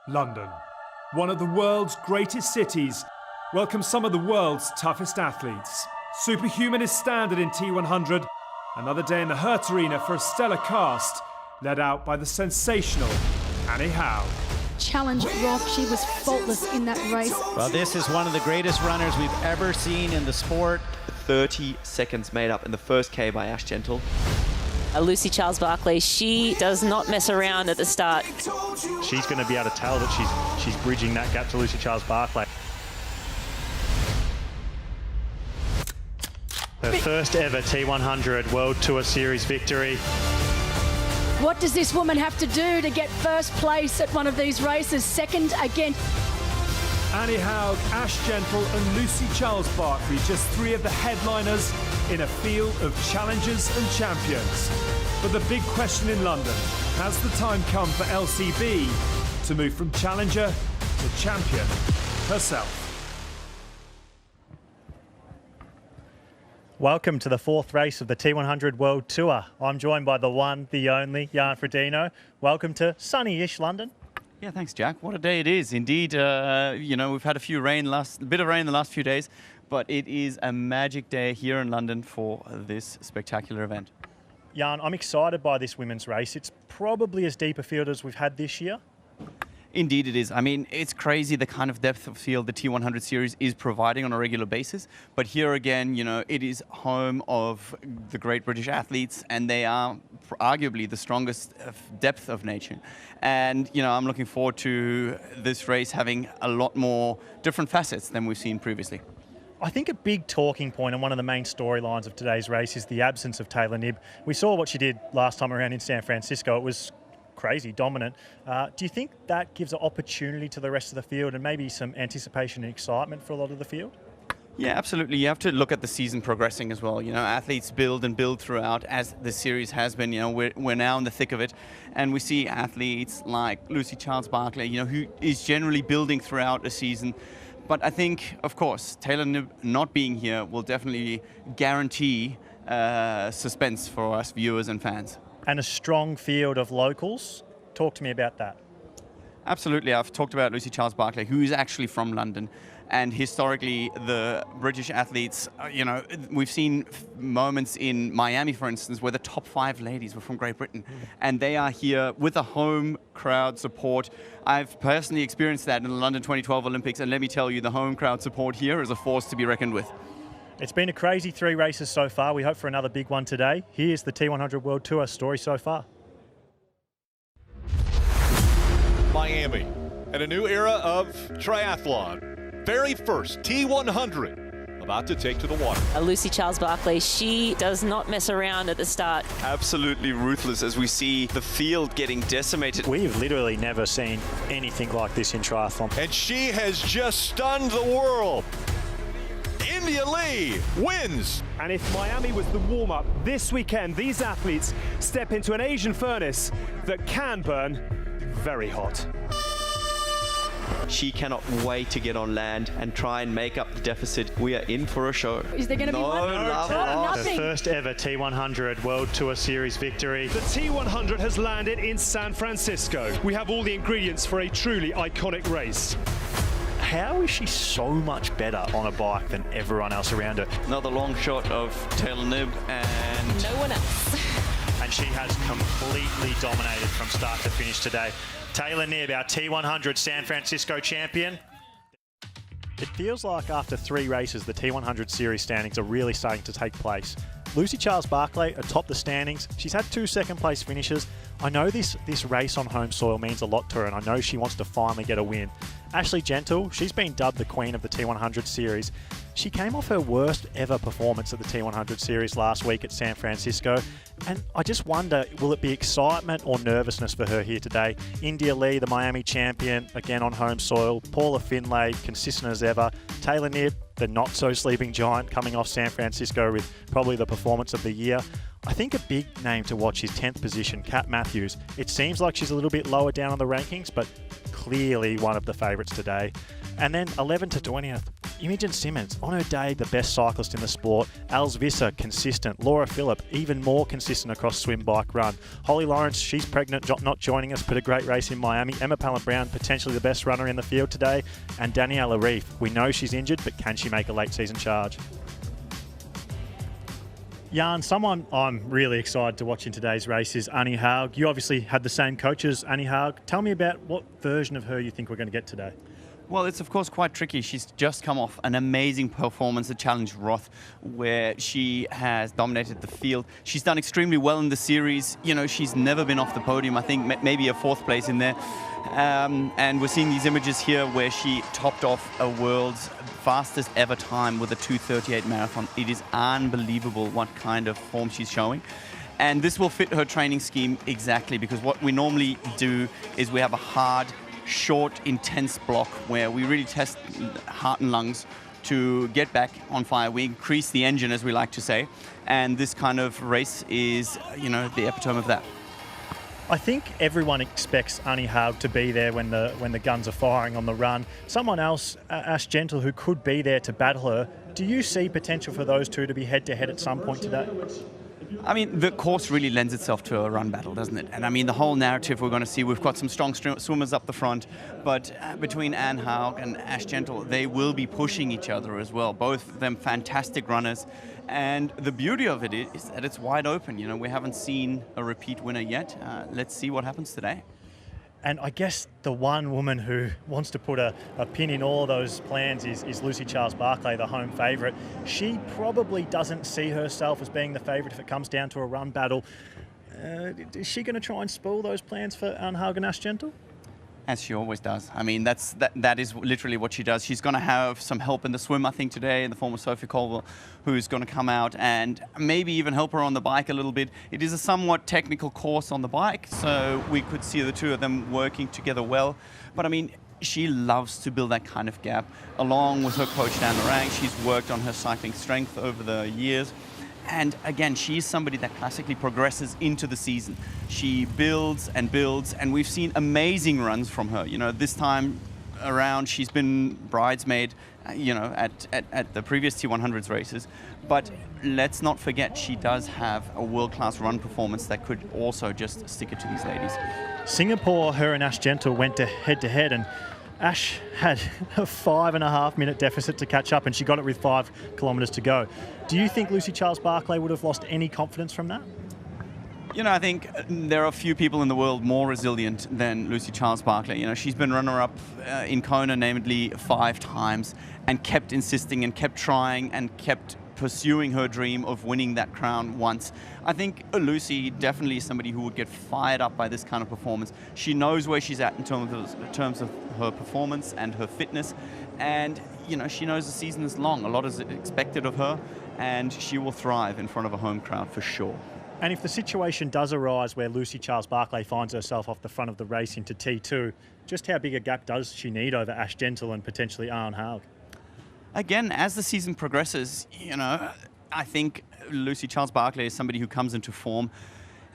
London, one of the world's greatest cities, welcomes some of the world's toughest athletes. Superhuman is standard in T100. Another day in the Hurt Arena for a stellar cast, led out by the sensational Annie Howe. Challenge rock, she was faultless in that race. Well, this is one of the greatest runners we've ever seen in the sport. 30 seconds made up in the first K by Ash Gentle. Lucy Charles-Barclay, she does not mess around at the start. She's going to be able to tell that she's bridging that gap to Lucy Charles-Barclay. Her first ever T100 World Tour Series victory. What does this woman have to do to get first place at one of these races? Second again. Annie Howe, Ash Gentle and Lucy Charles-Barclay, just three of the headliners in a field of challengers and champions. But the big question in London, has the time come for LCB to move from challenger to champion herself? Welcome to the fourth race of the T100 World Tour. I'm joined by the one, the only, Jan Frodeno. Welcome to sunny-ish London. Yeah, thanks, Jack. What a day it is. Indeed, we've had a bit of rain the last few days, but it is a magic day here in London for this spectacular event. Jan, I'm excited by this women's race. It's probably as deep a field as we've had this year. Indeed it is. I mean, it's crazy the kind of depth of field the T100 series is providing on a regular basis. But here again, it is home of the great British athletes, and they are arguably the strongest depth of nature. And, I'm looking forward to this race having a lot more different facets than we've seen previously. I think a big talking point and one of the main storylines of today's race is the absence of Taylor Knibb. We saw what she did last time around in San Francisco. It was crazy, dominant. Do you think that gives an opportunity to the rest of the field and maybe some anticipation and excitement for a lot of the field? Yeah, absolutely. You have to look at the season progressing as well. Athletes build and build throughout, as the series has been. We're now in the thick of it, and we see athletes like Lucy Charles-Barclay, who is generally building throughout a season. But I think, of course, Taylor Knibb not being here will definitely guarantee suspense for us viewers and fans. And a strong field of locals. Talk to me about that. Absolutely. I've talked about Lucy Charles-Barclay, who is actually from London. And historically, the British athletes, we've seen moments in Miami, for instance, where the top 5 ladies were from Great Britain. And they are here with a home crowd support. I've personally experienced that in the London 2012 Olympics. And let me tell you, the home crowd support here is a force to be reckoned with. It's been a crazy 3 races so far. We hope for another big one today. Here's the T100 World Tour story so far. Miami and a new era of triathlon. Very first T100 about to take to the water. Lucy Charles-Barclay, she does not mess around at the start. Absolutely ruthless as we see the field getting decimated. We've literally never seen anything like this in triathlon. And she has just stunned the world. India Lee wins. And if Miami was the warm-up, this weekend these athletes step into an Asian furnace that can burn very hot. She cannot wait to get on land and try and make up the deficit. We are in for a show. Is there going to be one? The first ever T100 World Tour Series victory. The T100 has landed in San Francisco. We have all the ingredients for a truly iconic race. How is she so much better on a bike than everyone else around her? Another long shot of Taylor Knibb and No one else. And she has completely dominated from start to finish today. Taylor Knibb, our T100 San Francisco champion. It feels like after 3 races, the T100 series standings are really starting to take place. Lucy Charles-Barclay atop the standings. She's had 2 second-place finishes. I know this race on home soil means a lot to her, and I know she wants to finally get a win. Ashley Gentle, she's been dubbed the queen of the T100 series. She came off her worst ever performance at the T100 series last week at San Francisco, and I just wonder, will it be excitement or nervousness for her here today? India Lee, the Miami champion, again on home soil. Paula Findlay, consistent as ever. Taylor Knibb, the not-so-sleeping giant, coming off San Francisco with probably the performance of the year. I think a big name to watch is 10th position, Kat Matthews. It seems like she's a little bit lower down on the rankings, but clearly one of the favourites today. And then 11 to 20th, Imogen Simmons, on her day, the best cyclist in the sport. Els Visser, consistent. Laura Phillip, even more consistent across swim, bike, run. Holly Lawrence, she's pregnant, not joining us, but a great race in Miami. Emma Pallant-Brown, potentially the best runner in the field today. And Daniela Reif, we know she's injured, but can she make a late season charge? Jan, someone I'm really excited to watch in today's race is Annie Haug. You obviously had the same coach as Annie Haug. Tell me about what version of her you think we're going to get today. Well, it's of course quite tricky. She's just come off an amazing performance at Challenge Roth, where she has dominated the field. She's done extremely well in the series. You know, she's never been off the podium. I think maybe a 4th place in there. And we're seeing these images here where she topped off a world's fastest ever time with a 2:38 marathon. It is unbelievable what kind of form she's showing. And this will fit her training scheme exactly, because what we normally do is we have a hard, short, intense block where we really test heart and lungs to get back on fire. We increase the engine, as we like to say, and this kind of race is, you know, the epitome of that. I think everyone expects Annie Haug to be there when the guns are firing on the run. Someone else, Ash Gentle, who could be there to battle her. Do you see potential for those two to be head-to-head at some point today? I mean, the course really lends itself to a run battle, doesn't it? And I mean, the whole narrative we're going to see, we've got some strong swimmers up the front, but between Anne Haug and Ash Gentle, they will be pushing each other as well. Both of them fantastic runners. And the beauty of it is that it's wide open. You know, we haven't seen a repeat winner yet. Let's see what happens today. And I guess the one woman who wants to put a pin in all those plans is Lucy Charles-Barclay, the home favourite. She probably doesn't see herself as being the favourite if it comes down to a run battle. Is she going to try and spoil those plans for Anne Haug and Ash Gentle? As she always does. I mean, that is literally what she does. She's going to have some help in the swim, I think, today, in the form of Sophie Colville, who's going to come out and maybe even help her on the bike a little bit. It is a somewhat technical course on the bike, so we could see the two of them working together well. But I mean, she loves to build that kind of gap. Along with her coach, Dan Lorang, she's worked on her cycling strength over the years. And again, she's somebody that classically progresses into the season. She builds, and we've seen amazing runs from her. You know, this time around, she's been bridesmaid, you know, at the previous T100s races. But let's not forget, she does have a world-class run performance that could also just stick it to these ladies. Singapore, her and Ash Gentle went head-to-head, and Ash had a 5.5-minute deficit to catch up, and she got it with 5 kilometres to go. Do you think Lucy Charles-Barclay would have lost any confidence from that? You know, I think there are a few people in the world more resilient than Lucy Charles-Barclay. You know, she's been runner-up in Kona, namely 5 times, and kept insisting and kept trying and kept pursuing her dream of winning that crown once. I think Lucy definitely is somebody who would get fired up by this kind of performance. She knows where she's at in terms of her performance and her fitness, and you know, she knows the season is long. A lot is expected of her, and she will thrive in front of a home crowd for sure. And if the situation does arise where Lucy Charles-Barclay finds herself off the front of the race into T2, just how big a gap does she need over Ash Gentle and potentially Anne Haug? Again, as the season progresses, you know, I think Lucy Charles-Barclay is somebody who comes into form.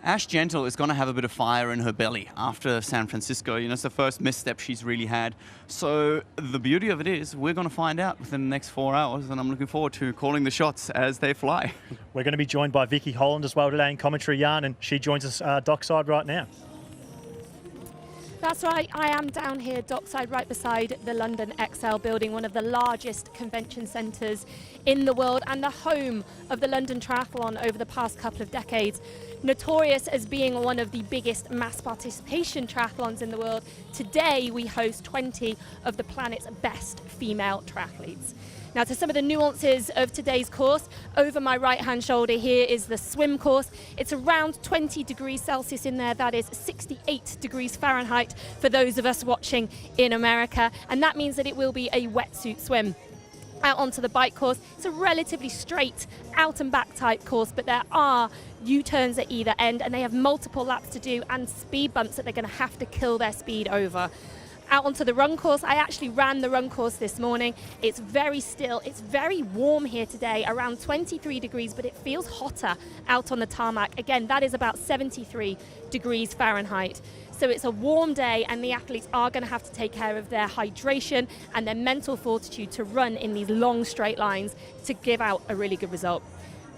Ash Gentle is going to have a bit of fire in her belly after San Francisco. You know, it's the first misstep she's really had. So the beauty of it is we're going to find out within the next 4 hours, and I'm looking forward to calling the shots as they fly. We're going to be joined by Vicky Holland as well today in commentary, Jan, and she joins us dockside right now. That's right, I am down here dockside right beside the London XL building, one of the largest convention centres in the world and the home of the London Triathlon over the past couple of decades. Notorious as being one of the biggest mass participation triathlons in the world, today we host 20 of the planet's best female triathletes. Now, to some of the nuances of today's course, over my right-hand shoulder here is the swim course. It's around 20 degrees Celsius in there. That is 68 degrees Fahrenheit for those of us watching in America. And that means that it will be a wetsuit swim. Out onto the bike course, it's a relatively straight out and back type course, but there are U-turns at either end, and they have multiple laps to do and speed bumps that they're going to have to kill their speed over. out onto the run course. I actually ran the run course this morning. It's very still. It's very warm here today, around 23 degrees, but it feels hotter out on the tarmac. Again, that is about 73 degrees Fahrenheit. So it's a warm day, and the athletes are going to have to take care of their hydration and their mental fortitude to run in these long straight lines to give out a really good result.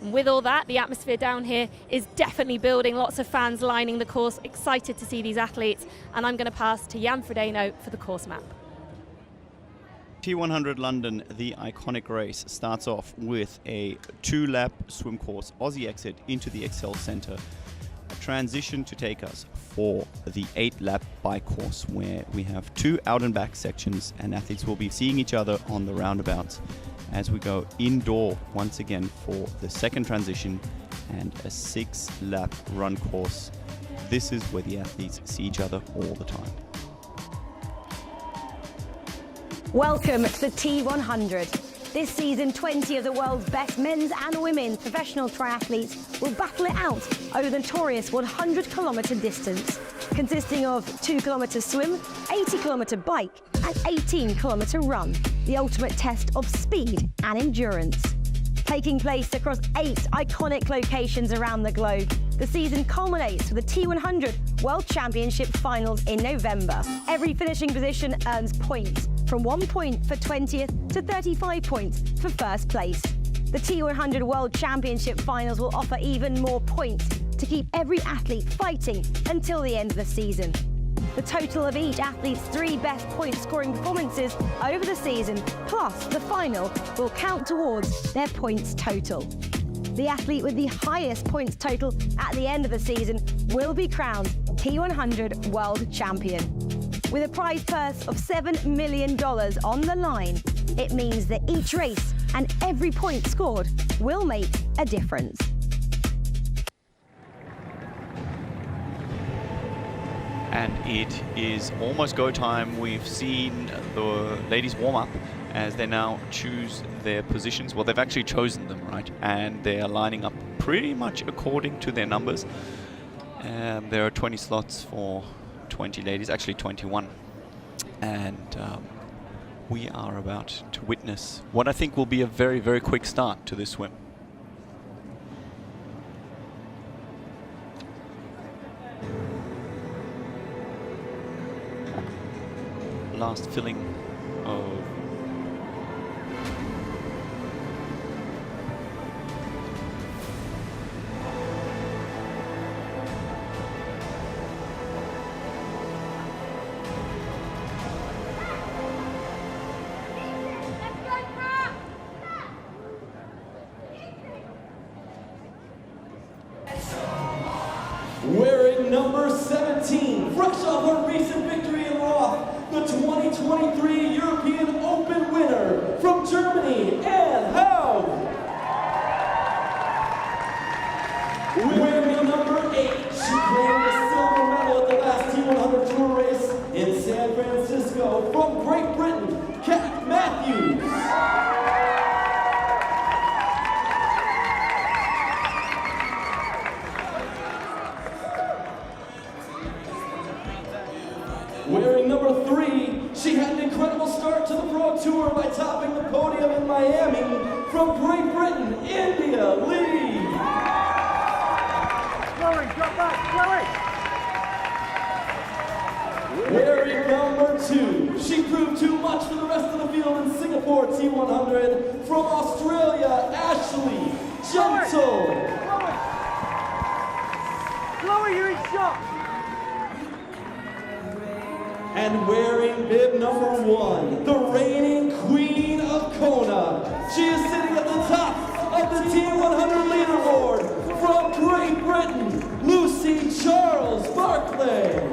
And with all that, the atmosphere down here is definitely building. Lots of fans lining the course, excited to see these athletes. And I'm going to pass to Jan Frodeno for the course map. T100 London, the iconic race, starts off with a 2-lap swim course, Aussie exit into the Excel Centre. A transition to take us for the 8-lap bike course, where we have 2 out and back sections, and athletes will be seeing each other on the roundabouts as we go indoor once again for the second transition and a 6-lap run course. This is where the athletes see each other all the time. Welcome to the T100. This season, 20 of the world's best men's and women's professional triathletes will battle it out over the notorious 100-kilometre distance, consisting of 2-kilometre swim, 80-kilometre bike and 18-kilometre run, the ultimate test of speed and endurance. Taking place across 8 iconic locations around the globe, the season culminates with the T100 World Championship Finals in November. Every finishing position earns points, from 1 point for 20th to 35 points for first place. The T100 World Championship Finals will offer even more points to keep every athlete fighting until the end of the season. The total of each athlete's 3 best point-scoring performances over the season, plus the final, will count towards their points total. The athlete with the highest points total at the end of the season will be crowned T100 World Champion. With a prize purse of $7 million on the line, it means that each race and every point scored will make a difference. And it is almost go time. We've seen the ladies warm up as they now choose their positions. Well, they've actually chosen them, right? And they are lining up pretty much according to their numbers. There are 20 slots for 20 ladies, actually 21. And we are about to witness what I think will be a very, very quick start to this swim. Last filling of wearing number 17, fresh off a recent victory in Roth, the 2023 European Open winner from Germany, Anne Haug. Wearing number 8, she claimed the silver medal at the last T100 Tour race in San Francisco from Great Britain, Kat Matthews. Wearing number 3, she had an incredible start to the Pro Tour by topping the podium in Miami from Great Britain, India Lee. Chloe, drop back, Chloe! Wearing number 2, she proved too much for the rest of the field in Singapore T100 from Australia, Ashley Gentle. Chloe, you're in shot! And wearing bib number 1, the reigning queen of Kona. She is sitting at the top of the T100 leaderboard from Great Britain, Lucy Charles Barclay.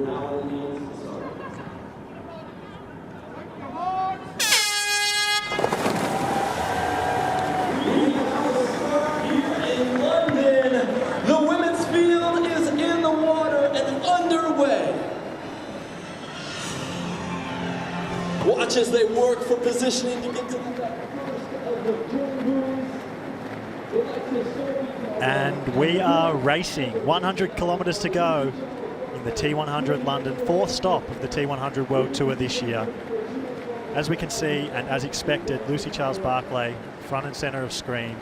now needs to start. We have a start here in London. The women's field is in the water and underway. Watch as they work for positioning to get to the back of the pool. And we are racing 100 kilometres to go in the T100 London, fourth stop of the T100 World Tour this year. As we can see, and as expected, Lucy Charles-Barclay, front and centre of screen,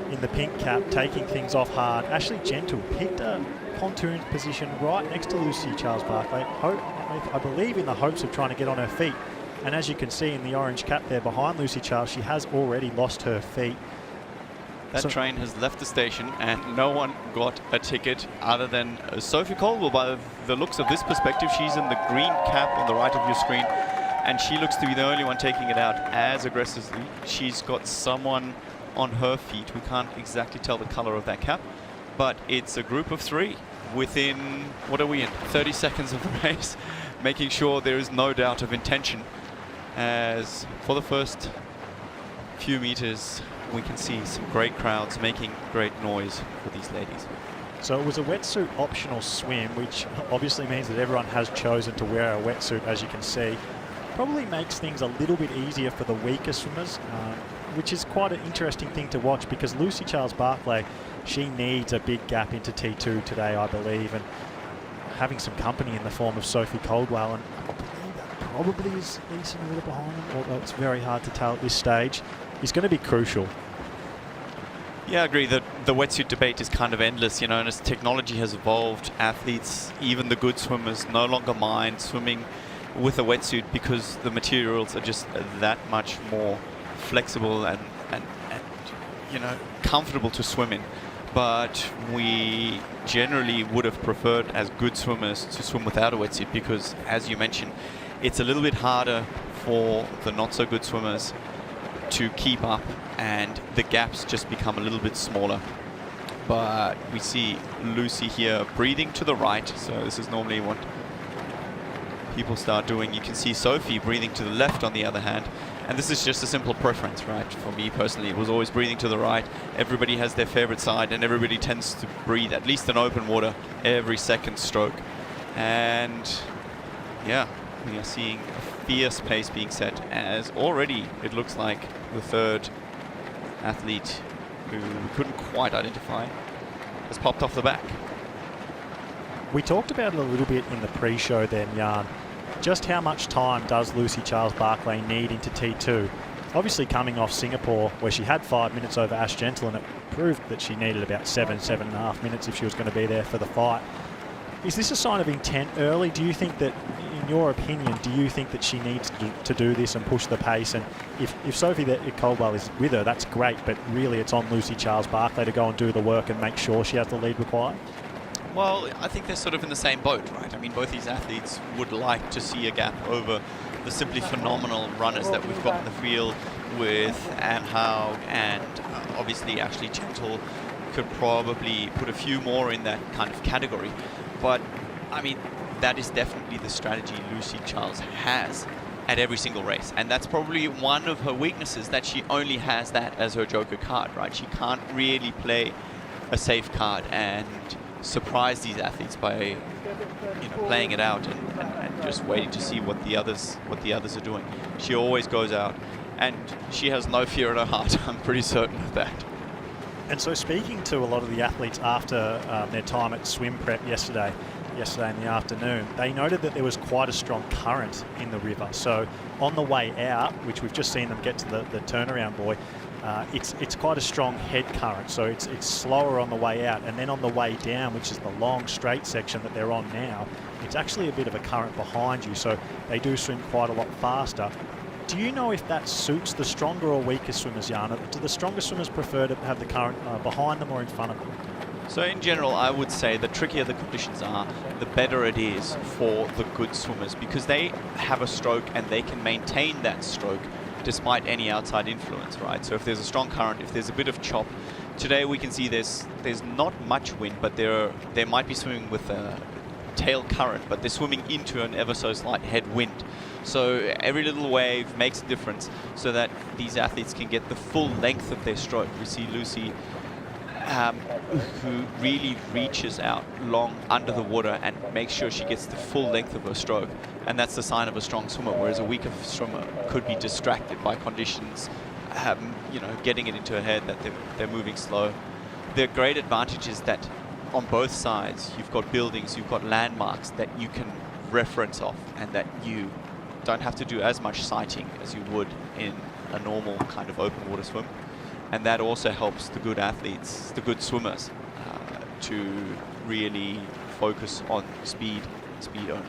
in the pink cap, taking things off hard. Ashley Gentle picked a pontoon position right next to Lucy Charles-Barclay, I believe in the hopes of trying to get on her feet. And as you can see in the orange cap there behind Lucy Charles, she has already lost her feet. That train has left the station and no one got a ticket other than Sophie Caldwell. By the looks of this perspective, she's in the green cap on the right of your screen, and she looks to be the only one taking it out as aggressively. She's got someone on her feet. We can't exactly tell the color of that cap, but it's a group of three within, what are we in, 30 seconds of the race, making sure there is no doubt of intention, as for the first few meters we can see some great crowds making great noise for these ladies. So it was a wetsuit optional swim, which obviously means that everyone has chosen to wear a wetsuit, as you can see. Probably makes things a little bit easier for the weaker swimmers, which is quite an interesting thing to watch, because Lucy Charles-Barclay, she needs a big gap into T2 today, I believe, and having some company in the form of Sophie Caldwell, and I believe that probably is Lisa a little behind them, although it's very hard to tell at this stage, is going to be crucial. Yeah, I agree that the wetsuit debate is kind of endless, you know, and as technology has evolved, athletes, even the good swimmers, no longer mind swimming with a wetsuit because the materials are just that much more flexible and you know, comfortable to swim in. But we generally would have preferred, as good swimmers, to swim without a wetsuit because, as you mentioned, it's a little bit harder for the not so good swimmers to keep up, and the gaps just become a little bit smaller. But we see Lucy here breathing to the right, so this is normally what people start doing. You can see Sophie breathing to the left on the other hand, and this is just a simple preference, right? For me personally, it was always breathing to the right. Everybody has their favorite side, and everybody tends to breathe at least in open water every second stroke. And yeah, we are seeing a fierce pace being set, as already it looks like the third athlete, who we couldn't quite identify, has popped off the back. We talked about it a little bit in the pre-show then, Jan. Just how much time does Lucy Charles-Barclay need into T2? Obviously coming off Singapore, where she had 5 minutes over Ash Gentle, and it proved that she needed about 7.5 minutes if she was going to be there for the fight. Is this a sign of intent early? Do you think that, in your opinion, do you think that she needs to do this and push the pace? And if Sophie Caldwell is with her, that's great, but really it's on Lucy Charles-Barclay to go and do the work and make sure she has the lead required? Well, I think they're sort of in the same boat, right? I mean, both these athletes would like to see a gap over the simply phenomenal runners that we've got in the field with Anne Haug, and obviously Ashley Gentle could probably put a few more in that kind of category. But, I mean, that is definitely the strategy Lucy Charles has at every single race. And that's probably one of her weaknesses, that she only has that as her joker card, right? She can't really play a safe card and surprise these athletes by, you know, playing it out and just waiting to see what the others are doing. She always goes out, and she has no fear in her heart. I'm pretty certain of that. And so, speaking to a lot of the athletes after their time at swim prep yesterday in the afternoon, they noted that there was quite a strong current in the river. So on the way out, which we've just seen them get to the turnaround buoy, it's quite a strong head current. So it's slower on the way out, and then on the way down, which is the long straight section that they're on now, it's actually a bit of a current behind you. So they do swim quite a lot faster. Do you know if that suits the stronger or weaker swimmers, Jana? Do the stronger swimmers prefer to have the current behind them or in front of them? So in general, I would say the trickier the conditions are, the better it is for the good swimmers, because they have a stroke and they can maintain that stroke despite any outside influence, right? So if there's a strong current, if there's a bit of chop, today we can see there's not much wind, but they might be swimming with tail current, but they're swimming into an ever so slight headwind. So every little wave makes a difference so that these athletes can get the full length of their stroke. We see Lucy who really reaches out long under the water and makes sure she gets the full length of her stroke. And that's the sign of a strong swimmer, whereas a weaker swimmer could be distracted by conditions, you know, getting it into her head that they're moving slow. The great advantage is that on both sides, you've got buildings, you've got landmarks that you can reference off, and that you don't have to do as much sighting as you would in a normal kind of open water swim. And that also helps the good athletes, the good swimmers, to really focus on speed only.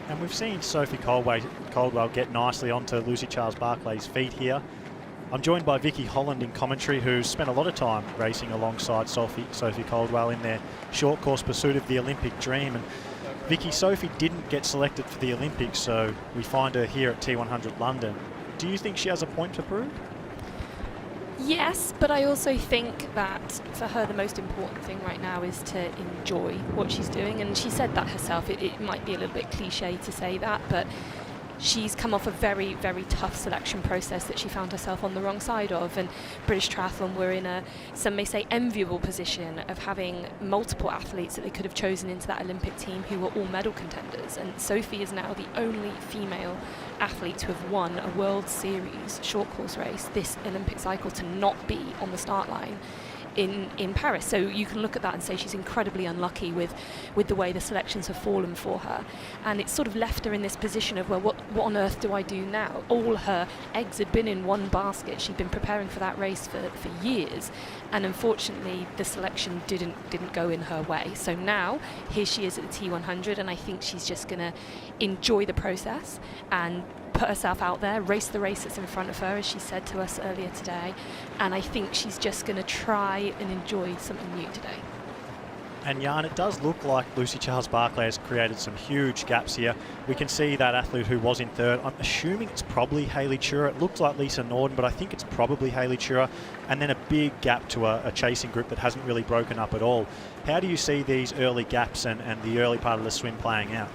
And we've seen Sophie Caldwell get nicely onto Lucy Charles-Barclay's feet here. I'm joined by Vicky Holland in commentary, who's spent a lot of time racing alongside Sophie Caldwell in their short course pursuit of the Olympic dream. And Vicky, Sophie didn't get selected for the Olympics, so we find her here at T100 London. Do you think she has a point to prove? Yes, but I also think that for her the most important thing right now is to enjoy what she's doing, and she said that herself. It might be a little bit cliche to say that, but she's come off a very, very tough selection process that she found herself on the wrong side of, and British Triathlon were in a, some may say, enviable position of having multiple athletes that they could have chosen into that Olympic team who were all medal contenders. And Sophie is now the only female athlete to have won a World Series short course race this Olympic cycle to not be on the start line in Paris. So you can look at that and say she's incredibly unlucky with the way the selections have fallen for her, and it's sort of left her in this position of, well, what on earth do I do now? All her eggs had been in one basket. She'd been preparing for that race for years, and unfortunately the selection didn't go in her way. So now here she is at the T100, and I think she's just going to enjoy the process and put herself out there, race the race that's in front of her, as she said to us earlier today, and I think she's just going to try and enjoy something new today. And Jan, it does look like Lucy Charles-Barclay has created some huge gaps here. We can see that athlete who was in third. I'm assuming it's probably Hayley Chura. It looks like Lisa Norden, but I think it's probably Hayley Chura. And then a big gap to a chasing group that hasn't really broken up at all. How do you see these early gaps and the early part of the swim playing out?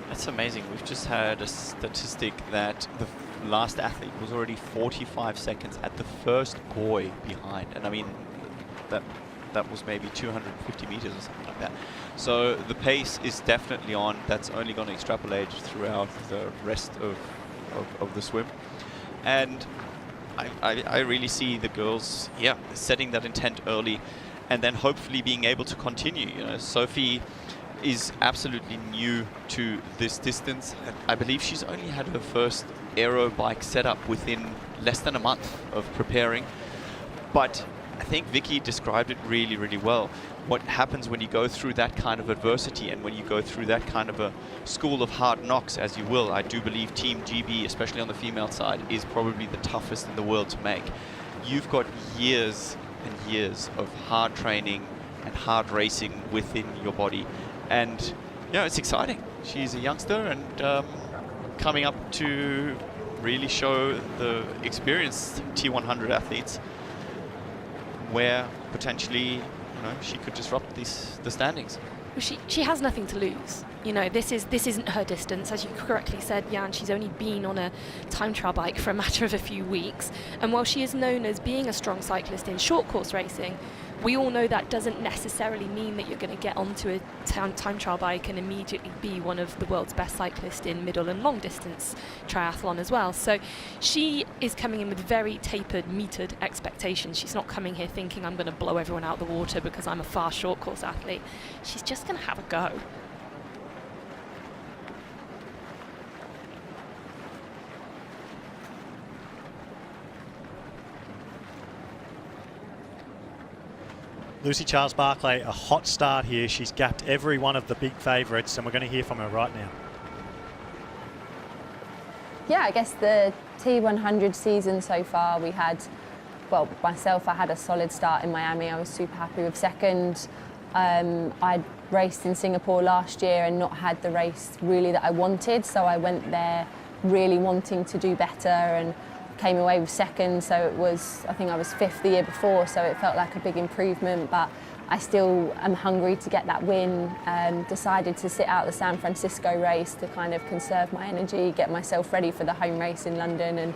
That's amazing. We've just had a statistic that the last athlete was already 45 seconds at the first buoy behind. And I mean, that was maybe 250 meters or something like that. So the pace is definitely on. That's only going to extrapolate throughout the rest of the swim. And I really see the girls, setting that intent early and then hopefully being able to continue. You know, Sophie is absolutely new to this distance. I believe she's only had her first aero bike setup within less than a month of preparing. But I think Vicky described it really, really well. What happens when you go through that kind of adversity and when you go through that kind of a school of hard knocks, as you will. I do believe Team GB, especially on the female side, is probably the toughest in the world to make. You've got years and years of hard training and hard racing within your body. And, it's exciting. She's a youngster and coming up to really show the experienced T100 athletes where potentially, she could disrupt the standings. Well, she has nothing to lose. This isn't her distance. As you correctly said, Jan, she's only been on a time trial bike for a matter of a few weeks. And while she is known as being a strong cyclist in short course racing, we all know that doesn't necessarily mean that you're going to get onto a time trial bike and immediately be one of the world's best cyclists in middle and long distance triathlon as well. So she is coming in with very tapered, metered expectations. She's not coming here thinking I'm going to blow everyone out the water because I'm a fast short course athlete. She's just going to have a go. Lucy Charles-Barclay, a hot start here. She's gapped every one of the big favourites, and we're going to hear from her right now. Yeah, I guess the T100 season so far, we had, well, myself, I had a solid start in Miami. I was super happy with second. I'd raced in Singapore last year and not had the race really that I wanted, so I went there really wanting to do better and came away with second, so it was, I think I was 5th the year before, so it felt like a big improvement, but I still am hungry to get that win. Decided to sit out the San Francisco race to kind of conserve my energy, get myself ready for the home race in London. And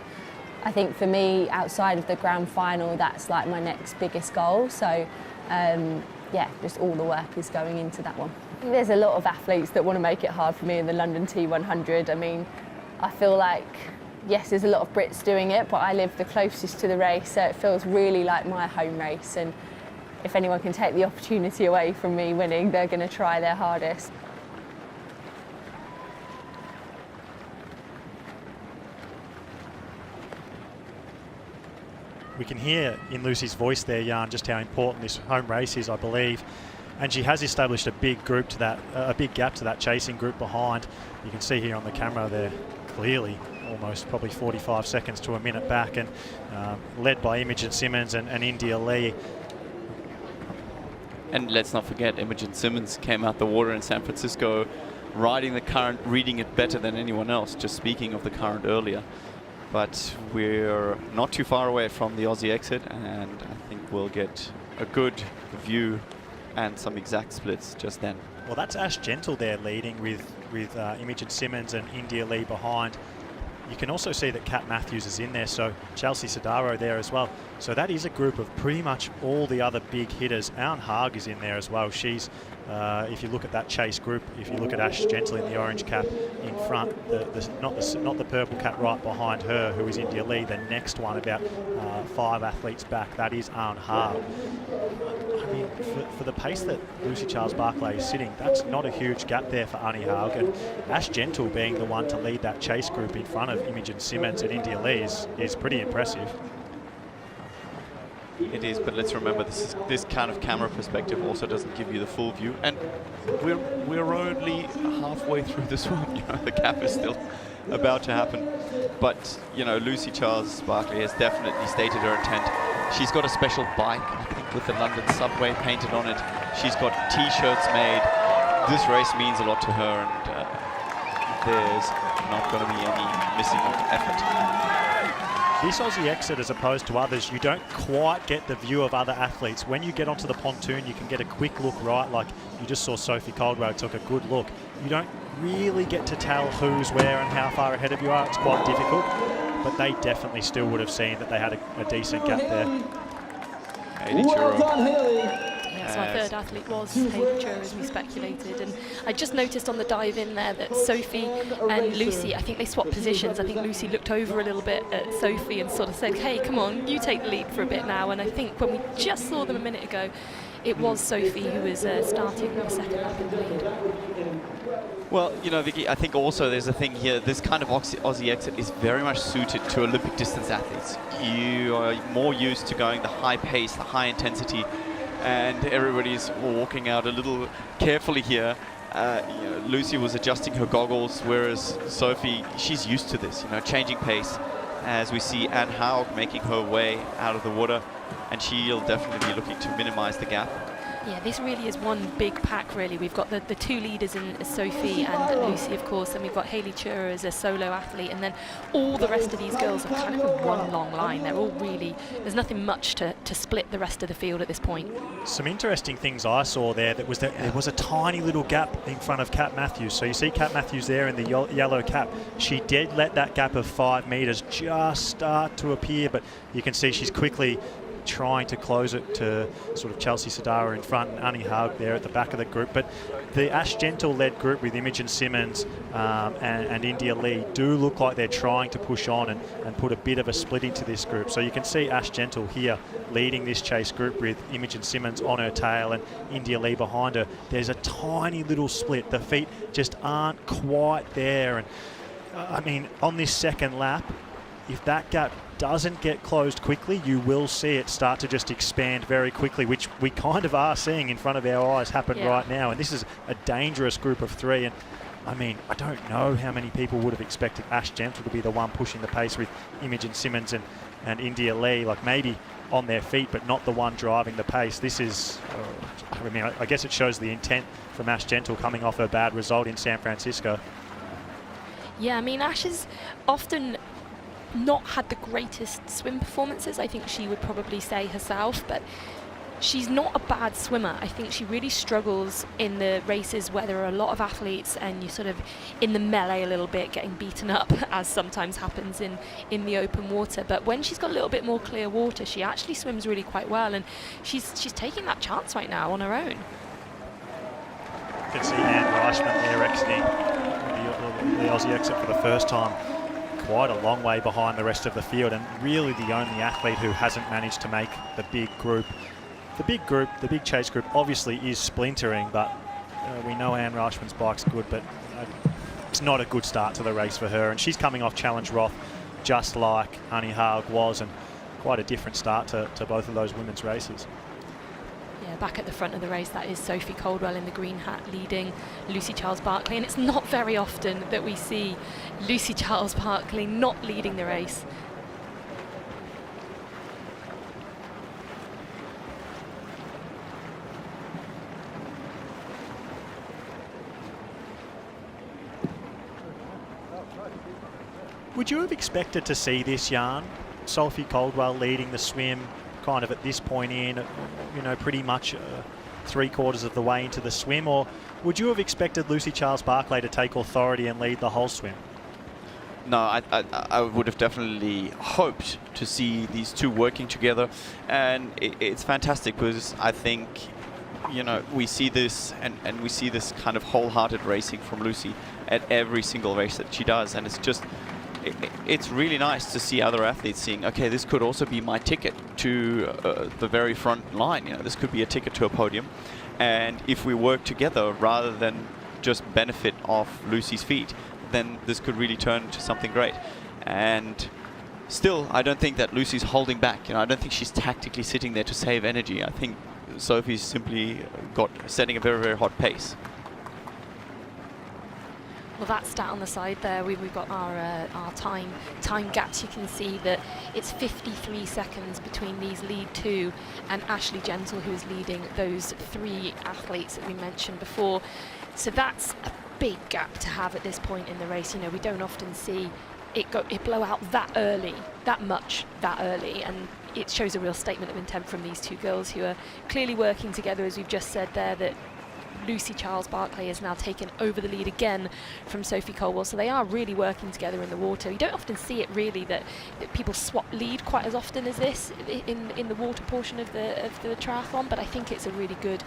I think for me, outside of the grand final, that's like my next biggest goal. So yeah, just all the work is going into that one. There's a lot of athletes that want to make it hard for me in the London T100. I mean, I feel like, yes, there's a lot of Brits doing it, but I live the closest to the race, so it feels really like my home race. And if anyone can take the opportunity away from me winning, they're going to try their hardest. We can hear in Lucy's voice there, Jan, just how important this home race is, I believe. And she has established a big group to that, a big gap to that chasing group behind. You can see here on the camera there, clearly, almost probably 45 seconds to a minute back, and led by Imogen Simmons and India Lee. And let's not forget, Imogen Simmons came out the water in San Francisco, riding the current, reading it better than anyone else, just speaking of the current earlier. But we're not too far away from the Aussie exit, and I think we'll get a good view and some exact splits just then. Well, that's Ash Gentle there leading with Imogen Simmons and India Lee behind. You can also see that Kat Matthews is in there, so Chelsea Sodaro there as well. So that is a group of pretty much all the other big hitters. Anne Haag is in there as well. She's, if you look at that chase group, if you look at Ash Gentle in the orange cap in front, not the purple cap right behind her, who is India Lee, the next one about 5 athletes back, that is Anne Haag. I mean, for the pace that Lucy Charles-Barclay is sitting, that's not a huge gap there for Annie Haag, and Ash Gentle being the one to lead that chase group in front of Imogen Simmons and India Lee is pretty impressive. It is, but let's remember this kind of camera perspective also doesn't give you the full view, and we're only halfway through this one. You know, the gap is still about to happen. But you know, Lucy Charles-Barclay has definitely stated her intent. She's got a special bike, I think, with the London subway painted on it. She's got T-shirts made. This race means a lot to her, and there's not going to be any missing effort. This Aussie exit, as opposed to others, you don't quite get the view of other athletes. When you get onto the pontoon, you can get a quick look right, like you just saw Sophie Caldwell took a good look. You don't really get to tell who's where and how far ahead of you are. It's quite difficult, but they definitely still would have seen that they had a decent gap there. Well done, Haley. Yes, my third athlete was Haley Chur, as we speculated, and I just noticed on the dive in there that Sophie and Lucy, I think they swapped positions. I think Lucy looked over a little bit at Sophie and sort of said, hey, come on, you take the lead for a bit now. And I think when we just saw them a minute ago, it was Sophie who was starting the second lap in the lead. Well, you know, Vicky, I think also there's a thing here. This kind of Aussie exit is very much suited to Olympic distance athletes. You are more used to going the high pace, the high intensity, and everybody's walking out a little carefully here. You know, Lucy was adjusting her goggles, whereas Sophie, she's used to this, you know, changing pace. As we see Anne Haug making her way out of the water, and she'll definitely be looking to minimize the gap. Yeah, this really is one big pack, really. We've got the two leaders in Sophie and Lucy, of course, and we've got Haley Chur as a solo athlete, and then all the rest of these girls are kind of in one long line. They're all really, there's nothing much to split the rest of the field at this point. Some interesting things I saw there, there was a tiny little gap in front of Kat Matthews. So you see Kat Matthews there in the yellow cap. She did let that gap of 5 metres just start to appear, but you can see she's quickly trying to close it to sort of Chelsea Sodaro in front and Annie Haug there at the back of the group. But the Ash Gentle-led group with Imogen Simmons and India Lee do look like they're trying to push on and put a bit of a split into this group. So you can see Ash Gentle here leading this chase group with Imogen Simmons on her tail and India Lee behind her. There's a tiny little split. The feet just aren't quite there. And I mean, on this second lap, if that gap doesn't get closed quickly, you will see it start to just expand very quickly, which we kind of are seeing in front of our eyes happen right now. And this is a dangerous group of 3. And I mean, I don't know how many people would have expected Ash Gentle to be the one pushing the pace with Imogen Simmons and India Lee, like maybe on their feet, but not the one driving the pace. This is, I mean, I guess it shows the intent from Ash Gentle coming off a bad result in San Francisco. Yeah, I mean, Ash is often not had the greatest swim performances, I think she would probably say herself, but she's not a bad swimmer. I think she really struggles in the races where there are a lot of athletes and you're sort of in the melee a little bit, getting beaten up, as sometimes happens in the open water. But when she's got a little bit more clear water, she actually swims really quite well, and she's taking that chance right now on her own. You can see Anne Reichman there exiting the Aussie exit for the first time. Quite a long way behind the rest of the field, and really the only athlete who hasn't managed to make the big group. The big chase group obviously is splintering, but we know Anne Reichman's bike's good, but it's not a good start to the race for her. And she's coming off Challenge Roth just like Annie Haug was, and quite a different start to both of those women's races. Yeah, back at the front of the race, that is Sophie Caldwell in the green hat leading Lucy Charles-Barclay, and it's not very often that we see Lucy Charles-Barclay not leading the race. Would you have expected to see this, Jan? Sophie Caldwell leading the swim kind of at this point in, pretty much 3/4 of the way into the swim, or would you have expected Lucy Charles-Barclay to take authority and lead the whole swim? No, I would have definitely hoped to see these two working together, and it's fantastic because I think, we see this and we see this kind of wholehearted racing from Lucy at every single race that she does, and it's really nice to see other athletes seeing, okay, this could also be my ticket to the very front line. This could be a ticket to a podium, and if we work together rather than just benefit off Lucy's feet, then this could really turn into something great. And still, I don't think that Lucy's holding back. I don't think she's tactically sitting there to save energy. I think Sophie's simply setting a very, very hot pace. Well, that stat on the side there, we've got our time gaps. You can see that it's 53 seconds between these lead two and Ashley Gentle, who is leading those three athletes that we mentioned before. So that's a big gap to have at this point in the race. We don't often see it blow out that early, that early, and it shows a real statement of intent from these two girls who are clearly working together, as we've just said there, that Lucy Charles-Barclay has now taken over the lead again from Sophie Caldwell, so they are really working together in the water. You don't often see it really that people swap lead quite as often as this in the water portion of the triathlon, but I think it's a really good,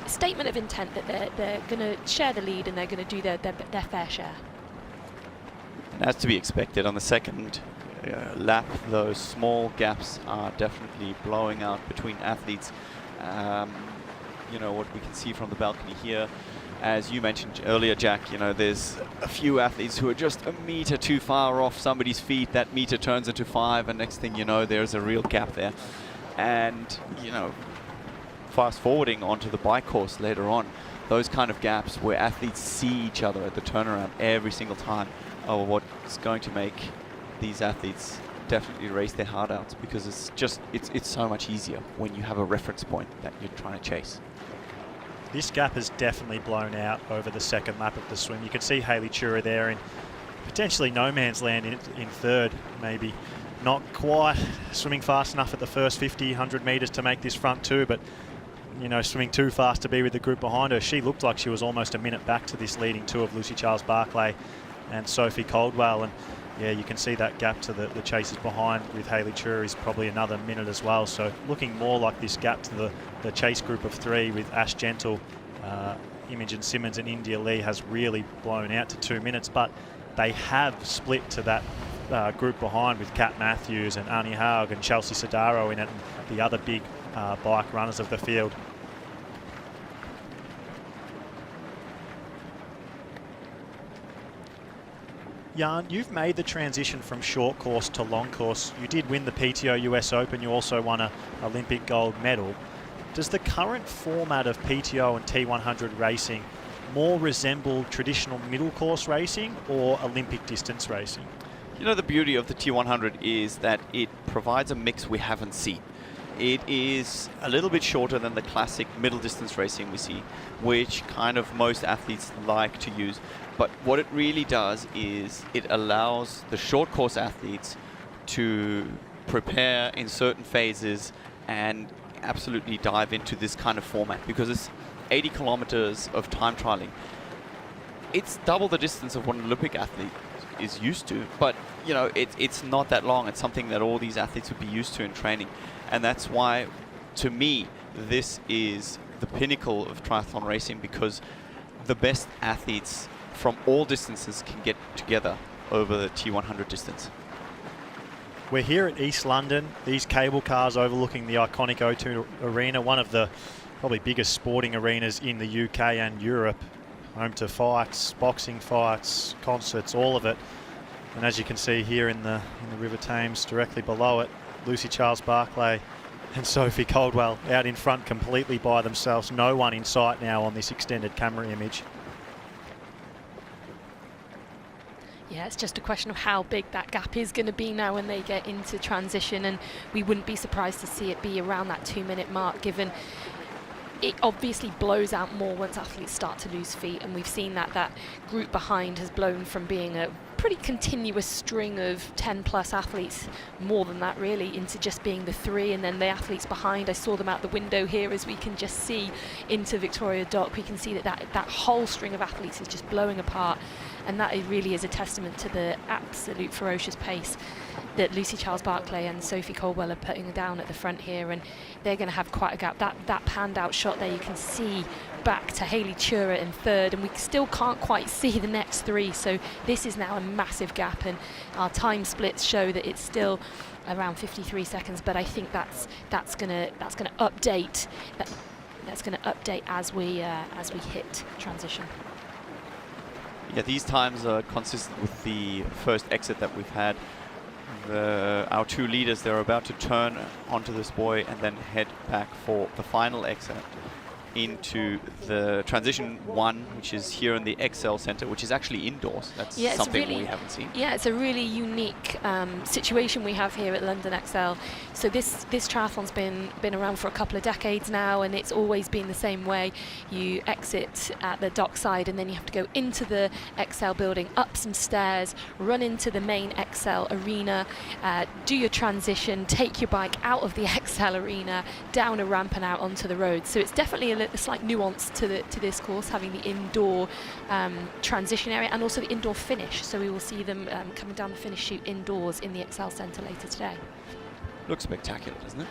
statement of intent that they're going to share the lead and they're going to do their fair share. And as to be expected, on the second lap, those small gaps are definitely blowing out between athletes. What we can see from the balcony here, as you mentioned earlier, Jack, there's a few athletes who are just a meter too far off somebody's feet. That meter turns into 5, and next thing you know, there's a real gap there. And, fast forwarding onto the bike course later on, those kind of gaps where athletes see each other at the turnaround every single time are what's going to make these athletes definitely race their heart out, because it's so much easier when you have a reference point that you're trying to chase. This gap has definitely blown out over the second lap of the swim. You can see Hayley Chura there in potentially no man's land in third, maybe not quite swimming fast enough at the first 50, 100 metres to make this front two, but swimming too fast to be with the group behind her. She looked like she was almost a minute back to this leading two of Lucy Charles-Barclay and Sophie Caldwell, and yeah, you can see that gap to the chasers behind with Hayley Chura is probably another minute as well. So looking more like this gap to the chase group of three with Ash Gentle, Imogen Simmons and India Lee has really blown out to 2 minutes, but they have split to that group behind with Kat Matthews and Annie Haug and Chelsea Sodaro in it, and the other big bike runners of the field. Jan, you've made the transition from short course to long course. You did win the PTO US Open. You also won an Olympic gold medal. Does the current format of PTO and T100 racing more resemble traditional middle course racing or Olympic distance racing? The beauty of the T100 is that it provides a mix we haven't seen. It is a little bit shorter than the classic middle distance racing we see, which kind of most athletes like to use. But what it really does is it allows the short course athletes to prepare in certain phases and absolutely dive into this kind of format, because it's 80 kilometers of time trialing. It's double the distance of what an Olympic athlete is used to, but you know, it's not that long. It's something that all these athletes would be used to in training, and that's why, to me, this is the pinnacle of triathlon racing, because the best athletes from all distances can get together over the T100 distance. We're here at East London, these cable cars overlooking the iconic O2 Arena, one of the probably biggest sporting arenas in the UK and Europe, home to fights, boxing fights, concerts, all of it. And as you can see here in the River Thames, directly below it, Lucy Charles-Barclay and Sophie Caldwell out in front completely by themselves. No one in sight now on this extended camera image. Yeah, it's just a question of how big that gap is going to be now when they get into transition, and we wouldn't be surprised to see it be around that 2-minute mark, given it obviously blows out more once athletes start to lose feet, and we've seen that group behind has blown from being a pretty continuous string of 10+ athletes, more than that really, into just being the 3, and then the athletes behind. I saw them out the window here, as we can just see into Victoria Dock. We can see that whole string of athletes is just blowing apart, and that really is a testament to the absolute ferocious pace that Lucy Charles-Barclay and Sophie Caldwell are putting down at the front here, and they're going to have quite a gap. That panned out shot there, you can see back to Hayley Chura in 3rd, and we still can't quite see the next 3, so this is now a massive gap, and our time splits show that it's still around 53 seconds, but I think that's going to update. That's going to update as we hit transition. Yeah, these times are consistent with the first exit that we've had. Our 2 leaders, they're about to turn onto this buoy and then head back for the final exit into the transition 1, which is here in the Excel Center, which is actually indoors. That's something we haven't seen. Yeah, it's a really unique situation we have here at London XL. So this triathlon's been around for a couple of decades now, and it's always been the same way. You exit at the dockside, and then you have to go into the XL building, up some stairs, run into the main XL arena, do your transition, take your bike out of the XL arena, down a ramp and out onto the road. So it's definitely a slight nuance to this course, having the indoor transition area and also the indoor finish. So we will see them coming down the finish chute indoors in the XL Centre later today. Looks spectacular, doesn't it?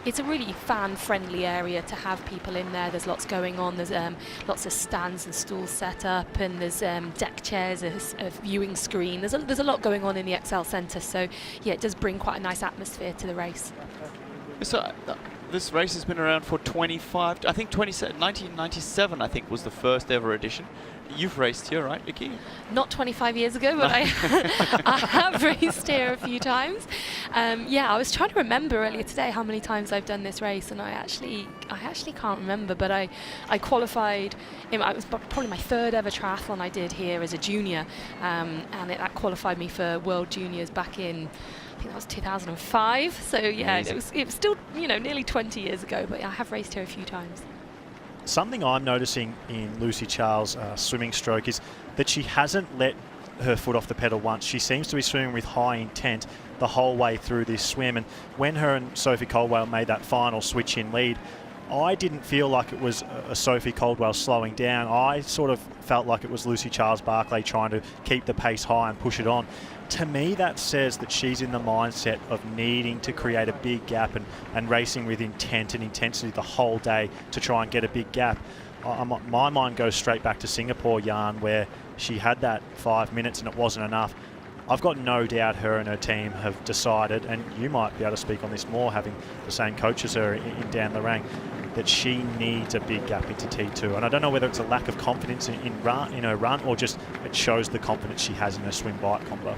It's a really fan-friendly area to have people in there. There's lots going on. There's lots of stands and stools set up, and there's deck chairs, a viewing screen. There's a lot going on in the XL Centre. So yeah, it does bring quite a nice atmosphere to the race. So this race has been around for 1997, I think, was the first ever edition. You've raced here, right, Vicky? Not 25 years ago, but I have raced here a few times. Yeah, I was trying to remember earlier today how many times I've done this race, and I actually can't remember, but I qualified. It was probably my 3rd ever triathlon I did here as a junior, and that qualified me for World Juniors back in, I think that was 2005. So yeah, it was still, you know, nearly 20 years ago, but I have raced here a few times. Something I'm noticing in Lucy Charles' swimming stroke is that she hasn't let her foot off the pedal once. She seems to be swimming with high intent the whole way through this swim, and when her and Sophie Caldwell made that final switch in lead, I didn't feel like it was a Sophie Caldwell slowing down. I sort of felt like it was Lucy Charles-Barclay trying to keep the pace high and push it on. To me, that says that she's in the mindset of needing to create a big gap and racing with intent and intensity the whole day to try and get a big gap. My mind goes straight back to Singapore, Jan, where she had that 5 minutes and it wasn't enough. I've got no doubt her and her team have decided, and you might be able to speak on this more, having the same coach as her in Dan Lorang, that she needs a big gap into T2. And I don't know whether it's a lack of confidence in her run, or just it shows the confidence she has in her swim-bike combo.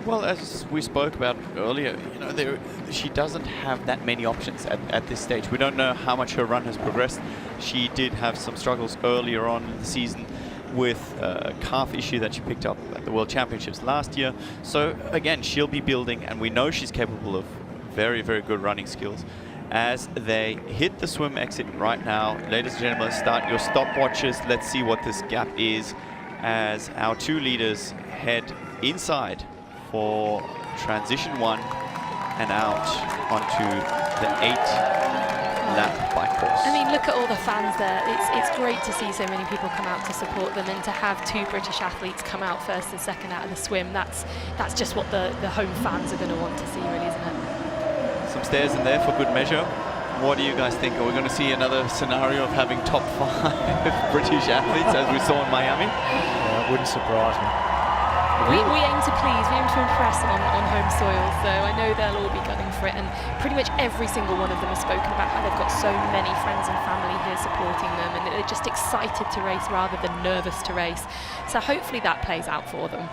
Well, as we spoke about earlier, you know, she doesn't have that many options at this stage. We don't know how much her run has progressed. She did have some struggles earlier on in the season with a calf issue that she picked up at the World Championships last year. So again, she'll be building, and we know she's capable of very, very good running skills. as they hit the swim exit right now. Ladies and gentlemen, start your stopwatches. Let's see what this gap is as our two leaders head inside for transition 1 and out onto the 8-lap bike course. I mean, look at all the fans there. It's great to see so many people come out to support them, and to have two British athletes come out first and second out of the swim. That's just what the home fans are going to want to see, really, isn't it? Some stairs in there for good measure. What do you guys think? Are we going to see another scenario of having top 5 British athletes as we saw in Miami? It wouldn't surprise me. We aim to please, we aim to impress on home soil, so I know they'll all be gunning for it, and pretty much every single one of them has spoken about how they've got so many friends and family here supporting them, and they're just excited to race rather than nervous to race. So hopefully that plays out for them.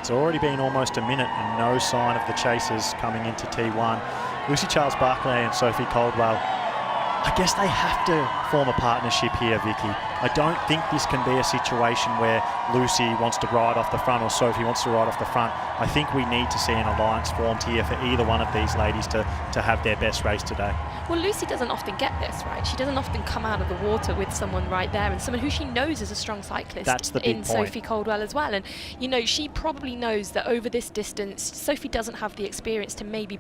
It's already been almost a minute and no sign of the chasers coming into T1. Lucy Charles-Barclay and Sophie Caldwell, I guess they have to form a partnership here, Vicky. I don't think this can be a situation where Lucy wants to ride off the front or Sophie wants to ride off the front. I think we need to see an alliance formed here for either one of these ladies to have their best race today. Well, Lucy doesn't often get this, right? She doesn't often come out of the water with someone right there, and someone who she knows is a strong cyclist. That's the big in point. Sophie Caldwell as well. And, you know, she probably knows that over this distance, Sophie doesn't have the experience to maybe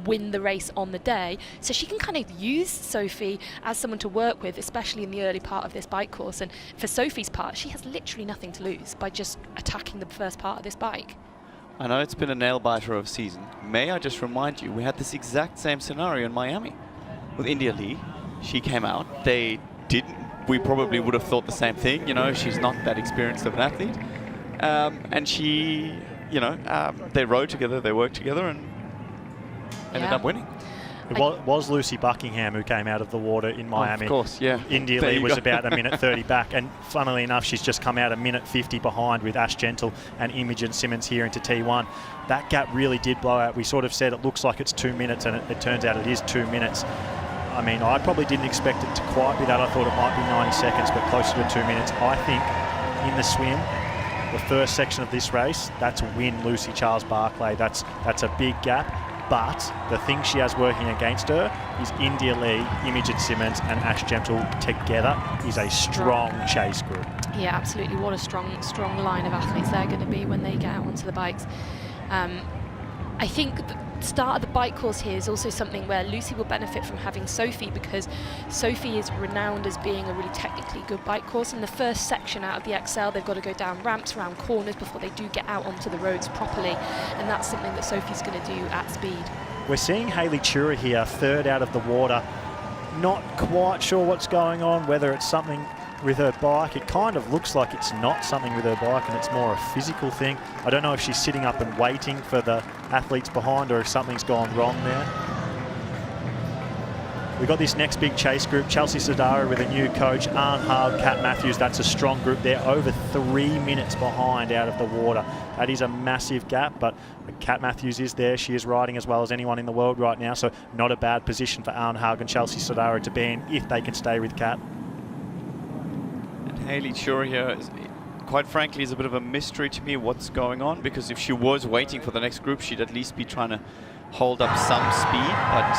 win the race on the day, so she can kind of use Sophie as someone to work with, especially in the early part of this bike course. And for Sophie's part, she has literally nothing to lose by just attacking the first part of this bike. I know it's been a nail-biter of a season. May I just remind you, we had this exact same scenario in Miami with India Lee. She came out, they didn't, we probably would have thought the same thing, you know, she's not that experienced of an athlete. And she, you know, they rode together, they worked together, and ended up winning. It was Lucy Buckingham who came out of the water in Miami. Of course, yeah. India Lee was about a minute 30 back, and funnily enough, she's just come out a minute 50 behind with Ash Gentle and Imogen Simmons here into T1. That gap really did blow out. We sort of said it looks like it's 2 minutes, and it turns out it is 2 minutes. I mean, I probably didn't expect it to quite be that. I thought it might be 90 seconds, but closer to 2 minutes. I think in the swim, the first section of this race, that's win Lucy Charles-Barclay. That's a big gap. But the thing she has working against her is India Lee, Imogen Simmons and Ash Gentle together is a strong chase group. Yeah, absolutely. What a strong line of athletes they're going to be when they get out onto the bikes. I think the start of the bike course here is also something where Lucy will benefit from having Sophie, because Sophie is renowned as being a really technically good bike course. In the first section out of the XL, they've got to go down ramps, around corners before they do get out onto the roads properly, and that's something that Sophie's going to do at speed. We're seeing Hayley Chura here, third out of the water. Not quite sure what's going on, whether it's something with her bike. It kind of looks like it's not something with her bike and it's more a physical thing. I don't know if she's sitting up and waiting for the athletes behind or if something's gone wrong there. We've got this next big chase group, Chelsea Sodaro with a new coach, Arne Haug, Kat Matthews. That's a strong group. They're over 3 minutes behind out of the water. That is a massive gap, but Kat Matthews is there. She is riding as well as anyone in the world right now, so not a bad position for Arne Haug and Chelsea Sodaro to be in if they can stay with Kat. Hayley Chura here, quite frankly, is a bit of a mystery to me what's going on, because if she was waiting for the next group, she'd at least be trying to hold up some speed, but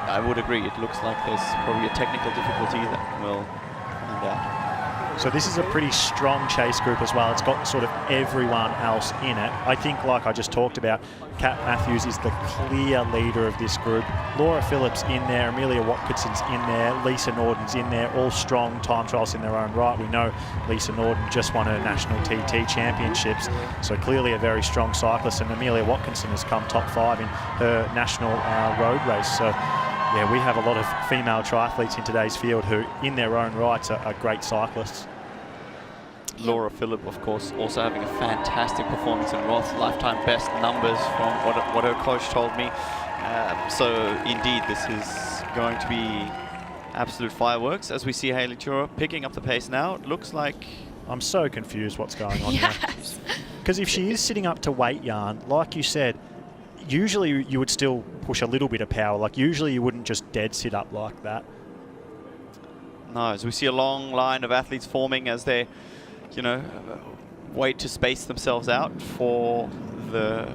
I would agree, it looks like there's probably a technical difficulty that will find out. So this is a pretty strong chase group as well. It's got sort of everyone else in it. I think, like I just talked about, Kat Matthews is the clear leader of this group. Laura Phillips in there, Amelia Watkinson's in there, Lisa Norden's in there, all strong time trials in their own right. We know Lisa Norden just won her national TT championships, so clearly a very strong cyclist, and Amelia Watkinson has come top 5 in her national road race. So yeah, we have a lot of female triathletes in today's field who, in their own rights, are great cyclists. Laura Phillip, of course, also having a fantastic performance in Roth, lifetime best numbers from what her coach told me. So indeed, this is going to be absolute fireworks as we see Hayley Chura picking up the pace now. It looks like... I'm so confused what's going on yes. here. Because if she is sitting up to weight yarn, like you said, usually you would still push a little bit of power. Like usually you wouldn't just dead sit up like that. No, as we see a long line of athletes forming as they, you know, wait to space themselves out for the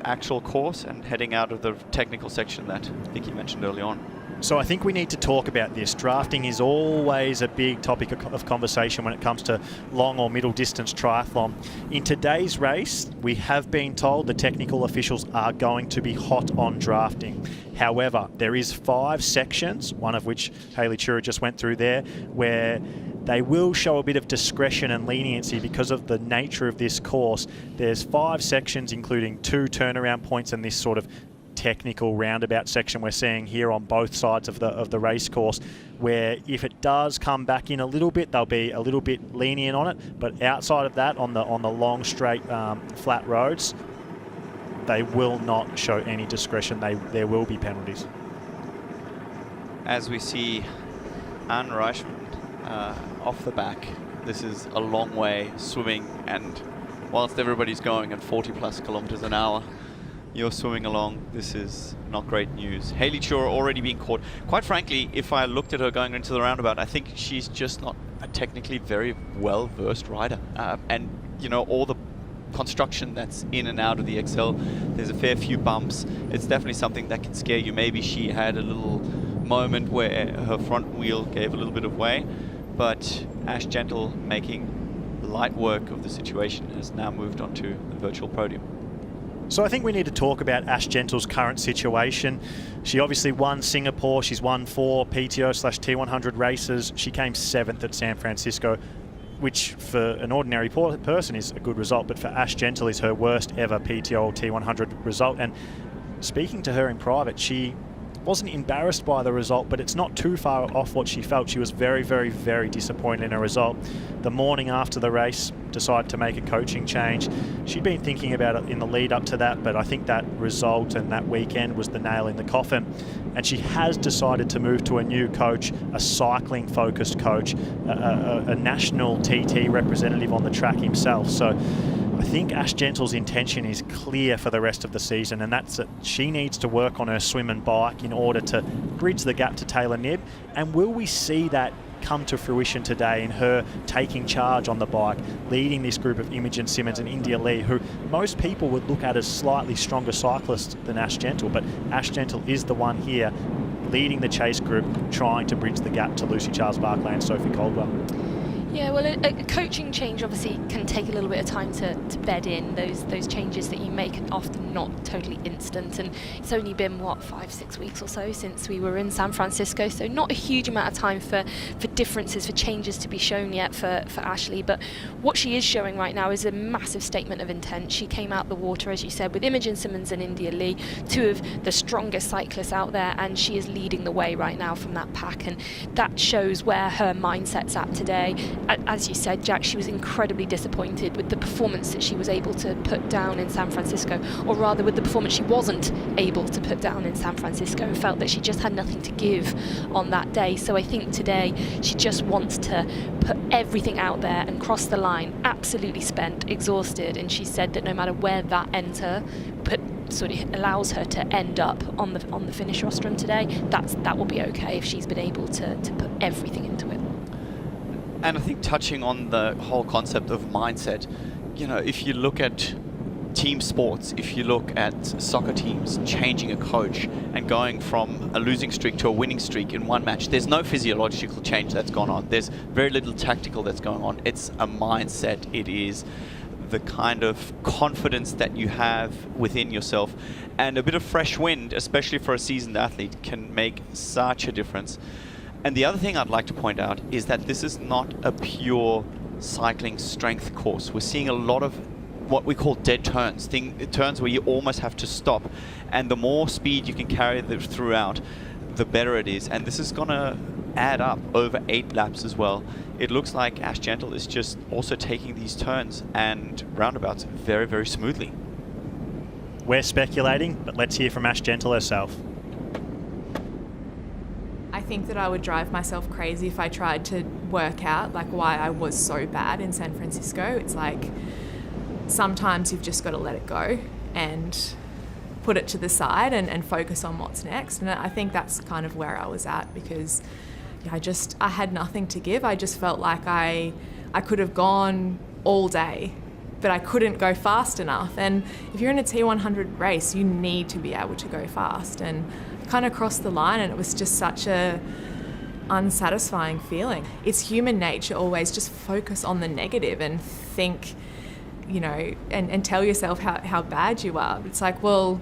actual course and heading out of the technical section that Vicky mentioned early on. So I think we need to talk about this. Drafting is always a big topic of conversation when it comes to long or middle distance triathlon. In today's race, we have been told the technical officials are going to be hot on drafting. However, there is 5 sections, one of which Hayley Chura just went through there, where they will show a bit of discretion and leniency because of the nature of this course. There's 5 sections, including 2 turnaround points and this sort of technical roundabout section we're seeing here on both sides of the race course, where if it does come back in a little bit, they'll be a little bit lenient on it. But outside of that, on the long, straight, flat roads, they will not show any discretion. There will be penalties. As we see Anne Reichman off the back, this is a long way swimming, and whilst everybody's going at 40+ kilometers an hour, you're swimming along. This is not great news. Hayley Chura already being caught. Quite frankly, if I looked at her going into the roundabout, I think she's just not a technically very well-versed rider. And, you know, all the construction that's in and out of the XL, there's a fair few bumps. It's definitely something that can scare you. Maybe she had a little moment where her front wheel gave a little bit of way, but Ash Gentle, making light work of the situation, has now moved on to the virtual podium. So I think we need to talk about Ash Gentle's current situation. She obviously won Singapore. She's won 4 PTO/T100 races. She came 7th at San Francisco, which for an ordinary person is a good result, but for Ash Gentle is her worst ever PTO or T100 result. And speaking to her in private, she wasn't embarrassed by the result, but it's not too far off what she felt. She was very, very, very disappointed in her result. The morning after the race, decided to make a coaching change. She'd been thinking about it in the lead up to that, but I think that result and that weekend was the nail in the coffin. And she has decided to move to a new coach, a cycling-focused coach, a national TT representative on the track himself. So I think Ash Gentle's intention is clear for the rest of the season, and that's that she needs to work on her swim and bike in order to bridge the gap to Taylor Knibb. And will we see that come to fruition today in her taking charge on the bike, leading this group of Imogen Simmons and India Lee, who most people would look at as slightly stronger cyclists than Ash Gentle, but Ash Gentle is the one here leading the chase group, trying to bridge the gap to Lucy Charles-Barclay and Sophie Caldwell. Yeah, well, a coaching change obviously can take a little bit of time to bed in. Those changes that you make are often not totally instant, and it's only been, 5-6 weeks or so since we were in San Francisco, so not a huge amount of time for differences, for changes to be shown yet for Ashley. But what she is showing right now is a massive statement of intent. She came out the water, as you said, with Imogen Simmons and India Lee, 2 of the strongest cyclists out there, and she is leading the way right now from that pack, and that shows where her mindset's at today. As you said, Jack, she was incredibly disappointed with the performance that she was able to put down in San Francisco, or rather with the performance she wasn't able to put down in San Francisco, and felt that she just had nothing to give on that day. So I think today she just wants to put everything out there and cross the line, absolutely spent, exhausted, and she said that no matter where that ends her, sort of allows her to end up on the finish rostrum today, that will be okay if she's been able to put everything into it. And I think touching on the whole concept of mindset, you know, if you look at team sports, if you look at soccer teams changing a coach and going from a losing streak to a winning streak in one match, there's no physiological change that's gone on. There's very little tactical that's going on. It's a mindset. It is the kind of confidence that you have within yourself, and a bit of fresh wind, especially for a seasoned athlete, can make such a difference. And the other thing I'd like to point out is that this is not a pure cycling strength course. We're seeing a lot of what we call dead turns, turns where you almost have to stop. And the more speed you can carry throughout, the better it is. And this is going to add up over 8 laps as well. It looks like Ash Gentle is just also taking these turns and roundabouts very, very smoothly. We're speculating, but let's hear from Ash Gentle herself. I think that I would drive myself crazy if I tried to work out like why I was so bad in San Francisco. It's like sometimes you've just got to let it go and put it to the side and focus on what's next. And I think that's kind of where I was at, because I had nothing to give. I just felt like I could have gone all day but I couldn't go fast enough. And if you're in a T100 race, you need to be able to go fast. And I kind of crossed the line, and it was just such a unsatisfying feeling. It's human nature always just focus on the negative and think, you know, and tell yourself how bad you are. It's like, well,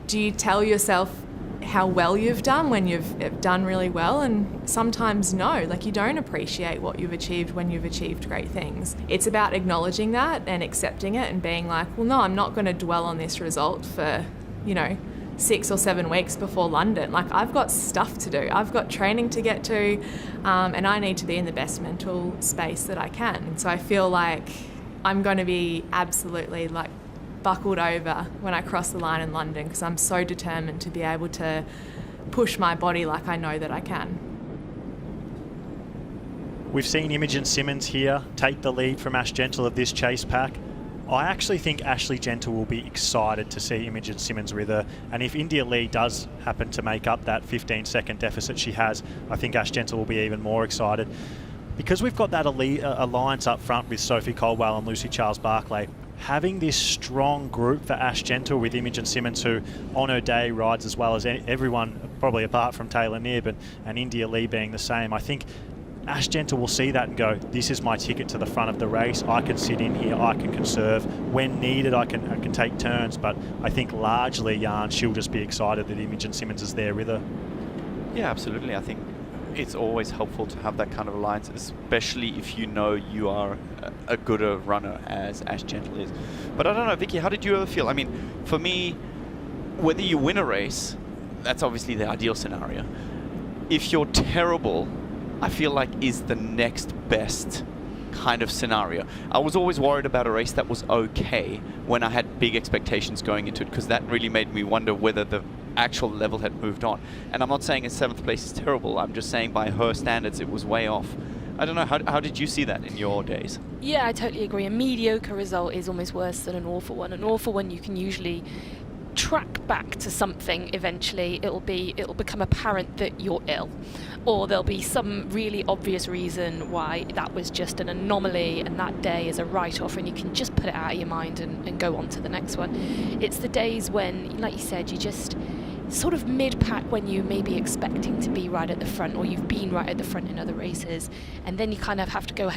do you tell yourself how well you've done when you've done really well? And sometimes no, like you don't appreciate what you've achieved when you've achieved great things. It's about acknowledging that and accepting it and being like, well, no, I'm not going to dwell on this result for, you know, 6 or 7 weeks before London. Like, I've got stuff to do. I've got training to get to, and I need to be in the best mental space that I can. And so I feel like I'm going to be absolutely like buckled over when I cross the line in London, because I'm so determined to be able to push my body like I know that I can. We've seen Imogen Simmons here take the lead from Ash Gentle of this chase pack. I actually think Ashley Gentle will be excited to see Imogen Simmons with her, and if India Lee does happen to make up that 15-second deficit she has, I think Ash Gentle will be even more excited. Because we've got that alliance up front with Sophie Coldwell and Lucy Charles-Barclay, having this strong group for Ash Gentle with Imogen Simmons, who on her day rides as well as everyone, probably apart from Taylor Knibb, and India Lee being the same, I think Ash Gentle will see that and go, this is my ticket to the front of the race. I can sit in here, I can conserve. When needed, I can take turns, but I think largely, Jan, she'll just be excited that Imogen Simmons is there with her. Yeah, absolutely. I think it's always helpful to have that kind of alliance, especially if you know you are a gooder runner as Ash Gentle is. But I don't know, Vicky, how did you ever feel? I mean, for me, whether you win a race, that's obviously the ideal scenario. If you're terrible, I feel like is the next best kind of scenario. I was always worried about a race that was okay when I had big expectations going into it, because that really made me wonder whether the actual level had moved on. And I'm not saying a 7th place is terrible, I'm just saying by her standards it was way off. I don't know, how did you see that in your days? Yeah, I totally agree. A mediocre result is almost worse than an awful one. An awful one you can usually track back to something eventually. It'll become apparent that you're ill, or there'll be some really obvious reason why that was just an anomaly and that day is a write-off, and you can just put it out of your mind and go on to the next one. It's the days when, like you said, you just sort of mid-pack, when you may be expecting to be right at the front, or you've been right at the front in other races, and then you kind of have to go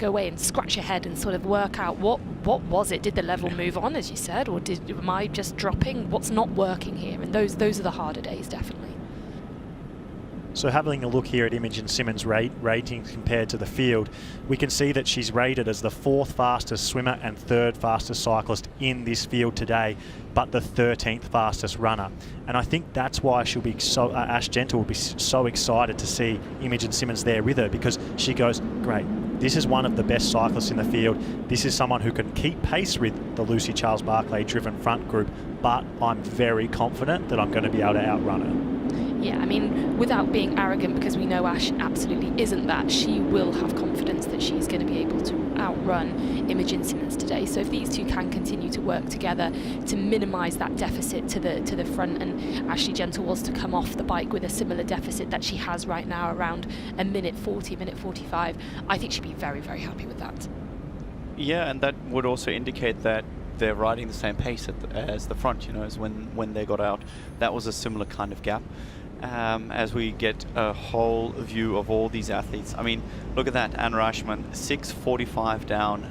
away and scratch your head and sort of work out what was it? Did the level move on, as you said, or am I just dropping? What's not working here? And those are the harder days, definitely. So having a look here at Imogen Simmons' ratings compared to the field, we can see that she's rated as the 4th fastest swimmer and 3rd fastest cyclist in this field today, but the 13th fastest runner. And I think that's why she'll be Ash Gentle will be so excited to see Imogen Simmons there with her, because she goes, great, this is one of the best cyclists in the field. This is someone who can keep pace with the Lucy Charles-Barclay driven front group, but I'm very confident that I'm going to be able to outrun her. Yeah, I mean, without being arrogant, because we know Ash absolutely isn't that, she will have confidence that she's going to be able to outrun Imogen Simmons today. So if these two can continue to work together to minimise that deficit to the front, and Ashley Gentle was to come off the bike with a similar deficit that she has right now, around a minute 40, minute 45, I think she'd be very, very happy with that. Yeah, and that would also indicate that they're riding the same pace as the front, you know, as when they got out. That was a similar kind of gap. As we get a whole view of all these athletes. I mean, look at that, Anne Reichman, 6:45 down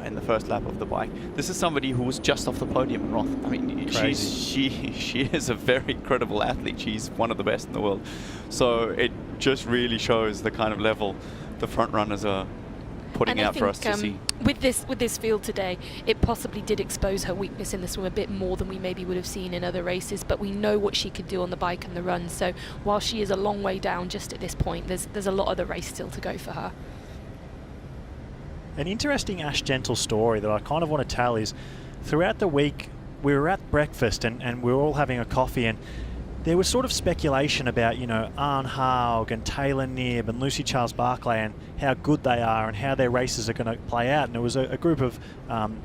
in the first lap of the bike. This is somebody who was just off the podium in Roth. I mean, she is a very credible athlete. She's one of the best in the world. So it just really shows the kind of level the front runners are putting out for us to see. With this field today, it possibly did expose her weakness in the swim a bit more than we maybe would have seen in other races, but we know what she could do on the bike and the run. So while she is a long way down just at this point, there's a lot of the race still to go for her. An interesting Ash Gentle story that I kind of want to tell is, throughout the week we were at breakfast and we were all having a coffee, and there was sort of speculation about, you know, Arne Haug and Taylor Knibb and Lucy Charles-Barclay and how good they are and how their races are going to play out. And there was a group of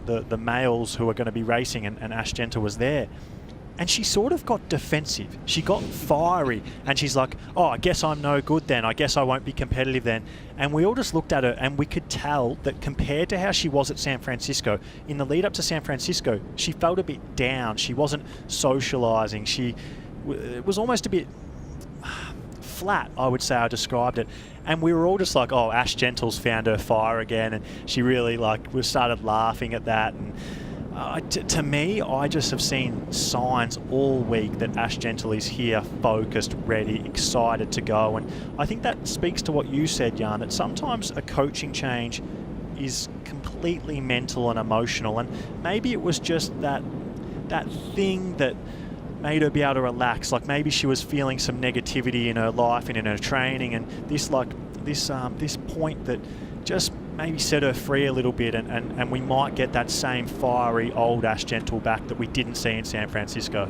the males who are going to be racing, and Ash Gentle was there. And she sort of got defensive. She got fiery. And she's like, oh, I guess I'm no good then. I guess I won't be competitive then. And we all just looked at her and we could tell that compared to how she was at San Francisco, in the lead up to San Francisco, she felt a bit down. She wasn't socialising. It was almost a bit flat, I would say I described it. And we were all just like, oh, Ash Gentle's found her fire again. And she really we started laughing at that. And to me, I just have seen signs all week that Ash Gentle is here, focused, ready, excited to go. And I think that speaks to what you said, Jan, that sometimes a coaching change is completely mental and emotional. And maybe it was just that thing that made her be able to relax. Like maybe she was feeling some negativity in her life and in her training, and this point that just maybe set her free a little bit, and we might get that same fiery old Ash Gentle back that we didn't see in San Francisco.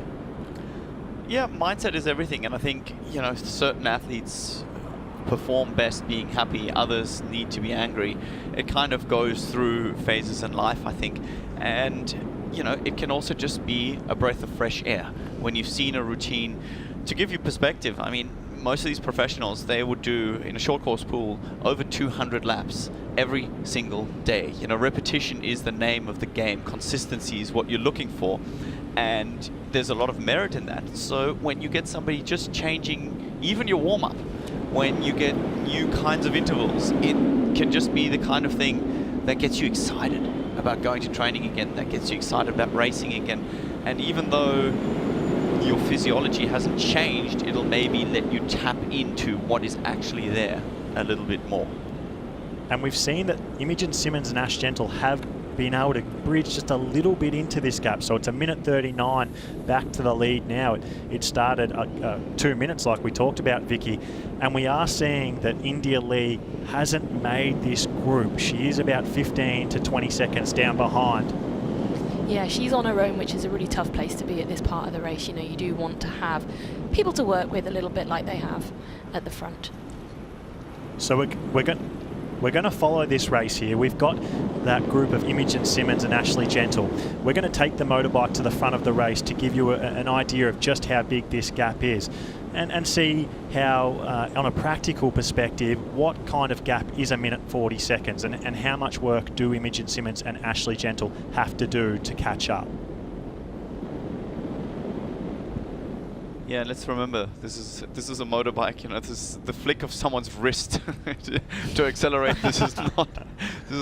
Yeah, mindset is everything, and I think, you know, certain athletes perform best being happy, others need to be angry. It kind of goes through phases in life, I think, and you know, it can also just be a breath of fresh air when you've seen a routine. To give you perspective, I mean, most of these professionals, they would do, in a short course pool, over 200 laps every single day. You know, repetition is the name of the game. Consistency is what you're looking for. And there's a lot of merit in that. So when you get somebody just changing even your warm-up, when you get new kinds of intervals, it can just be the kind of thing that gets you excited about going to training again, that gets you excited about racing again. And even though your physiology hasn't changed, it'll maybe let you tap into what is actually there a little bit more. And we've seen that Imogen Simmons and Ash Gentle have been able to bridge just a little bit into this gap. So it's a minute 39 back to the lead now. It started 2 minutes like we talked about, Vicky. And we are seeing that India Lee hasn't made this group. She is about 15 to 20 seconds down behind. Yeah, she's on her own, which is a really tough place to be at this part of the race. You know, you do want to have people to work with a little bit like they have at the front. So we're going to follow this race here. We've got that group of Imogen Simmons and Ashley Gentle. We're going to take the motorbike to the front of the race to give you an idea of just how big this gap is, and see how, on a practical perspective, what kind of gap is a minute 40 seconds, and how much work do Imogen Simmons and Ashley Gentle have to do to catch up. Yeah, let's remember, this is a motorbike. You know, this is the flick of someone's wrist to accelerate. This is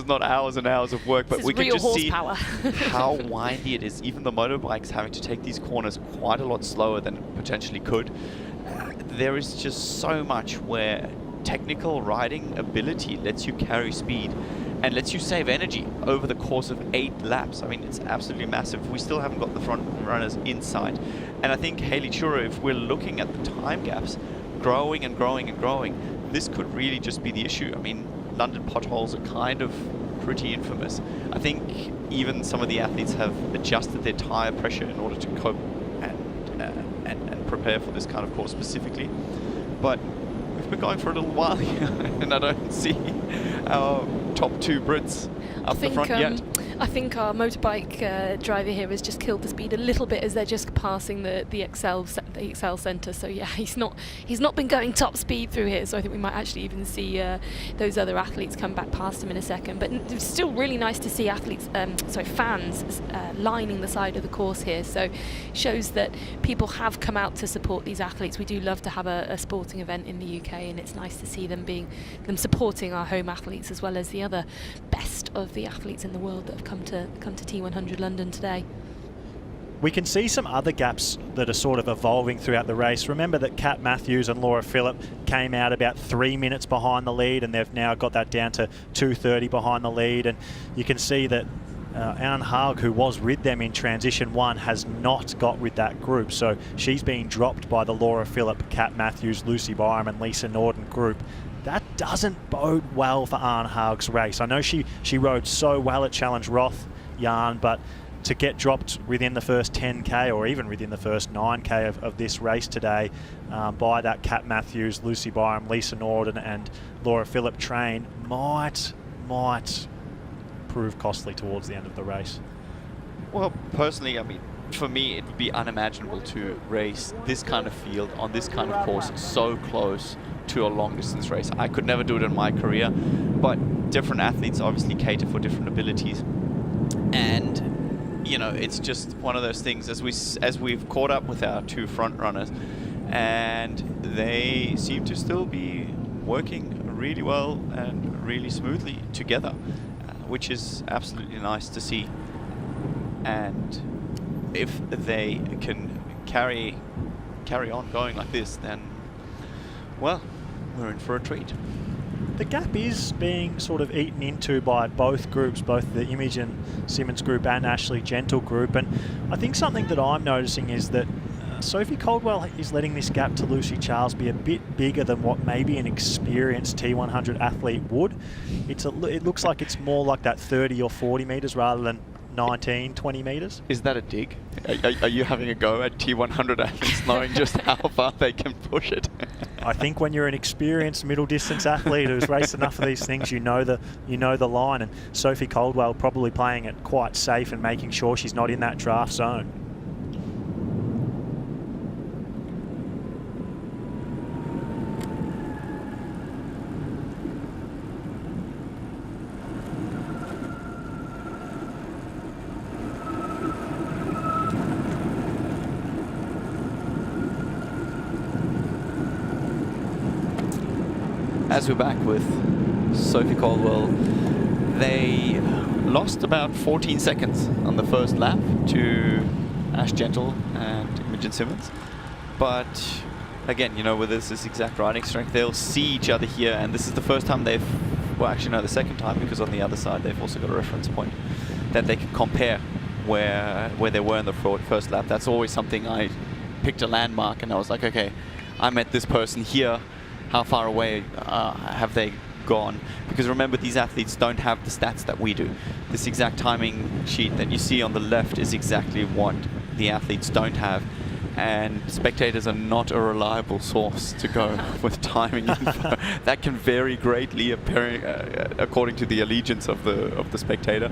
not hours and hours of work, but we can just see how windy it is. Even the motorbike's having to take these corners quite a lot slower than it potentially could. There is just so much where technical riding ability lets you carry speed and lets you save energy over the course of 8 laps. I mean, it's absolutely massive. We still haven't got the front runners in sight. And I think Hayley Chura, if we're looking at the time gaps, growing and growing and growing, this could really just be the issue. I mean, London potholes are kind of pretty infamous. I think even some of the athletes have adjusted their tire pressure in order to cope and prepare for this kind of course specifically. But we've been going for a little while here, and I don't see our top 2 Brits up the front yet. I think our motorbike driver here has just killed the speed a little bit as they're just passing the Excel Centre. So yeah, he's not been going top speed through here. So I think we might actually even see those other athletes come back past him in a second. But it's still really nice to see fans lining the side of the course here. So shows that people have come out to support these athletes. We do love to have a sporting event in the UK, and it's nice to see them supporting our home athletes as well as the other best of the athletes in the world that have come to T100 London today. We can see some other gaps that are sort of evolving throughout the race. Remember that Kat Matthews and Laura Phillip came out about 3 minutes behind the lead, and they've now got that down to 2:30 behind the lead. And you can see that Anne Haug, who was with them in Transition 1, has not got with that group. So she's been dropped by the Laura Phillip, Kat Matthews, Lucy Byram and Lisa Norden group. That doesn't bode well for Anne Haug's race. I know she rode so well at Challenge Roth, Jan, but to get dropped within the first 10k or even within the first 9k of this race today by that Kat Matthews, Lucy Byram, Lisa Norden and Laura Phillip train might prove costly towards the end of the race. Well, personally, I mean, for me, it would be unimaginable to race this kind of field on this kind of course so close to a long distance race. I could never do it in my career, but different athletes obviously cater for different abilities. And, you know, it's just one of those things as we've caught up with our two front runners, and they seem to still be working really well and really smoothly together, which is absolutely nice to see. And if they can carry on going like this, then, well, we're in for a treat. The gap is being sort of eaten into by both groups, both the Imogen Simmons group and Ashley Gentle group. And I think something that I'm noticing is that Sophie Caldwell is letting this gap to Lucy Charles be a bit bigger than what maybe an experienced T100 athlete would. It looks like it's more like that 30 or 40 metres rather than 19, 20 metres. Is that a dig? Are you having a go at T100 athletes knowing just how far they can push it? I think when you're an experienced middle distance athlete who's raced enough of these things, you know the line, and Sophie Caldwell probably playing it quite safe and making sure she's not in that draft zone. As we're back with Sophie Caldwell, they lost about 14 seconds on the first lap to Ash Gentle and Imogen Simmons. But again, you know, with this exact riding strength, they'll see each other here, and this is the first time well, actually no, the second time, because on the other side they've also got a reference point that they can compare where they were in the first lap. That's always something. I picked a landmark and I was like, okay, I met this person here. How far away have they gone? Because remember, these athletes don't have the stats that we do. This exact timing sheet that you see on the left is exactly what the athletes don't have. And spectators are not a reliable source to go with timing info. That can vary greatly according to the allegiance of the spectator.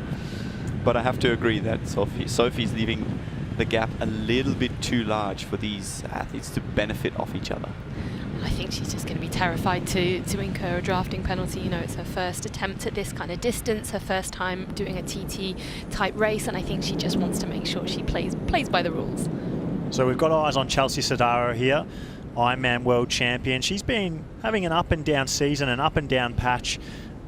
But I have to agree that Sophie's leaving the gap a little bit too large for these athletes to benefit off each other. I think she's just going to be terrified to incur a drafting penalty. You know, it's her first attempt at this kind of distance, her first time doing a TT type race, and I think she just wants to make sure she plays by the rules. So we've got eyes on Chelsea Sodaro here, Ironman World Champion. She's been having an up and down season, an up and down patch.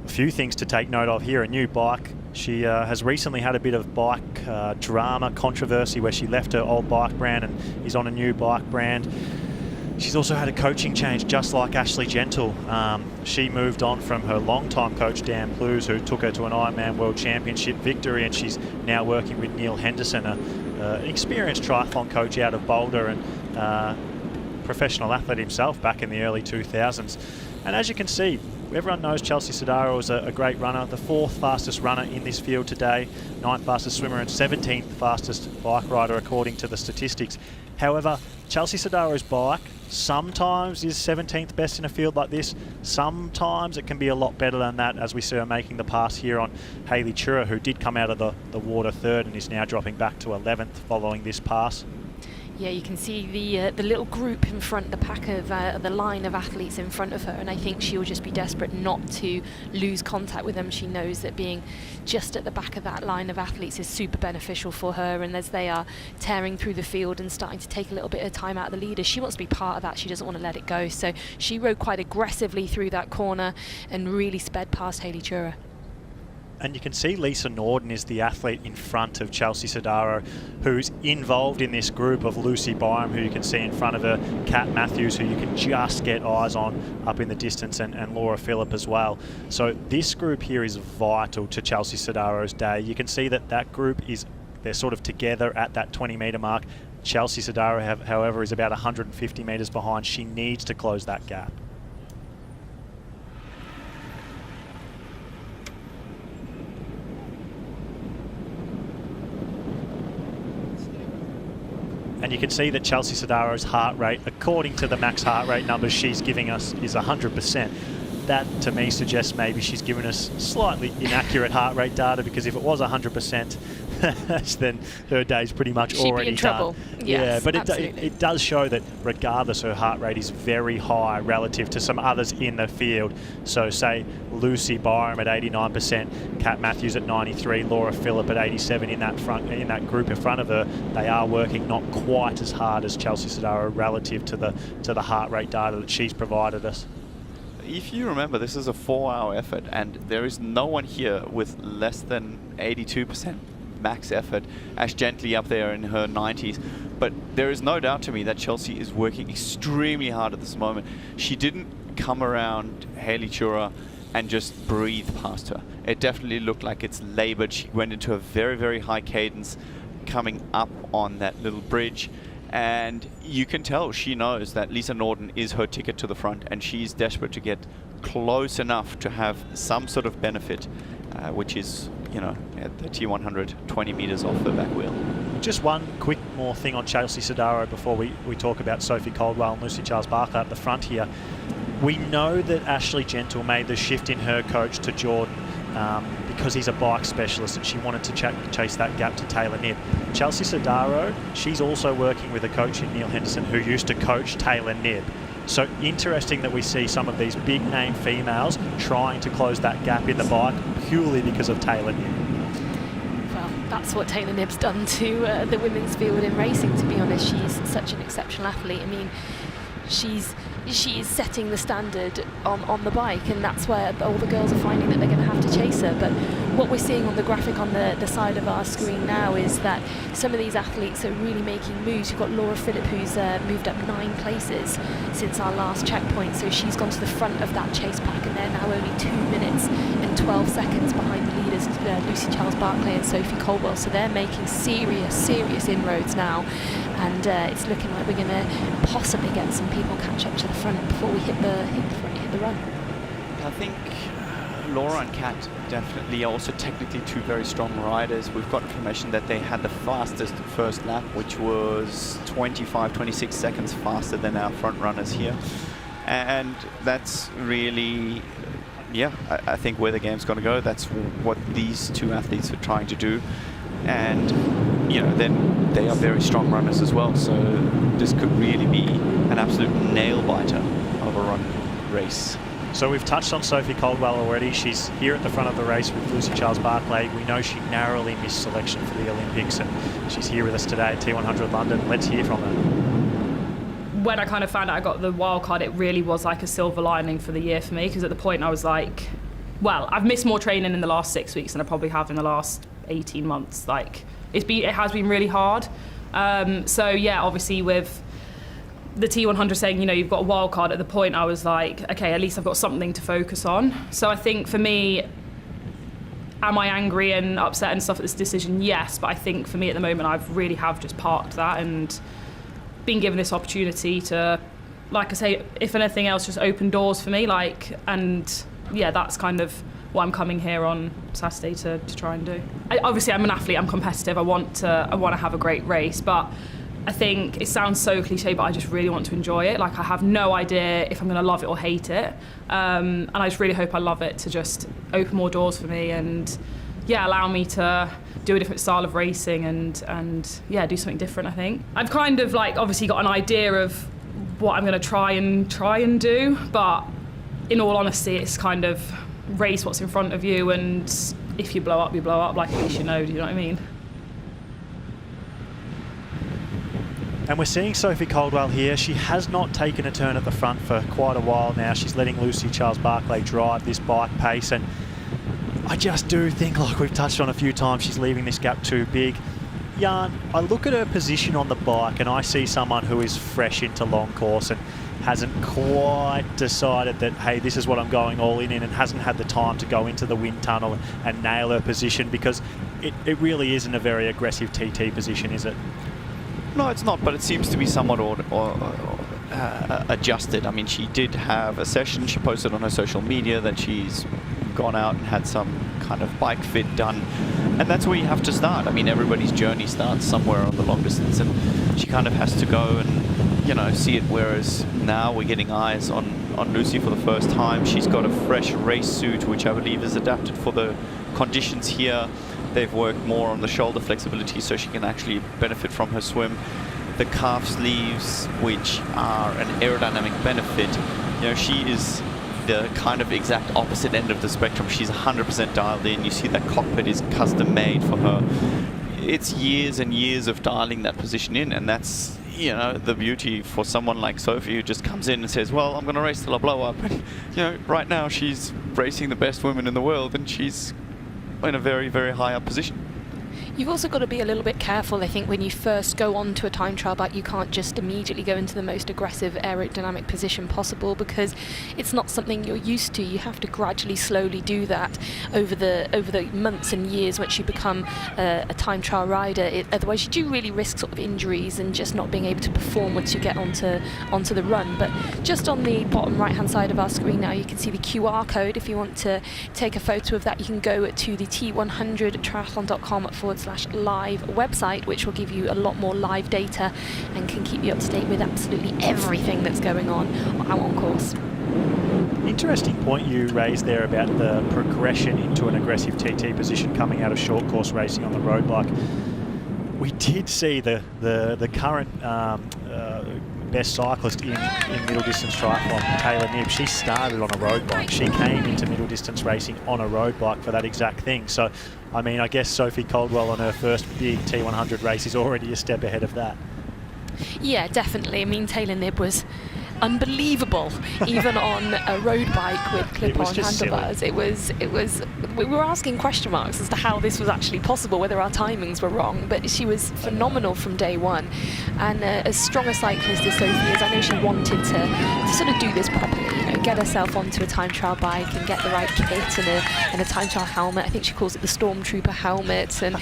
A few things to take note of here: a new bike. She has recently had a bit of bike drama, controversy, where she left her old bike brand and is on a new bike brand. She's also had a coaching change, just like Ashley Gentle. She moved on from her longtime coach, Dan Plews, who took her to an Ironman World Championship victory, and she's now working with Neil Henderson, an experienced triathlon coach out of Boulder and professional athlete himself back in the early 2000s. And as you can see, everyone knows Chelsea Sodaro is a great runner, the 4th fastest runner in this field today, 9th fastest swimmer and 17th fastest bike rider according to the statistics. However, Chelsea Sodaro's bike sometimes is 17th best in a field like this. Sometimes it can be a lot better than that, as we see her making the pass here on Hayley Chura, who did come out of the water 3rd and is now dropping back to 11th following this pass. Yeah, you can see the little group in front, the pack of the line of athletes in front of her, and I think she'll just be desperate not to lose contact with them. She knows that being just at the back of that line of athletes is super beneficial for her, and as they are tearing through the field and starting to take a little bit of time out of the leaders, she wants to be part of that. She doesn't want to let it go, so she rode quite aggressively through that corner and really sped past Hayley Chura. And you can see Lisa Norden is the athlete in front of Chelsea Sodaro, who's involved in this group of Lucy Byram, who you can see in front of her, Kat Matthews, who you can just get eyes on up in the distance, and Laura Phillip as well. So this group here is vital to Chelsea Sodaro's day. You can see that group they're sort of together at that 20-metre mark. Chelsea Sodaro, however, is about 150 metres behind. She needs to close that gap. And you can see that Chelsea Sodaro's heart rate, according to the max heart rate numbers she's giving us, is 100%. That, to me, suggests maybe she's given us slightly inaccurate heart rate data, because if it was 100%, then her day's pretty much She'd already be in trouble. done. Yes, but absolutely. it does show that regardless, her heart rate is very high relative to some others in the field. So say Lucy Byram at 89%, Kat Matthews at 93, Laura Phillip at 87 in that group in front of her. They are working not quite as hard as Chelsea Sodaro relative to the heart rate data that she's provided us. If you remember, this is a 4-hour effort, and there is no one here with less than 82% max effort. Ash Gently up there in her 90s. But there is no doubt to me that Chelsea is working extremely hard at this moment. She didn't come around Hayley Chura and just breathe past her. It definitely looked like it's labored. She went into a very, very high cadence coming up on that little bridge. And you can tell she knows that Lisa Norton is her ticket to the front, and she's desperate to get close enough to have some sort of benefit, which is, you know, at the T100, 20 meters off the back wheel. Just one quick more thing on Chelsea Sodaro before we talk about Sophie Caldwell and Lucy Charles-Barclay at the front here. We know that Ashley Gentle made the shift in her coach to Jordan because he's a bike specialist, and she wanted to chase that gap to Taylor Knibb. Chelsea Sodaro, she's also working with a coach in Neil Henderson who used to coach Taylor Knibb. So interesting that we see some of these big name females trying to close that gap in the bike purely because of Taylor Knibb. Well, that's what Taylor Knibb's done to the women's field in racing, to be honest. She's such an exceptional athlete. I mean, she is setting the standard on the bike, and that's where all the girls are finding that they're going to have to chase her. But what we're seeing on the graphic on the side of our screen now is that some of these athletes are really making moves. You've got Laura Phillip, who's moved up 9 places since our last checkpoint, so she's gone to the front of that chase pack, and they're now only 2 minutes and 12 seconds behind the leaders, Lucy Charles-Barclay and Sophie Caldwell. So they're making serious inroads now, and it's looking like we're going to possibly get some people catch up to the front before we hit the run. I think Laura and Kat definitely are also technically 2 very strong riders. We've got information that they had the fastest first lap, which was 26 seconds faster than our front runners here. And that's really, yeah, I think where the game's going to go. That's what these 2 athletes are trying to do. And, you know, then they are very strong runners as well. So this could really be an absolute nail-biter of a run race. So we've touched on Sophie Caldwell already. She's here at the front of the race with Lucy Charles-Barclay. We know she narrowly missed selection for the Olympics, and she's here with us today at T100 London. Let's hear from her. When I kind of found out I got the wild card, it really was like a silver lining for the year for me, because at the point I was like, well, I've missed more training in the last 6 weeks than I probably have in the last 18 months. Like, it has been really hard. So yeah, obviously with the T100 saying, you know, you've got a wild card, at the point I was like, okay, at least I've got something to focus on. So I think for me, am I angry and upset and stuff at this decision? Yes, but I think for me at the moment, I've really have just parked that and been given this opportunity to, like I say, if anything else, just open doors for me. Like, and yeah, that's kind of what I'm coming here on Saturday to try and do. Obviously, I'm an athlete, I'm competitive, I want to have a great race, but I think it sounds so cliche, but I just really want to enjoy it. Like, I have no idea if I'm going to love it or hate it. And I just really hope I love it, to just open more doors for me and, yeah, allow me to do a different style of racing and yeah, do something different, I think. I've kind of, like, obviously got an idea of what I'm going to try and do, but in all honesty, it's kind of race what's in front of you, and if you blow up, you blow up. Like, at least you know, do you know what I mean? And we're seeing Sophie Caldwell here. She has not taken a turn at the front for quite a while now. She's letting Lucy Charles-Barclay drive this bike pace, and I just do think, like we've touched on a few times, she's leaving this gap too big. Jan, I look at her position on the bike and I see someone who is fresh into long course and hasn't quite decided that, hey, this is what I'm going all in, and hasn't had the time to go into the wind tunnel and nail her position, because it really isn't a very aggressive TT position, is it? No, it's not, but it seems to be somewhat adjusted. I mean, she did have a session. She posted on her social media that she's gone out and had some kind of bike fit done. And that's where you have to start. I mean, everybody's journey starts somewhere on the long distance, and she kind of has to go and, you know, see it. Whereas now we're getting eyes on Lucy for the first time. She's got a fresh race suit, which I believe is adapted for the conditions here. They've worked more on the shoulder flexibility so she can actually benefit from her swim. The calf sleeves, which are an aerodynamic benefit, you know, she is the kind of exact opposite end of the spectrum. She's 100% dialed in. You see that cockpit is custom made for her. It's years and years of dialing that position in, and that's, you know, the beauty for someone like Sophie, who just comes in and says, well, I'm going to race till I blow up. And, you know, right now she's racing the best women in the world, and she's in a very, very high up position. You've also got to be a little bit careful, I think, when you first go onto a time trial bike. You can't just immediately go into the most aggressive aerodynamic position possible, because it's not something you're used to. You have to gradually, slowly do that over the months and years once you become a time trial rider. Otherwise, you do really risk sort of injuries and just not being able to perform once you get onto the run. But just on the bottom right-hand side of our screen now, you can see the QR code. If you want to take a photo of that, you can go to the T100 triathlon.com/live website, which will give you a lot more live data and can keep you up to date with absolutely everything that's going on out on course. Interesting point you raised there about the progression into an aggressive TT position coming out of short course racing on the road bike. We did see the current best cyclist in middle distance triathlon, Taylor Knibb. She started on a road bike. She came into middle distance racing on a road bike for that exact thing. So, I mean, I guess Sophie Caldwell on her first big T100 race is already a step ahead of that. Yeah, definitely. I mean, Taylor Knibb was unbelievable, even on a road bike with clip-on handlebars. It was. We were asking question marks as to how this was actually possible, whether our timings were wrong. But she was phenomenal from day one, and as strong a cyclist as Sophie is, I know she wanted to sort of do this properly. You know, get herself onto a time trial bike and get the right kit and a time trial helmet. I think she calls it the Stormtrooper helmet, and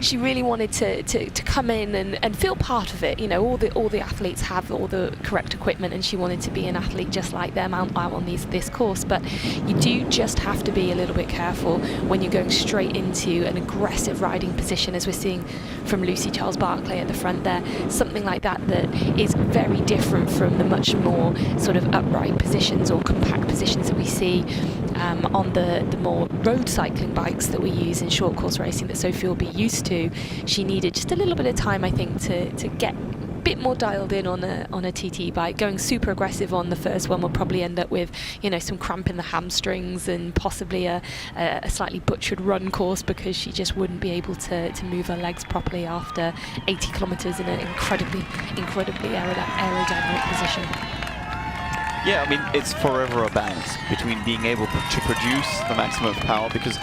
she really wanted to come in and feel part of it. You know, all the athletes have all the correct equipment, and she wanted to be an athlete just like them out on this course. But you do just have to be a little bit careful when you're going straight into an aggressive riding position, as we're seeing from Lucy Charles-Barclay at the front there. Something like that is very different from the much more sort of upright positions or compact positions that we see on the more road cycling bikes that we use in short course racing that Sophie will be used to. She needed just a little bit of time, I think, to get bit more dialed in on a TT bike. Going super aggressive on the first one will probably end up with, you know, some cramp in the hamstrings and possibly a slightly butchered run course, because she just wouldn't be able to move her legs properly after 80 kilometers in an incredibly aerodynamic position. Yeah, I mean, it's forever a balance between being able to produce the maximum power, because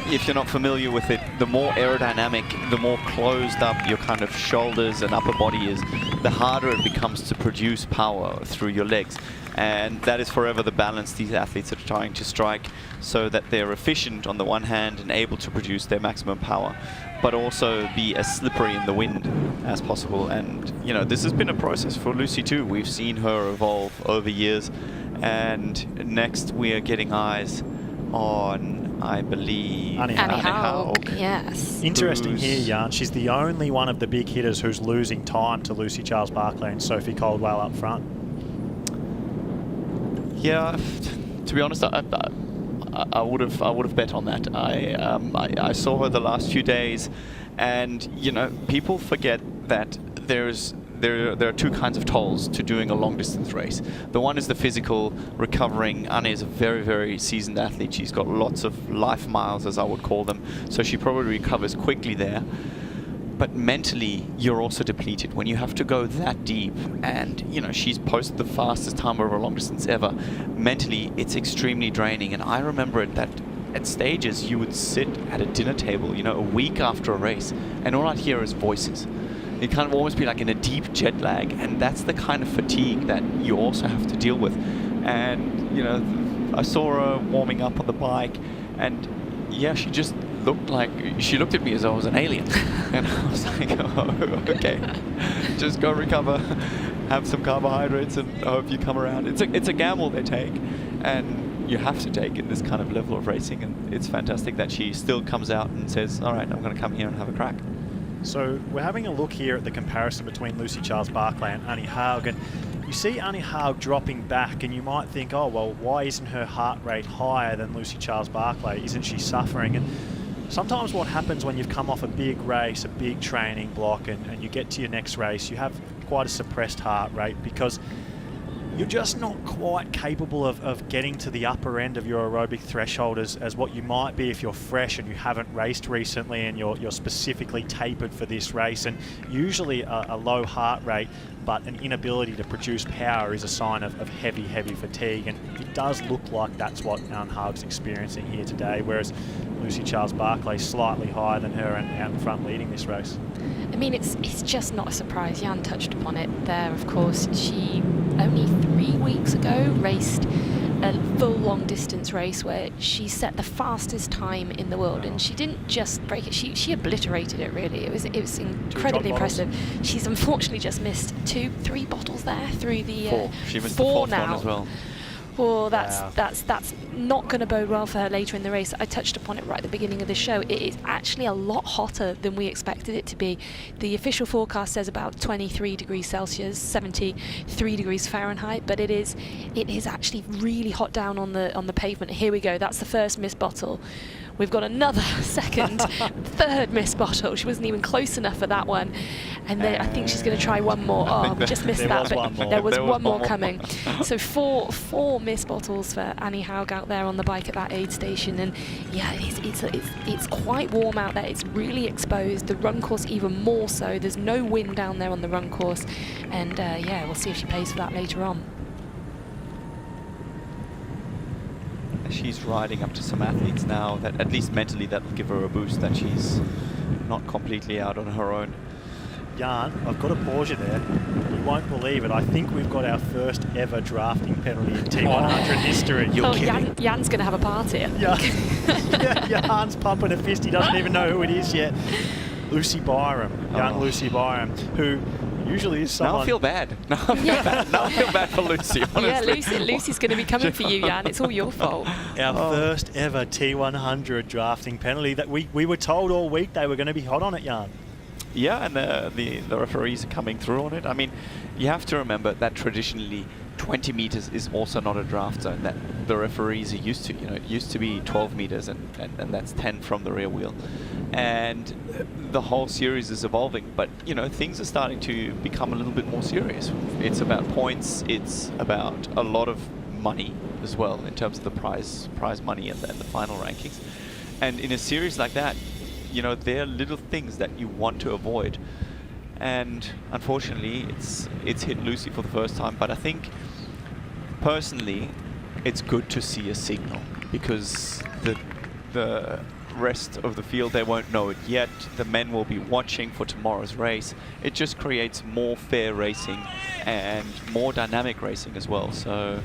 if you're not familiar with it, the more aerodynamic, the more closed up your kind of shoulders and upper body is, the harder it becomes to produce power through your legs. And that is forever the balance these athletes are trying to strike, so that they're efficient on the one hand and able to produce their maximum power, but also be as slippery in the wind as possible. And, you know, this has been a process for Lucy too. We've seen her evolve over years, and next we are getting eyes on, I believe, Annie Haug. Yes. Interesting here, Jan. She's the only one of the big hitters who's losing time to Lucy Charles-Barclay and Sophie Caldwell up front. Yeah, to be honest, I would have bet on that. I saw her the last few days, and, you know, people forget that there are two kinds of tolls to doing a long distance race. The one is the physical, recovering. Anne is a very, very seasoned athlete. She's got lots of life miles, as I would call them, so she probably recovers quickly there. But mentally, you're also depleted when you have to go that deep. And, you know, she's posted the fastest time over a long distance ever. Mentally, it's extremely draining. And I remember it that at stages, you would sit at a dinner table, you know, a week after a race, and all I'd hear is voices. It kind of almost be like in a deep jet lag, and that's the kind of fatigue that you also have to deal with. And, you know, I saw her warming up on the bike, and yeah, she just looked like, she looked at me as I was an alien. And I was like, oh, okay, just go recover, have some carbohydrates, and I hope you come around. It's a gamble they take, and you have to take in this kind of level of racing, and it's fantastic that she still comes out and says, all right, I'm going to come here and have a crack. So we're having a look here at the comparison between Lucy Charles-Barclay and Annie Haug, and you see Annie Haug dropping back, and you might think, oh, well, why isn't her heart rate higher than Lucy Charles-Barclay? Isn't she suffering? And sometimes what happens when you've come off a big race, a big training block, and you get to your next race, you have quite a suppressed heart rate because you're just not quite capable of getting to the upper end of your aerobic threshold as what you might be if you're fresh and you haven't raced recently and you're specifically tapered for this race. And usually a low heart rate but an inability to produce power is a sign of heavy fatigue, and it does look like that's what Anne Haug's experiencing here today, whereas Lucy Charles-Barclay slightly higher than her and out in front leading this race. I mean, it's just not a surprise. Jan touched upon it there, of course. She only 3 weeks ago raced a full long distance race where she set the fastest time in the world, and she didn't just break it, she obliterated it really. It was incredibly impressive. She's unfortunately just missed 2-3 bottles there through the four. She missed four the fourth now. one as well. Well, that's not going to bode well for her later in the race. I touched upon it right at the beginning of the show. It is actually a lot hotter than we expected it to be. The official forecast says about 23 degrees Celsius, 73 degrees Fahrenheit, but it is actually really hot down on the pavement. Here we go. That's the first missed bottle. We've got another second, third missed bottle. She wasn't even close enough for that one. And then I think she's going to try one more. Oh, we just missed that, but there was one more coming. So four missed bottles for Annie Haug out there on the bike at that aid station. And yeah, it's quite warm out there. It's really exposed. The run course even more so. There's no wind down there on the run course. And yeah, we'll see if she pays for that later on. She's riding up to some athletes now that at least mentally that will give her a boost, that she's not completely out on her own. Jan, I've got to pause you there. You won't believe it. I think we've got our first ever drafting penalty in T100 history. You're kidding. Jan's going to have a party. Yeah, Jan's pumping a fist. He doesn't even know who it is yet. Lucy Byram, young Lucy Byram, who usually is someone... Now I feel bad. Now I feel bad for Lucy, honestly. Yeah, Lucy's going to be coming for you, Jan. It's all your fault. Our first ever T100 drafting penalty that we were told all week they were going to be hot on it, Jan. Yeah, and the referees are coming through on it. I mean, you have to remember that traditionally 20 meters is also not a draft zone that the referees are used to. You know, it used to be 12 meters and that's 10 from the rear wheel. And the whole series is evolving, but you know, things are starting to become a little bit more serious. It's about points, it's about a lot of money as well in terms of the prize money and the final rankings. And in a series like that, you know, there are little things that you want to avoid. And unfortunately, it's hit Lucy for the first time. But I think, personally, it's good to see a signal, because the rest of the field, they won't know it yet. The men will be watching for tomorrow's race. It just creates more fair racing and more dynamic racing as well. So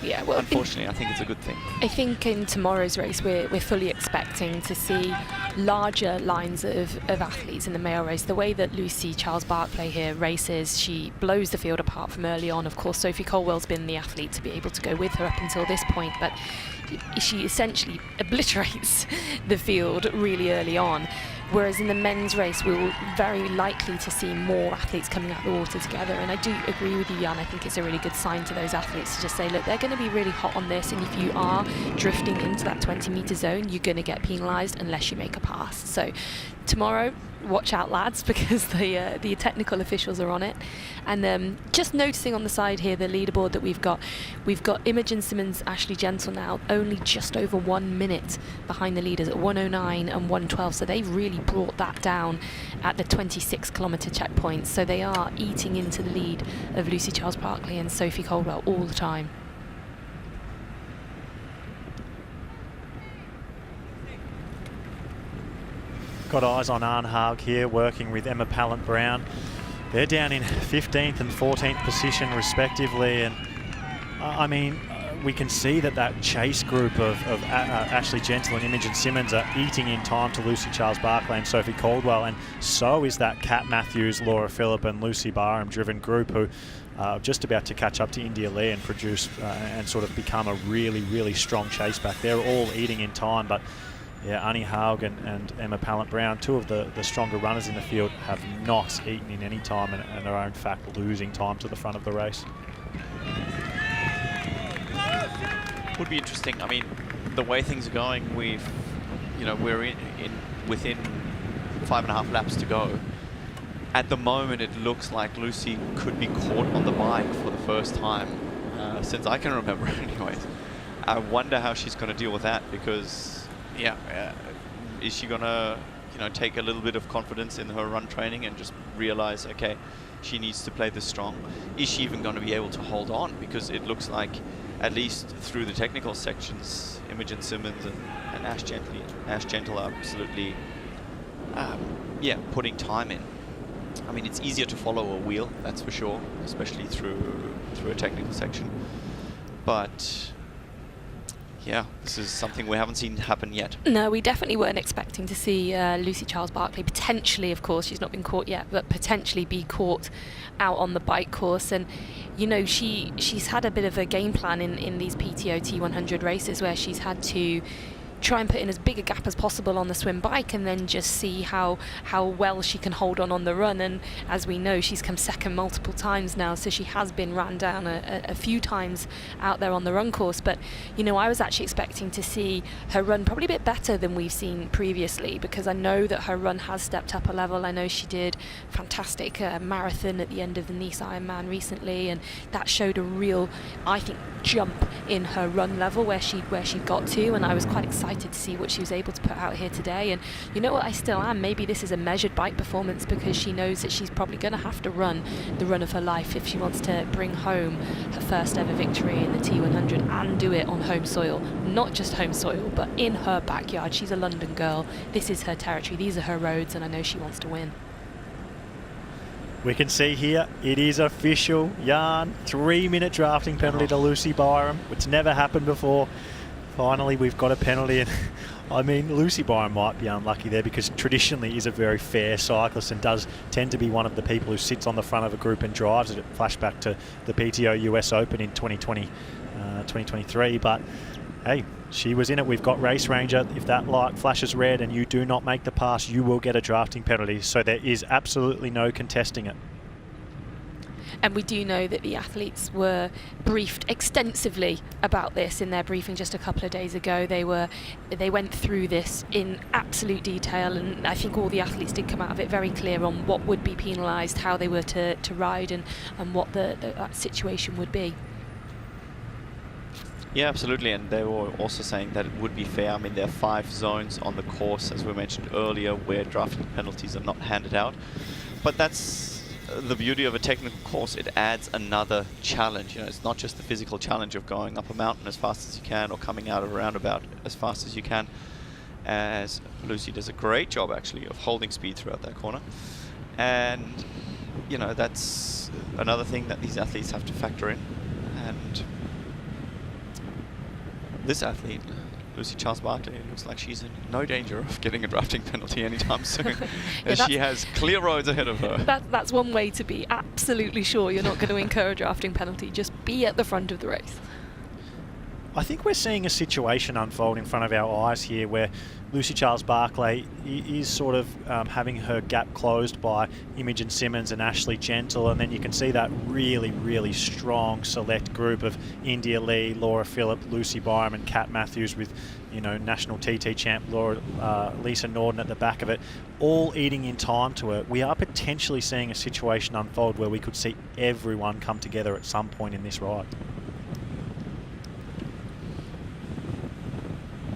yeah, well, unfortunately, I think it's a good thing. I think in tomorrow's race, we're fully expecting to see larger lines of athletes in the male race. The way that Lucy Charles-Barclay here races, she blows the field apart from early on. Of course, Sophie Colwell's been the athlete to be able to go with her up until this point, but she essentially obliterates the field really early on. Whereas in the men's race, we're very likely to see more athletes coming out of the water together. And I do agree with you, Jan. I think it's a really good sign to those athletes to just say, look, they're going to be really hot on this. And if you are drifting into that 20-meter zone, you're going to get penalised unless you make a pass. So tomorrow, watch out, lads, because the technical officials are on it. And just noticing on the side here, the leaderboard that we've got Imogen Simmons, Ashley Gentle now only just over 1 minute behind the leaders at 1:09 and 1:12. So they've really brought that down at the 26-kilometre checkpoint. So they are eating into the lead of Lucy Charles-Barclay and Sophie Colwell all the time. Got eyes on Anne Haug here, working with Emma Pallant-Brown. They're down in 15th and 14th position respectively, and I mean, we can see that chase group of Ashley Gentle and Imogen Simmons are eating in time to Lucy Charles-Barclay and Sophie Caldwell, and so is that Kat Matthews, Laura Phillip and Lucy Byram driven group, who are just about to catch up to India Lee and produce and sort of become a really, really strong chase back. They're all eating in time, but yeah, Annie Haug and Emma Pallant-Brown, two of the stronger runners in the field, have not eaten in any time and are in fact losing time to the front of the race. Would be interesting. I mean, the way things are going, we've you know, we're within 5.5 laps to go. At the moment, it looks like Lucy could be caught on the bike for the first time since I can remember anyways. I wonder how she's going to deal with that, because, is she going to, you know, take a little bit of confidence in her run training and just realize, okay, she needs to play this strong? Is she even going to be able to hold on? Because it looks like, at least through the technical sections, Imogen Simmons and Ash Gentle are absolutely, putting time in. I mean, it's easier to follow a wheel, that's for sure, especially through a technical section. But yeah, this is something we haven't seen happen yet. No, we definitely weren't expecting to see Lucy Charles-Barclay potentially, of course, she's not been caught yet, but potentially be caught out on the bike course. And, you know, she's had a bit of a game plan in these PTO T100 races where she's had to try and put in as big a gap as possible on the swim bike and then just see how well she can hold on the run. And as we know, she's come second multiple times now, so she has been ran down a few times out there on the run course. But, you know, I was actually expecting to see her run probably a bit better than we've seen previously, because I know that her run has stepped up a level. I know she did fantastic marathon at the end of the Nice Ironman recently, and that showed a real, I think, jump in her run level where she got to, and I was quite excited to see what she was able to put out here today. And you know what, I still am. Maybe this is a measured bike performance because she knows that she's probably going to have to run the run of her life if she wants to bring home her first ever victory in the T100 and do it on home soil. Not just home soil, but in her backyard. She's a London girl. This is her territory. These are her roads, and I know she wants to win. We can see here, it is official. Yarn, 3-minute drafting penalty to Lucy Byram. It's never happened before. Finally, we've got a penalty. And I mean, Lucy Byram might be unlucky there because traditionally is a very fair cyclist and does tend to be one of the people who sits on the front of a group and drives it. Flashback to the PTO US Open in 2023. But hey, she was in it. We've got Race Ranger. If that light flashes red and you do not make the pass, you will get a drafting penalty. So there is absolutely no contesting it. And we do know that the athletes were briefed extensively about this in their briefing just a couple of days ago. They went through this in absolute detail, and I think all the athletes did come out of it very clear on what would be penalised, how they were to ride, and what that situation would be. Yeah, absolutely, and they were also saying that it would be fair. I mean, there are 5 zones on the course, as we mentioned earlier, where drafting penalties are not handed out. But that's the beauty of a technical course. It adds another challenge. You know, it's not just the physical challenge of going up a mountain as fast as you can or coming out of a roundabout as fast as you can, as Lucy does a great job actually of holding speed throughout that corner. And, you know, that's another thing that these athletes have to factor in. And this athlete, Lucy Charles-Barclay, looks like she's in no danger of getting a drafting penalty anytime soon. As she has clear roads ahead of her. That's one way to be absolutely sure you're not going to incur a drafting penalty. Just be at the front of the race. I think we're seeing a situation unfold in front of our eyes here where Lucy Charles-Barclay is sort of having her gap closed by Imogen Simmons and Ashley Gentle, and then you can see that really, really strong select group of India Lee, Laura Phillip, Lucy Byram and Kat Matthews with, you know, national TT champ Lisa Norden at the back of it, all eating in time to her. We are potentially seeing a situation unfold where we could see everyone come together at some point in this ride.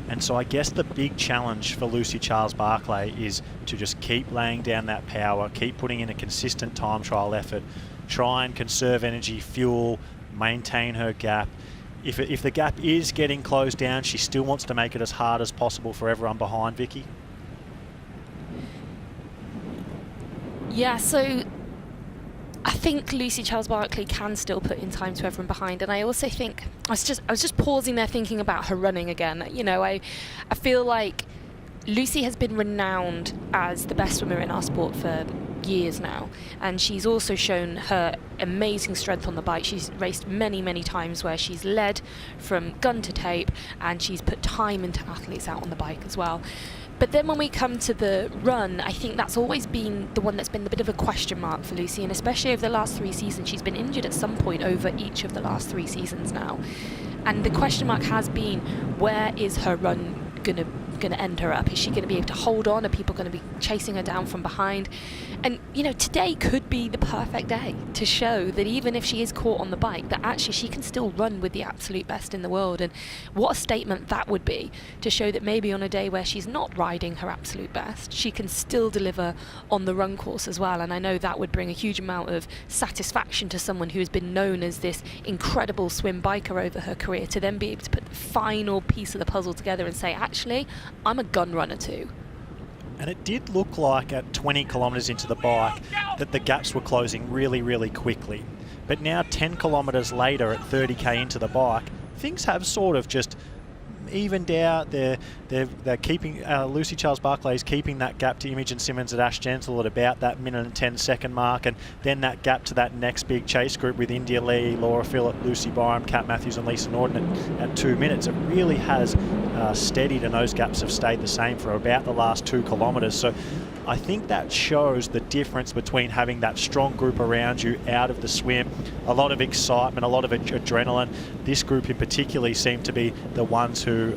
And so I guess the big challenge for Lucy Charles-Barclay is to just keep laying down that power, keep putting in a consistent time trial effort, try and conserve energy, fuel, maintain her gap. If the gap is getting closed down, she still wants to make it as hard as possible for everyone behind, Vicky. Yeah, so I think Lucy Charles-Barclay can still put in time to everyone behind, and I also think I was just pausing there thinking about her running again. You know, I feel like Lucy has been renowned as the best swimmer in our sport for years now, and she's also shown her amazing strength on the bike. She's raced many times where she's led from gun to tape, and she's put time into athletes out on the bike as well. But then when we come to the run, I think that's always been the one that's been a bit of a question mark for Lucy, and especially over the last 3 seasons. She's been injured at some point over each of the last 3 seasons now. And the question mark has been, where is her run going to going to end her up? Is she going to be able to hold on? Are people going to be chasing her down from behind? And, you know, today could be the perfect day to show that even if she is caught on the bike, that actually she can still run with the absolute best in the world. And what a statement that would be, to show that maybe on a day where she's not riding her absolute best, she can still deliver on the run course as well. And I know that would bring a huge amount of satisfaction to someone who has been known as this incredible swim biker over her career, to then be able to put the final piece of the puzzle together and say, actually, I'm a gun runner too. And it did look like at 20 kilometres into the bike that the gaps were closing really, really quickly. But now 10 kilometres later at 30k into the bike, things have sort of just evened out. They're keeping, Lucy Charles-Barclay is keeping that gap to Imogen Simmons at Ash Gentle at about that minute and 10-second mark, and then that gap to that next big chase group with India Lee, Laura Phillip, Lucy Byram, Kat Matthews and Lisa Norden at 2 minutes. It really has steadied, and those gaps have stayed the same for about the last 2 kilometres. So I think that shows the difference between having that strong group around you out of the swim, a lot of excitement, a lot of adrenaline. This group in particular seemed to be the ones who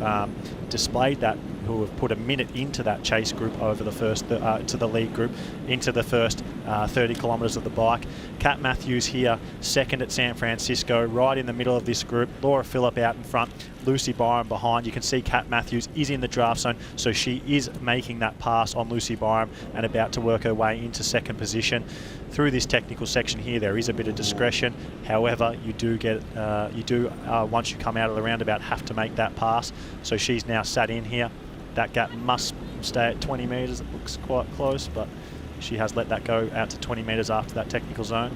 displayed that, who have put a minute into that chase group over the first, to the lead group, into the first 30 kilometres of the bike. Kat Matthews here, second at San Francisco, right in the middle of this group. Laura Phillip out in front, Lucy Byram behind. You can see Kat Matthews is in the draft zone, so she is making that pass on Lucy Byram and about to work her way into second position. Through this technical section here, there is a bit of discretion. However, you do get, once you come out of the roundabout, have to make that pass. So she's now sat in here. That gap must stay at 20 metres. It looks quite close, but she has let that go out to 20 metres after that technical zone.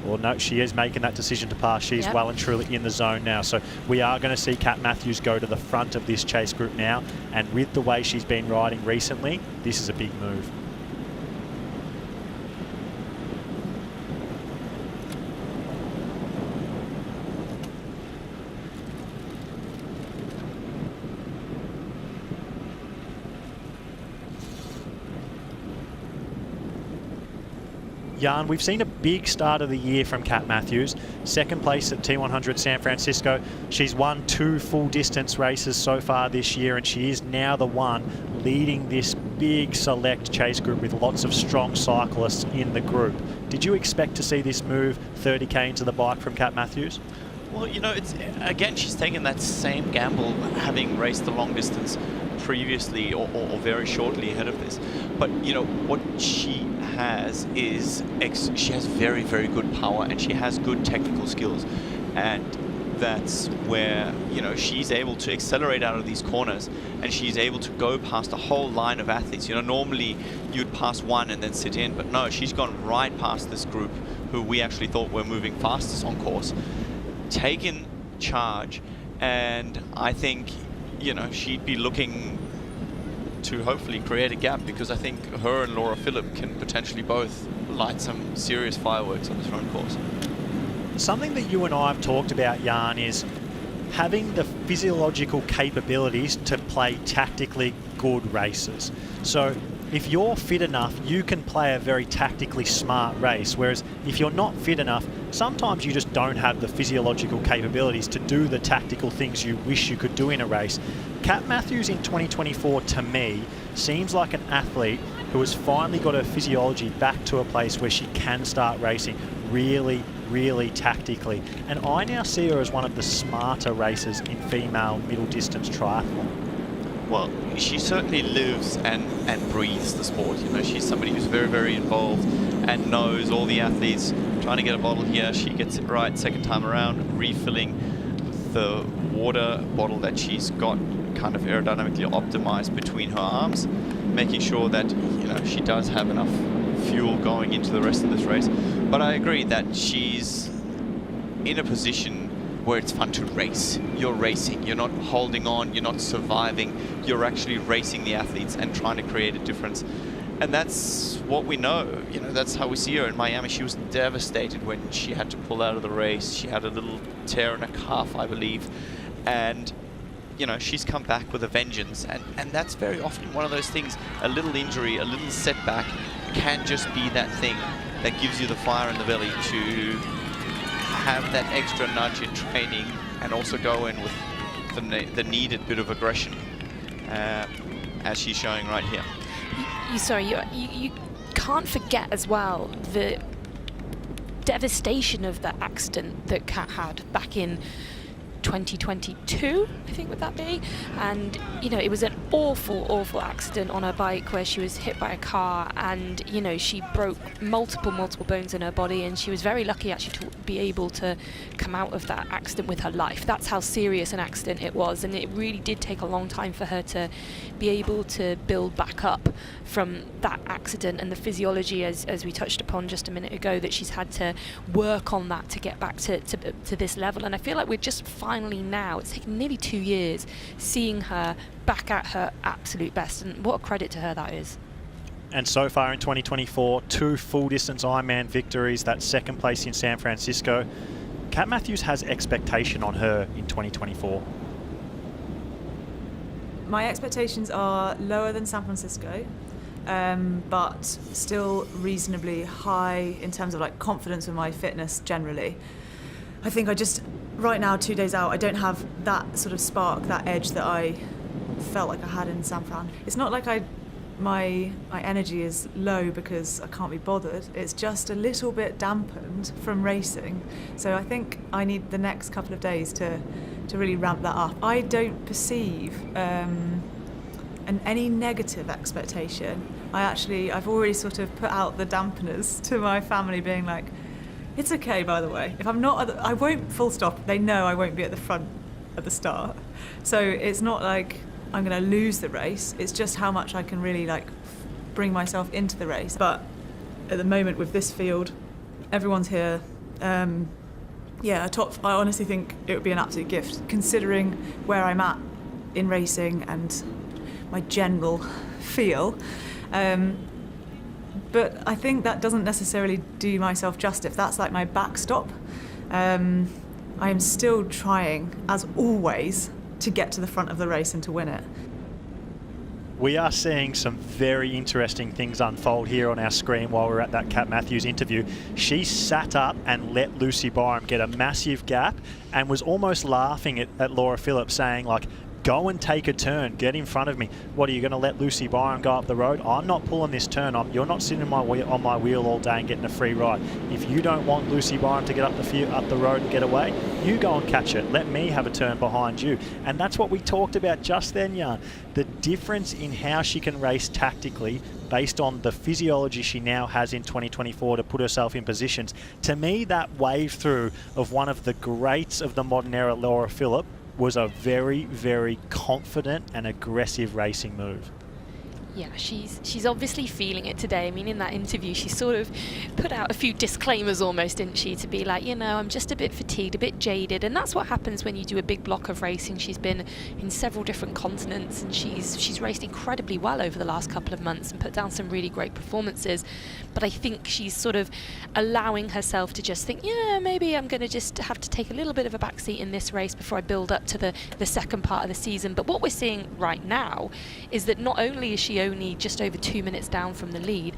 Well, no, she is making that decision to pass. She's well and truly in the zone now. So we are going to see Kat Matthews go to the front of this chase group now. And with the way she's been riding recently, this is a big move. Jan, we've seen a big start of the year from Kat Matthews. Second place at T100 San Francisco. She's won 2 full distance races so far this year, and she is now the one leading this big select chase group with lots of strong cyclists in the group. Did you expect to see this move 30k into the bike from Kat Matthews? Well, you know, it's again, she's taken that same gamble, having raced the long distance previously or very shortly ahead of this. But, you know, what she has is she has very, very good power, and she has good technical skills. And that's where, you know, she's able to accelerate out of these corners, and she's able to go past a whole line of athletes. You know, normally you'd pass one and then sit in, but no, she's gone right past this group who we actually thought were moving fastest on course, taken charge, and I think, you know, she'd be looking to hopefully create a gap, because I think her and Laura Phillip can potentially both light some serious fireworks on this run course. Something that you and I have talked about, Jan, is having the physiological capabilities to play tactically good races. So if you're fit enough, you can play a very tactically smart race, whereas if you're not fit enough, sometimes you just don't have the physiological capabilities to do the tactical things you wish you could do in a race. Kat Matthews in 2024, to me, seems like an athlete who has finally got her physiology back to a place where she can start racing really, really tactically. And I now see her as one of the smarter racers in female middle distance triathlon. Well, she certainly lives and breathes the sport. You know, she's somebody who's very, very involved and knows all the athletes. Trying to get a bottle here, she gets it right second time around, refilling the water bottle that she's got kind of aerodynamically optimized between her arms, making sure that, you know, she does have enough fuel going into the rest of this race. But I agree that she's in a position where it's fun to race. You're racing, you're not holding on, you're not surviving, you're actually racing the athletes and trying to create a difference. And that's what we know. You know, that's how we see her in Miami. She was devastated when she had to pull out of the race. She had a little tear in her calf, I believe. And, you know, she's come back with a vengeance. And that's very often one of those things. A little injury, a little setback can just be that thing that gives you the fire in the belly to have that extra nudge in training and also go in with the needed bit of aggression. as she's showing right here. You can't forget as well the devastation of that accident that Kat had back in 2022, I think would that be, and you know, it was an awful accident on her bike where she was hit by a car, and you know, she broke multiple bones in her body, and she was very lucky actually to be able to come out of that accident with her life. That's how serious an accident it was, and it really did take a long time for her to be able to build back up from that accident, and the physiology, as we touched upon just a minute ago, that she's had to work on that to get back to this level. And I feel like we're just finally now, it's taken nearly 2 years, seeing her back at her absolute best, and what a credit to her that is. And so far in 2024, 2 full-distance Ironman victories, that second place in San Francisco. Kat Matthews has expectation on her in 2024. My expectations are lower than San Francisco, but still reasonably high in terms of like confidence with my fitness generally. I think I just, right now, 2 days out, I don't have that sort of spark, that edge that I felt like I had in San Fran. It's not like my energy is low because I can't be bothered. It's just a little bit dampened from racing. So I think I need the next couple of days to really ramp that up. I don't perceive any negative expectation. I've already sort of put out the dampeners to my family, being like, it's okay, by the way. If I'm not, I won't, full stop. They know I won't be at the front at the start. So it's not like I'm going to lose the race. It's just how much I can really like bring myself into the race. But at the moment with this field, everyone's here. I honestly think it would be an absolute gift, considering where I'm at in racing and my general feel. But I think that doesn't necessarily do myself justice. That's like my backstop. I am still trying, as always, to get to the front of the race and to win it. We are seeing some very interesting things unfold here on our screen while we're at that Kat Matthews interview. She sat up and let Lucy Byram get a massive gap and was almost laughing at Laura Phillips, saying like, go and take a turn, get in front of me. What, are you going to let Lucy Byram go up the road? I'm not pulling this turn. You're not sitting on my wheel all day and getting a free ride. If you don't want Lucy Byram to get up the road and get away, you go and catch it. Let me have a turn behind you. And that's what we talked about just then, Jan. The difference in how she can race tactically based on the physiology she now has in 2024 to put herself in positions. To me, that wave through of one of the greats of the modern era, Laura Phillips, was a very, very confident and aggressive racing move. Yeah, she's obviously feeling it today. I mean, in that interview, she sort of put out a few disclaimers almost, didn't she, to be like, you know, I'm just a bit fatigued, a bit jaded. And that's what happens when you do a big block of racing. She's been in several different continents, and she's raced incredibly well over the last couple of months and put down some really great performances. But I think she's sort of allowing herself to just think, yeah, maybe I'm going to just have to take a little bit of a backseat in this race before I build up to the second part of the season. But what we're seeing right now is that not only is she only just over 2 minutes down from the lead,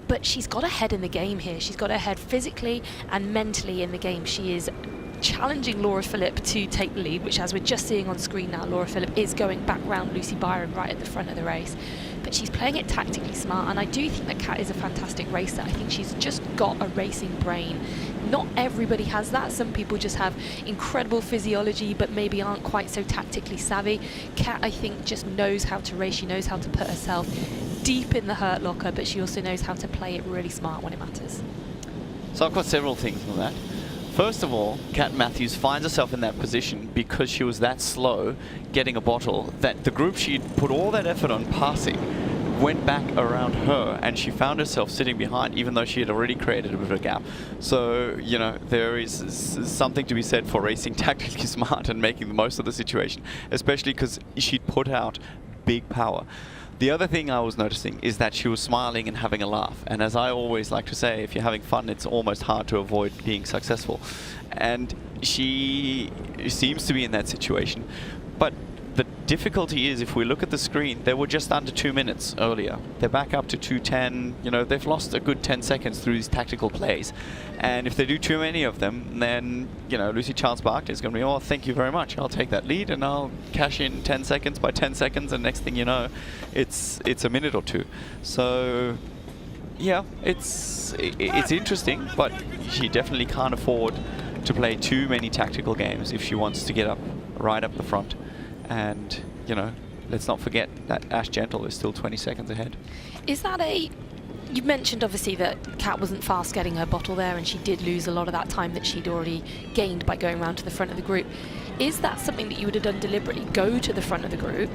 but she's got ahead in the game here. She's got ahead physically and mentally in the game. She is challenging Laura Phillips to take the lead, which, as we're just seeing on screen now, Laura Phillips is going back round Lucy Byram right at the front of the race. But she's playing it tactically smart, and I do think that Kat is a fantastic racer. I think she's just got a racing brain. Not everybody has that. Some people just have incredible physiology but maybe aren't quite so tactically savvy. Kat, I think, just knows how to race. She knows how to put herself deep in the hurt locker, but she also knows how to play it really smart when it matters. So I've got several things on that. First of all, Kat Matthews finds herself in that position because she was that slow getting a bottle that the group she'd put all that effort on passing went back around her, and she found herself sitting behind even though she had already created a bit of a gap. So, you know, there is something to be said for racing tactically smart and making the most of the situation, especially because she'd put out big power. The other thing I was noticing is that she was smiling and having a laugh. And as I always like to say, if you're having fun, it's almost hard to avoid being successful. And she seems to be in that situation. But the difficulty is, if we look at the screen, they were just under 2 minutes earlier. They're back up to 2:10. You know, they've lost a good 10 seconds through these tactical plays. And if they do too many of them, then, you know, Lucy Charles-Barclay is going to be, oh, thank you very much. I'll take that lead and I'll cash in 10 seconds by 10 seconds. And next thing you know, it's a minute or two. So, yeah, it's interesting, but she definitely can't afford to play too many tactical games if she wants to get right up the front. And, you know, let's not forget that Ash Gentle is still 20 seconds ahead. Is that you mentioned obviously that Kat wasn't fast getting her bottle there, and she did lose a lot of that time that she'd already gained by going around to the front of the group. Is that something that you would have done deliberately? Go to the front of the group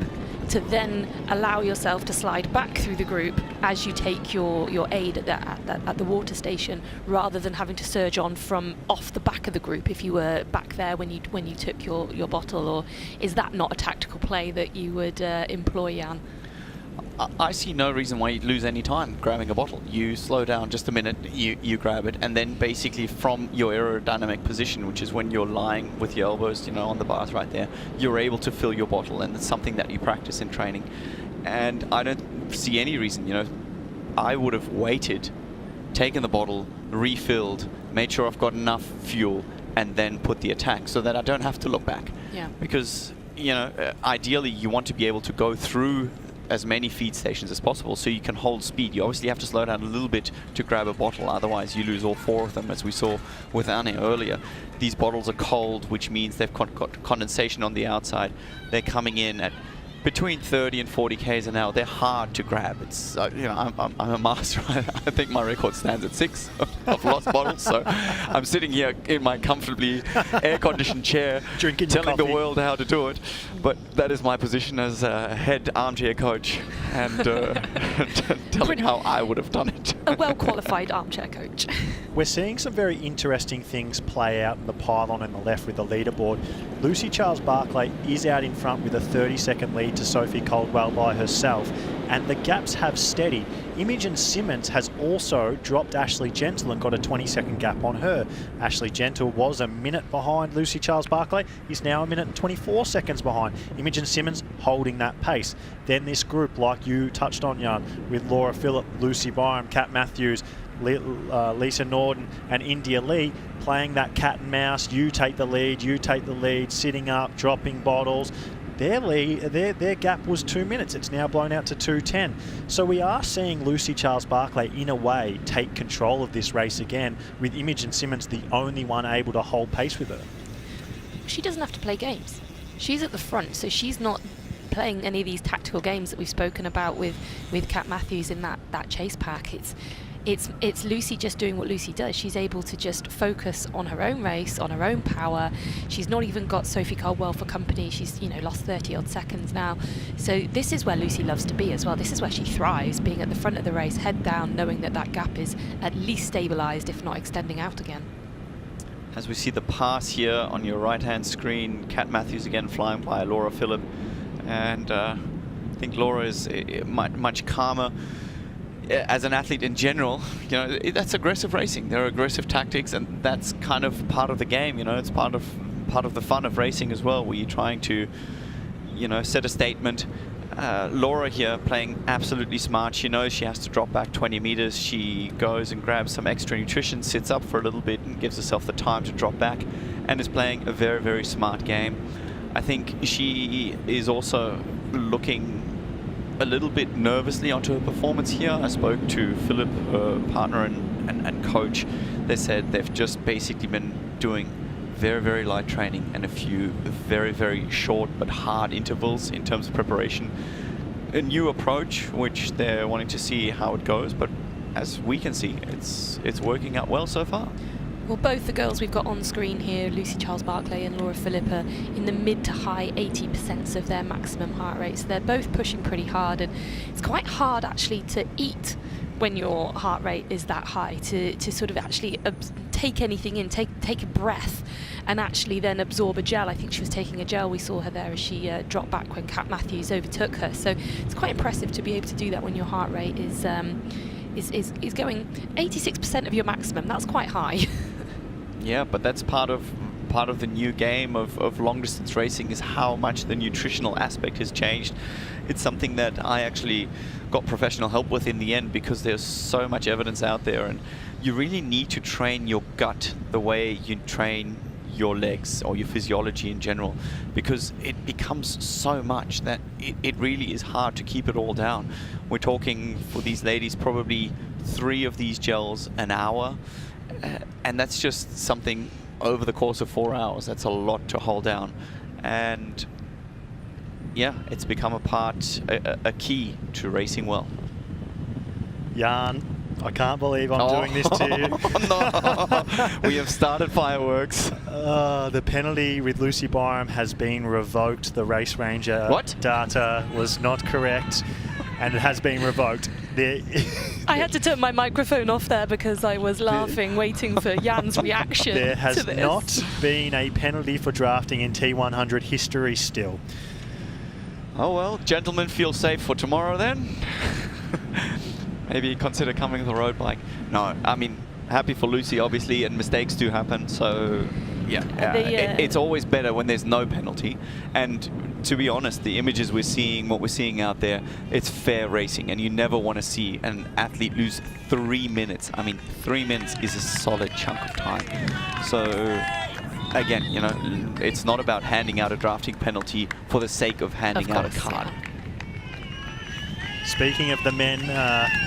to then allow yourself to slide back through the group as you take your aid at the water station, rather than having to surge on from off the back of the group if you were back there when you took your bottle? Or is that not a tactical play that you would employ, Jan? I see no reason why you'd lose any time grabbing a bottle. You slow down just a minute, you grab it, and then basically from your aerodynamic position, which is when you're lying with your elbows, you know, on the bars right there, you're able to fill your bottle, and it's something that you practice in training. And I don't see any reason, you know, I would have waited, taken the bottle, refilled, made sure I've got enough fuel, and then put the attack so that I don't have to look back. Yeah. Because, you know, ideally you want to be able to go through as many feed stations as possible so you can hold speed. You obviously have to slow down a little bit to grab a bottle, otherwise you lose all 4 of them, as we saw with Anne earlier. These bottles are cold, which means they've got condensation on the outside. They're coming in at between 30 and 40 k's an hour. They're hard to grab. It's you know, I'm a master. I think my record stands at 6 of lost bottles. So I'm sitting here in my comfortably air-conditioned chair, drinking telling the coffee. world how to do it. But that is my position as a head armchair coach, and telling how I would have done it. A well-qualified armchair coach. We're seeing some very interesting things play out in the pylon on the left with the leaderboard. Lucy Charles-Barclay is out in front with a 30-second lead to Sophie Caldwell by herself, and the gaps have steadied. Imogen Simmons has also dropped Ashley Gentle and got a 20-second gap on her. Ashley Gentle was a minute behind Lucy Charles-Barclay, is now a minute and 24 seconds behind. Imogen Simmons holding that pace. Then this group, like you touched on, Jan, with Laura Phillip, Lucy Byram, Kat Matthews, Lisa Norden and India Lee playing that cat and mouse. You take the lead, sitting up, dropping bottles. Their gap was 2 minutes. It's now blown out to 2:10. So we are seeing Lucy Charles-Barclay, in a way, take control of this race again, with Imogen Simmons the only one able to hold pace with her. She doesn't have to play games. She's at the front, so she's not playing any of these tactical games that we've spoken about with Kat Matthews in that chase pack. It's Lucy just doing what Lucy does. She's able to just focus on her own race, on her own power. She's not even got Sophie Caldwell for company. She's, you know, lost 30 odd seconds now. So this is where Lucy loves to be as well. This is where she thrives, being at the front of the race, head down, knowing that gap is at least stabilized, if not extending out again. As we see the pass here on your right-hand screen, Kat Matthews again flying by Laura Phillip, and I think Laura is much calmer. As an athlete in general, you know, that's aggressive racing. There are aggressive tactics, and that's kind of part of the game. You know, it's part of the fun of racing as well, where you're trying to, you know, set a statement. Laura here playing absolutely smart. She knows she has to drop back 20 meters. She goes and grabs some extra nutrition, sits up for a little bit, and gives herself the time to drop back, and is playing a very, very smart game. I think she is also looking a little bit nervously onto her performance here. I spoke to Philip, her partner and coach. They said they've just basically been doing very, very light training and a few very, very short but hard intervals in terms of preparation. A new approach, which they're wanting to see how it goes, but as we can see, it's working out well so far. Well, both the girls we've got on screen here, Lucy Charles-Barclay and Laura Phillip, are in the mid to high 80% of their maximum heart rate. So they're both pushing pretty hard, and it's quite hard actually to eat when your heart rate is that high, to sort of actually take anything in, take a breath, and actually then absorb a gel. I think she was taking a gel. We saw her there as she dropped back when Kat Matthews overtook her. So it's quite impressive to be able to do that when your heart rate is going 86% of your maximum. That's quite high. Yeah, but that's part of part of the new game of long distance racing is how much the nutritional aspect has changed. It's something that I actually got professional help with in the end, because there's so much evidence out there, and you really need to train your gut the way you train your legs or your physiology in general, because it becomes so much that it really is hard to keep it all down. We're talking for these ladies probably 3 of these gels an hour, and that's just something over the course of 4 hours. That's a lot to hold down, and yeah, it's become a key to racing well. Jan, I can't believe I'm doing this to you. No. We have started fireworks. The penalty with Lucy Byram has been revoked. The race ranger data was not correct, and it has been revoked. I had to turn my microphone off there because I was laughing, waiting for Jan's reaction. There has to this. not been a penalty for drafting in T100 history still. Oh well, gentlemen, feel safe for tomorrow then. Maybe consider coming with a road bike. No, I mean, happy for Lucy, obviously, and mistakes do happen. So, yeah, it's always better when there's no penalty. And to be honest, the images we're seeing, what we're seeing out there, it's fair racing, and you never want to see an athlete lose 3 minutes. I mean, 3 minutes is a solid chunk of time. So, again, you know, it's not about handing out a drafting penalty for the sake of handing out a card. Speaking of the men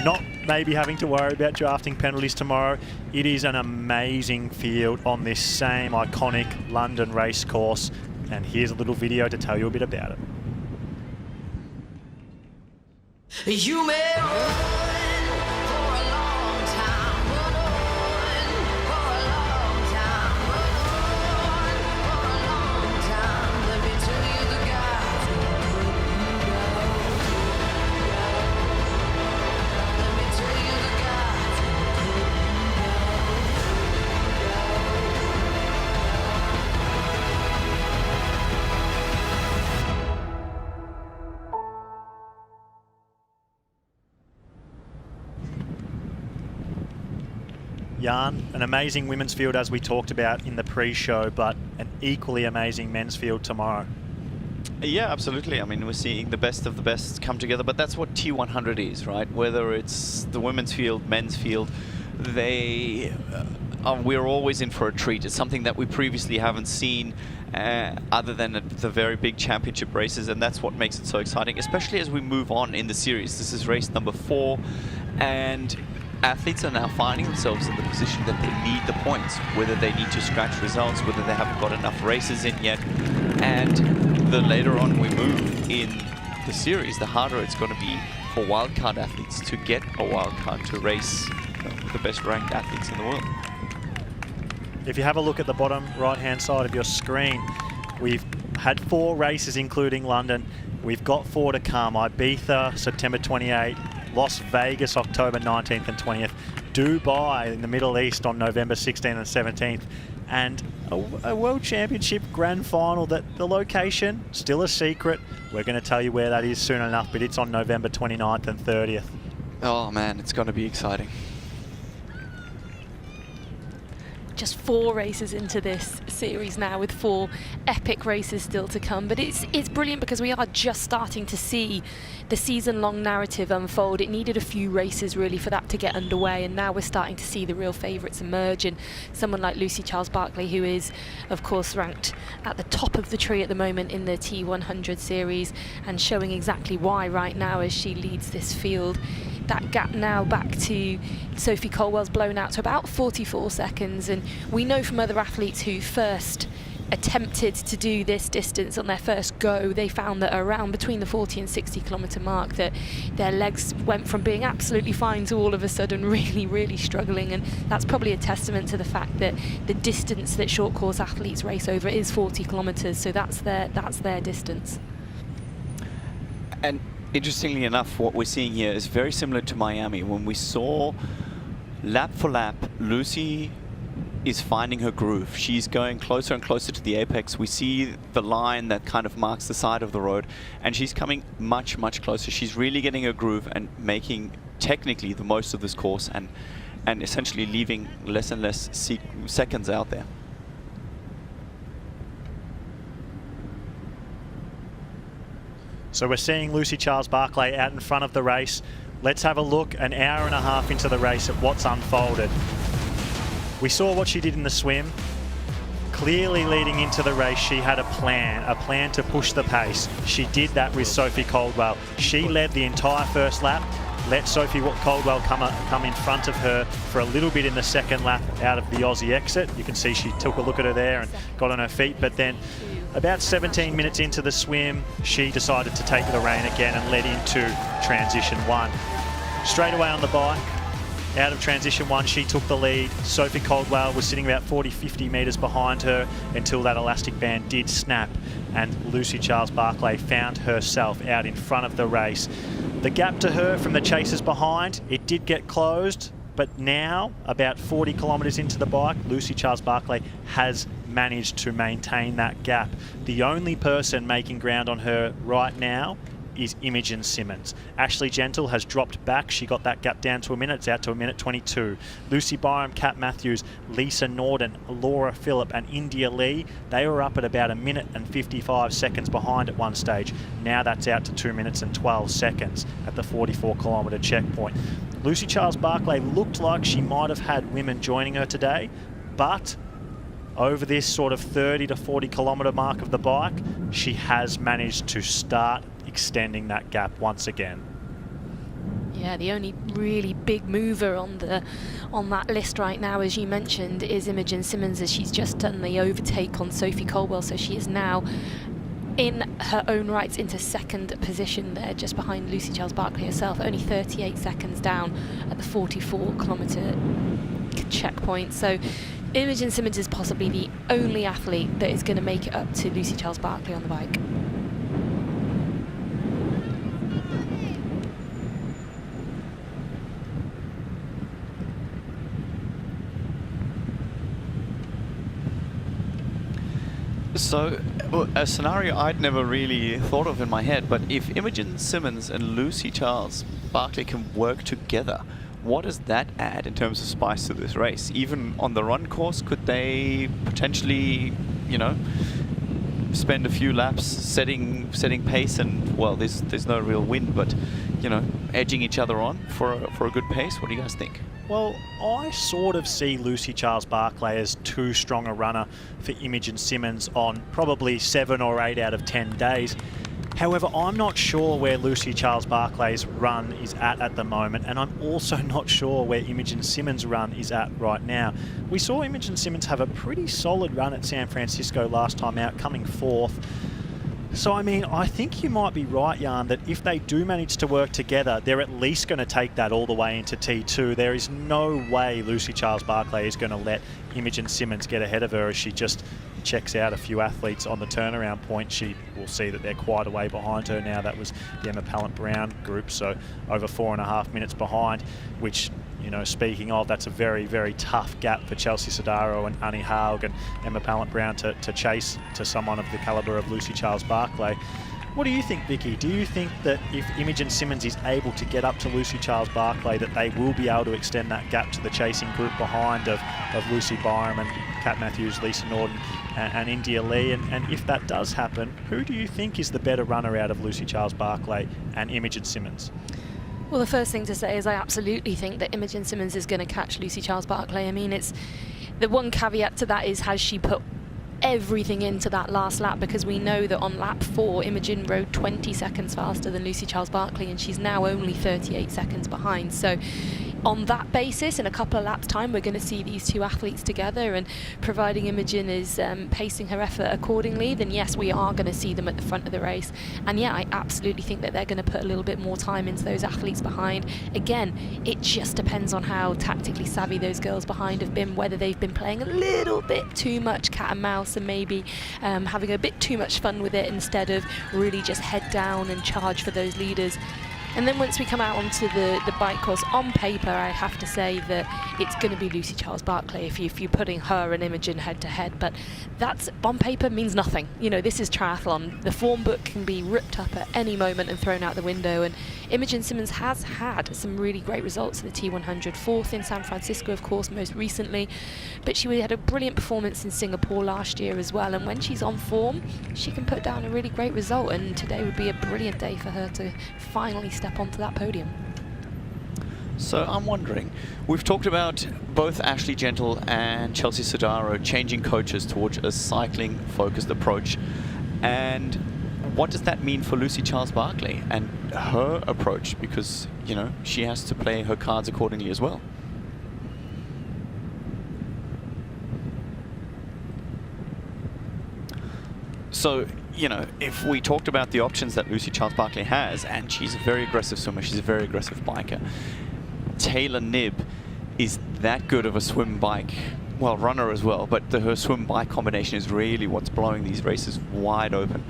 not maybe having to worry about drafting penalties tomorrow, it is an amazing field on this same iconic London race course. And here's a little video to tell you a bit about it. You may run for a long time, run for a long time, run for a long time. Let me tell you the guys who put you down. Let me tell you the guys who put you Jan, an amazing women's field as we talked about in the pre-show, but an equally amazing men's field tomorrow. Yeah, absolutely. I mean, we're seeing the best of the best come together, but that's what T100 is, right? Whether it's the women's field, men's field, we're always in for a treat. It's something that we previously haven't seen other than at the very big championship races, and that's what makes it so exciting, especially as we move on in the series. This is race number 4, and athletes are now finding themselves in the position that they need the points, whether they need to scratch results, whether they haven't got enough races in yet. And the later on we move in the series, the harder it's going to be for wildcard athletes to get a wildcard to race the best ranked athletes in the world. If you have a look at the bottom right-hand side of your screen, we've had 4 races, including London. We've got 4 to come. Ibiza, September 28, Las Vegas, October 19th and 20th, Dubai in the Middle East on November 16th and 17th, and a World Championship Grand Final that the location, still a secret. We're going to tell you where that is soon enough, but it's on November 29th and 30th. Oh man, it's going to be exciting. Just 4 races into this series now, with 4 epic races still to come, but it's brilliant because we are just starting to see the season-long narrative unfold. It needed a few races really for that to get underway, and now we're starting to see the real favourites emerge, and someone like Lucy Charles-Barclay, who is of course ranked at the top of the tree at the moment in the T100 series, and showing exactly why right now as she leads this field. That gap now back to Sophie Colwell's blown out to about 44 seconds, and we know from other athletes who first attempted to do this distance on their first go, they found that around between the 40 and 60 kilometre mark that their legs went from being absolutely fine to all of a sudden really struggling, and that's probably a testament to the fact that the distance that short course athletes race over is 40 kilometres, so that's their distance. And interestingly enough, what we're seeing here is very similar to Miami, when we saw lap for lap, Lucy is finding her groove. She's going closer and closer to the apex. We see the line that kind of marks the side of the road, and she's coming much closer. She's really getting her groove and making technically the most of this course, and essentially leaving less and less seconds out there. So we're seeing Lucy Charles-Barclay out in front of the race. Let's have a look an hour and a half into the race at what's unfolded. We saw what she did in the swim. Clearly leading into the race, she had a plan to push the pace. She did that with Sophie Caldwell. She led the entire first lap, let Sophie Caldwell come in front of her for a little bit in the second lap out of the Aussie exit. You can see she took a look at her there and got on her feet, but then about 17 minutes into the swim, she decided to take the rein again and led into transition 1. Straight away on the bike, out of transition 1, she took the lead. Sophie Caldwell was sitting about 40-50 metres behind her until that elastic band did snap, and Lucy Charles-Barclay found herself out in front of the race. The gap to her from the chasers behind, it did get closed, but now, about 40 kilometres into the bike, Lucy Charles-Barclay has managed to maintain that gap. The only person making ground on her right now is Imogen Simmons. Ashley Gentle has dropped back. She got that gap down to a minute. It's out to a minute 22. Lucy Byram, Kat Matthews, Lisa Norden, Laura Phillip and India Lee, they were up at about a minute and 55 seconds behind at one stage. Now that's out to 2 minutes and 12 seconds at the 44-kilometre checkpoint. Lucy Charles-Barclay looked like she might have had women joining her today, but over this sort of 30 to 40 kilometre mark of the bike, she has managed to start extending that gap once again. Yeah, the only really big mover on that list right now, as you mentioned, is Imogen Simmons, as she's just done the overtake on Sophie Caldwell, so she is now in her own rights into second position there, just behind Lucy Charles-Barclay herself, only 38 seconds down at the 44-kilometre checkpoint. So Imogen Simmons is possibly the only athlete that is going to make it up to Lucy Charles-Barclay on the bike. So, a scenario I'd never really thought of in my head, but if Imogen Simmons and Lucy Charles-Barclay can work together, what does that add in terms of spice to this race? Even on the run course, could they potentially, you know, spend a few laps setting pace and, well, there's no real wind, but, you know, edging each other on for a good pace? What do you guys think? Well, I sort of see Lucy Charles-Barclay as too strong a runner for Imogen Simmons on probably 7 or 8 out of 10 days. However, I'm not sure where Lucy Charles-Barclay's run is at the moment, and I'm also not sure where Imogen Simmons' run is at right now. We saw Imogen Simmons have a pretty solid run at San Francisco last time out, coming 4th. So, I mean, I think you might be right, Jan, that if they do manage to work together, they're at least going to take that all the way into T2. There is no way Lucy Charles-Barclay is going to let Imogen Simmons get ahead of her as she just checks out a few athletes on the turnaround point. She will see that they're quite a way behind her now. That was the Emma Pallant-Brown group, so over 4.5 minutes behind, which, you know, speaking of, that's a very, very tough gap for Chelsea Sodaro and Annie Haug and Emma Pallant-Brown to chase to someone of the calibre of Lucy Charles-Barclay. What do you think, Vicky? Do you think that if Imogen Simmons is able to get up to Lucy Charles-Barclay, that they will be able to extend that gap to the chasing group behind of Lucy Byram and Kat Matthews, Lisa Norden and India Lee? And if that does happen, who do you think is the better runner out of Lucy Charles-Barclay and Imogen Simmons? Well, the first thing to say is I absolutely think that Imogen Simmons is going to catch Lucy Charles-Barclay. I mean, it's the one caveat to that is, has she put everything into that last lap? Because we know that on lap 4, Imogen rode 20 seconds faster than Lucy Charles-Barclay, and she's now only 38 seconds behind. So on that basis, in a couple of laps' time, we're going to see these two athletes together, and providing Imogen is pacing her effort accordingly, then yes, we are going to see them at the front of the race. And yeah, I absolutely think that they're going to put a little bit more time into those athletes behind. Again, it just depends on how tactically savvy those girls behind have been, whether they've been playing a little bit too much cat and mouse and maybe having a bit too much fun with it instead of really just head down and charge for those leaders. And then once we come out onto the bike course, on paper, I have to say that it's going to be Lucy Charles-Barclay if you're putting her and Imogen head-to-head. But that's, on paper, means nothing. You know, this is triathlon. The form book can be ripped up at any moment and thrown out the window. And Imogen Simmons has had some really great results at the T100. 4th in San Francisco, of course, most recently. But she had a brilliant performance in Singapore last year as well. And when she's on form, she can put down a really great result. And today would be a brilliant day for her to finally step onto that podium. So I'm wondering, we've talked about both Ashley Gentle and Chelsea Sodaro changing coaches towards a cycling-focused approach. And what does that mean for Lucy Charles-Barclay and her approach? Because, you know, she has to play her cards accordingly as well. So, you know, if we talked about the options that Lucy Charles-Barclay has, and she's a very aggressive swimmer, she's a very aggressive biker. Taylor Knibb is that good of a swim bike, well, runner as well, but her swim bike combination is really what's blowing these races wide open.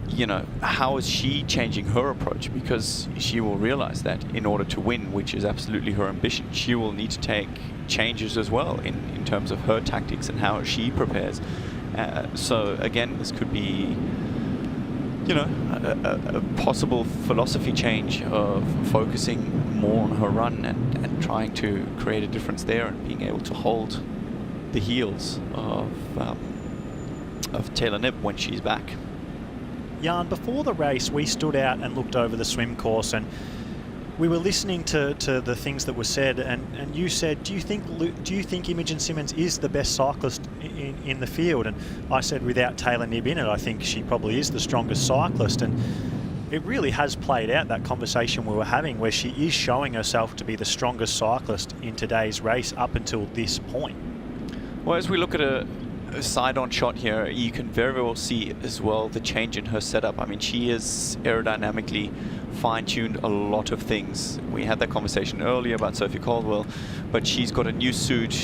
You know, how is she changing her approach? Because she will realize that in order to win, which is absolutely her ambition, she will need to take changes as well in terms of her tactics and how she prepares. So again, this could be, you know, a possible philosophy change of focusing more on her run and trying to create a difference there and being able to hold the heels of Taylor Knibb when she's back. Jan, before the race, we stood out and looked over the swim course, and we were listening to the things that were said, and you said, do you think Imogen Simmons is the best cyclist in the field? And I said, without Taylor Knibb in it, I think she probably is the strongest cyclist. And it really has played out, that conversation we were having, where she is showing herself to be the strongest cyclist in today's race up until this point. Well, as we look at a side-on shot here, you can very well see as well the change in her setup. I mean, she is aerodynamically fine-tuned a lot of things. We had that conversation earlier about Sophie Caldwell, but she's got a new suit.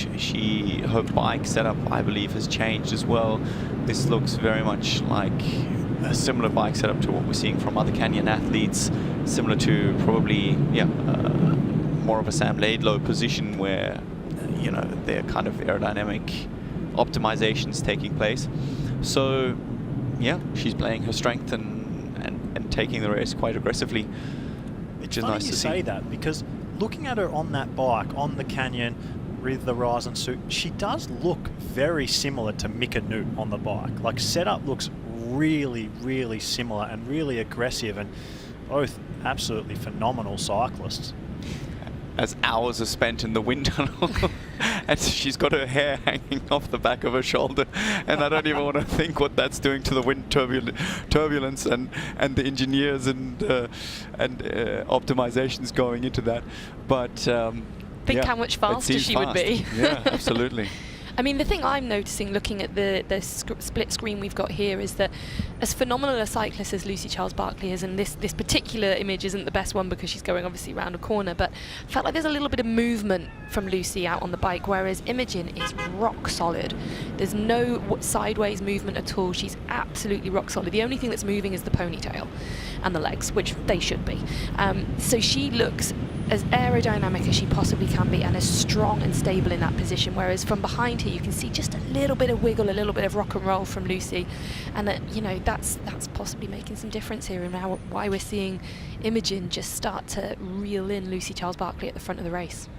Her bike setup, I believe, has changed as well. This looks very much like a similar bike setup to what we're seeing from other Canyon athletes, similar to probably, more of a Sam Laidlow position where, you know, they're kind of aerodynamic optimizations taking place. So yeah, she's playing her strength and taking the race quite aggressively, which is nice to see. Say that, because looking at her on that bike, on the Canyon with the Ryzen suit, she does look very similar to Mika Newt on the bike. Like, setup looks really, really similar and really aggressive, and both absolutely phenomenal cyclists. As hours are spent in the wind tunnel and she's got her hair hanging off the back of her shoulder, and I don't even want to think what that's doing to the wind turbulence and the engineers and optimizations going into that. But think how much faster she would be. Yeah, absolutely. I mean, the thing I'm noticing looking at the split screen we've got here is that as phenomenal a cyclist as Lucy Charles-Barclay is, and this particular image isn't the best one because she's going obviously around a corner, but I felt like there's a little bit of movement from Lucy out on the bike, whereas Imogen is rock solid. There's no sideways movement at all. She's absolutely rock solid. The only thing that's moving is the ponytail and the legs, which they should be. So she looks as aerodynamic as she possibly can be and as strong and stable in that position, whereas from behind here you can see just a little bit of wiggle, a little bit of rock and roll from Lucy, and that, you know, that's possibly making some difference here, and now why we're seeing Imogen just start to reel in Lucy Charles-Barclay at the front of the race.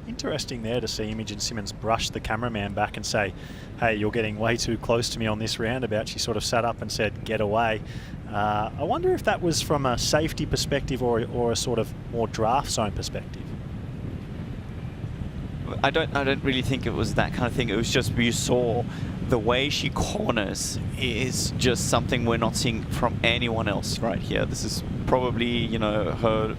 Interesting there to see Imogen Simmons brush the cameraman back and say, hey, you're getting way too close to me on this roundabout. She sort of sat up and said, get away. I wonder if that was from a safety perspective or a sort of more draft zone perspective. I don't really think it was that kind of thing. It was just, you saw the way she corners is just something we're not seeing from anyone else right here. This is probably, you know, her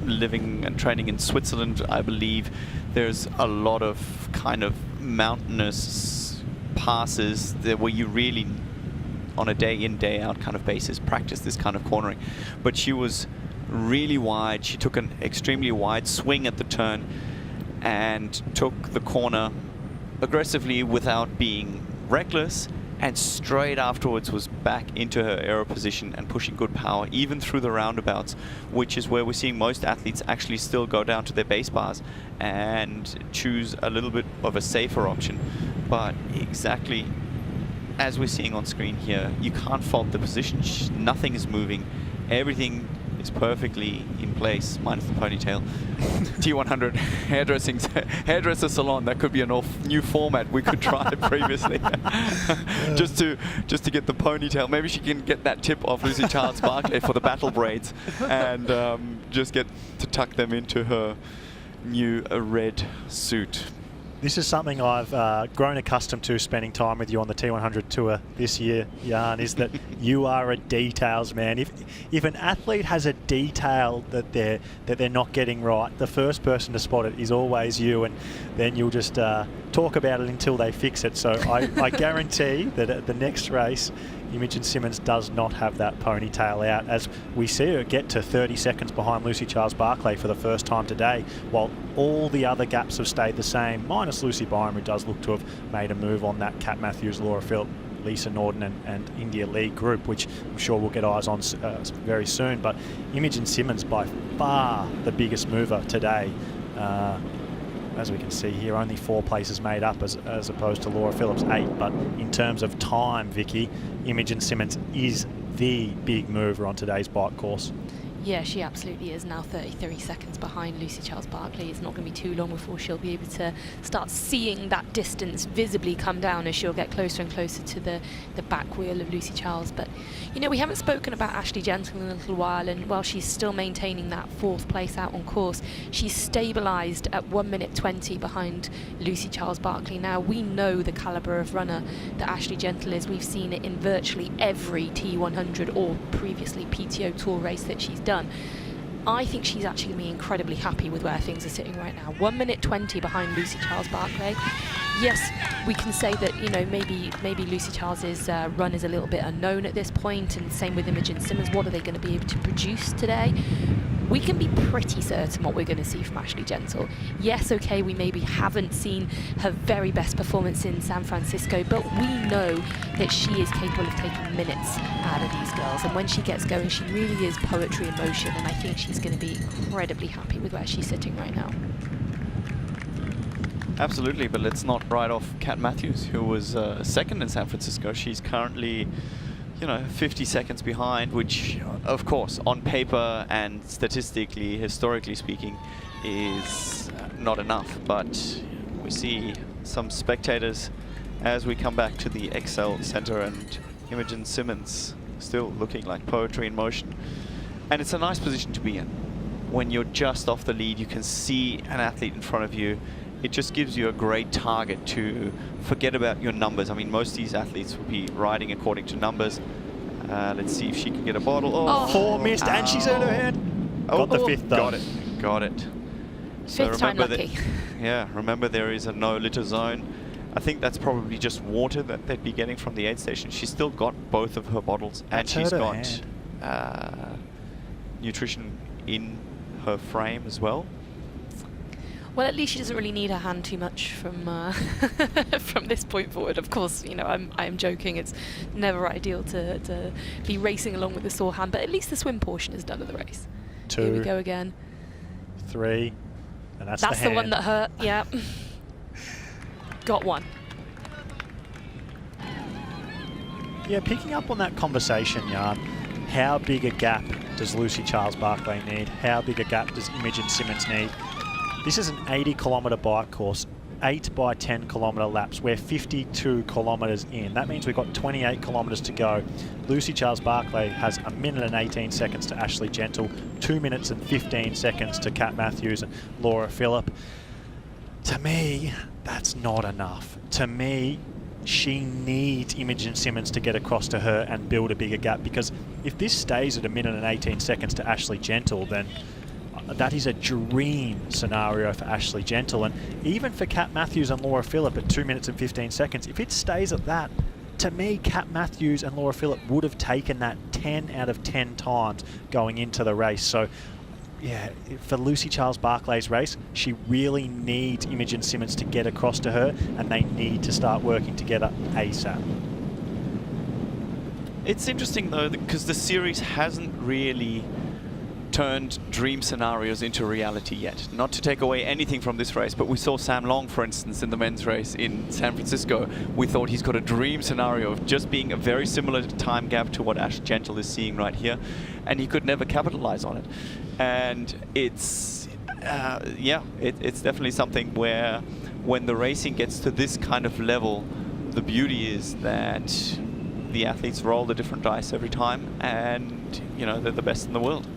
living and training in Switzerland, I believe. There's a lot of kind of mountainous passes there where you really, on a day in, day out kind of basis, practice this kind of cornering. But she was really wide. She took an extremely wide swing at the turn and took the corner aggressively without being reckless, and straight afterwards was back into her aero position and pushing good power, even through the roundabouts, which is where we're seeing most athletes actually still go down to their base bars and choose a little bit of a safer option. But exactly as we're seeing on screen here, you can't fault the position. Nothing is moving. Everything is perfectly in place, minus the ponytail. T100 hairdresser salon. That could be a new format we could try previously. just to get the ponytail. Maybe she can get that tip off Lucy Charles-Barclay for the battle braids, and just get to tuck them into her new red suit. This is something I've grown accustomed to spending time with you on the T100 tour this year, Jan, is that you are a details man. If an athlete has a detail that they're not getting right, the first person to spot it is always you, and then you'll just talk about it until they fix it. So I guarantee that at the next race, Imogen Simmons does not have that ponytail out, as we see her get to 30 seconds behind Lucy Charles-Barclay for the first time today, while all the other gaps have stayed the same, minus Lucy Byram, who does look to have made a move on that Kat Matthews, Laura Phillip, Lisa Norden and India Lee group, which I'm sure we'll get eyes on very soon. But Imogen Simmons, by far the biggest mover today. As we can see here, only 4 places made up as opposed to Laura Phillips' 8. But in terms of time, Vicky, Imogen Simmons is the big mover on today's bike course. Yeah, she absolutely is. Now 33 seconds behind Lucy Charles-Barclay. It's not going to be too long before she'll be able to start seeing that distance visibly come down as she'll get closer and closer to the back wheel of Lucy Charles. But, you know, we haven't spoken about Ashley Gentle in a little while, and while she's still maintaining that 4th place out on course, she's stabilised at 1 minute 20 behind Lucy Charles-Barclay. Now, we know the calibre of runner that Ashley Gentle is. We've seen it in virtually every T100 or previously PTO Tour race that she's done. I think she's actually going to be incredibly happy with where things are sitting right now. 1 minute 20 behind Lucy Charles-Barclay. Yes, we can say that, you know, maybe Lucy Charles's run is a little bit unknown at this point, and same with Imogen Simmons. What are they going to be able to produce today? We can be pretty certain what we're going to see from Ashley Gentle. Yes, okay, we maybe haven't seen her very best performance in San Francisco, but we know that she is capable of taking minutes out of these girls, and when she gets going, she really is poetry in motion, and I think she's going to be incredibly happy with where she's sitting right now. Absolutely, but let's not write off Kat Matthews, who was second in San Francisco. She's currently, you know, 50 seconds behind, which, of course, on paper and statistically, historically speaking, is not enough. But we see some spectators as we come back to the Excel Center, and Imogen Simmons still looking like poetry in motion. And it's a nice position to be in. When you're just off the lead, you can see an athlete in front of you. It just gives you a great target to forget about your numbers. I mean, most of these athletes will be riding according to numbers. Let's see if she can get a bottle. Oh, 4 missed, and she's earned her hand. Got the 5th though. Got it. So 5th time lucky. Yeah, remember there is a no litter zone. I think that's probably just water that they'd be getting from the aid station. She's still got both of her bottles, and she's got nutrition in her frame as well. Well, at least she doesn't really need her hand too much from from this point forward. Of course, you know, I'm joking. It's never ideal to be racing along with a sore hand, but at least the swim portion is done of the race. 2. Here we go again. 3. And that's the one that hurt. Yeah. Got one. Yeah, picking up on that conversation, Jan, how big a gap does Lucy Charles-Barclay need? How big a gap does Imogen Simmons need? This is an 80-kilometre bike course, 8 by 10 kilometre laps. We're 52 kilometres in. That means we've got 28 kilometres to go. Lucy Charles-Barclay has 1 minute and 18 seconds to Ashley Gentle, 2 minutes and 15 seconds to Kat Matthews and Laura Phillip. To me, that's not enough. To me, she needs Imogen Simmons to get across to her and build a bigger gap, because if this stays at 1 minute and 18 seconds to Ashley Gentle, then that is a dream scenario for Ashley Gentle. And even for Kat Matthews and Laura Phillip at 2 minutes and 15 seconds, if it stays at that, to me, Kat Matthews and Laura Phillip would have taken that 10 out of 10 times going into the race. So, yeah, for Lucy Charles-Barclay's race, she really needs Imogen Simmons to get across to her, and they need to start working together ASAP. It's interesting though, because the series hasn't really turned dream scenarios into reality yet. Not to take away anything from this race, but we saw Sam Long, for instance, in the men's race in San Francisco. We thought he's got a dream scenario of just being a very similar time gap to what Ash Gentle is seeing right here, and he could never capitalize on it. And it's, it's definitely something where when the racing gets to this kind of level, the beauty is that the athletes roll the different dice every time, and they're the best in the world.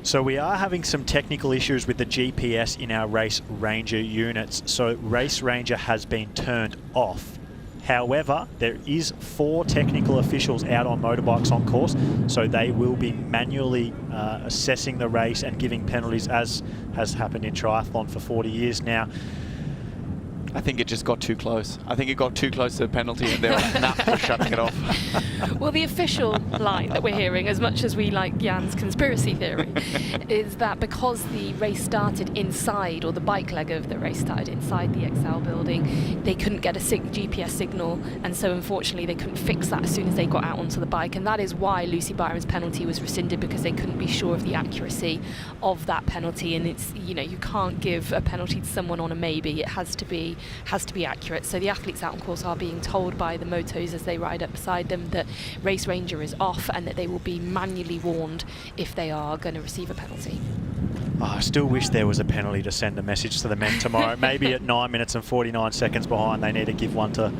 So we are having some technical issues with the GPS in our Race Ranger units. So Race Ranger has been turned off. However, there is 4 technical officials out on motorbikes on course, so they will be manually assessing the race and giving penalties, as has happened in triathlon for 40 years now. I think it just got too close. I think it got too close to the penalty and they were like, nah, we're shutting it off. Well, the official line that we're hearing, as much as we like Jan's conspiracy theory, is that because the race started inside, or the bike leg of the race started inside the XL building, they couldn't get a GPS signal, and so unfortunately they couldn't fix that as soon as they got out onto the bike, and that is why Lucy Byron's penalty was rescinded, because they couldn't be sure of the accuracy of that penalty. And it's, you can't give a penalty to someone on a maybe. It has to be accurate. So the athletes out on course are being told by the motos as they ride up beside them that Race Ranger is off, and that they will be manually warned if they are going to receive a penalty. Oh, I still wish there was a penalty to send a message to the men tomorrow. Maybe at 9 minutes and 49 seconds behind, they need to give one to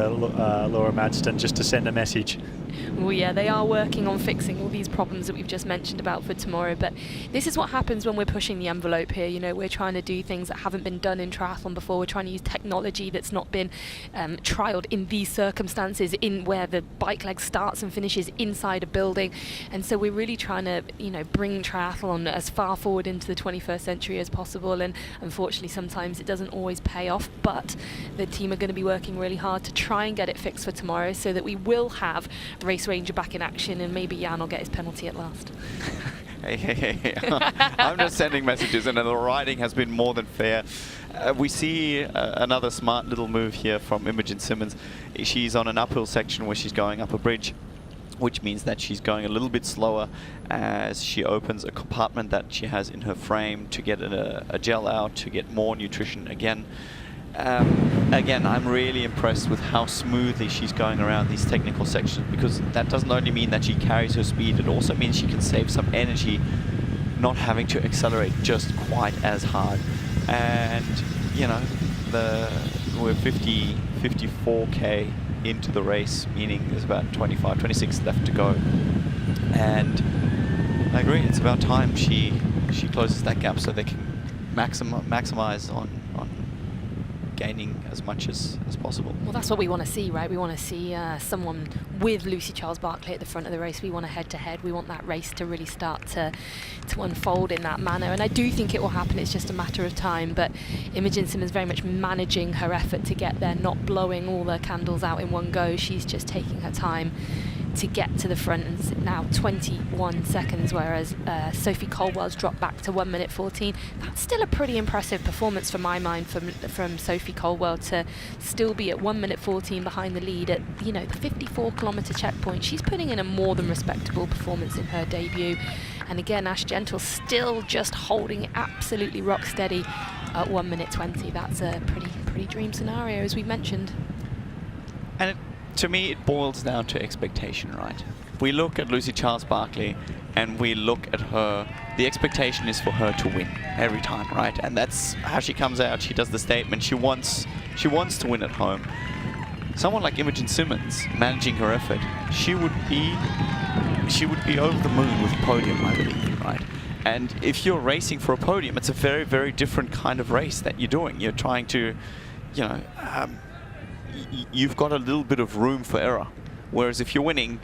Laura Madston just to send a message. Well, yeah, they are working on fixing all these problems that we've just mentioned about for tomorrow, but this is what happens when we're pushing the envelope here. We're trying to do things that haven't been done in triathlon before. We're trying to use technology that's not been trialled in these circumstances, in where the bike leg starts and finishes inside a building. And so we're really trying to, bring triathlon as far forward into the 21st century as possible. And unfortunately, sometimes it doesn't always pay off, but the team are going to be working really hard to try and get it fixed for tomorrow, so that we will have Race Ranger back in action, and maybe Jan will get his penalty at last. Hey. I'm just sending messages, and the riding has been more than fair. We see another smart little move here from Imogen Simmons. She's on an uphill section where she's going up a bridge, which means that she's going a little bit slower as she opens a compartment that she has in her frame to get a gel out, to get more nutrition again. Again, I'm really impressed with how smoothly she's going around these technical sections, because that doesn't only mean that she carries her speed, it also means she can save some energy not having to accelerate just quite as hard. And we're 54k into the race, meaning there's about 25, 26 left to go. And I agree, it's about time she closes that gap so they can maximize on gaining as much as possible. Well, that's what we want to see, right? We want to see someone with Lucy Charles-Barclay at the front of the race. We want a head-to-head. We want that race to really start to unfold in that manner. And I do think it will happen. It's just a matter of time. But Imogen Simmons very much managing her effort to get there, not blowing all the candles out in one go. She's just taking her time to get to the front, and it's now 21 seconds, whereas Sophie Colwell's dropped back to 1 minute 14. That's still a pretty impressive performance from my mind from Sophie Colwell to still be at 1 minute 14 behind the lead at the 54-kilometre checkpoint. She's putting in a more than respectable performance in her debut. And again, Ash Gentle still just holding absolutely rock steady at 1 minute 20. That's a pretty dream scenario, as we mentioned. And to me, it boils down to expectation, right? We look at Lucy Charles-Barclay and we look at her, the expectation is for her to win every time, right? And that's how she comes out. She does the statement. She wants to win at home. Someone like Imogen Simmons, managing her effort, she would be over the moon with Podium, I believe, right? And if you're racing for a podium, it's a very, very different kind of race that you're doing. You're trying to, you've got a little bit of room for error. Whereas if you're winning,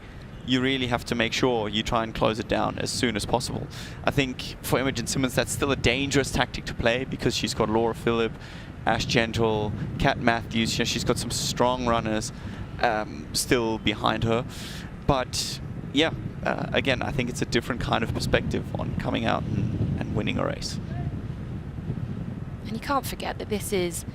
you really have to make sure you try and close it down as soon as possible. I think for Imogen Simmons, that's still a dangerous tactic to play, because she's got Laura Phillip, Ash Gentle, Kat Matthews. She's got some strong runners still behind her. But yeah, again, I think it's a different kind of perspective on coming out and winning a race. And you can't forget that this is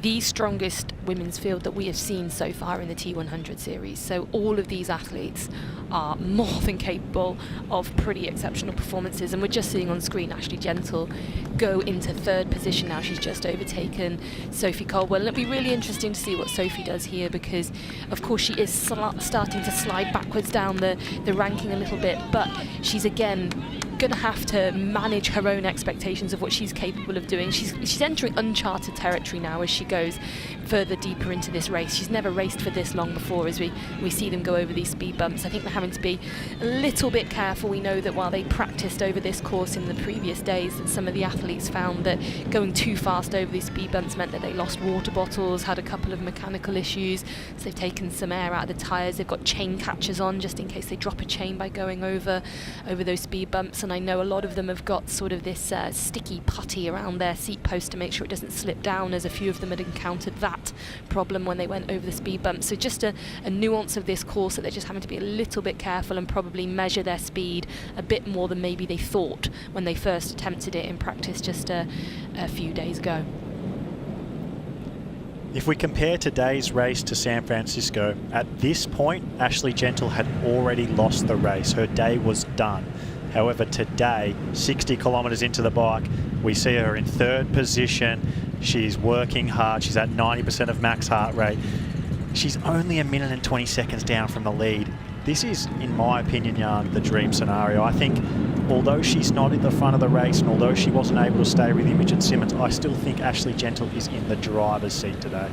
the strongest women's field that we have seen so far in the T100 series. So all of these athletes are more than capable of pretty exceptional performances, and we're just seeing on screen Ashley Gentle go into third position now. She's just overtaken Sophie Caldwell, and it'll be really interesting to see what Sophie does here, because of course she is starting to slide backwards down the ranking a little bit, but she's again going to have to manage her own expectations of what she's capable of doing. She's entering uncharted territory now as she goes further deeper into this race. She's never raced for this long before as we see them go over these speed bumps. I think they're having to be a little bit careful. We know that while they practiced over this course in the previous days, that some of the athletes found that going too fast over these speed bumps meant that they lost water bottles, had a couple of mechanical issues, so they've taken some air out of the tyres. They've got chain catchers on just in case they drop a chain by going over those speed bumps, and I know a lot of them have got sort of this sticky putty around their seat post to make sure it doesn't slip down, as a few of them had encountered that problem when they went over the speed bump. So just a nuance of this course that they're just having to be a little bit careful and probably measure their speed a bit more than maybe they thought when they first attempted it in practice just a few days ago. If we compare today's race to San Francisco, at this point Ashley Gentle had already lost the race. Her day was done. However, today, 60 kilometres into the bike, we see her in third position. She's working hard. She's at 90% of max heart rate. She's only a minute and 20 seconds down from the lead. This is, in my opinion, Jan, the dream scenario. I think although she's not at the front of the race and although she wasn't able to stay with Imogen Simmons, I still think Ashley Gentle is in the driver's seat today.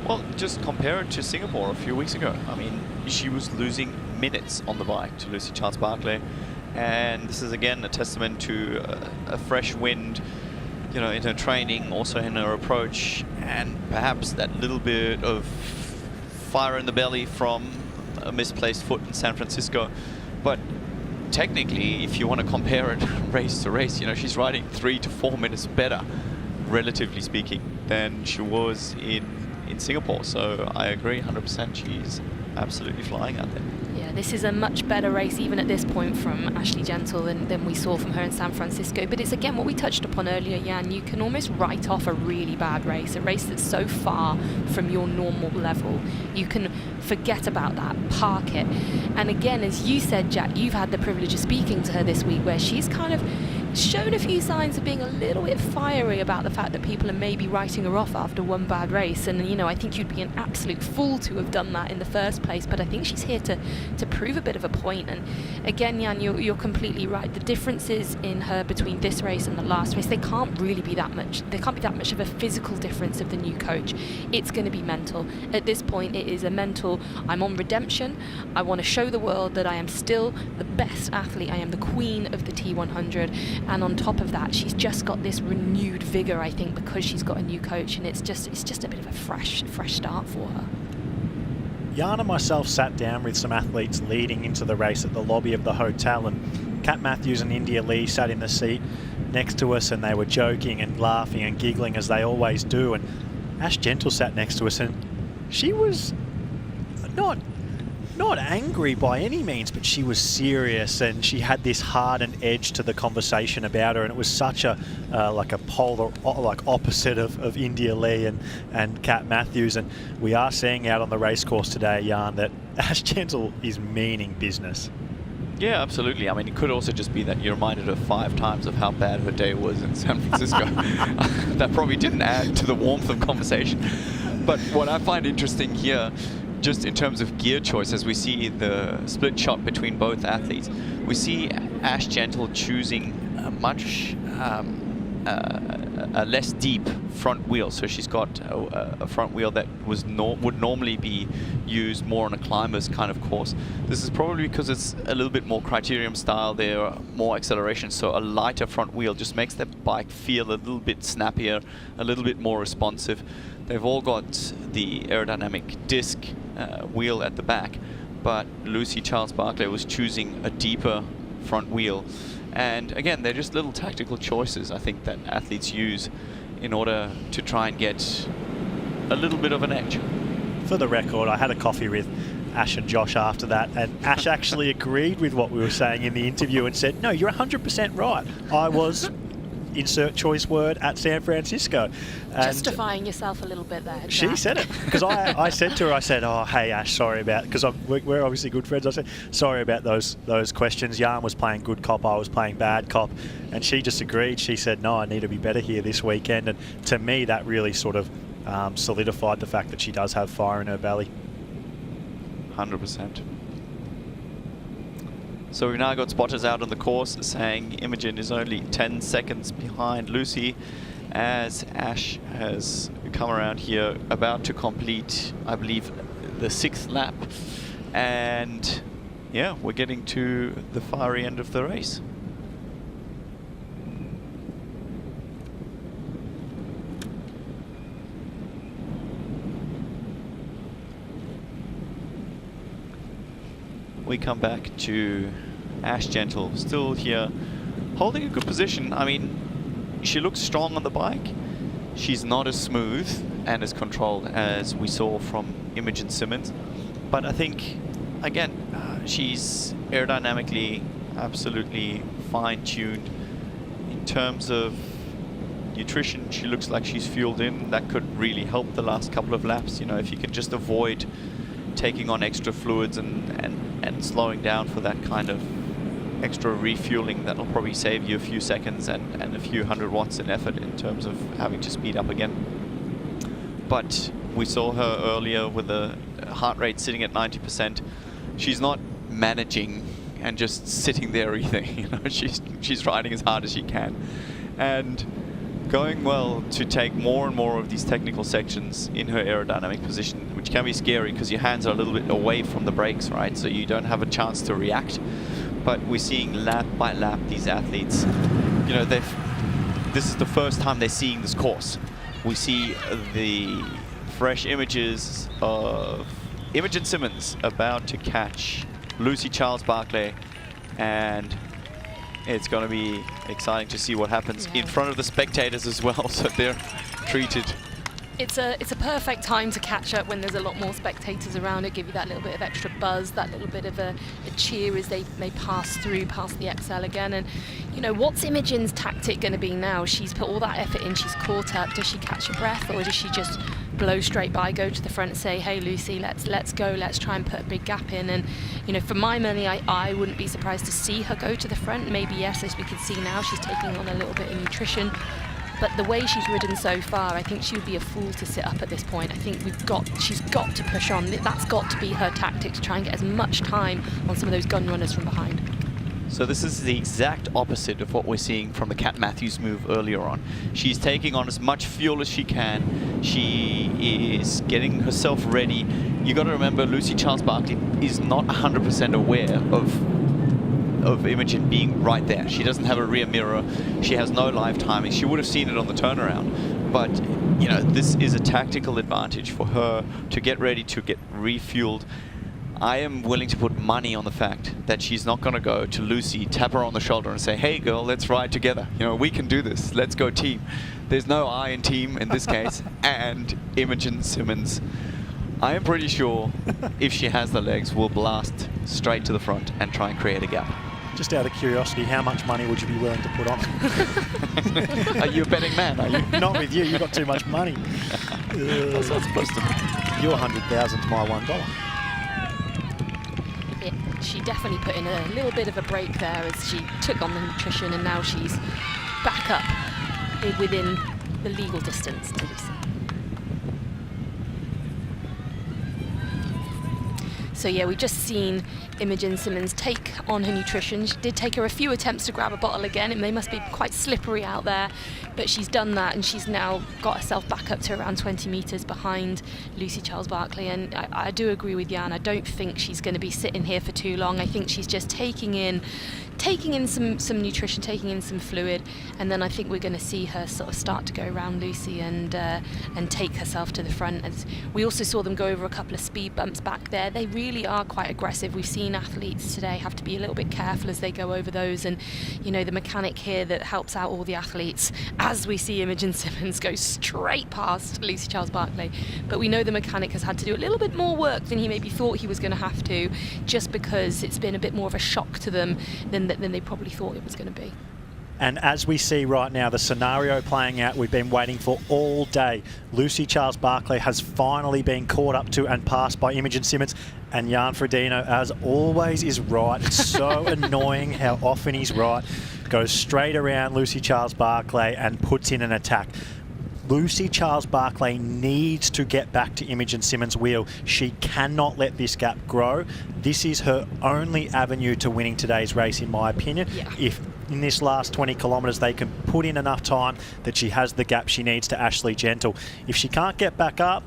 Well, just compare it to Singapore a few weeks ago. I mean, she was losing minutes on the bike to Lucy Charles-Barclay. And this is again a testament to a fresh wind, you know, in her training, also in her approach, and perhaps that little bit of fire in the belly from a misplaced foot in San Francisco. But technically, if you want to compare it race to race, you know, she's riding 3 to 4 minutes better, relatively speaking, than she was in Singapore. So I agree 100%. She's absolutely flying out there. Yeah, this is a much better race even at this point from Ashley Gentle than we saw from her in San Francisco. But it's again what we touched upon earlier, Jan. You can almost write off a really bad race, a race that's so far from your normal level. You can forget about that, park it. And again, as you said, Jack, you've had the privilege of speaking to her this week, where she's kind of shown a few signs of being a little bit fiery about the fact that people are maybe writing her off after one bad race. And, you know, I think you'd be an absolute fool to have done that in the first place. But I think she's here to prove a bit of a point. And again, Jan, you're completely right. The differences in her between this race and the last race, they can't really be that much. There can't be that much of a physical difference of the new coach. It's going to be mental. At this point, it is a mental, I'm on redemption. I want to show the world that I am still the best athlete. I am the queen of the T100. And on top of that, she's just got this renewed vigor, I think, because she's got a new coach, and it's just a bit of a fresh start for her. Jan and myself sat down with some athletes leading into the race at the lobby of the hotel, and Kat Matthews and India Lee sat in the seat next to us, and they were joking and laughing and giggling as they always do. And Ash Gentle sat next to us, and she was not angry by any means, but she was serious, and she had this hardened edge to the conversation about her, and it was such a like a polar, like opposite of India Lee and Kat Matthews. And we are seeing out on the race course today, Jan, that Ash Gentle is meaning business. Yeah, absolutely. I mean, it could also just be that you reminded her 5 times of how bad her day was in San Francisco. That probably didn't add to the warmth of conversation. But what I find interesting here, just in terms of gear choice, as we see the split shot between both athletes, we see Ash Gentle choosing a much a less deep front wheel. So she's got a front wheel that would normally be used more on a climber's kind of course. This is probably because it's a little bit more criterium style. There are more acceleration, so a lighter front wheel just makes the bike feel a little bit snappier, a little bit more responsive. They've all got the aerodynamic disc wheel at the back, but Lucy Charles-Barclay was choosing a deeper front wheel. And again, they're just little tactical choices, I think, that athletes use in order to try and get a little bit of an edge. For the record, I had a coffee with Ash and Josh after that, and Ash actually agreed with what we were saying in the interview and said, no, you're 100% right. I was insert choice word at San Francisco. And Justifying yourself a little bit there, Jack. she said it, because I said to her, I said, oh, hey, Ash, sorry about, because we're obviously good friends. I said, sorry about those questions. Jan was playing good cop, I was playing bad cop. And she just agreed. She said, no, I need to be better here this weekend. And to me, that really sort of solidified the fact that she does have fire in her belly. 100%. So we've now got spotters out on the course saying Imogen is only 10 seconds behind Lucy, as Ash has come around here about to complete, I believe, the 6th lap. And yeah, we're getting to the fiery end of the race. We come back to Ash Gentle, still here, holding a good position. I mean, she looks strong on the bike. She's not as smooth and as controlled as we saw from Imogen Simmons. But I think, again, she's aerodynamically absolutely fine-tuned. In terms of nutrition, she looks like she's fueled in. That could really help the last couple of laps. You know, if you can just avoid taking on extra fluids and slowing down for that kind of extra refueling, that'll probably save you a few seconds and a few 100 watts in effort in terms of having to speed up again. But we saw her earlier with a heart rate sitting at 90%. She's not managing and just sitting there either. You know, she's riding as hard as she can, and going well to take more and more of these technical sections in her aerodynamic position, which can be scary because your hands are a little bit away from the brakes, right? So you don't have a chance to react. But we're seeing lap by lap these athletes, you know, this is the first time they're seeing this course. We see the fresh images of Imogen Simmons about to catch Lucy Charles-Barclay, and it's going to be exciting to see what happens in front of the spectators as well, so they're treated. It's a perfect time to catch up when there's a lot more spectators around it, give you that little bit of extra buzz, that little bit of a cheer as they pass through past the XL again. And you know, what's Imogen's tactic going to be now? She's put all that effort in, she's caught up. Does she catch her breath, or does she just blow straight by, go to the front and say, hey Lucy, let's go, let's try and put a big gap in? And you know, for my money, I wouldn't be surprised to see her go to the front. Maybe yes, as we can see now, she's taking on a little bit of nutrition. But the way she's ridden so far, I think she would be a fool to sit up at this point. I think she's got to push on. That's got to be her tactic, to try and get as much time on some of those gun runners from behind. So this is the exact opposite of what we're seeing from the Cat Matthews move earlier on. She's taking on as much fuel as she can. She is getting herself ready. You got to remember, Lucy Charles-Barclay is not 100% aware of Imogen being right there. She doesn't have a rear mirror. She has no live timing. She would have seen it on the turnaround. But, you know, this is a tactical advantage for her to get ready to get refueled. I am willing to put money on the fact that she's not going to go to Lucy, tap her on the shoulder and say, hey girl, let's ride together. You know, we can do this. Let's go team. There's no I in team in this case. And Imogen Simmons, I am pretty sure if she has the legs, will blast straight to the front and try and create a gap. Just out of curiosity, how much money would you be willing to put on? Are you a betting man, are you? Not with you, you've got too much money. That's not supposed to be. Your 100,000 to my $1. She definitely put in a little bit of a break there as she took on the nutrition, and now she's back up within the legal distance to Lucy. So yeah, we've just seen Imogen Simmons take on her nutrition. She did take her a few attempts to grab a bottle again, and they must be quite slippery out there, but she's done that, and she's now got herself back up to around 20 metres behind Lucy Charles-Barclay. And I do agree with Jan. I don't think she's going to be sitting here for too long. I think she's just taking in some nutrition, taking in some fluid, and then I think we're going to see her sort of start to go around Lucy and take herself to the front. As we also saw them go over a couple of speed bumps back there. They really are quite aggressive. We've seen athletes today have to be a little bit careful as they go over those, and you know, the mechanic here that helps out all the athletes, as we see Imogen Simmons go straight past Lucy Charles-Barclay, but we know the mechanic has had to do a little bit more work than he maybe thought he was going to have to, just because it's been a bit more of a shock to them than they probably thought it was going to be. And as we see right now, the scenario playing out we've been waiting for all day. Lucy Charles-Barclay has finally been caught up to and passed by Imogen Simmons. And Jan Frodeno, as always, is right. It's so annoying how often he's right. Goes straight around Lucy Charles-Barclay and puts in an attack. Lucy Charles-Barclay needs to get back to Imogen Simmons' wheel. She cannot let this gap grow. This is her only avenue to winning today's race, in my opinion. Yeah. If in this last 20 kilometres they can put in enough time that she has the gap she needs to Ashley Gentle. If she can't get back up,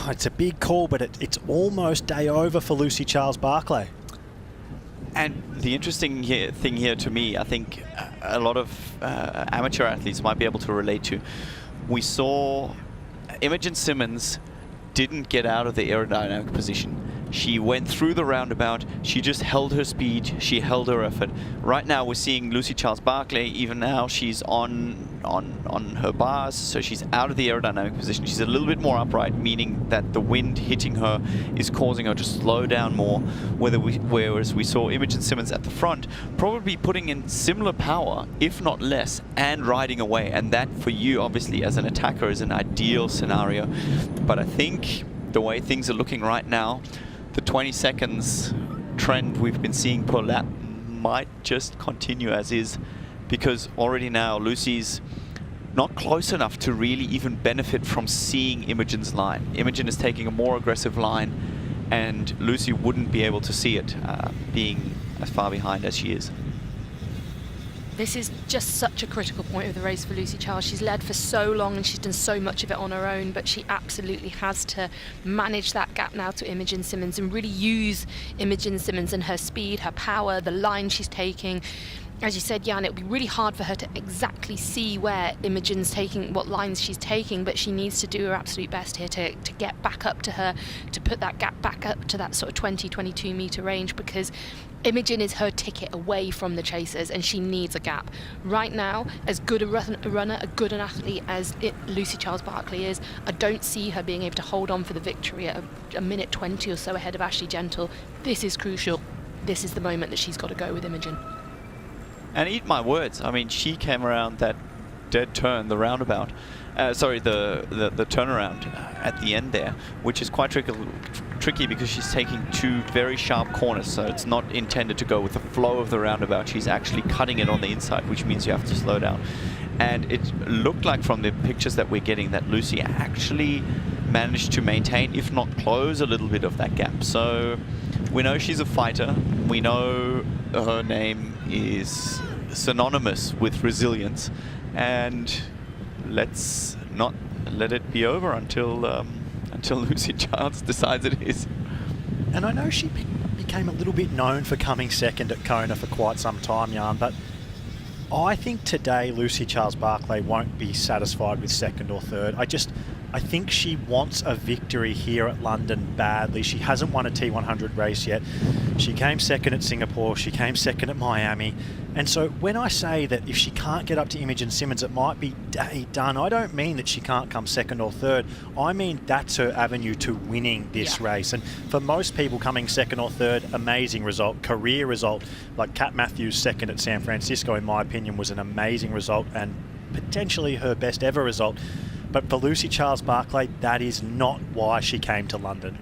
it's a big call, but it's almost day over for Lucy Charles-Barclay. And the interesting thing here to me, I think a lot of amateur athletes might be able to relate to. We saw Imogen Simmons didn't get out of the aerodynamic position. She went through the roundabout, she just held her speed, she held her effort. Right now we're seeing Lucy Charles-Barclay, even now she's on her bars, so she's out of the aerodynamic position. She's a little bit more upright, meaning that the wind hitting her is causing her to slow down more, whereas we saw Imogen Simmons at the front, probably putting in similar power, if not less, and riding away. And that for you, obviously, as an attacker, is an ideal scenario. But I think the way things are looking right now, the 20 seconds trend we've been seeing per lap might just continue as is, because already now Lucy's not close enough to really even benefit from seeing Imogen's line. Imogen is taking a more aggressive line, and Lucy wouldn't be able to see it, being as far behind as she is. This is just such a critical point of the race for Lucy Charles. She's led for so long and she's done so much of it on her own, but she absolutely has to manage that gap now to Imogen Simmons and really use Imogen Simmons and her speed, her power, the line she's taking. As you said, Jan, it would be really hard for her to exactly see where Imogen's taking, what lines she's taking, but she needs to do her absolute best here to get back up to her, to put that gap back up to that sort of 20, 22 metre range, because Imogen is her ticket away from the chasers and she needs a gap. Right now, as good a runner, a good an athlete as Lucy Charles-Barclay is, I don't see her being able to hold on for the victory at a minute 20 or so ahead of Ashley Gentle. This is crucial. This is the moment that she's got to go with Imogen. And eat my words, I mean, she came around that dead turn, the roundabout, the turnaround at the end there, which is quite tricky because she's taking two very sharp corners, so it's not intended to go with the flow of the roundabout. She's actually cutting it on the inside, which means you have to slow down. And it looked like from the pictures that we're getting that Lucy actually managed to maintain, if not close, a little bit of that gap. So we know she's a fighter. We know her name is synonymous with resilience, and let's not let it be over until Lucy Charles decides it is. And I know she became a little bit known for coming second at Kona for quite some time, Jan, but I think today Lucy Charles-Barclay won't be satisfied with second or third. I think she wants a victory here at London badly. She hasn't won a T100 race yet. She came second at Singapore. She came second at Miami. And so when I say that if she can't get up to Imogen Simmons, it might be day done, I don't mean that she can't come second or third. I mean that's her avenue to winning this race. And for most people, coming second or third, amazing result, career result. Like Kat Matthews' second at San Francisco, in my opinion, was an amazing result and potentially her best ever result. But for Lucy Charles-Barclay, that is not why she came to London.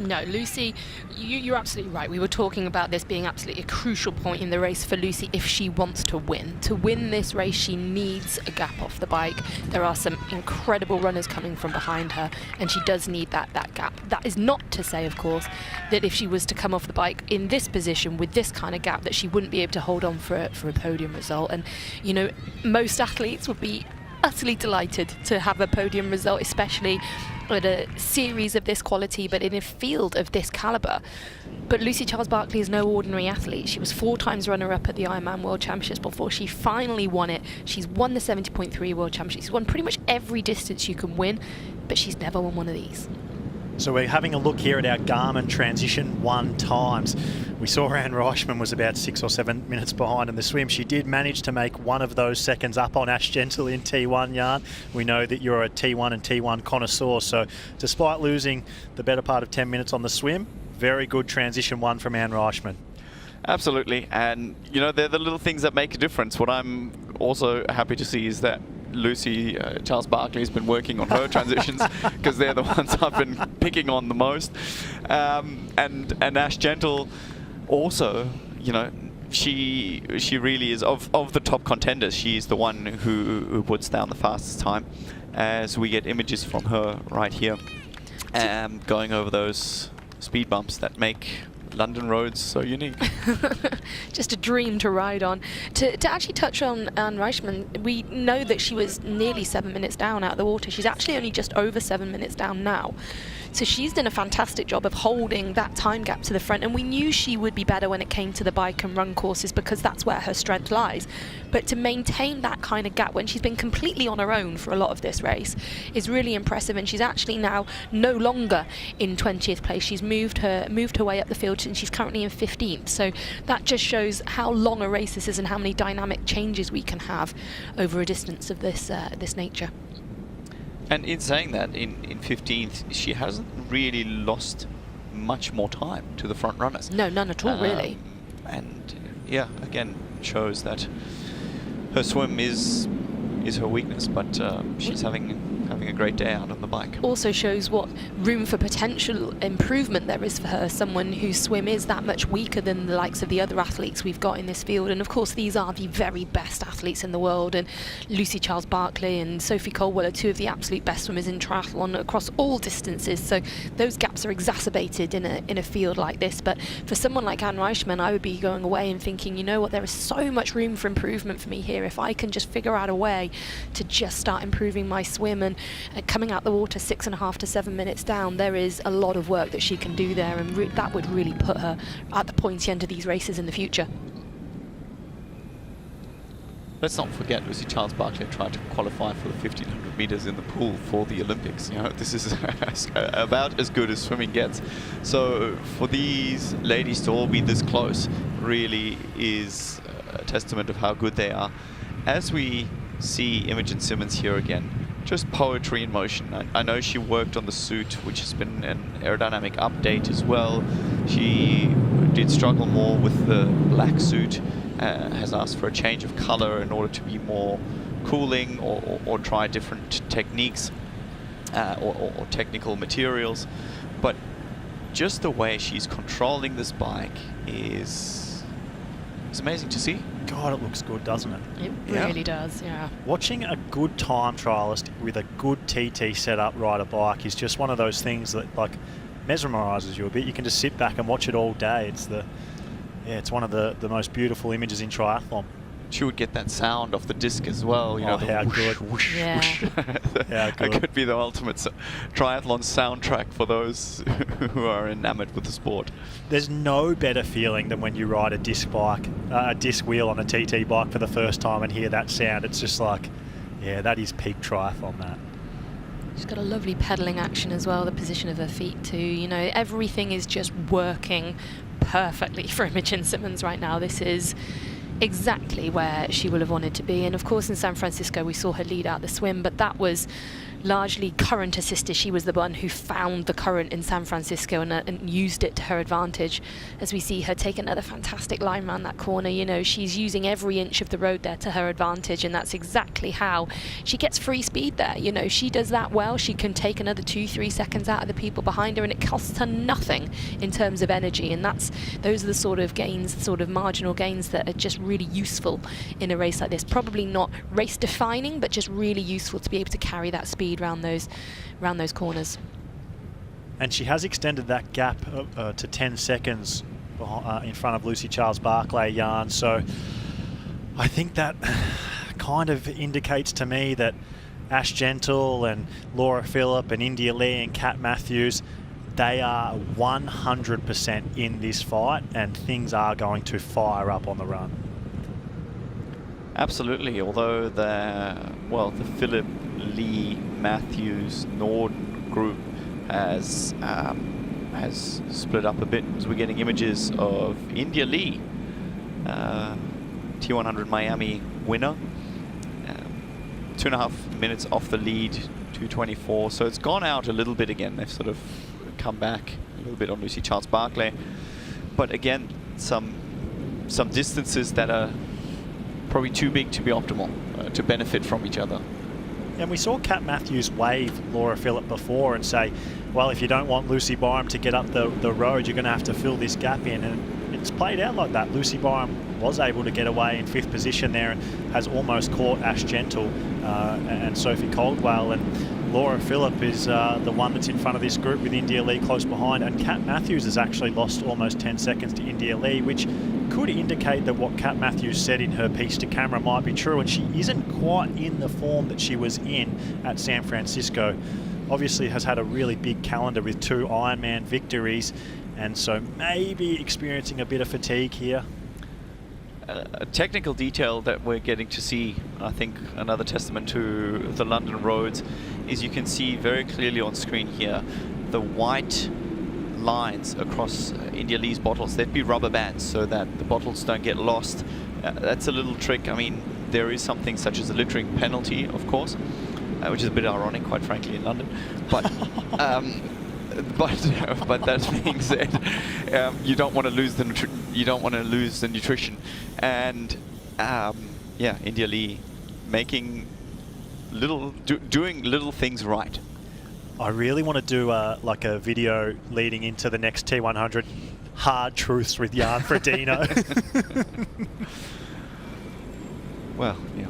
No, Lucy, you're absolutely right. We were talking about this being absolutely a crucial point in the race for Lucy if she wants to win. To win this race, she needs a gap off the bike. There are some incredible runners coming from behind her, and she does need that gap. That is not to say, of course, that if she was to come off the bike in this position with this kind of gap, that she wouldn't be able to hold on for a podium result. And, you know, most athletes would be utterly delighted to have a podium result, especially at a series of this quality, but in a field of this caliber. But Lucy Charles-Barclay is no ordinary athlete. She was 4 times runner-up at the Ironman World Championships before she finally won it. She's won the 70.3 World Championships. She's won pretty much every distance you can win, but she's never won one of these. So we're having a look here at our Garmin transition 1 times. We saw Anne Reichman was about 6 or 7 minutes behind in the swim. She did manage to make one of those seconds up on Ash Gentle in T1, Jan. We know that you're a T1 and T1 connoisseur, so despite losing the better part of 10 minutes on the swim, very good transition 1 from Anne Reichman. Absolutely, and you know, they're the little things that make a difference. What I'm also happy to see is that Lucy Charles Barkley has been working on her transitions, because they're the ones I've been picking on the most. And Ash Gentle also, you know, she really is of the top contenders. She's the one who puts down the fastest time, as we get images from her right here, going over those speed bumps that make London roads so unique. Just a dream to ride on. To actually touch on Anne Reichman, we know that she was nearly 7 minutes down out of the water. She's actually only just over 7 minutes down now. So she's done a fantastic job of holding that time gap to the front, and we knew she would be better when it came to the bike and run courses, because that's where her strength lies. But to maintain that kind of gap when she's been completely on her own for a lot of this race is really impressive, and she's actually now no longer in 20th place. She's moved her way up the field, and she's currently in 15th. So that just shows how long a race this is and how many dynamic changes we can have over a distance of this nature. And in saying that, in 15th, she hasn't really lost much more time to the front runners. No, none at all, really. And yeah, again, shows that her swim is her weakness, but she's having a great day out on the bike. Also shows what room for potential improvement there is for her, someone whose swim is that much weaker than the likes of the other athletes we've got in this field. And of course, these are the very best athletes in the world, and Lucy Charles Barkley and Sophie Colwell are two of the absolute best swimmers in triathlon across all distances. So those gaps are exacerbated in a field like this. But for someone like Anne Reichman, I would be going away and thinking, you know what, there is so much room for improvement for me here. If I can just figure out a way to just start improving my swim and coming out the water 6.5 to 7 minutes down, there is a lot of work that she can do there, and that would really put her at the pointy end of these races in the future. Let's not forget Lucy Charles Barkley tried to qualify for the 1500 meters in the pool for the Olympics. You know, this is about as good as swimming gets. So for these ladies to all be this close really is a testament of how good they are. As we see Imogen Simmons here again, just poetry in motion. I know she worked on the suit, which has been an aerodynamic update as well. She did struggle more with the black suit, has asked for a change of color in order to be more cooling, or try different techniques or technical materials. But just the way she's controlling this bike is amazing to see. God, it looks good, doesn't it? It really does, yeah. Watching a good time trialist with a good TT setup ride a bike is just one of those things that like mesmerizes you a bit. You can just sit back and watch it all day. It's one of the most beautiful images in triathlon. She would get that sound off the disc as well. You know, the how whoosh, good. Whoosh, Yeah. whoosh. That could be the ultimate triathlon soundtrack for those who are enamored with the sport. There's no better feeling than when you ride a disc wheel on a TT bike for the first time and hear that sound. It's just like, yeah, that is peak triathlon, that. She's got a lovely pedaling action as well, the position of her feet too. You know, everything is just working perfectly for Imogen Simmons right now. This is exactly where she will have wanted to be. And of course in San Francisco we saw her lead out the swim, but that was largely current assisted. She was the one who found the current in San Francisco and used it to her advantage. As we see her take another fantastic line around that corner, you know, she's using every inch of the road there to her advantage, and that's exactly how she gets free speed there. You know, she does that well. She can take another 2-3 seconds out of the people behind her, and it costs her nothing in terms of energy. And those are the sort of gains, sort of marginal gains, that are just really useful in a race like this. Probably not race defining, but just really useful to be able to carry that speed around those corners. And she has extended that gap to 10 seconds in front of Lucy Charles Barkley, Jan. So I think that kind of indicates to me that Ash Gentle and Laura Phillip and India Lee and Kat Matthews, they are 100% in this fight, and things are going to fire up on the run. Absolutely, although the Phillip, Lee, Matthews, Norden group has split up a bit, as we're getting images of India Lee, T100 Miami winner, 2.5 minutes off the lead, 2:24. So it's gone out a little bit again. They've sort of come back a little bit on Lucy Charles Barkley, but again, some some distances that are probably too big to be optimal, to benefit from each other. And we saw Kat Matthews wave Laura Phillip before and say, well, if you don't want Lucy Byram to get up the road, you're going to have to fill this gap in. And it's played out like that. Lucy Byram was able to get away in 5th position there and has almost caught Ash Gentle and Sophie Caldwell. And Laura Phillip is the one that's in front of this group with India Lee close behind. And Kat Matthews has actually lost almost 10 seconds to India Lee, which could indicate that what Kat Matthews said in her piece to camera might be true, and she isn't quite in the form that she was in at San Francisco. Obviously has had a really big calendar with 2 Ironman victories, and so maybe experiencing a bit of fatigue here. A technical detail that we're getting to see, I think another testament to the London roads, is you can see very clearly on screen here the white lines across India Lee's bottles. They'd be rubber bands so that the bottles don't get lost. That's a little trick. I mean, there is something such as a littering penalty, of course, which is a bit ironic, quite frankly, in London. But but that being said, you don't want to lose the nutrition. And yeah, India Lee making doing little things right. I really want to do like a video leading into the next T100, hard truths with Jan Frodeno. Well, yeah.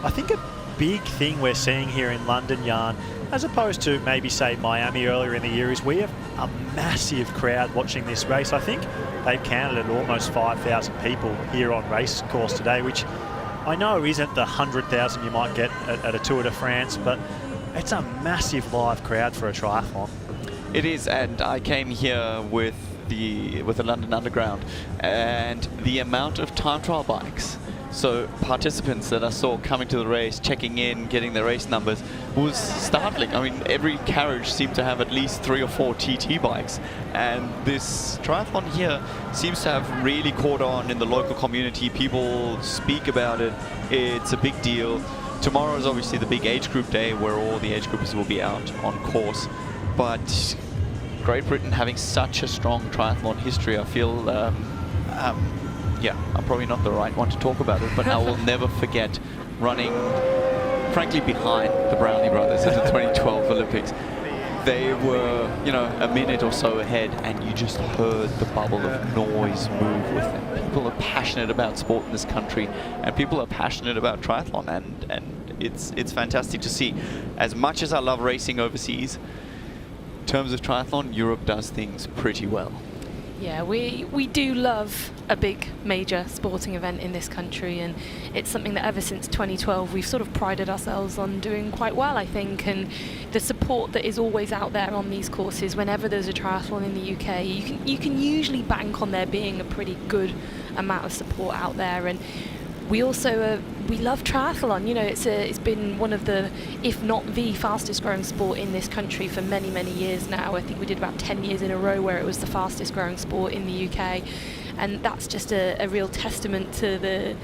I think a big thing we're seeing here in London, Jan, as opposed to maybe say Miami earlier in the year, is we have a massive crowd watching this race. I think they've counted at almost 5,000 people here on race course today, which I know isn't the 100,000 you might get at a Tour de France, but it's a massive live crowd for a triathlon. It is, and I came here with the London Underground, and the amount of time trial bikes, so participants that I saw coming to the race, checking in, getting their race numbers, was startling. I mean, every carriage seemed to have at least 3 or 4 TT bikes, and this triathlon here seems to have really caught on in the local community. People speak about it. It's a big deal. Tomorrow is obviously the big age group day where all the age groupers will be out on course, but Great Britain having such a strong triathlon history, I feel yeah, I'm probably not the right one to talk about it, but I will never forget running, frankly, behind the Brownlee brothers in the 2012 Olympics. They were, you know, a minute or so ahead, and you just heard the bubble of noise move with them. People are passionate about sport in this country, and people are passionate about triathlon, and it's fantastic to see. As much as I love racing overseas, in terms of triathlon, Europe does things pretty well. Yeah, we do love a big major sporting event in this country, and it's something that ever since 2012 we've sort of prided ourselves on doing quite well, I think. And the support that is always out there on these courses, whenever there's a triathlon in the UK, you can usually bank on there being a pretty good amount of support out there. And we also we love triathlon. You know, it's been one of the, if not the fastest growing sport in this country for many, many years now. I think we did about 10 years in a row where it was the fastest growing sport in the UK, and that's just a real testament to the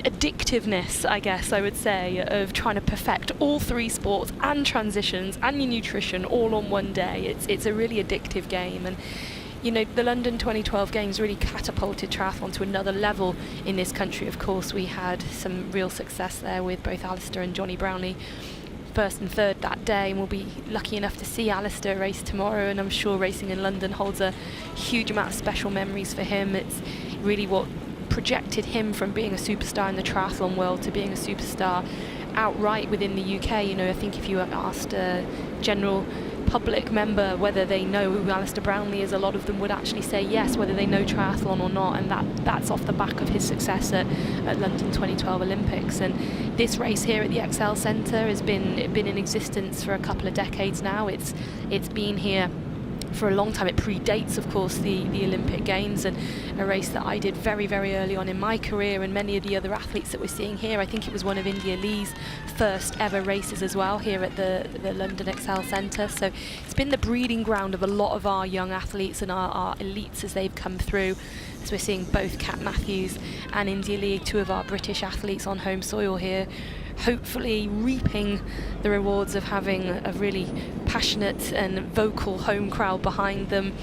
addictiveness, I guess I would say, of trying to perfect all 3 sports and transitions and your nutrition all on one day. It's a really addictive game. And you know, the London 2012 Games really catapulted triathlon to another level in this country. Of course, we had some real success there with both Alistair and Johnny Brownlee, 1st and 3rd that day, and we'll be lucky enough to see Alistair race tomorrow, and I'm sure racing in London holds a huge amount of special memories for him. It's really what projected him from being a superstar in the triathlon world to being a superstar outright within the UK. You know, I think if you asked a general public member whether they know who Alistair Brownlee is, a lot of them would actually say yes, whether they know triathlon or not, and that's off the back of his success at London 2012 Olympics. And this race here at the XL Centre has been in existence for a couple of decades now. It's been here for a long time. It predates, of course, the Olympic Games, and a race that I did very, very early on in my career, and many of the other athletes that we're seeing here. I think it was one of India Lee's first ever races as well here at the London XL Centre. So it's been the breeding ground of a lot of our young athletes and our elites as they've come through. as we're seeing both Kat Matthews and India Lee, two of our British athletes on home soil here, hopefully reaping the rewards of having a really passionate and vocal home crowd behind them.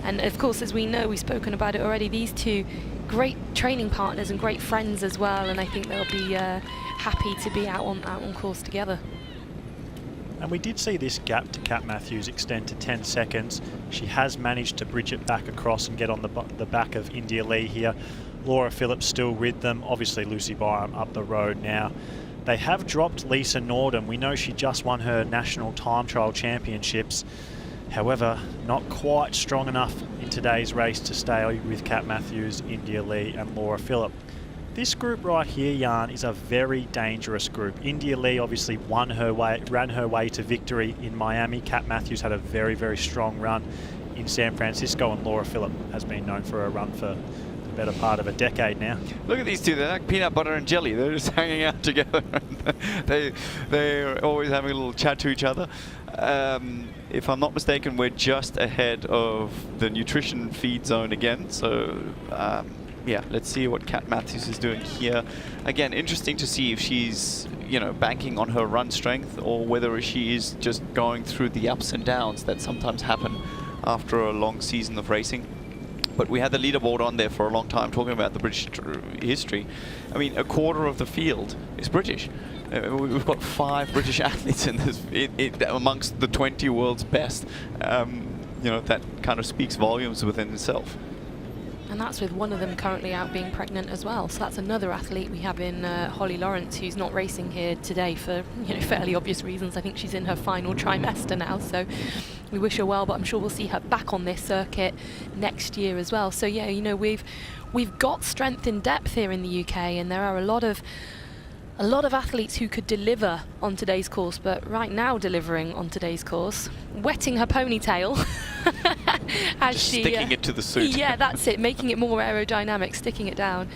And of course, as we know, we've spoken about it already, these two great training partners and great friends as well, and I think they'll be happy to be out on course together. And we did see this gap to Kat Matthews extend to 10 seconds. She has managed to bridge it back across and get on the back of India Lee here. Laura Phillips still with them. Obviously Lucy Byram up the road now. They have dropped Lisa Nordham. We know she just won her national time trial championships. However, not quite strong enough in today's race to stay with Kat Matthews, India Lee and Laura Phillips. This group right here, Jan, is a very dangerous group. India Lee obviously ran her way to victory in Miami. Kat Matthews had a very, very strong run in San Francisco, and Laura Phillips has been known for a run for the better part of a decade now. Look at these two, they're like peanut butter and jelly. They're just hanging out together. They're always having a little chat to each other. If I'm not mistaken, we're just ahead of the nutrition feed zone again. So yeah, let's see what Kat Matthews is doing here. Again, interesting to see if she's, you know, banking on her run strength or whether she is just going through the ups and downs that sometimes happen after a long season of racing. But we had the leaderboard on there for a long time talking about the British history. I mean, a quarter of the field is British. We've got 5 British athletes in this, amongst the 20 world's best. You know, that kind of speaks volumes within itself. And that's with one of them currently out being pregnant as well. So that's another athlete we have in Holly Lawrence, who's not racing here today for, you know, fairly obvious reasons. I think she's in her final trimester now, so we wish her well, but I'm sure we'll see her back on this circuit next year as well. So yeah, you know, we've got strength in depth here in the UK, and there are a lot of athletes who could deliver on today's course, but right now delivering on today's course, wetting her ponytail as just she sticking it to the suit. Yeah, that's it, making it more aerodynamic, sticking it down,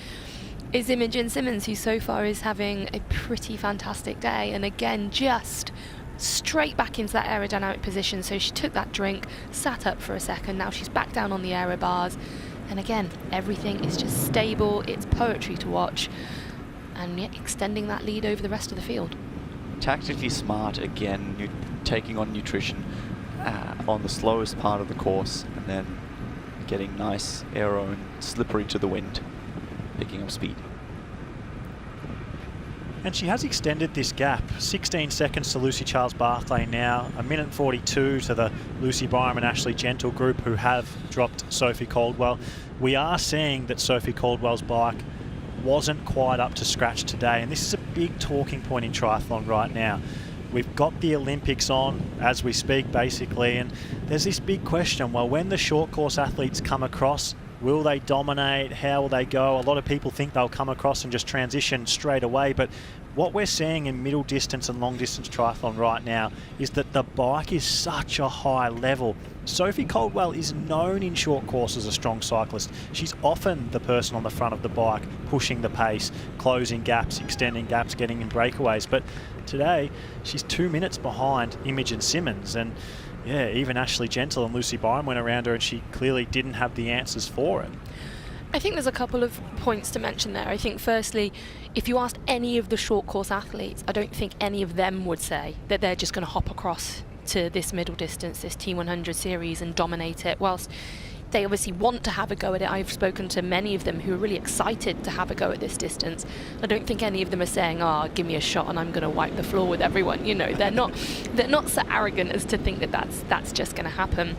is Imogen Simmons, who so far is having a pretty fantastic day, and again just straight back into that aerodynamic position. So she took that drink, sat up for a second, now she's back down on the aero bars, and again everything is just stable. It's poetry to watch, and yet extending that lead over the rest of the field. Tactically smart again, taking on nutrition on the slowest part of the course, and then getting nice aero and slippery to the wind, picking up speed. And she has extended this gap, 16 seconds to Lucy Charles-Barclay now, 1:42 to the Lucy Byram and Ashley Gentle group, who have dropped Sophie Caldwell. We are seeing that Sophie Caldwell's bike wasn't quite up to scratch today, and this is a big talking point in triathlon right now. We've got the Olympics on as we speak, basically, and there's this big question, well, when the short course athletes come across, will they dominate? How will they go? A lot of people think they'll come across and just transition straight away, but what we're seeing in middle distance and long distance triathlon right now is that the bike is such a high level. Sophie Caldwell is known in short course as a strong cyclist. She's often the person on the front of the bike, pushing the pace, closing gaps, extending gaps, getting in breakaways. But today, she's 2 minutes behind Imogen Simmons. And yeah, even Ashley Gentle and Lucy Byram went around her, and she clearly didn't have the answers for it. I think there's a couple of points to mention there. I think firstly, if you asked any of the short course athletes, I don't think any of them would say that they're just going to hop across to this middle distance, this T100 series, and dominate it. Whilst they obviously want to have a go at it, I've spoken to many of them who are really excited to have a go at this distance. I don't think any of them are saying, "Oh, give me a shot and I'm going to wipe the floor with everyone." You know, they're not so arrogant as to think that that's just going to happen.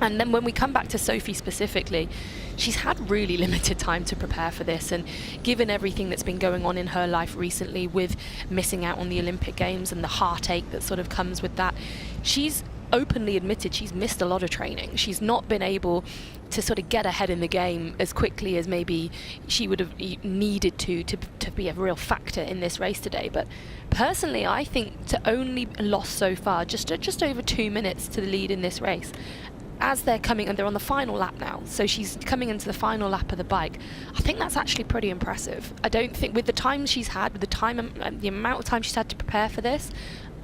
And then when we come back to Sophie specifically, she's had really limited time to prepare for this, and given everything that's been going on in her life recently with missing out on the Olympic Games and the heartache that sort of comes with that, she's openly admitted she's missed a lot of training. She's not been able to sort of get ahead in the game as quickly as maybe she would have needed to be a real factor in this race today. But personally, I think to only lost so far just over 2 minutes to the lead in this race, as they're coming, and they're on the final lap now, so she's coming into the final lap of the bike, I think that's actually pretty impressive. I don't think, with the time she's had, with the amount of time she's had to prepare for this,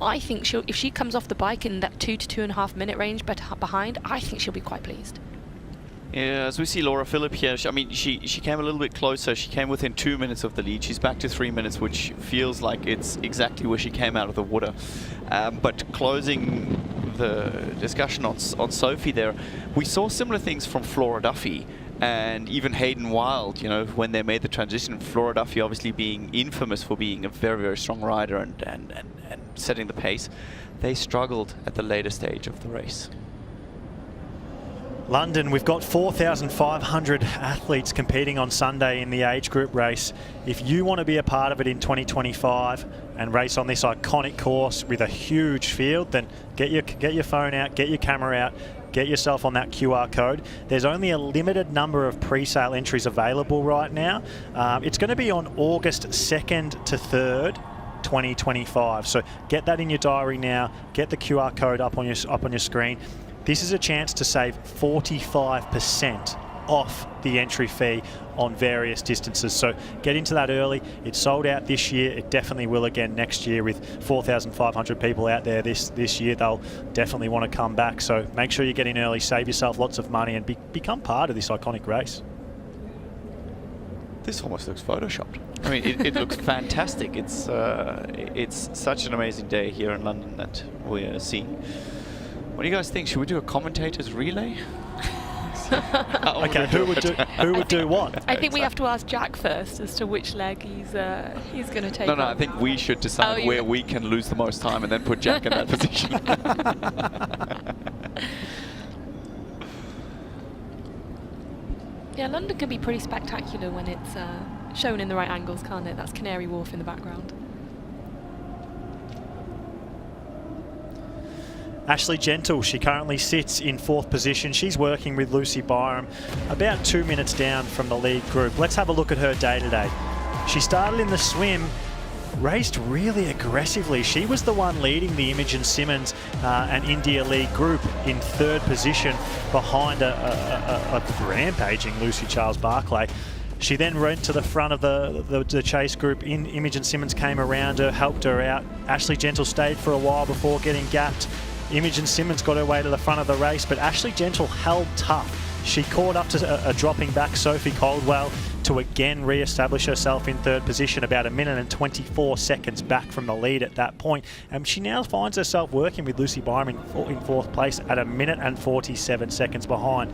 I think if she comes off the bike in that 2 to 2.5 minute range behind, I think she'll be quite pleased. Yeah, as we see Laura Philipp here, she came a little bit closer. She came within 2 minutes of the lead. She's back to 3 minutes, which feels like it's exactly where she came out of the water. But closing the discussion on Sophie there, we saw similar things from Flora Duffy and even Hayden Wild, you know, when they made the transition. Flora Duffy obviously being infamous for being a very, very strong rider and setting the pace. They struggled at the later stage of the race. London, we've got 4,500 athletes competing on Sunday in the age group race. If you want to be a part of it in 2025 and race on this iconic course with a huge field, then get your phone out, get your camera out, get yourself on that QR code. There's only a limited number of pre-sale entries available right now. It's going to be on August 2nd to 3rd. 2025. So get that in your diary now. Get the QR code up on your screen. This is a chance to save 45% off the entry fee on various distances. So get into that early. It's sold out this year. It definitely will again next year with 4,500 people out there this year. They'll definitely want to come back. So make sure you get in early, save yourself lots of money and become part of this iconic race. This almost looks photoshopped. I mean, it looks fantastic. It's such an amazing day here in London that we're seeing. What do you guys think? Should we do a commentator's relay? Okay, who would do what? I think we have to ask Jack first as to which leg he's going to take. No, on. I think we should decide where we can lose the most time and then put Jack in that position. Yeah, London can be pretty spectacular when it's shown in the right angles, can't it? That's Canary Wharf in the background. Ashley Gentle, she currently sits in 4th position. She's working with Lucy Byram about 2 minutes down from the lead group. Let's have a look at her day today. She started in the swim, raced really aggressively. She was the one leading the Imogen Simmons and India Lee group in 3rd position behind a rampaging Lucy Charles Barclay. She then went to the front of the chase group. Imogen Simmons came around her, helped her out. Ashley Gentle stayed for a while before getting gapped. Imogen Simmons got her way to the front of the race, but Ashley Gentle held tough. She caught up to a dropping back Sophie Caldwell to again re-establish herself in 3rd position, about 1 minute and 24 seconds back from the lead at that point. And she now finds herself working with Lucy Byram in 4th place at 1 minute and 47 seconds behind.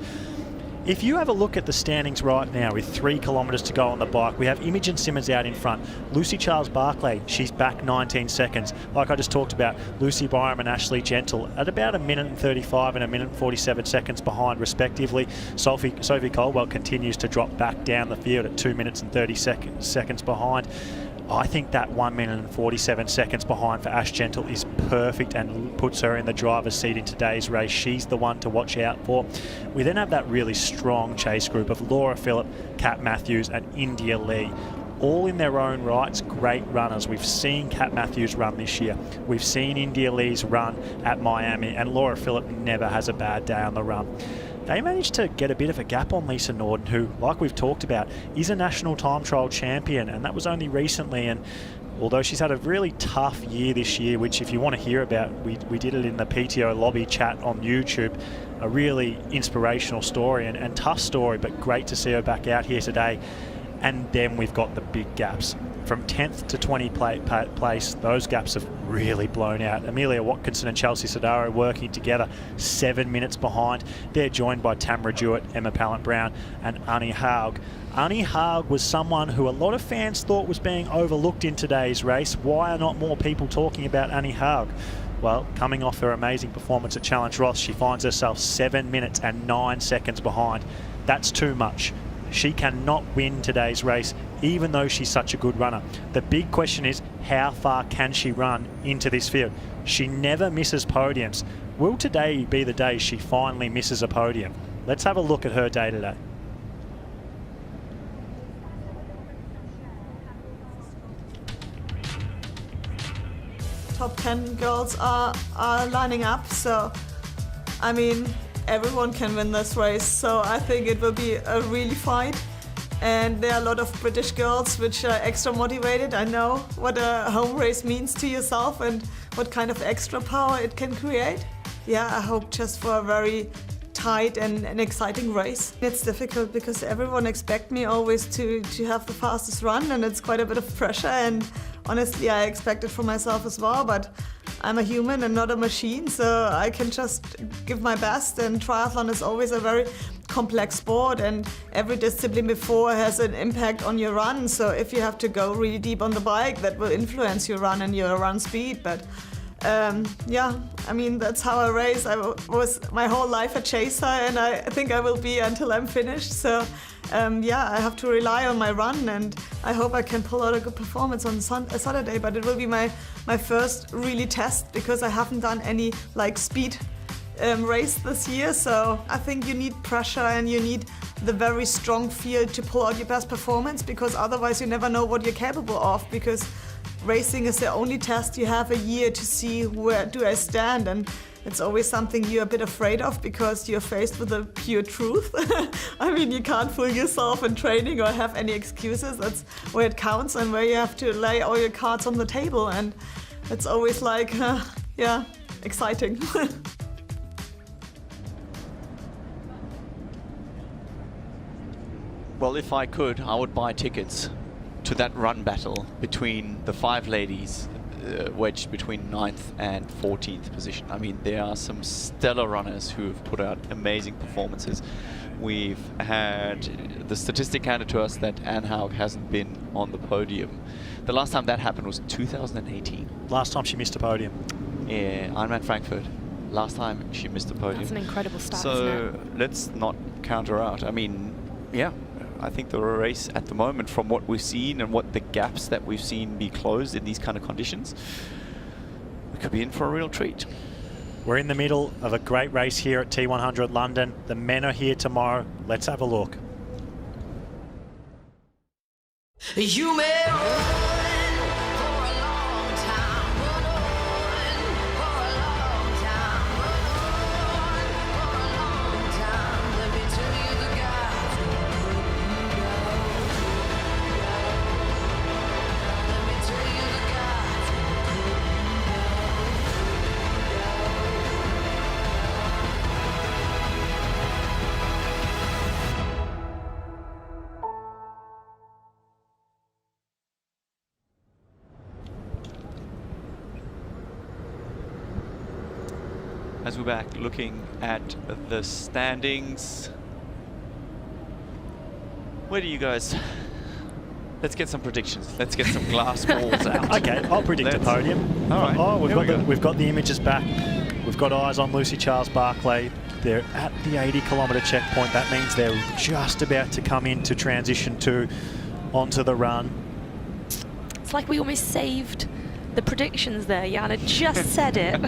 If you have a look at the standings right now with 3 kilometres to go on the bike, we have Imogen Simmons out in front. Lucy Charles Barclay, she's back 19 seconds. Like I just talked about, Lucy Byram and Ashley Gentle at about 1 minute and 35 and 1 minute and 47 seconds behind respectively. Sophie Caldwell continues to drop back down the field at 2 minutes and 30 seconds behind. I think that 1 minute and 47 seconds behind for Ash Gentle is perfect and puts her in the driver's seat in today's race. She's the one to watch out for. We then have that really strong chase group of Laura Philipp, Kat Matthews and India Lee. All in their own rights, great runners. We've seen Kat Matthews run this year. We've seen India Lee's run at Miami, and Laura Philipp never has a bad day on the run. They managed to get a bit of a gap on Lisa Norden, who, like we've talked about, is a national time trial champion, and that was only recently. And although she's had a really tough year this year, which if you want to hear about, we did it in the PTO lobby chat on YouTube, a really inspirational story and tough story, but great to see her back out here today. And then we've got the big gaps. From 10th to 20th place, those gaps have really blown out. Amelia Watkinson and Chelsea Sodaro working together, 7 minutes behind. They're joined by Tamara Jewett, Emma Pallant-Brown and Annie Haug. Annie Haug was someone who a lot of fans thought was being overlooked in today's race. Why are not more people talking about Annie Haug? Well, coming off her amazing performance at Challenge Ross, she finds herself 7 minutes and 9 seconds behind. That's too much. She cannot win today's race, even though she's such a good runner. The big question is, how far can she run into this field? She never misses podiums. Will today be the day she finally misses a podium? Let's have a look at her day today. Top 10 girls are lining up, so I mean, everyone can win this race, so I think it will be a really fight. And there are a lot of British girls which are extra motivated. I know what a home race means to yourself and what kind of extra power it can create. Yeah, I hope just for a very tight and an exciting race. It's difficult because everyone expects me always to have the fastest run, and it's quite a bit of pressure, and honestly I expect it for myself as well, but I'm a human and not a machine, so I can just give my best, and triathlon is always a very complex sport, and every discipline before has an impact on your run, so if you have to go really deep on the bike, that will influence your run and your run speed. But yeah, I mean, that's how I race. I was my whole life a chaser, and I think I will be until I'm finished. So yeah, I have to rely on my run, and I hope I can pull out a good performance on Saturday. But it will be my first really test, because I haven't done any like speed race this year. So I think you need pressure and you need the very strong field to pull out your best performance, because otherwise you never know what you're capable of, because racing is the only test you have a year to see where do I stand, and it's always something you're a bit afraid of because you're faced with the pure truth. I mean, you can't fool yourself in training or have any excuses. That's where it counts and where you have to lay all your cards on the table, and it's always like, yeah, exciting. Well, if I could, I would buy tickets to that run battle between the 5 ladies, wedged between 9th and 14th position. I mean, there are some stellar runners who have put out amazing performances. We've had the statistic handed to us that Anne Haug hasn't been on the podium. The last time that happened was 2018. Last time she missed a podium. Yeah, Ironman Frankfurt. Last time she missed a podium. That's an incredible stat, so isn't it? let's not count her out. I mean, yeah, I think the race at the moment, from what we've seen and what the gaps that we've seen be closed in these kind of conditions, we could be in for a real treat. We're in the middle of a great race here at T100 London. The men are here tomorrow. Let's have a look. You may run for a long time, run on for a long time, run on for a long time. Let me tell you the guys who put you down. Let me tell you the guys who put you As we're back looking at the standings, where do you guys... Let's get some predictions. Let's get some glass balls out. Okay, I'll predict a podium. All right. Oh, we've got the images back. We've got eyes on Lucy Charles-Barclay. They're at the 80-kilometre checkpoint. That means they're just about to come into transition 2 onto the run. It's like we almost saved the predictions there. Jana just said it.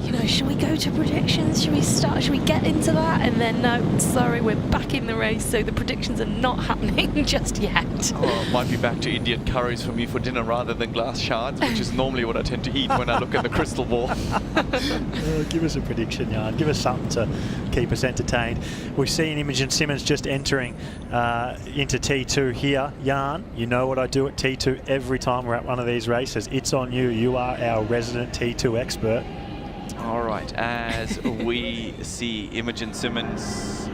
You know, should we go to predictions? Should we start? Should we get into that? And then, no, sorry, we're back in the race, so the predictions are not happening just yet. Oh, might be back to Indian curries for me for dinner rather than glass shards, which is normally what I tend to eat when I look at the crystal ball. Give us a prediction, Jan. Give us something to keep us entertained. We've seen Imogen Simmons just entering into T2 here. Jan, you know what I do at T2 every time we're at one of these races. It's on you. You are our resident T2 expert. All right, as we see Imogen Simmons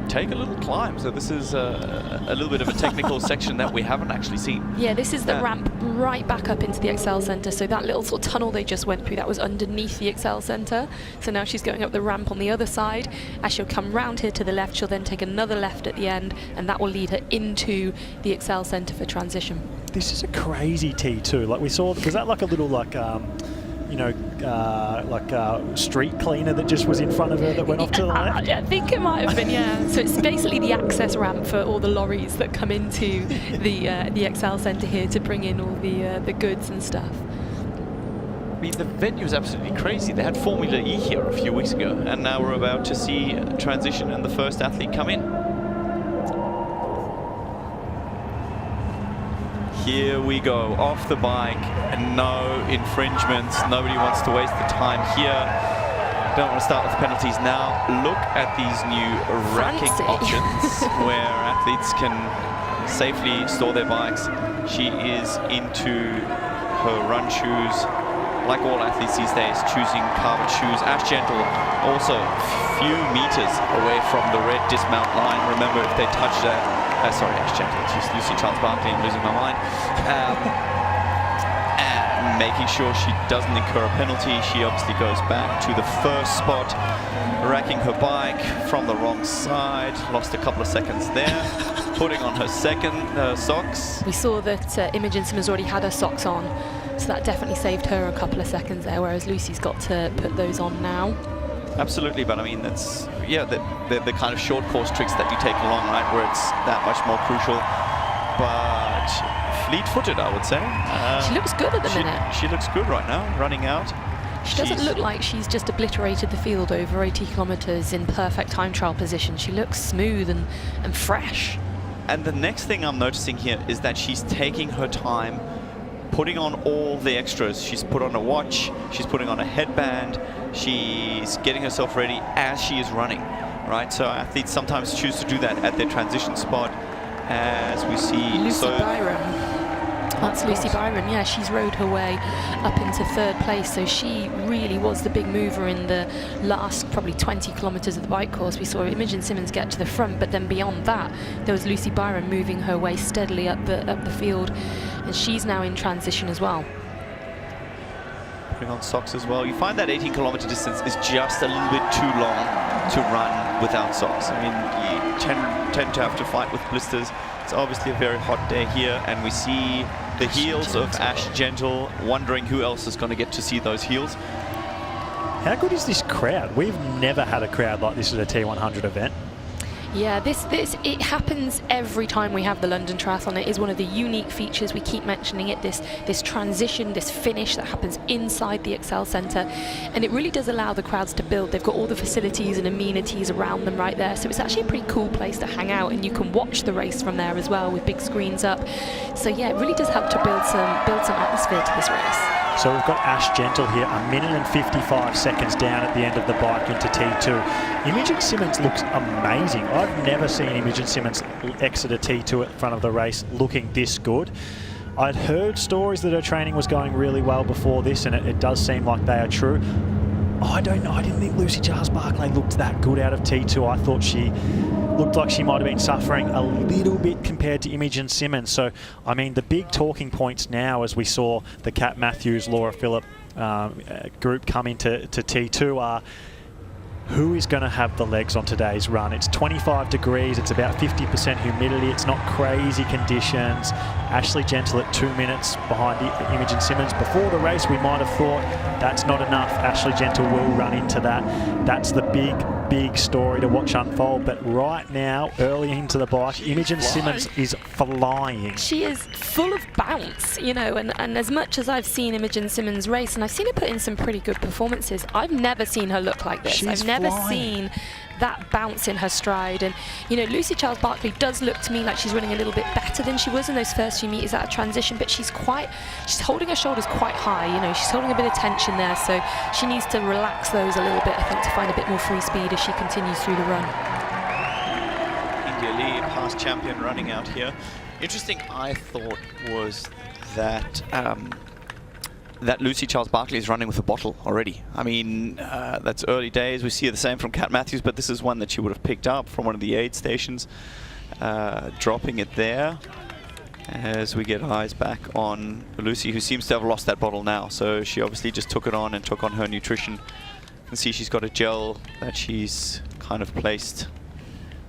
take a little climb. So this is a little bit of a technical section that we haven't actually seen. Yeah, this is the ramp right back up into the Excel Centre. So that little sort of tunnel they just went through, that was underneath the Excel Centre. So now she's going up the ramp on the other side. As she'll come round here to the left, she'll then take another left at the end, and that will lead her into the Excel Centre for transition. This is a crazy T2. Like we saw, was that like a little you know, street cleaner that just was in front of her that went off to the left? I think it might have been, yeah. So it's basically the access ramp for all the lorries that come into the Excel Centre here to bring in all the goods and stuff. I mean, the venue is absolutely crazy. They had Formula E here a few weeks ago, and now we're about to see a transition and the first athlete come in. Here we go, off the bike, and no infringements. Nobody wants to waste the time here. Don't want to start with the penalties now. Look at these new racking options where athletes can safely store their bikes. She is into her run shoes, like all athletes these days, choosing carbon shoes. Ash Gentle also a few meters away from the red dismount line. Remember, if they touch that, sorry, Ash Gentle, it's just Lucy Charles-Barclay, I'm losing my mind. And making sure she doesn't incur a penalty. She obviously goes back to the first spot, racking her bike from the wrong side, lost a couple of seconds there, putting on her second socks. We saw that Imogen Simmons already had her socks on, so that definitely saved her a couple of seconds there, whereas Lucy's got to put those on now. Absolutely, but I mean, that's, yeah, the kind of short course tricks that you take along, right, where it's that much more crucial. But fleet-footed, I would say. She looks good at the minute. She looks good right now, running out. She doesn't look like she's just obliterated the field over 80 kilometres in perfect time trial position. She looks smooth and fresh. And the next thing I'm noticing here is that she's taking her time, putting on all the extras. She's put on a watch, she's putting on a headband, she's getting herself ready as she is running, right? So athletes sometimes choose to do that at their transition spot, as we see. Lucy Byron. That's Lucy Byron, yeah, she's rode her way up into third place, so she really was the big mover in the last probably 20 kilometres of the bike course. We saw Imogen Simmons get to the front, but then beyond that, there was Lucy Byron moving her way steadily up the field, and she's now in transition as well. Putting on socks as well. You find that 18-kilometre distance is just a little bit too long to run without socks. I mean, you tend to have to fight with blisters. It's obviously a very hot day here, and we see the heels of Ash Gentle, wondering who else is going to get to see those heels. How good is this crowd? We've never had a crowd like this at a T100 event. Yeah, it happens every time we have the London Triathlon. It is one of the unique features. We keep mentioning it, this transition, this finish that happens inside the Excel Centre, and it really does allow the crowds to build. They've got all the facilities and amenities around them right there, so it's actually a pretty cool place to hang out, and you can watch the race from there as well with big screens up. So yeah, it really does help to build some atmosphere to this race. So we've got Ash Gentle here, 1 minute and 55 seconds down at the end of the bike into T2. Imogen Simmons looks amazing. I've never seen Imogen Simmons exit a T2 at the front of the race looking this good. I'd heard stories that her training was going really well before this, and it does seem like they are true. I don't know, I didn't think Lucy Charles-Barclay looked that good out of T2. I thought she looked like she might have been suffering a little bit compared to Imogen Simmons. So, I mean, the big talking points now, as we saw the Kat Matthews, Laura Phillip group come into T2, are who is going to have the legs on today's run. It's 25 degrees, it's about 50% humidity, it's not crazy conditions. Ashley Gentle at 2 minutes behind Imogen Simmons. Before the race, we might have thought that's not enough. Ashley Gentle will run into that. That's the big story to watch unfold. But right now, early into the bike, Imogen Simmons is flying. She is full of bounce, you know, and as much as I've seen Imogen Simmons race, and I've seen her put in some pretty good performances, I've never seen her look like this. I've never seen that bounce in her stride. And you know, Lucy Charles-Barclay does look to me like she's running a little bit better than she was in those first few meters out of transition, but she's holding her shoulders quite high, you know, she's holding a bit of tension there, so she needs to relax those a little bit, I think, to find a bit more free speed as she continues through the run. India Lee, past champion, running out here. Interesting, I thought, was that that Lucy Charles-Barclay is running with a bottle already. I mean, that's early days. We see the same from Kat Matthews, but this is one that she would have picked up from one of the aid stations, dropping it there as we get eyes back on Lucy, who seems to have lost that bottle now. So she obviously just took it on and took on her nutrition. You can see she's got a gel that she's kind of placed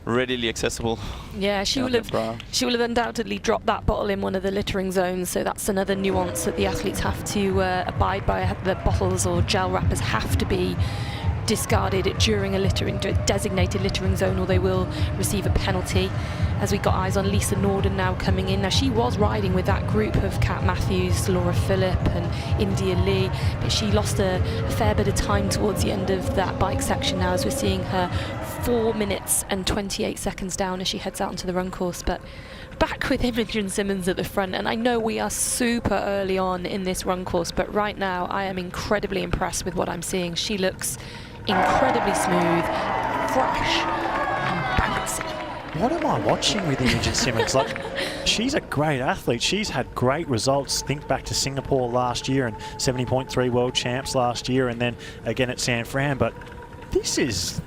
readily accessible. Yeah, she will have undoubtedly dropped that bottle in one of the littering zones, so that's another nuance that the athletes have to abide by. The bottles or gel wrappers have to be discarded during a designated littering zone, or they will receive a penalty. As we got eyes on Lisa Norden now coming in. Now, she was riding with that group of Kat Matthews, Laura Phillip and India Lee, but she lost a fair bit of time towards the end of that bike section now, as we're seeing her 4 minutes and 28 seconds down as she heads out onto the run course. But back with Imogen Simmons at the front, and I know we are super early on in this run course, but right now I am incredibly impressed with what I'm seeing. She looks incredibly smooth, fresh and bouncy. what am I watching with Imogen Simmons? Like, she's a great athlete. She's had great results. Think back to Singapore last year and 70.3 world champs last year, and then again at San Fran. But this is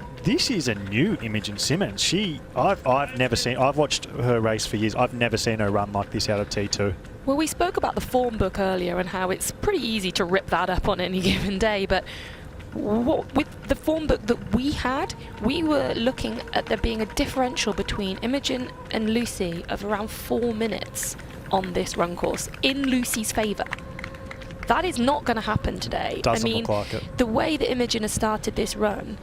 a new Imogen Simmons. I've never seen. I've watched her race for years. I've never seen her run like this out of T2. Well, we spoke about the form book earlier and how it's pretty easy to rip that up on any given day, but with the form book that we had, we were looking at there being a differential between Imogen and Lucy of around 4 minutes on this run course in Lucy's favour. That is not going to happen today. Doesn't look like it. The way that Imogen has started this run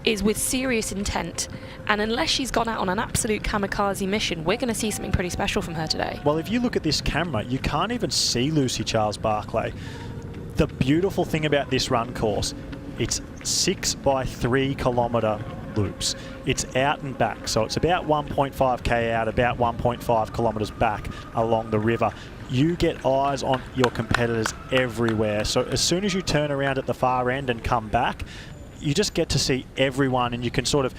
is with serious intent, and unless she's gone out on an absolute kamikaze mission, we're going to see something pretty special from her today. Well, if you look at this camera, you can't even see Lucy Charles-Barclay. The beautiful thing about this run course, it's 6 by 3 kilometre loops. It's out and back, so it's about 1.5k out, about 1.5 kilometres back along the river. You get eyes on your competitors everywhere, so as soon as you turn around at the far end and come back, you just get to see everyone, and you can sort of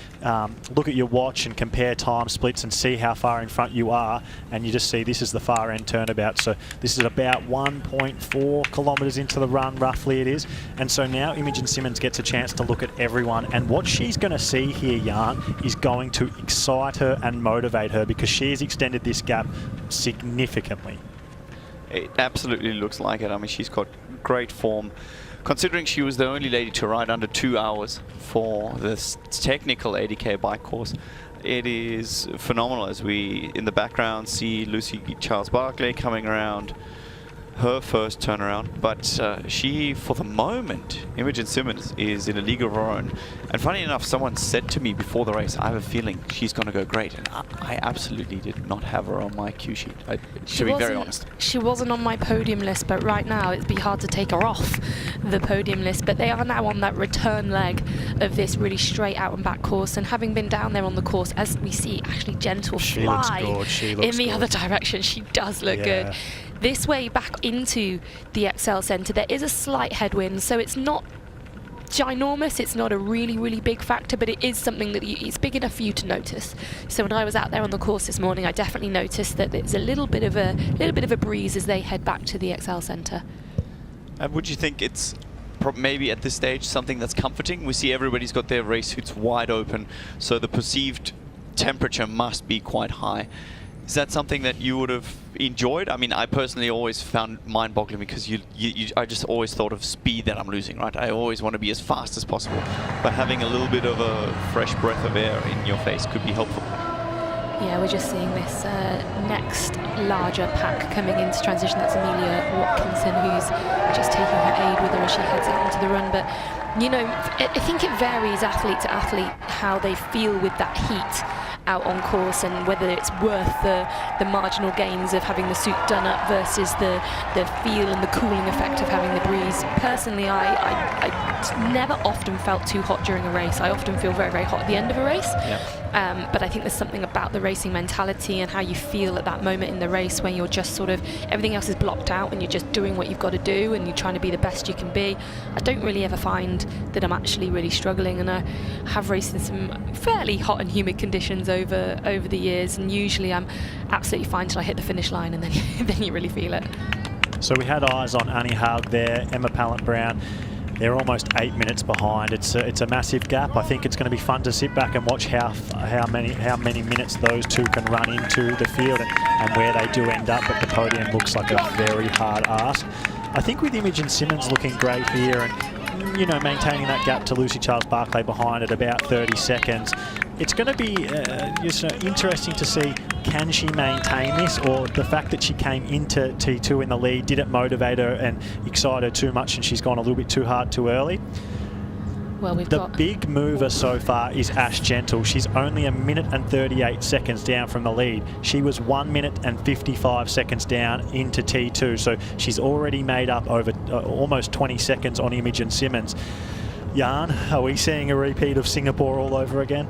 look at your watch and compare time splits and see how far in front you are, and you just see this is the far end turnabout. So this is about 1.4 kilometres into the run, roughly it is. And so now Imogen Simmons gets a chance to look at everyone, and what she's going to see here, Jan, is going to excite her and motivate her, because she has extended this gap significantly. It absolutely looks like it. I mean, she's got great form. Considering she was the only lady to ride under 2 hours for this technical 80k bike course, it is phenomenal as we, in the background, see Lucy Charles-Barclay coming around her first turnaround. But she, for the moment, Imogen Simmons, is in a league of her own. And funny enough, someone said to me before the race, I have a feeling she's going to go great. And I absolutely did not have her on my cue sheet, to be very honest. She wasn't on my podium list, but right now it'd be hard to take her off the podium list. But they are now on that return leg of this really straight out and back course. And having been down there on the course, as we see Ashley Gentle fly in the other direction, she does look good. This way back into the Excel Centre, there is a slight headwind, so it's not ginormous, it's not a really, really big factor, but it is something that it's big enough for you to notice. So when I was out there on the course this morning, I definitely noticed that there's a little bit of a breeze as they head back to the Excel Centre. And would you think it's maybe at this stage something that's comforting? We see everybody's got their race suits wide open, so the perceived temperature must be quite high. Is that something that you would have enjoyed? I mean, I personally always found mind-boggling, because I just always thought of speed that I'm losing, right? I always want to be as fast as possible. But having a little bit of a fresh breath of air in your face could be helpful. Yeah, we're just seeing this next larger pack coming into transition. That's Amelia Watkinson, who's just taking her aid with her as she heads out into the run. But, you know, I think it varies athlete to athlete how they feel with that heat out on course, and whether it's worth the marginal gains of having the suit done up versus the feel and the cooling effect of having the breeze. Personally, I never often felt too hot during a race. I often feel very, very hot at the end of a race. But I think there's something about the racing mentality and how you feel at that moment in the race when you're just sort of, everything else is blocked out and you're just doing what you've got to do and you're trying to be the best you can be. I don't really ever find that I'm actually really struggling, and I have raced in some fairly hot and humid conditions over the years, and usually I'm absolutely fine till I hit the finish line, and then you really feel it. So we had eyes on Annie Haug there, Emma Pallant-Brown. They're almost 8 minutes behind. It's a massive gap. I think it's going to be fun to sit back and watch how many minutes those two can run into the field and where they do end up. But the podium looks like a very hard ask. I think with Imogen Simmons looking great here, and maintaining that gap to Lucy Charles-Barclay behind at about 30 seconds, it's going to be interesting to see, can she maintain this, or the fact that she came into T2 in the lead, did it motivate her and excite her too much and she's gone a little bit too hard too early? Well, the big mover so far is Ash Gentle. She's only 1 minute and 38 seconds down from the lead. She was 1 minute and 55 seconds down into T2, so she's already made up over almost 20 seconds on Imogen Simmons. Jan, are we seeing a repeat of Singapore all over again?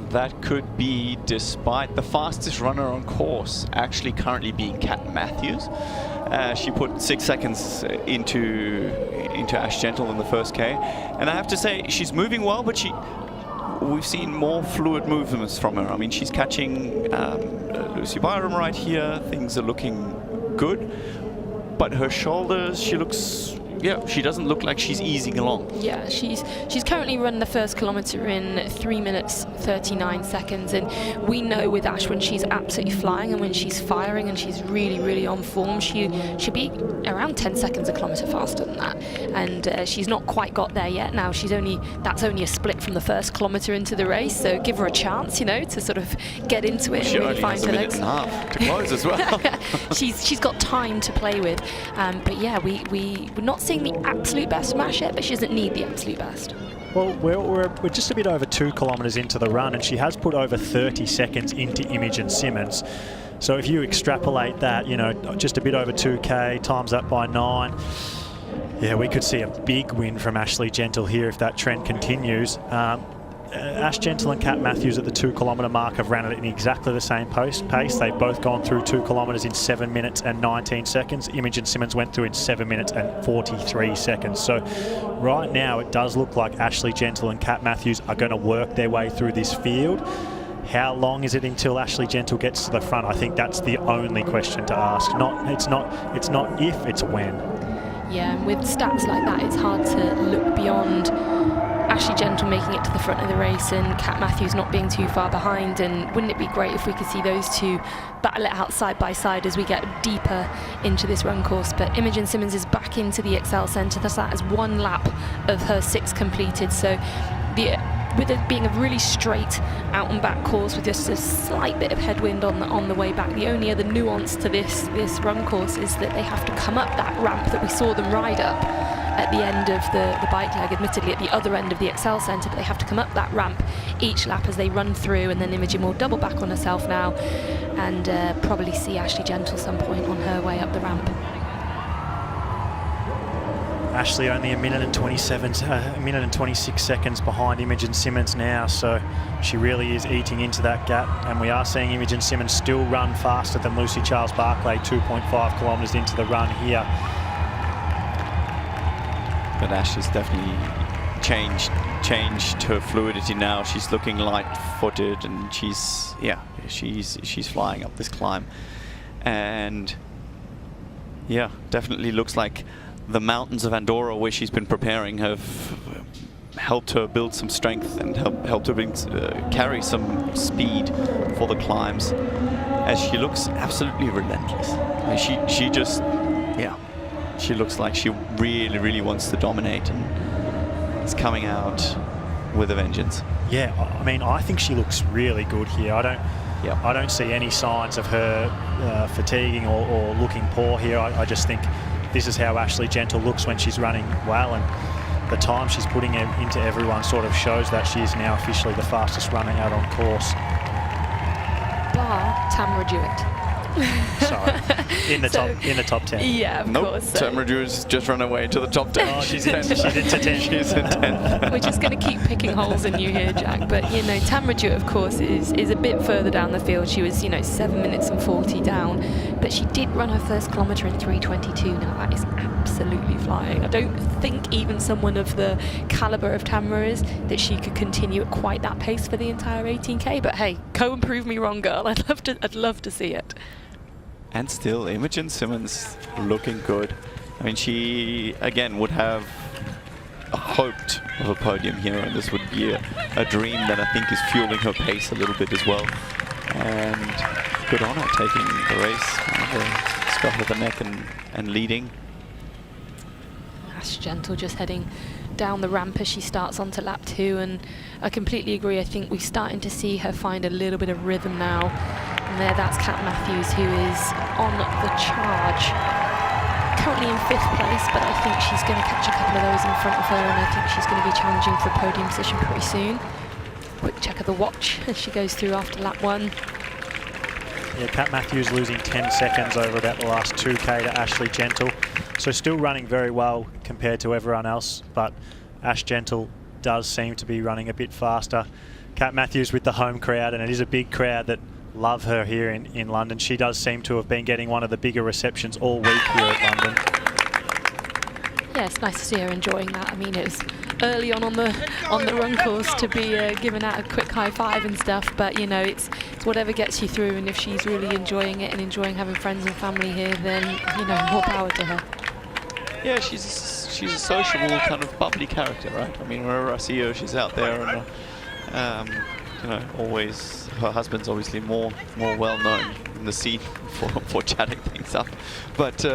That could be, despite the fastest runner on course actually currently being Kat Matthews. She put 6 seconds into Ash Gentle in the first K, and I have to say she's moving well, but we've seen more fluid movements from her. I mean, she's catching Lucy Byram right here. Things are looking good. But her shoulders, she looks... Yeah, she doesn't look like she's easing along. Yeah, she's currently run the first kilometre in 3 minutes 39 seconds, and we know with Ash when she's absolutely flying and when she's firing and she's really, really on form, she'll be around 10 seconds a kilometre faster than that. And she's not quite got there yet. Now that's only a split from the first kilometre into the race, so give her a chance, you know, to sort of get into it and really find her legs. She only has a minute and a half to close as well. she's got time to play with, but yeah, we're not seeing the absolute best from Ash yet, but she doesn't need the absolute best. Well, we're just a bit over 2 kilometres into the run, and she has put over 30 seconds into Imogen Simmons. So if you extrapolate that, you know, just a bit over 2K, times that by 9, yeah, we could see a big win from Ashley Gentle here if that trend continues. Ash Gentle and Kat Matthews at the 2 kilometre mark have ran it in exactly the same pace. They've both gone through 2 kilometres in 7 minutes and 19 seconds. Imogen Simmons went through in 7 minutes and 43 seconds. So right now it does look like Ashley Gentle and Kat Matthews are going to work their way through this field. How long is it until Ashley Gentle gets to the front? I think that's the only question to ask. It's not if, it's when. Yeah, and with stats like that, it's hard to look beyond Ashley Gentle making it to the front of the race and Kat Matthews not being too far behind. And wouldn't it be great if we could see those two battle it out side by side as we get deeper into this run course? But Imogen Simmons is back into the Excel Centre. That is 1 lap of her 6 completed. So with it being a really straight out and back course with just a slight bit of headwind on the way back, the only other nuance to this run course is that they have to come up that ramp that we saw them ride up at the end of the bike leg, admittedly at the other end of the Excel Centre, but they have to come up that ramp each lap as they run through, and then Imogen will double back on herself now and probably see Ashley Gentle some point on her way up the ramp. Ashley only a minute and 26 seconds behind Imogen Simmons now, so she really is eating into that gap, and we are seeing Imogen Simmons still run faster than Lucy Charles-Barclay, 2.5 kilometres into the run here. But Ash has definitely changed her fluidity now. She's looking light-footed, and she's flying up this climb, and yeah, definitely looks like the mountains of Andorra, where she's been preparing, have helped her build some strength and helped her carry some speed for the climbs, as she looks absolutely relentless. I mean, she just, yeah, she looks like she really, really wants to dominate, and it's coming out with a vengeance. Yeah, I mean, I think she looks really good here. I don't see any signs of her fatiguing or looking poor here. I just think this is how Ashley Gentle looks when she's running well, and the time she's putting into everyone sort of shows that she is now officially the fastest runner out on course. Bar Tamara Jewett. Sorry, in the top 10. Yeah, of course. Tamara Jewett's just run away to the top 10. Oh, she's into 10. She's in 10. We're just going to keep picking holes in you here, Jack. But, you know, Tamara Jewett, of course, is a bit further down the field. She was, 7 minutes and 40 down. But she did run her first kilometre in 3:22. Now, that is absolutely flying. I don't think even someone of the calibre of Tamara is that she could continue at quite that pace for the entire 18K. But, hey, go and prove me wrong, girl. I'd love to see it. And still, Imogen Simmons looking good. I mean, she, again, would have hoped of a podium here, and this would be a dream that I think is fueling her pace a little bit as well. And good on her, taking the race on the scruff of the neck and leading. Ash Gentle just heading down the ramp as she starts onto lap 2, and I completely agree. I think we're starting to see her find a little bit of rhythm now. And there, that's Kat Matthews, who is on the charge. Currently in 5th place, but I think she's going to catch a couple of those in front of her, and I think she's going to be challenging for a podium position pretty soon. Quick check of the watch as she goes through after lap 1. Yeah, Kat Matthews losing 10 seconds over about the last 2K to Ashley Gentle. So still running very well compared to everyone else, but Ash Gentle does seem to be running a bit faster. Kat Matthews with the home crowd, and it is a big crowd that love her here in London. She does seem to have been getting one of the bigger receptions all week here at London. Yeah, it's nice to see her enjoying that. I mean, it was early on the run course to be giving out a quick high five and stuff. But you know, it's whatever gets you through, and if she's really enjoying it and enjoying having friends and family here, then you know, more power to her. Yeah, she's a sociable kind of bubbly character, right? I mean, wherever I see her, she's out there, and you know, always her husband's obviously more well known in the scene for chatting things up, but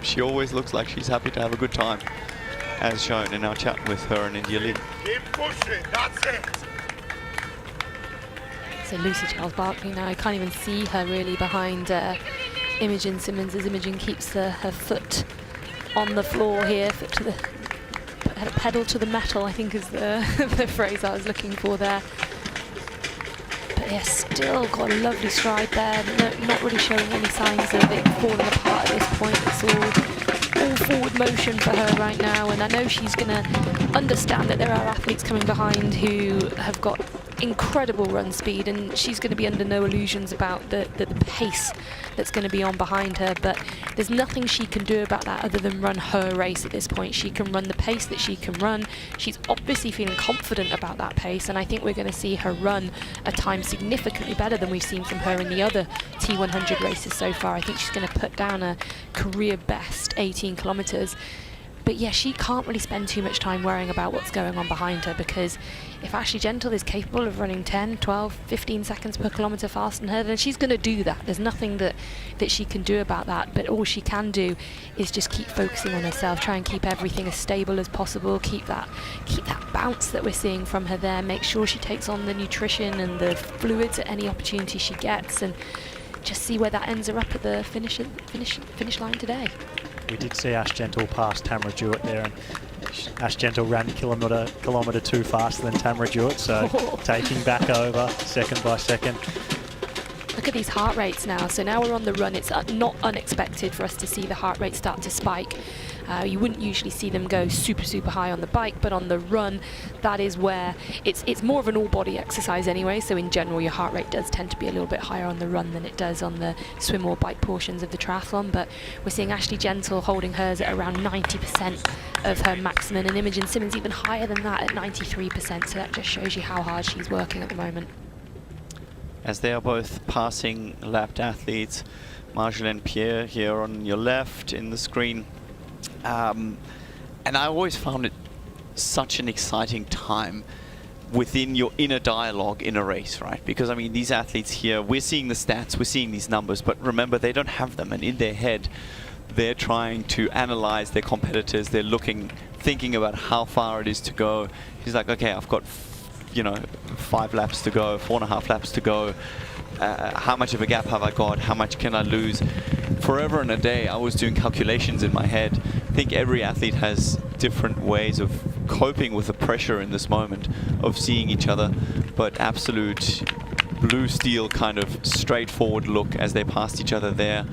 she always looks like she's happy to have a good time, as shown in our chat with her and India Lee. Keep pushing, that's it. So Lucy Charles-Barclay now, I can't even see her really behind Imogen Simmons as Imogen keeps her foot on the floor here, foot to the pedal to the metal, I think is the phrase I was looking for there. But yeah, still got a lovely stride there, not really showing any signs of it falling apart at this point. It's all forward motion for her right now, and I know she's going to understand that there are athletes coming behind who have got incredible run speed, and she's going to be under no illusions about the pace that's going to be on behind her, but there's nothing she can do about that other than run her race at this point. She can run the pace that she can run. She's obviously feeling confident about that pace, and I think we're going to see her run a time significantly better than we've seen from her in the other T100 races so far. I think she's going to put down a career best 18 kilometers. But yeah, she can't really spend too much time worrying about what's going on behind her, because if Ashley Gentle is capable of running 10, 12, 15 seconds per kilometre faster than her, then she's going to do that. There's nothing that she can do about that, but all she can do is just keep focusing on herself, try and keep everything as stable as possible, keep that bounce that we're seeing from her there, make sure she takes on the nutrition and the fluids at any opportunity she gets, and just see where that ends her up at the finish line today. We did see Ash Gentle pass Tamara Jewett there, and Ash Gentle ran kilometre 2 faster than Tamara Jewett, so taking back over second by second. Look at these heart rates now. So now we're on the run. It's not unexpected for us to see the heart rate start to spike. You wouldn't usually see them go super high on the bike, but on the run, that is where it's more of an all-body exercise anyway. So in general, your heart rate does tend to be a little bit higher on the run than it does on the swim or bike portions of the triathlon. But we're seeing Ashley Gentle holding hers at around 90% of her maximum, and Imogen Simmons even higher than that at 93%. So that just shows you how hard she's working at the moment. As they are both passing lapped athletes, Marjolaine Pierre here on your left in the screen. And I always found it such an exciting time within your inner dialogue in a race, right? Because I mean, these athletes here, we're seeing the stats, we're seeing these numbers, but remember, they don't have them, and in their head, they're trying to analyze their competitors. They're thinking about how far it is to go. He's like, okay, I've got 5 laps to go, 4.5 laps to go. How much of a gap have I got? How much can I lose? Forever and a day, I was doing calculations in my head. I think every athlete has different ways of coping with the pressure in this moment of seeing each other, but absolute blue steel kind of straightforward look as they passed each other there.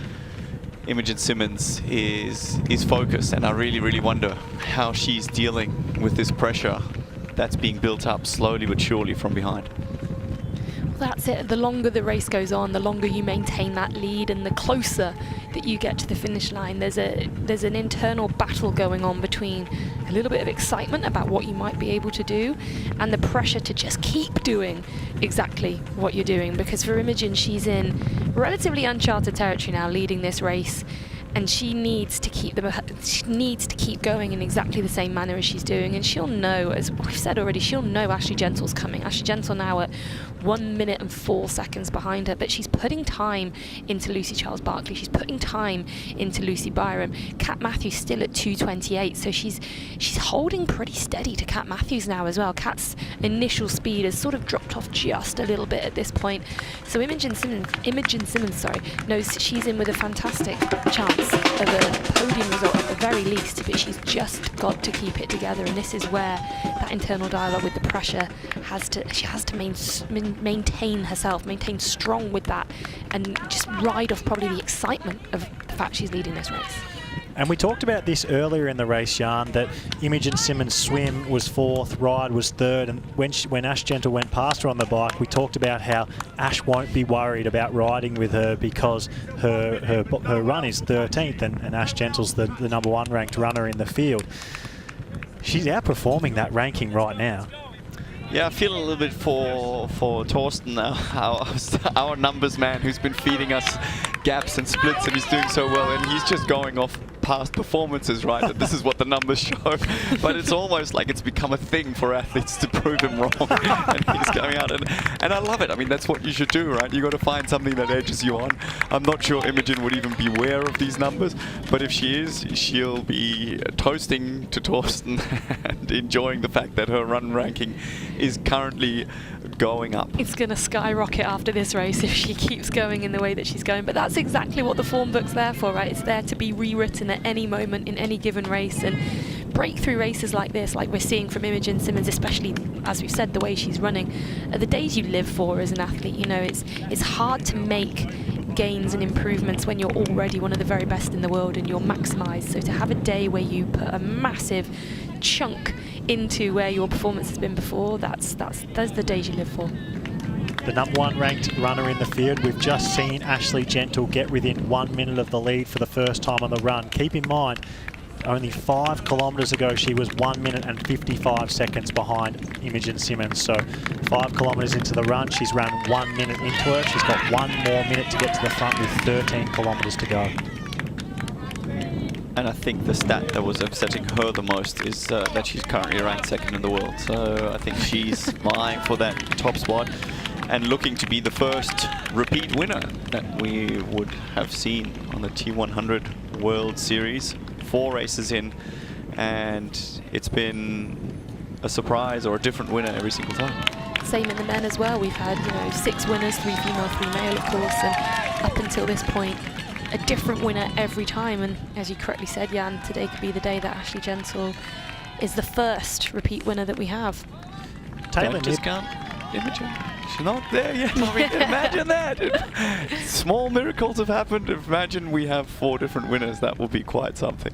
Imogen Simmons is focused, and I really wonder how she's dealing with this pressure that's being built up slowly but surely from behind. Well, that's it. The longer the race goes on, the longer you maintain that lead, and the closer that you get to the finish line, there's an internal battle going on between a little bit of excitement about what you might be able to do and the pressure to just keep doing exactly what you're doing. Because for Imogen, she's in relatively uncharted territory now, leading this race, and she needs to keep going in exactly the same manner as she's doing. And she'll know, as we've said already, she'll know Ashley Gentle's coming. Ashley Gentle now at 1 minute and 4 seconds behind her, but she's putting time into Lucy Charles-Barclay. She's putting time into Lucy Byram. Kat Matthews still at 2:28, so she's holding pretty steady to Kat Matthews now as well. Kat's initial speed has sort of dropped off just a little bit at this point. So Imogen Simmons, knows she's in with a fantastic chance of a podium result at the very least, but she's just got to keep it together, and this is where that internal dialogue with the pressure she has to maintain herself, maintain strong with that, and just ride off probably the excitement of the fact she's leading this race. And we talked about this earlier in the race, Jan, that Imogen Simmons' swim was 4th, ride was 3rd, and when Ash Gentle went past her on the bike, we talked about how Ash won't be worried about riding with her because her run is 13th, and Ash Gentle's the #1 ranked runner in the field. she's outperforming that ranking right now. Yeah, I feel a little bit for Torsten now, our numbers man, who's been feeding us gaps and splits, and he's doing so well, and he's just going off past performances, right? That this is what the numbers show. But it's almost like it's become a thing for athletes to prove him wrong, and he's going out, and I love it. I mean, that's what you should do, right? You got to find something that edges you on. I'm not sure Imogen would even be aware of these numbers, but if she is, she'll be toasting to Torsten and enjoying the fact that her run ranking is currently going up. It's going to skyrocket after this race if she keeps going in the way that she's going. But that's exactly what the form book's there for, right? It's there to be rewritten at any moment in any given race. And breakthrough races like this, like we're seeing from Imogen Simmons, especially, as we've said, the way she's running, are the days you live for as an athlete. You know, it's hard to make gains and improvements when you're already one of the very best in the world and you're maximised. So to have a day where you put a massive chunk into where your performance has been before, those are the days you live for. The #1 ranked runner in the field. We've just seen Ashley Gentle get within 1 minute of the lead for the first time on the run. Keep in mind, only 5 kilometres ago she was 1 minute and 55 seconds behind Imogen Simmons. So 5 kilometres into the run, she's run 1 minute into her. She's got 1 more minute to get to the front with 13 kilometres to go. And I think the stat that was upsetting her the most is that she's currently ranked 2nd in the world. So I think she's vying for that top spot and looking to be the first repeat winner that we would have seen on the T100 World Series. 4 races in, and it's been a surprise or a different winner every single time. Same in the men as well. We've had 6 winners, 3 female, 3 male, of course, and up until this point, a different winner every time. And as you correctly said, Jan, today could be the day that Ashley Gentle is the first repeat winner that we have. Taylor discount Imogen. She's not there yet. I mean, imagine that. Small miracles have happened. Imagine we have 4 different winners. That will be quite something.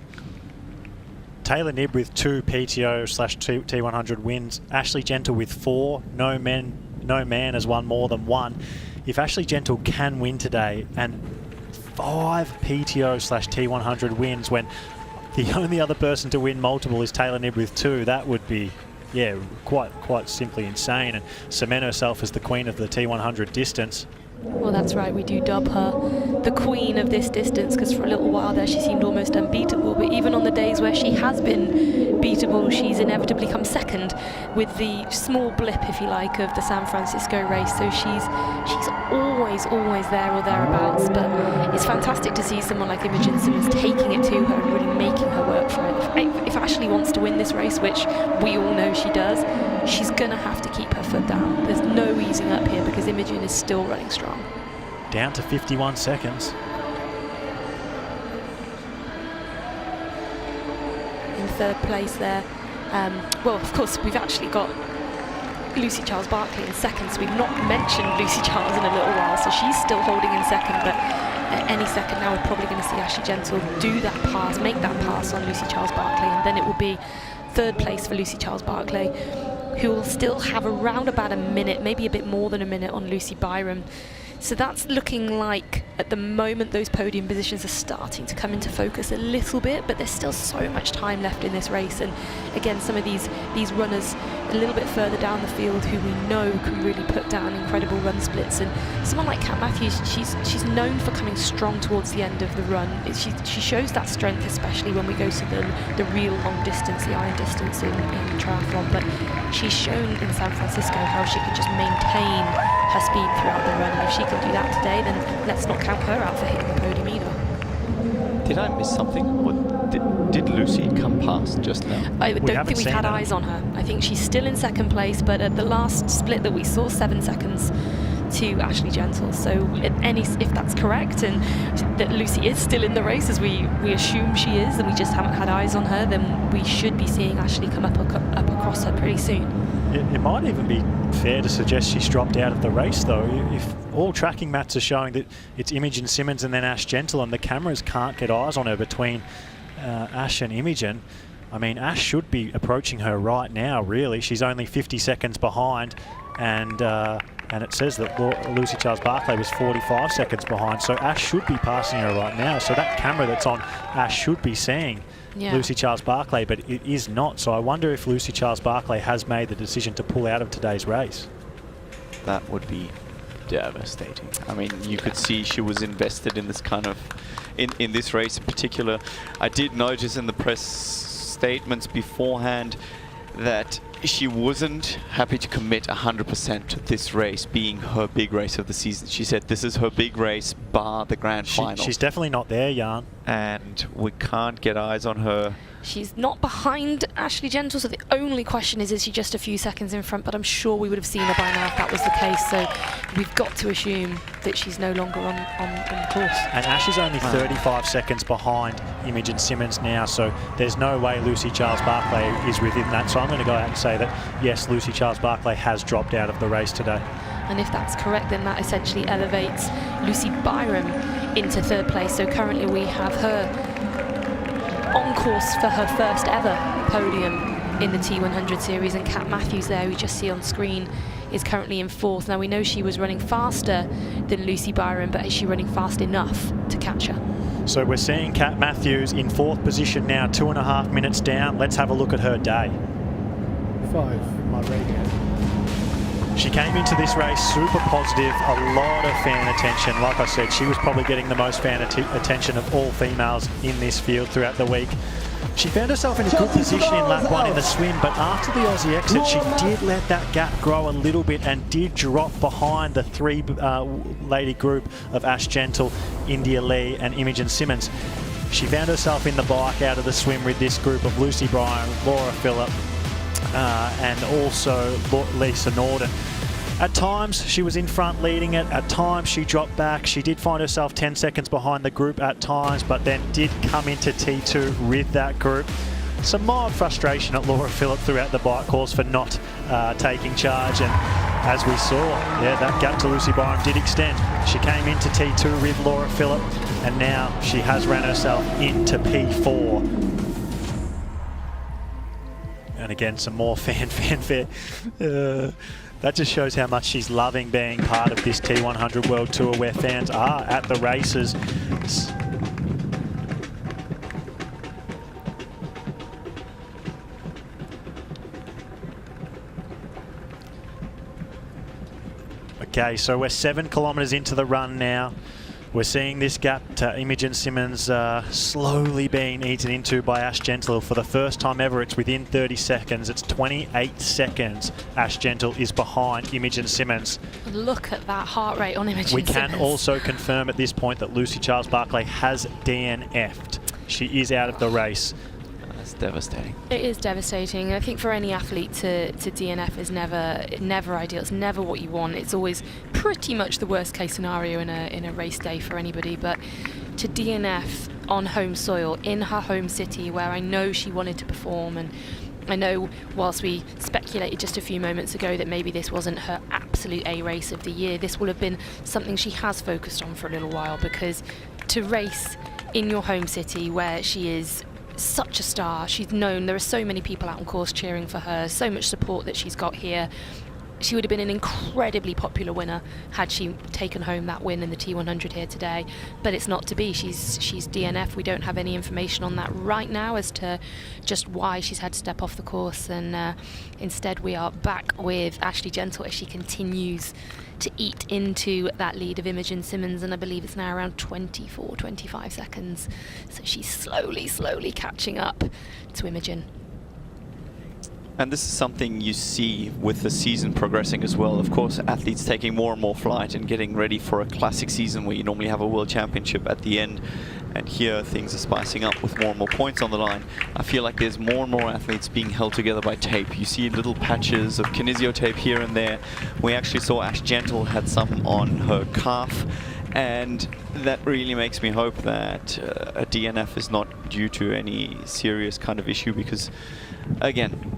Taylor Knibb with 2 PTO/T100 wins. Ashley Gentle with 4. No man has won more than 1. If Ashley Gentle can win today, and 5 PTO/T100 wins, when the only other person to win multiple is Taylor Knibb with 2, that would be, yeah, quite simply insane, and cement herself as the queen of the T100 distance. Well, that's right, we do dub her the queen of this distance, because for a little while there she seemed almost unbeatable, but even on the days where she has been beatable, she's inevitably come second, with the small blip, if you like, of the San Francisco race. So she's always there or thereabouts. But it's fantastic to see someone like Imogen Simmons taking it to her and really making her work for it. If Ashley wants to win this race, which we all know she does, she's gonna have to keep her foot down. There's no easing up here because Imogen is still running strong. Down to 51 seconds. In 3rd place there. Well, of course, we've actually got Lucy Charles-Barclay in 2nd, so we've not mentioned Lucy Charles in a little while, so she's still holding in 2nd, but at any second now we're probably going to see Ashley Gentle do that pass, make that pass on Lucy Charles-Barclay, and then it will be 3rd place for Lucy Charles-Barclay, who will still have around about a minute, maybe a bit more than a minute on Lucy Byram. So that's looking like, at the moment, those podium positions are starting to come into focus a little bit, but there's still so much time left in this race. And again, some of these runners a little bit further down the field who we know can really put down incredible run splits. And someone like Kat Matthews, she's known for coming strong towards the end of the run. She shows that strength, especially when we go to the real long distance, the iron distance in triathlon. But she's shown in San Francisco how she can just maintain her speed throughout the run. And if she can do that today, then let's not count her out for hitting the podium either. Did I miss something? Or did Lucy come past just now? I don't think we've had eyes on her. I think she's still in 2nd place, but at the last split that we saw, 7 seconds to Ashley Gentle. So if that's correct, and that Lucy is still in the race, as we assume she is, and we just haven't had eyes on her, then we should be seeing Ashley come up across her pretty soon. It might even be fair to suggest she's dropped out of the race, though. If all tracking mats are showing that it's Imogen Simmons and then Ash Gentle, and the cameras can't get eyes on her between Ash and Imogen, I mean, Ash should be approaching her right now, really. She's only 50 seconds behind, and And it says that Lucy Charles-Barclay was 45 seconds behind, so Ash should be passing her right now. So that camera that's on Ash should be seeing Lucy Charles-Barclay, but it is not. So I wonder if Lucy Charles-Barclay has made the decision to pull out of today's race. That would be devastating. I mean, you could see she was invested in this kind of, in this race in particular. I did notice in the press statements beforehand that she wasn't happy to commit 100% to this race being her big race of the season. She said this is her big race bar the grand final. She's definitely not there, Jan. And we can't get eyes on her. She's not behind Ashley Gentle, so the only question is she just a few seconds in front? But I'm sure we would have seen her by now if that was the case. So we've got to assume that she's no longer on course. And Ash is only 35 seconds behind Imogen Simmons now, so there's no way Lucy Charles-Barclay is within that. So I'm going to go out and say that, yes, Lucy Charles-Barclay has dropped out of the race today. And if that's correct, then that essentially elevates Lucy Byram into third place. So currently we have her on course for her first ever podium in the T100 series, and Kat Matthews there, we just see on screen, is currently in fourth. Now we know she was running faster than Lucy Byram, but is she running fast enough to catch her? So we're seeing Kat Matthews in fourth position now, 2.5 minutes down. Let's have a look at her day. 5, my radio. She came into this race super positive, a lot of fan attention. Like I said, she was probably getting the most fan attention of all females in this field throughout the week. She found herself in a good position in lap 1 in the swim, but after the Aussie exit, she did let that gap grow a little bit and did drop behind the three-lady group of Ash Gentle, India Lee and Imogen Simmons. She found herself in the bike out of the swim with this group of Lucy Bryan, Laura Phillip, and also Lisa Norden. At times she was in front leading it, at times she dropped back. She did find herself 10 seconds behind the group at times, but then did come into T2 with that group. Some mild frustration at Laura Phillip throughout the bike course for not taking charge, and as we saw, that gap to Lucy Byram did extend. She came into T2 with Laura Phillip, and now she has ran herself into P4. And again, some more fanfare. That just shows how much she's loving being part of this T100 World Tour, where fans are at the races. Okay, so we're 7 kilometres into the run now. We're seeing this gap to Imogen Simmons slowly being eaten into by Ash Gentle. For the first time ever, it's within 30 seconds. It's 28 seconds. Ash Gentle is behind Imogen Simmons. Look at that heart rate on Imogen Simmons. We can also confirm at this point that Lucy Charles-Barclay has DNF'd. She is out of the race. That's devastating. It is devastating. I think for any athlete to DNF is never ideal. It's never what you want. It's always pretty much the worst case scenario in a race day for anybody. But to DNF on home soil in her home city, where I know she wanted to perform, and I know whilst we speculated just a few moments ago that maybe this wasn't her absolute A race of the year, this will have been something she has focused on for a little while, because to race in your home city where she is such a star, she's known, there are so many people out on course cheering for her, so much support that she's got here. She would have been an incredibly popular winner had she taken home that win in the T100 here today, but it's not to be. She's DNF. We don't have any information on that right now as to just why she's had to step off the course, and instead we are back with Ashley Gentle as she continues to eat into that lead of Imogen Simmons, and I believe it's now around 25 seconds. So she's slowly catching up to Imogen. And this is something you see with the season progressing as well. Of course, athletes taking more and more flight and getting ready for a classic season where you normally have a world championship at the end. And here things are spicing up with more and more points on the line. I feel like there's more and more athletes being held together by tape. You see little patches of kinesio tape here and there. We actually saw Ash Gentle had some on her calf. And that really makes me hope that a DNF is not due to any serious kind of issue, because, again,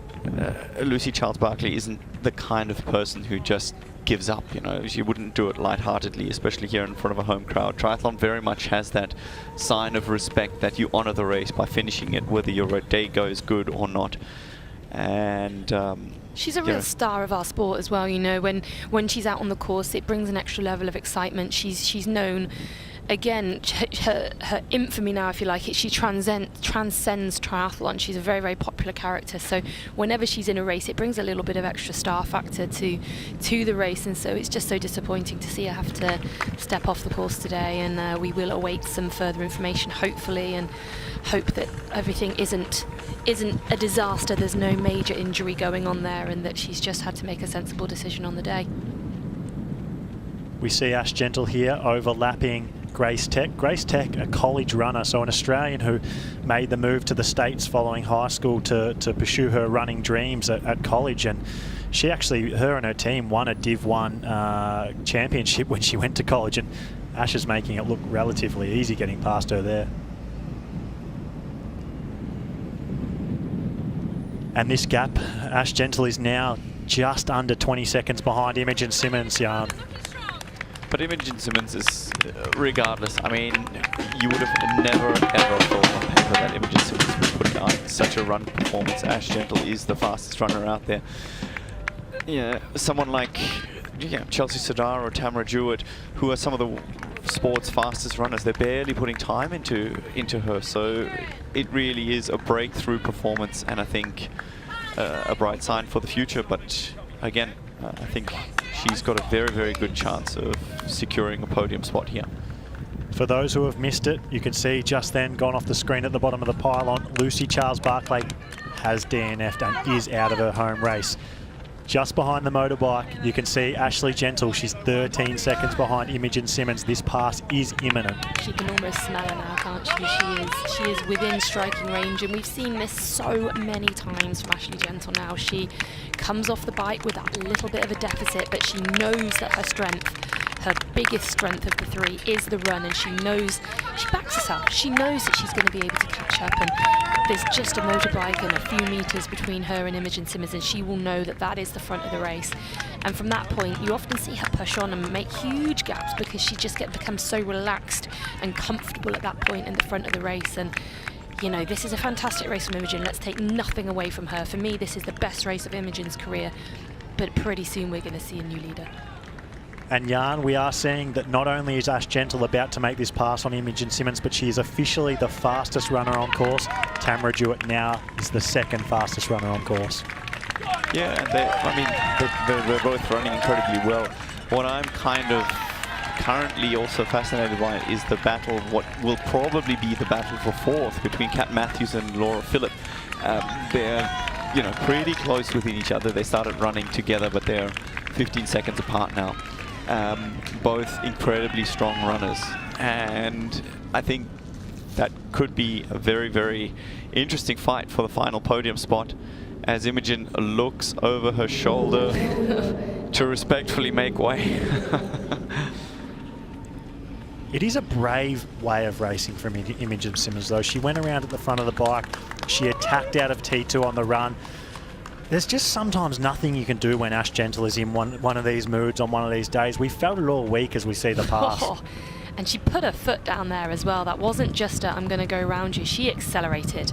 Lucy Charles-Barclay isn't the kind of person who just gives up, you know. She wouldn't do it lightheartedly, especially here in front of a home crowd. Triathlon very much has that sign of respect that you honor the race by finishing it, whether your day goes good or not. And she's a real star of our sport as well. You know, when she's out on the course, it brings an extra level of excitement. She's known. Again, her infamy now, if you like, she transcends triathlon. She's a very, very popular character. So whenever she's in a race, it brings a little bit of extra star factor to the race. And so it's just so disappointing to see her have to step off the course today. And we will await some further information, hopefully, and hope that everything isn't a disaster. There's no major injury going on there, and that she's just had to make a sensible decision on the day. We see Ash Gentle here overlapping Grace Tech. Grace Tech, a college runner, so an Australian who made the move to the States following high school to pursue her running dreams at college. And she actually, her and her team won a Div 1 championship when she went to college, and Ash is making it look relatively easy getting past her there. And this gap, Ash Gentle is now just under 20 seconds behind Imogen Simmons, Jan. But Imogen Simmons is, regardless, I mean, you would have never, ever thought on paper that Imogen Simmons would put out such a run performance. Ash Gentle is the fastest runner out there. Yeah, someone like Chelsea Sadar or Tamara Jewett, who are some of the sport's fastest runners, they're barely putting time into her. So it really is a breakthrough performance, and I think a bright sign for the future. But again, I think she's got a very, very good chance of securing a podium spot here. For those who have missed it, you can see just then, gone off the screen at the bottom of the pylon, Lucy Charles-Barclay has DNF'd and is out of her home race. Just behind the motorbike, you can see Ashley Gentle. She's 13 seconds behind Imogen Simmons. This pass is imminent. She can almost smell her now, can't she? She is within striking range, and we've seen this so many times from Ashley Gentle now. She comes off the bike with that little bit of a deficit, but she knows that her strength, her biggest strength of the three, is the run, and she backs herself. She knows that she's going to be able to catch up, and there's just a motorbike and a few meters between her and Imogen Simmons, and she will know that that is the front of the race. And from that point, you often see her push on and make huge gaps because she just becomes so relaxed and comfortable at that point in the front of the race. And you know, this is a fantastic race from Imogen. Let's take nothing away from her. For me, this is the best race of Imogen's career, but pretty soon we're going to see a new leader. And Jan, we are seeing that not only is Ash Gentle about to make this pass on Imogen Simmons, but she is officially the fastest runner on course. Tamara Jewett now is the second fastest runner on course. Yeah, they're both running incredibly well. What I'm kind of currently also fascinated by is the battle, what will probably be the battle for fourth between Kat Matthews and Laura Phillip. They're pretty close within each other. They started running together, but they're 15 seconds apart now. Both incredibly strong runners, and I think that could be a very, very interesting fight for the final podium spot, as Imogen looks over her shoulder to respectfully make way. It is a brave way of racing from Imogen Simmons, though. She went around at the front of the bike. She attacked out of T2 on the run. There's just sometimes nothing you can do when Ash Gentle is in one of these moods on one of these days. We felt it all week as we see the pass. Oh, and she put her foot down there as well. That wasn't just I'm going to go around you. She accelerated.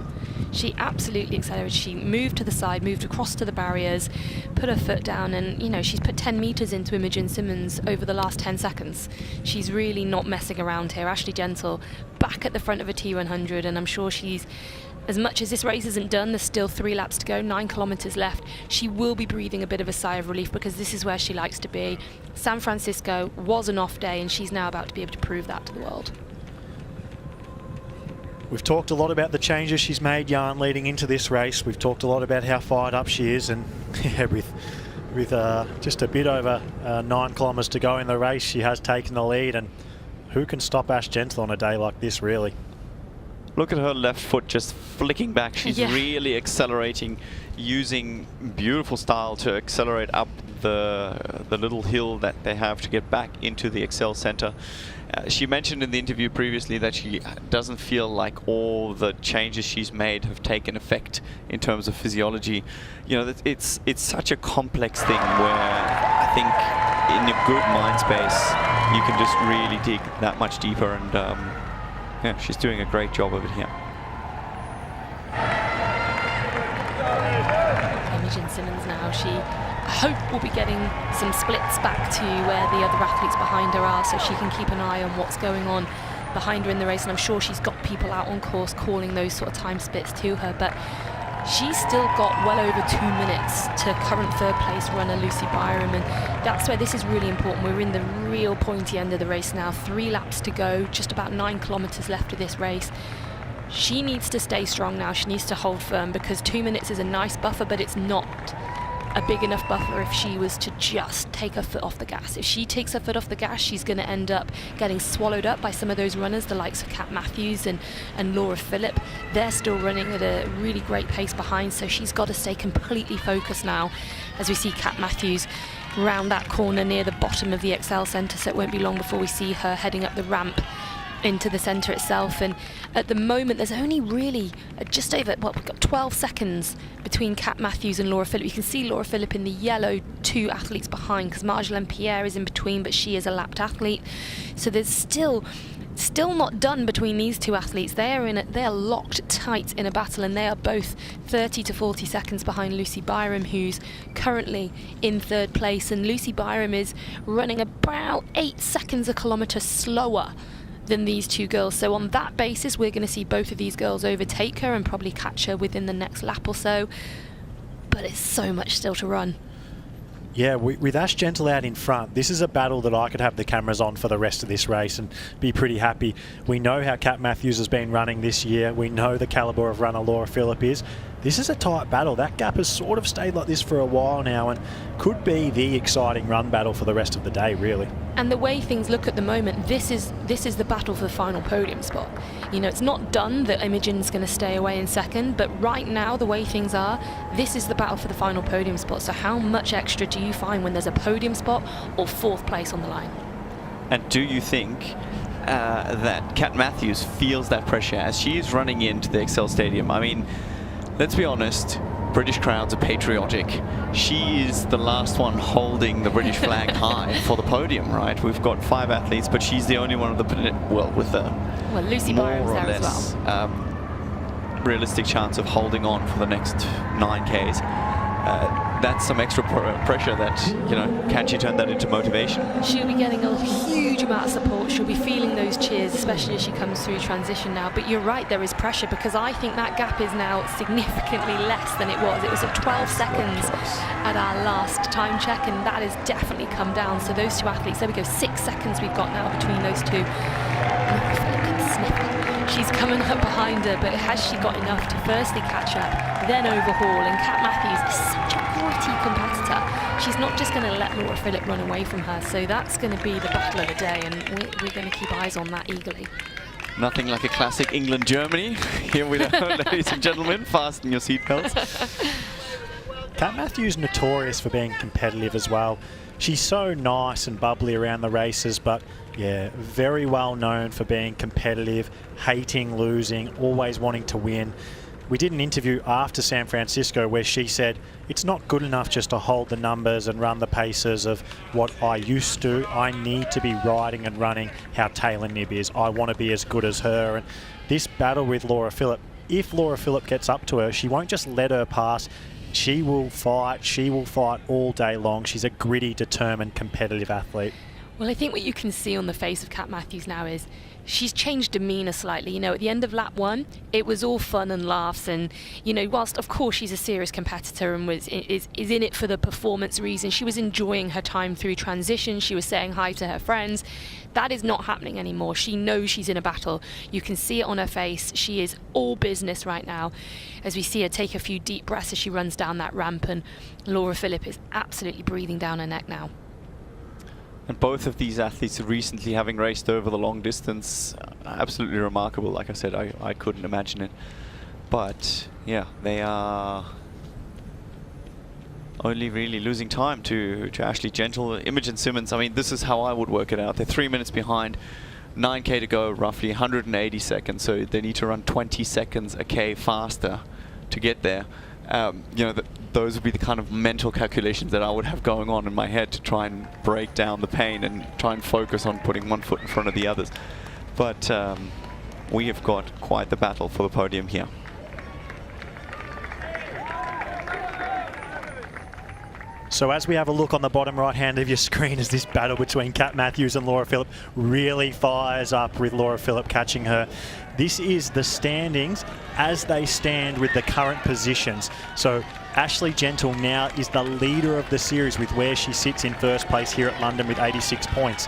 She absolutely accelerated. She moved to the side, moved across to the barriers, put her foot down, and she's put 10 meters into Imogen Simmons over the last 10 seconds. She's really not messing around here. Ashley Gentle back at the front of a T100, and I'm sure she's, as much as this race isn't done, there's still 3 laps to go, 9 kilometers left, she will be breathing a bit of a sigh of relief, because this is where she likes to be. San Francisco was an off day, and she's now about to be able to prove that to the world. We've talked a lot about the changes she's made, Jan, leading into this race. We've talked a lot about how fired up she is, and yeah, with just a bit over 9 kilometres to go in the race, she has taken the lead, and who can stop Ash Gentle on a day like this, really? Look at her left foot just flicking back. She's really accelerating, using beautiful style to accelerate up the little hill that they have to get back into the Excel Center. She mentioned in the interview previously that she doesn't feel like all the changes she's made have taken effect in terms of physiology. It's such a complex thing where I think in a good mind space you can just really dig that much deeper, and yeah, she's doing a great job of it here. Simmons now. She, I hope, will be getting some splits back to where the other athletes behind her are, so she can keep an eye on what's going on behind her in the race, and I'm sure she's got people out on course calling those sort of time splits to her, but she's still got well over 2 minutes to current third place runner Lucy Byram, and that's where this is really important. We're in the real pointy end of the race now, 3 laps to go, just about 9 kilometers left of this race. She needs to stay strong now, she needs to hold firm, because 2 minutes is a nice buffer, but it's not a big enough buffer if she was to just take her foot off the gas. If she takes her foot off the gas, she's going to end up getting swallowed up by some of those runners, the likes of Kat Matthews and Laura Philipp. They're still running at a really great pace behind, so she's got to stay completely focused now as we see Kat Matthews round that corner near the bottom of the Excel Centre, so it won't be long before we see her heading up the ramp into the centre itself. And at the moment there's only really just over, well, we've got 12 seconds between Kat Matthews and Laura Philipp. You can see Laura Philipp in the yellow, 2 athletes behind, because Marjolaine Pierre is in between, but she is a lapped athlete, so there's still not done between these 2 athletes. They are locked tight in a battle, and they are both 30 to 40 seconds behind Lucy Byram, who's currently in 3rd place, and Lucy Byram is running about 8 seconds a kilometre slower than these 2 girls. So on that basis, we're going to see both of these girls overtake her and probably catch her within the next lap or so. But it's so much still to run. Yeah, with Ash Gentle out in front, this is a battle that I could have the cameras on for the rest of this race and be pretty happy. We know how Kat Matthews has been running this year. We know the calibre of runner Laura Philipp is. This is a tight battle. That gap has sort of stayed like this for a while now and could be the exciting run battle for the rest of the day, really. And the way things look at the moment, this is the battle for the final podium spot. You know, it's not done that Imogen's going to stay away in second, but right now, the way things are, this is the battle for the final podium spot. So how much extra do you find when there's a podium spot or 4th place on the line? And do you think that Kat Matthews feels that pressure as she is running into the Excel Stadium? I mean, let's be honest, British crowds are patriotic. She is the last one holding the British flag high for the podium, right? We've got 5 athletes, but she's the only one of the, well, with the Lucy Byram's there as well. Realistic chance of holding on for the next 9Ks. That's some extra pressure that, you know, can she turn that into motivation? She'll be getting a huge amount of support. She'll be feeling those cheers, especially as she comes through transition now. But you're right, there is pressure, because I think that gap is now significantly less than it was. It was at 12 seconds at our last time check, and that has definitely come down. So those 2 athletes, there we go, 6 seconds we've got now between those 2. She's coming up behind her, but has she got enough to firstly catch up, then overhaul? And Kat Matthews is such a gritty competitor. She's not just going to let Laura Philipp run away from her, so that's going to be the battle of the day, and we're going to keep eyes on that eagerly. Nothing like a classic England-Germany. Here we go, ladies and gentlemen, fasten your seatbelts. Kat Matthews notorious for being competitive as well. She's so nice and bubbly around the races, but yeah, very well known for being competitive, hating losing, always wanting to win. We did an interview after San Francisco where she said, it's not good enough just to hold the numbers and run the paces of what I used to. I need to be riding and running how Taylor Knibb is. I want to be as good as her. And this battle with Laura Philipp, if Laura Philipp gets up to her, she won't just let her pass. She will fight all day long. She's a gritty, determined, competitive athlete. Well, I think what you can see on the face of Kat Matthews now is she's changed demeanour slightly. You know, at the end of lap 1, it was all fun and laughs, and you know, whilst of course she's a serious competitor and is in it for the performance reason, she was enjoying her time through transition. She was saying hi to her friends. That is not happening anymore. She knows she's in a battle. You can see it on her face. She is all business right now, as we see her take a few deep breaths as she runs down that ramp, and Laura Philipp is absolutely breathing down her neck now. And both of these athletes recently having raced over the long distance, absolutely remarkable. Like I said, I couldn't imagine it. But yeah, they are only really losing time to Ashley Gentle. Imogen Simmons, I mean, this is how I would work it out. They're 3 minutes behind, 9K to go, roughly 180 seconds. So they need to run 20 seconds a K faster to get there. You know, those would be the kind of mental calculations that I would have going on in my head to try and break down the pain and try and focus on putting one foot in front of the others. But we have got quite the battle for the podium here. So as we have a look on the bottom right hand of your screen, as this battle between Kat Matthews and Laura Philipp really fires up, with Laura Philipp catching her. This is the standings as they stand with the current positions. So Ashley Gentle now is the leader of the series with where she sits in first place here at London with 86 points.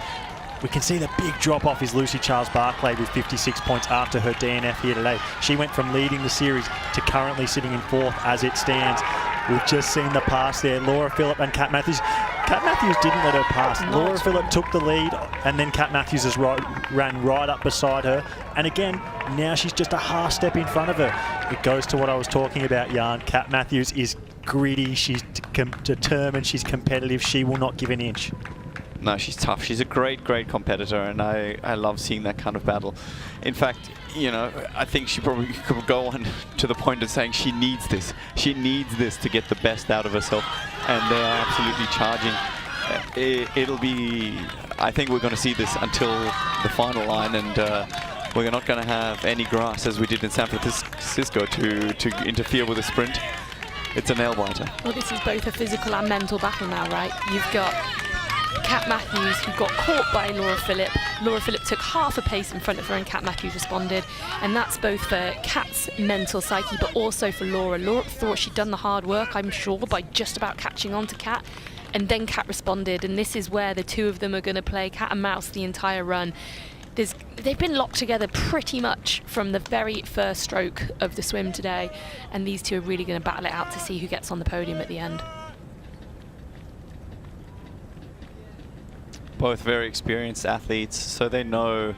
We can see the big drop-off is Lucy Charles-Barclay with 56 points after her DNF here today. She went from leading the series to currently sitting in fourth as it stands. We've just seen the pass there, Laura Philipp and Kat Matthews. Kat Matthews didn't let her pass. Laura Philipp took the lead, and then Kat Matthews ran right up beside her. And again, now she's just a half step in front of her. It goes to what I was talking about, Jan. Kat Matthews is gritty, she's determined, she's competitive, she will not give an inch. No, she's tough. She's a great competitor, and I love seeing that kind of battle. In fact, you know, I think she probably could go on to the point of saying she needs this. She needs this to get the best out of herself, and they are absolutely charging. It'll be, I think we're going to see this until the final line, and we're not going to have any grass as we did in San Francisco to interfere with a sprint. It's a nail-biter. Well, this is both a physical and mental battle now, right? You've got Kat Matthews, who got caught by Laura Philipp. Laura Philipp took half a pace in front of her and Kat Matthews responded. And that's both for Kat's mental psyche, but also for Laura. Laura thought she'd done the hard work, I'm sure, by just about catching on to Kat. And then Kat responded, and this is where the two of them are going to play cat and mouse the entire run. They've been locked together pretty much from the very first stroke of the swim today, and these two are really going to battle it out to see who gets on the podium at the end. Both very experienced athletes, so they know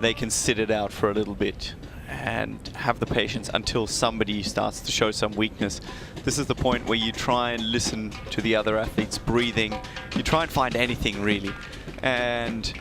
they can sit it out for a little bit and have the patience until somebody starts to show some weakness. This is the point where you try and listen to the other athletes breathing. You try and find anything, really. And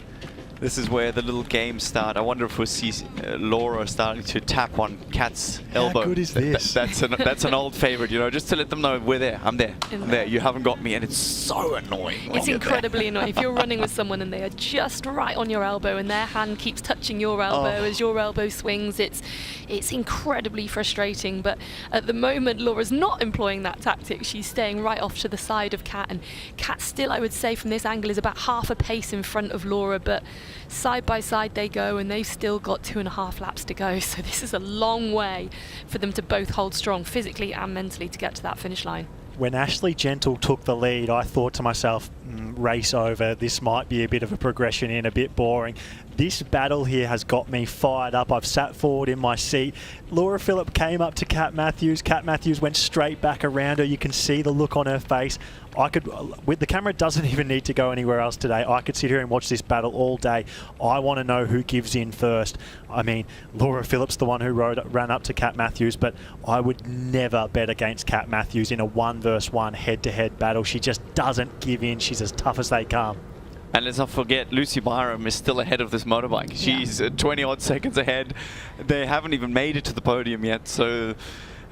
this is where the little games start. I wonder if we'll see Laura starting to tap on Kat's elbow. How good is this? That's an old favorite, you know, just to let them know we're there. I'm there. I'm there. You haven't got me, and it's so annoying. It's incredibly annoying. If you're running with someone and they are just right on your elbow and their hand keeps touching your elbow as your elbow swings, it's incredibly frustrating. But at the moment, Laura's not employing that tactic. She's staying right off to the side of Kat, and Kat still, I would say, from this angle is about half a pace in front of Laura, but side by side they go, and they've still got 2.5 laps to go. So this is a long way for them to both hold strong physically and mentally to get to that finish line. When Ashley Gentle took the lead, I thought to myself, race over, this might be a bit of a progression in, a bit boring. This battle here has got me fired up. I've sat forward in my seat. Laura Philipp came up to Kat Matthews. Kat Matthews went straight back around her. You can see the look on her face. The camera doesn't even need to go anywhere else today. I could sit here and watch this battle all day. I want to know who gives in first. I mean, Laura Phillips, the one who ran up to Kat Matthews, but I would never bet against Kat Matthews in a 1-versus-1 head-to-head battle. She just doesn't give in. She's as tough as they come. And let's not forget, Lucy Byram is still ahead of this motorbike. She's 20-odd seconds ahead. They haven't even made it to the podium yet, so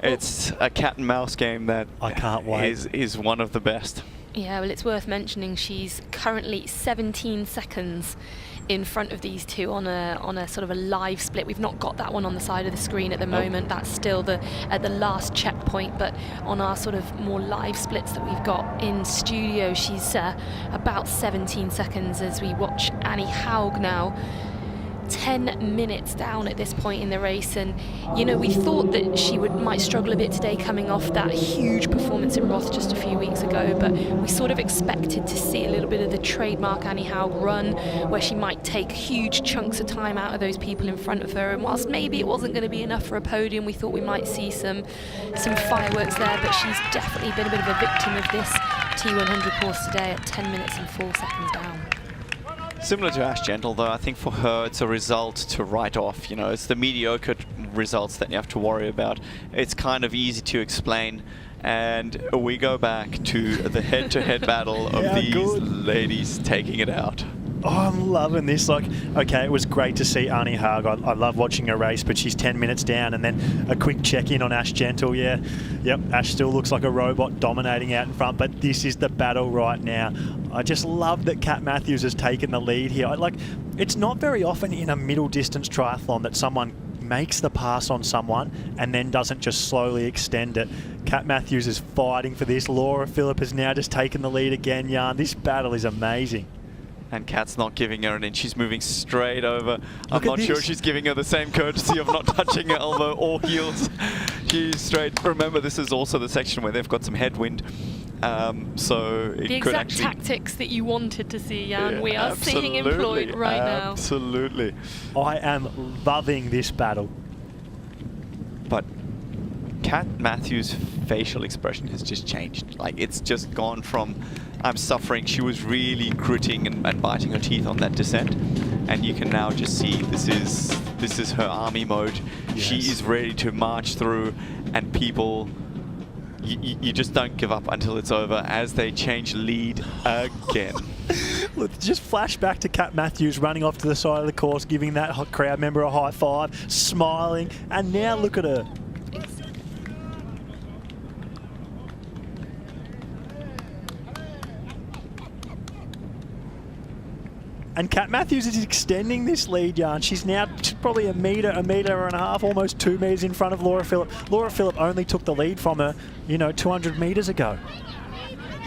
it's a cat and mouse game that I can't wait. Is one of the best. Yeah, well, it's worth mentioning she's currently 17 seconds in front of these two on a sort of a live split. We've not got that one on the side of the screen at the moment. That's still at the last checkpoint, but on our sort of more live splits that we've got in studio, she's about 17 seconds as we watch Annie Haug now. 10 minutes down at this point in the race, and you know, we thought that she might struggle a bit today coming off that huge performance in Roth just a few weeks ago, but we sort of expected to see a little bit of the trademark Annie Haug run where she might take huge chunks of time out of those people in front of her, and whilst maybe it wasn't going to be enough for a podium, we thought we might see some fireworks there, but she's definitely been a bit of a victim of this T100 course today at 10 minutes and 4 seconds down. Similar to Ash Gentle, though, I think for her it's a result to write off. You know, it's the mediocre results that you have to worry about. It's kind of easy to explain, and we go back to the head-to-head battle of these ladies taking it out. Oh, I'm loving this. Like, okay, it was great to see Annie Haug. I love watching her race, but she's 10 minutes down, and then a quick check-in on Ash Gentle. Yeah, yep, Ash still looks like a robot dominating out in front, but this is the battle right now. I just love that Kat Matthews has taken the lead here. It's not very often in a middle distance triathlon that someone makes the pass on someone and then doesn't just slowly extend it. Kat Matthews is fighting for this. Laura Philipp has now just taken the lead again, Jan. This battle is amazing. And Kat's not giving her an inch. She's moving straight over. I'm Look not at sure this. she's giving her the same courtesy of not touching her elbow or heels. She's straight. Remember, this is also the section where they've got some headwind. So it The could exact actually... tactics that you wanted to see, Jan, Yeah, we are seeing employed right now. Absolutely. I am loving this battle. But Kat Matthews' facial expression has just changed. Like, it's just gone from I'm suffering. She was really gritting and biting her teeth on that descent, and you can now just see this is her army mode. Yes. She is ready to march through, and people, you just don't give up until it's over as they change lead again. Look, just flash back to Kat Matthews running off to the side of the course, giving that crowd member a high five, smiling, and now look at her. And Kat Matthews is extending this lead, Jan. She's now probably a metre and a half, almost 2 metres in front of Laura Philipp. Laura Philipp only took the lead from her, 200 metres ago.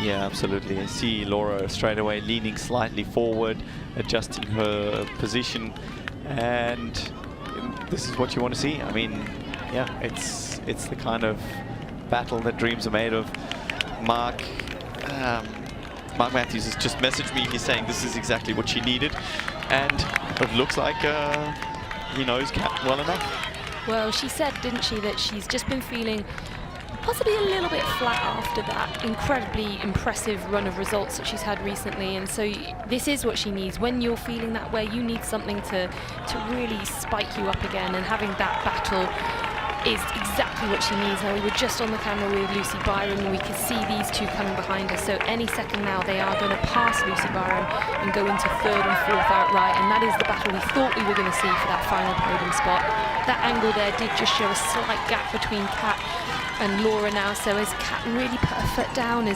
Yeah, absolutely. I see Laura straight away leaning slightly forward, adjusting her position, and this is what you want to see. I mean, yeah, it's the kind of battle that dreams are made of. Mark Matthews has just messaged me. He's saying this is exactly what she needed, and it looks like he knows Kat well enough. Well, she said, didn't she, that she's just been feeling possibly a little bit flat after that incredibly impressive run of results that she's had recently, and so this is what she needs. When you're feeling that way, you need something to really spike you up again, and having that battle is exactly what she needs. Now, we were just on the camera with Lucy Byron, and we could see these two coming behind her, so any second now they are going to pass Lucy Byron and go into third and fourth outright, and that is the battle we thought we were going to see for that final podium spot. That angle there did just show a slight gap between Kat and Laura now, so as Kat really put her foot down, as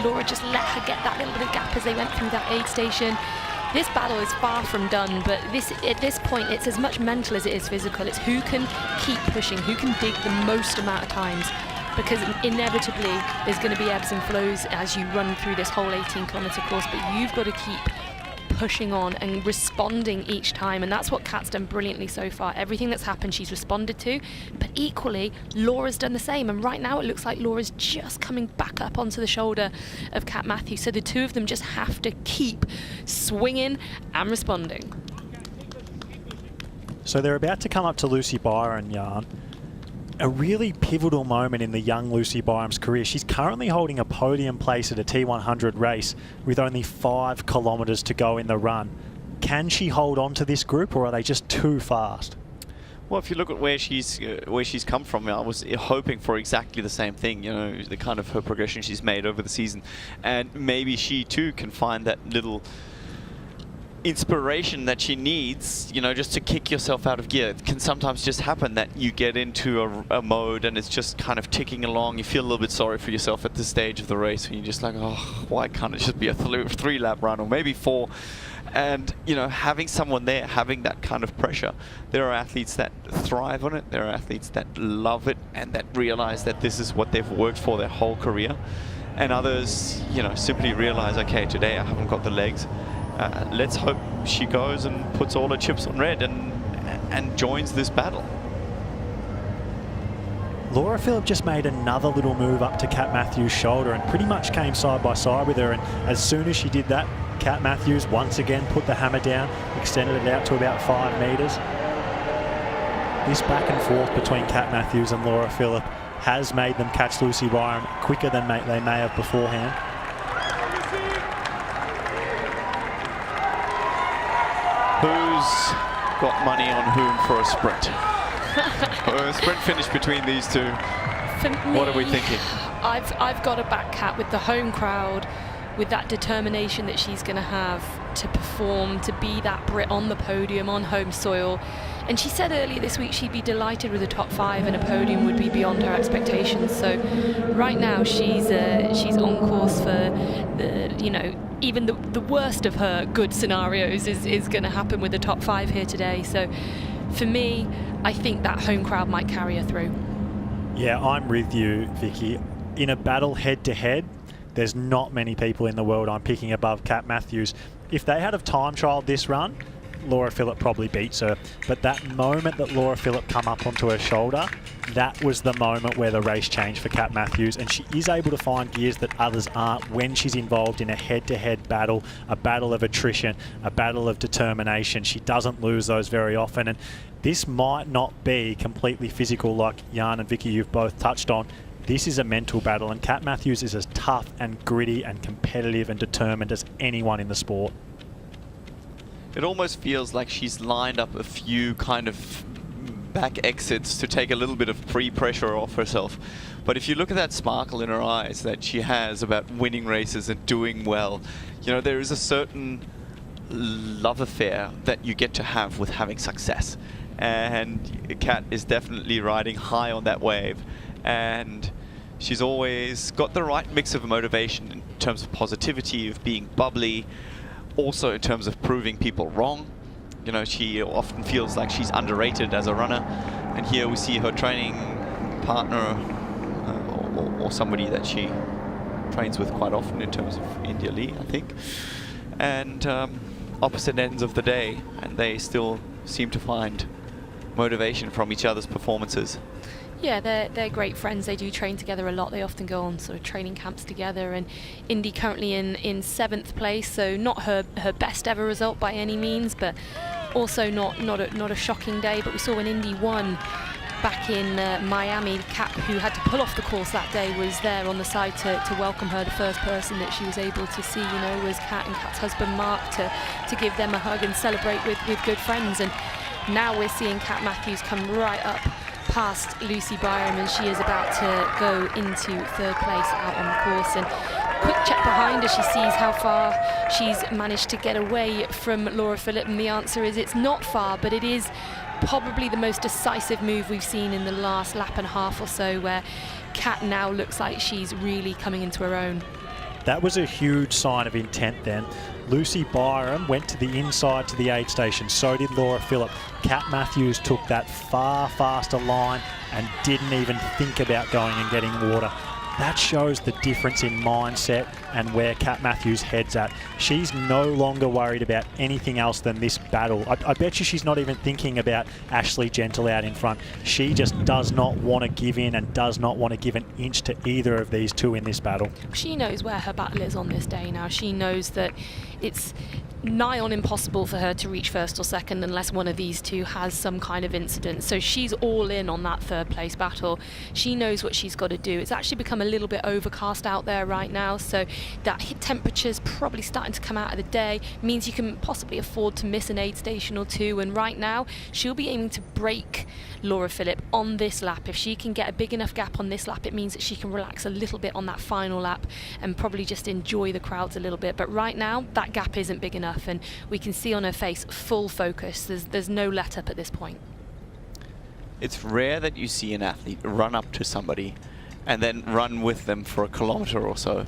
Laura just let her get that little bit of gap as they went through that aid station. This battle is far from done, but at this point it's as much mental as it is physical. It's who can keep pushing, who can dig the most amount of times, because inevitably there's going to be ebbs and flows as you run through this whole 18-kilometre course, but you've got to keep pushing on and responding each time, and that's what Kat's done brilliantly so far. Everything that's happened she's responded to, but equally Laura's done the same, and right now it looks like Laura's just coming back up onto the shoulder of Kat Matthews, so the two of them just have to keep swinging and responding. So they're about to come up to Lucy Byron, Jan. A really pivotal moment in the young Lucy Byron's career. She's currently holding a podium place at a T100 race with only 5 kilometres to go in the run. Can she hold on to this group, or are they just too fast? Well, if you look at where she's come from, I was hoping for exactly the same thing, the kind of her progression she's made over the season, and maybe she too can find that little inspiration that she needs, just to kick yourself out of gear. It can sometimes just happen that you get into a mode and it's just kind of ticking along. You feel a little bit sorry for yourself at this stage of the race, and you're just like, oh, why can't it just be a 3-lap run, or maybe 4? And, having someone there, having that kind of pressure. There are athletes that thrive on it. There are athletes that love it and that realize that this is what they've worked for their whole career. And others, simply realize, okay, today I haven't got the legs. Let's hope she goes and puts all her chips on red and joins this battle. Laura Philipp just made another little move up to Kat Matthews' shoulder and pretty much came side by side with her, and as soon as she did that, Kat Matthews once again put the hammer down, extended it out to about 5 metres. This back and forth between Kat Matthews and Laura Philipp has made them catch Lucy Byron quicker than they may have beforehand. Who's got money on whom for a sprint? A sprint finish between these two. For me, what are we thinking? I've got to back Kat with the home crowd, with that determination that she's going to have to perform, to be that Brit on the podium on home soil. And she said earlier this week she'd be delighted with a top 5, and a podium would be beyond her expectations. So right now she's on course for the, even the worst of her good scenarios is going to happen with the top 5 here today. So for me, I think that home crowd might carry her through. Yeah, I'm with you, Vicky. In a battle head-to-head, there's not many people in the world I'm picking above Kat Matthews. If they had a time trialled this run, Laura Philipp probably beats her. But that moment that Laura Philipp come up onto her shoulder, that was the moment where the race changed for Kat Matthews. And she is able to find gears that others aren't when she's involved in a head-to-head battle, a battle of attrition, a battle of determination. She doesn't lose those very often. And this might not be completely physical like Jan and Vicky, you've both touched on. This is a mental battle, and Kat Matthews is as tough and gritty and competitive and determined as anyone in the sport. It almost feels like she's lined up a few kind of back exits to take a little bit of pre-pressure off herself. But if you look at that sparkle in her eyes that she has about winning races and doing well, you know, there is a certain love affair that you get to have with having success. And Kat is definitely riding high on that wave. And she's always got the right mix of motivation in terms of positivity, of being bubbly, also in terms of proving people wrong. You know, she often feels like she's underrated as a runner. And here we see her training partner or somebody that she trains with quite often in terms of India Lee, I think. And opposite ends of the day, and they still seem to find motivation from each other's performances. Yeah, they're great friends. They do train together a lot. They often go on sort of training camps together. And Indy currently in 7th place, so not her best ever result by any means, but also not a shocking day. But we saw when Indy won back in Miami, Kat, who had to pull off the course that day, was there on the side to welcome her. The first person that she was able to see, you know, was Kat and Kat's husband Mark, to give them a hug and celebrate with good friends. And now we're seeing Kat Matthews come right up past Lucy Byram, and she is about to go into 3rd place out on the course. And quick check behind her, she sees how far she's managed to get away from Laura Philipp, and the answer is it's not far, but it is probably the most decisive move we've seen in the last lap and a half or so, where Kat now looks like she's really coming into her own. That was a huge sign of intent then. Lucy Byram went to the inside to the aid station. So did Laura Philipp. Kat Matthews took that far faster line and didn't even think about going and getting water. That shows the difference in mindset and where Kat Matthews heads at. She's no longer worried about anything else than this battle. I bet you she's not even thinking about Ashley Gentle out in front. She just does not want to give in and does not want to give an inch to either of these two in this battle. She knows where her battle is on this day now. She knows that it's nigh on impossible for her to reach 1st or 2nd unless one of these two has some kind of incident. So she's all in on that 3rd place battle. She knows what she's got to do. It's actually become a little bit overcast out there right now, so that temperature's probably starting to come out of the day. Means you can possibly afford to miss an aid station or two, and right now she'll be aiming to break Laura Philipp on this lap. If she can get a big enough gap on this lap, it means that she can relax a little bit on that final lap and probably just enjoy the crowds a little bit. But right now that gap isn't big enough, and we can see on her face full focus. There's no let up at this point. It's rare that you see an athlete run up to somebody and then run with them for a kilometer or so,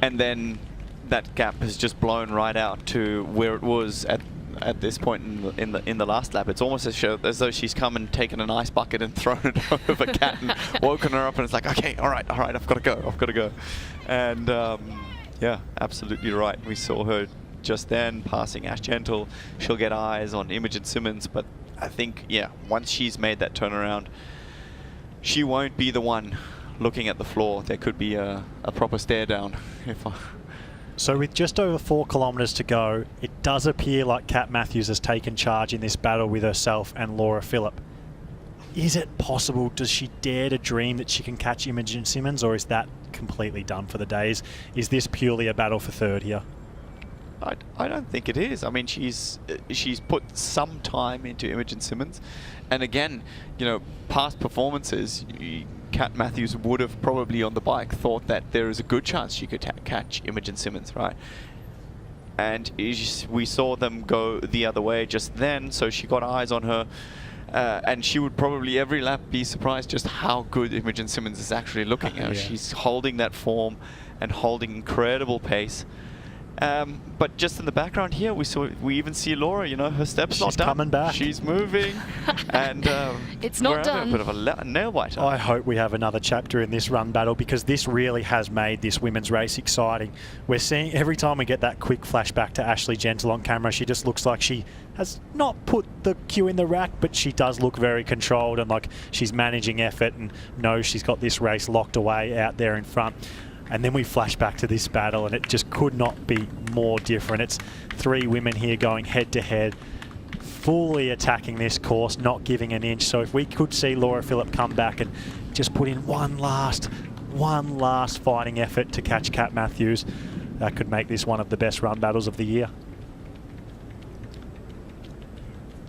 and then that gap has just blown right out to where it was at this point in the last lap. It's almost as though she's come and taken an ice bucket and thrown it over Kat and woken her up, and it's like, okay, all right, I've got to go. And yeah, absolutely right. We saw her just then passing Ash Gentle. She'll get eyes on Imogen Simmons, but I think, yeah, once she's made that turnaround, she won't be the one looking at the floor. There could be a proper stare down. So with just over 4 kilometres to go, it does appear like Kat Matthews has taken charge in this battle with herself and Laura Philipp. Is it possible? Does she dare to dream that she can catch Imogen Simmons, or is that completely done for the days? Is this purely a battle for 3rd here? I don't think it is. I mean, she's put some time into Imogen Simmons, and again, you know, past performances, Kat Matthews would have probably on the bike thought that there is a good chance she could catch Imogen Simmons, right? And we saw them go the other way just then, so she got eyes on her, and she would probably every lap be surprised just how good Imogen Simmons is actually looking. You know, she's holding that form and holding incredible pace. But just in the background here, we even see Laura. You know, her steps not done. She's coming back. She's moving, and it's not done. A bit of a nail biter. I hope we have another chapter in this run battle, because this really has made this women's race exciting. We're seeing every time we get that quick flashback to Ashley Gentle on camera, she just looks like she has not put the cue in the rack, but she does look very controlled and like she's managing effort and knows she's got this race locked away out there in front. And then we flash back to this battle, and it just could not be more different. It's three women here going head to head, fully attacking this course, not giving an inch. So if we could see Laura Philipp come back and just put in one last fighting effort to catch Kat Matthews, that could make this one of the best run battles of the year.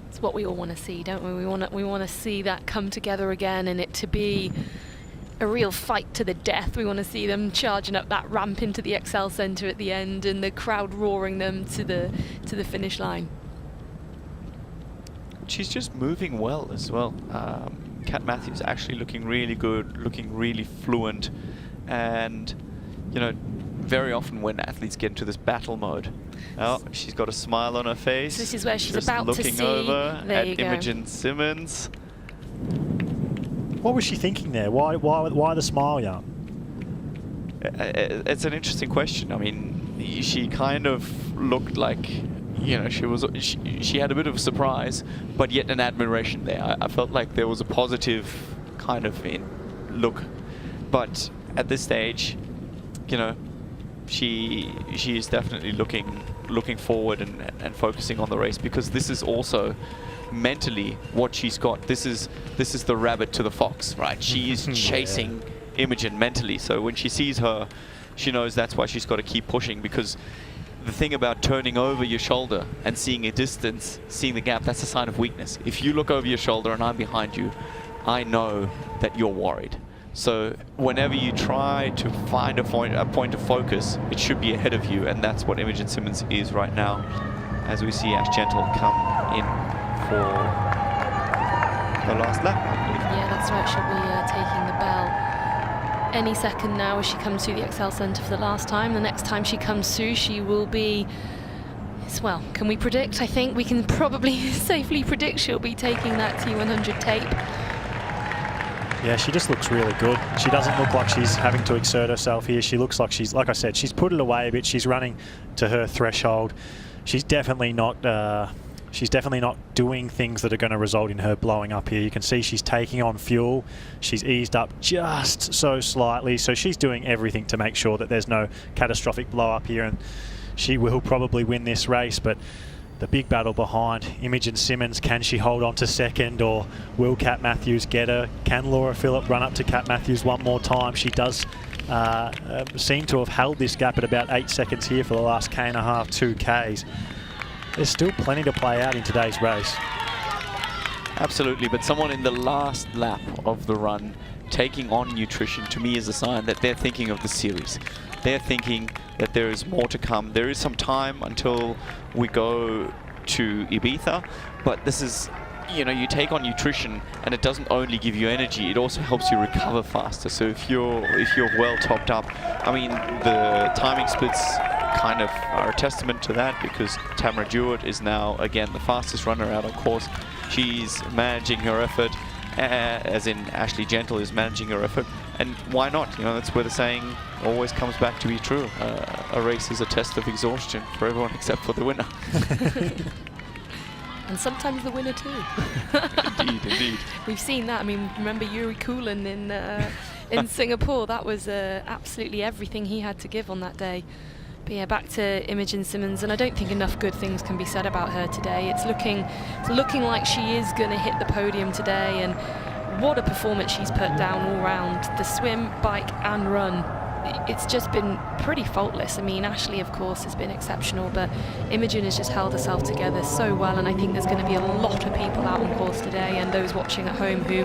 It's what we all want to see, don't we? We want to see that come together again, and it to be a real fight to the death. We want to see them charging up that ramp into the Excel Centre at the end, and the crowd roaring them to the finish line. She's just moving well as well. Kat Matthews actually looking really good, looking really fluent, and you know, very often when athletes get into this battle mode, oh, she's got a smile on her face. So this is where she's just about to see. looking over There at Imogen Simmons. What was she thinking there? Why the smile, Jan? It's an interesting question. I mean, she kind of looked like, you know, she had a bit of a surprise, but yet an admiration there. I felt like there was a positive kind of look, but at this stage, you know, she is definitely looking forward and focusing on the race, because this is also mentally what she's got. This is the rabbit to the fox, right? She is chasing Imogen mentally. So when she sees her, she knows that's why she's got to keep pushing, because the thing about turning over your shoulder and seeing a distance, seeing the gap, that's a sign of weakness. If you look over your shoulder and I'm behind you, I know that you're worried. So whenever you try to find a point of focus, it should be ahead of you, and that's what Imogen Simmons is right now, as we see Ash Gentle come in for the last lap, I believe. Yeah, that's right. She'll be taking the bell any second now as she comes through the Excel Centre for the last time. The next time she comes through, she will be, well, can we predict? I think we can probably safely predict she'll be taking that T100 tape. Yeah, she just looks really good. She doesn't look like she's having to exert herself here. She looks like she's, like I said, she's put it away a bit. She's running to her threshold. She's definitely not doing things that are going to result in her blowing up here. You can see she's taking on fuel. She's eased up just so slightly. So she's doing everything to make sure that there's no catastrophic blow up here, and she will probably win this race. But the big battle behind Imogen Simmons, can she hold on to second, or will Kat Matthews get her? Can Laura Philipp run up to Kat Matthews one more time? She does seem to have held this gap at about 8 seconds here for the last K and a half, 2 Ks. There's still plenty to play out in today's race. Absolutely, but someone in the last lap of the run taking on nutrition, to me, is a sign that they're thinking of the series. They're thinking that there is more to come. There is some time until we go to Ibiza, but this is, you know, you take on nutrition and it doesn't only give you energy, it also helps you recover faster. So if you're well topped up, I mean, the timing splits kind of are a testament to that, because Tamara Jewett is now again the fastest runner out on course. She's managing her effort, as in Ashley Gentle is managing her effort, and why not? You know, that's where the saying always comes back to be true. A race is a test of exhaustion for everyone except for the winner. And sometimes the winner too. Indeed. We've seen that. I mean, remember Yuri Kulin in Singapore? That was absolutely everything he had to give on that day. But yeah, back to Imogen Simmons, and I don't think enough good things can be said about her today. It's looking like she is going to hit the podium today, and what a performance she's put down all round. The swim, bike and run, it's just been pretty faultless. I mean, Ashley, of course, has been exceptional, but Imogen has just held herself together so well, and I think there's going to be a lot of people out on course today, and those watching at home, who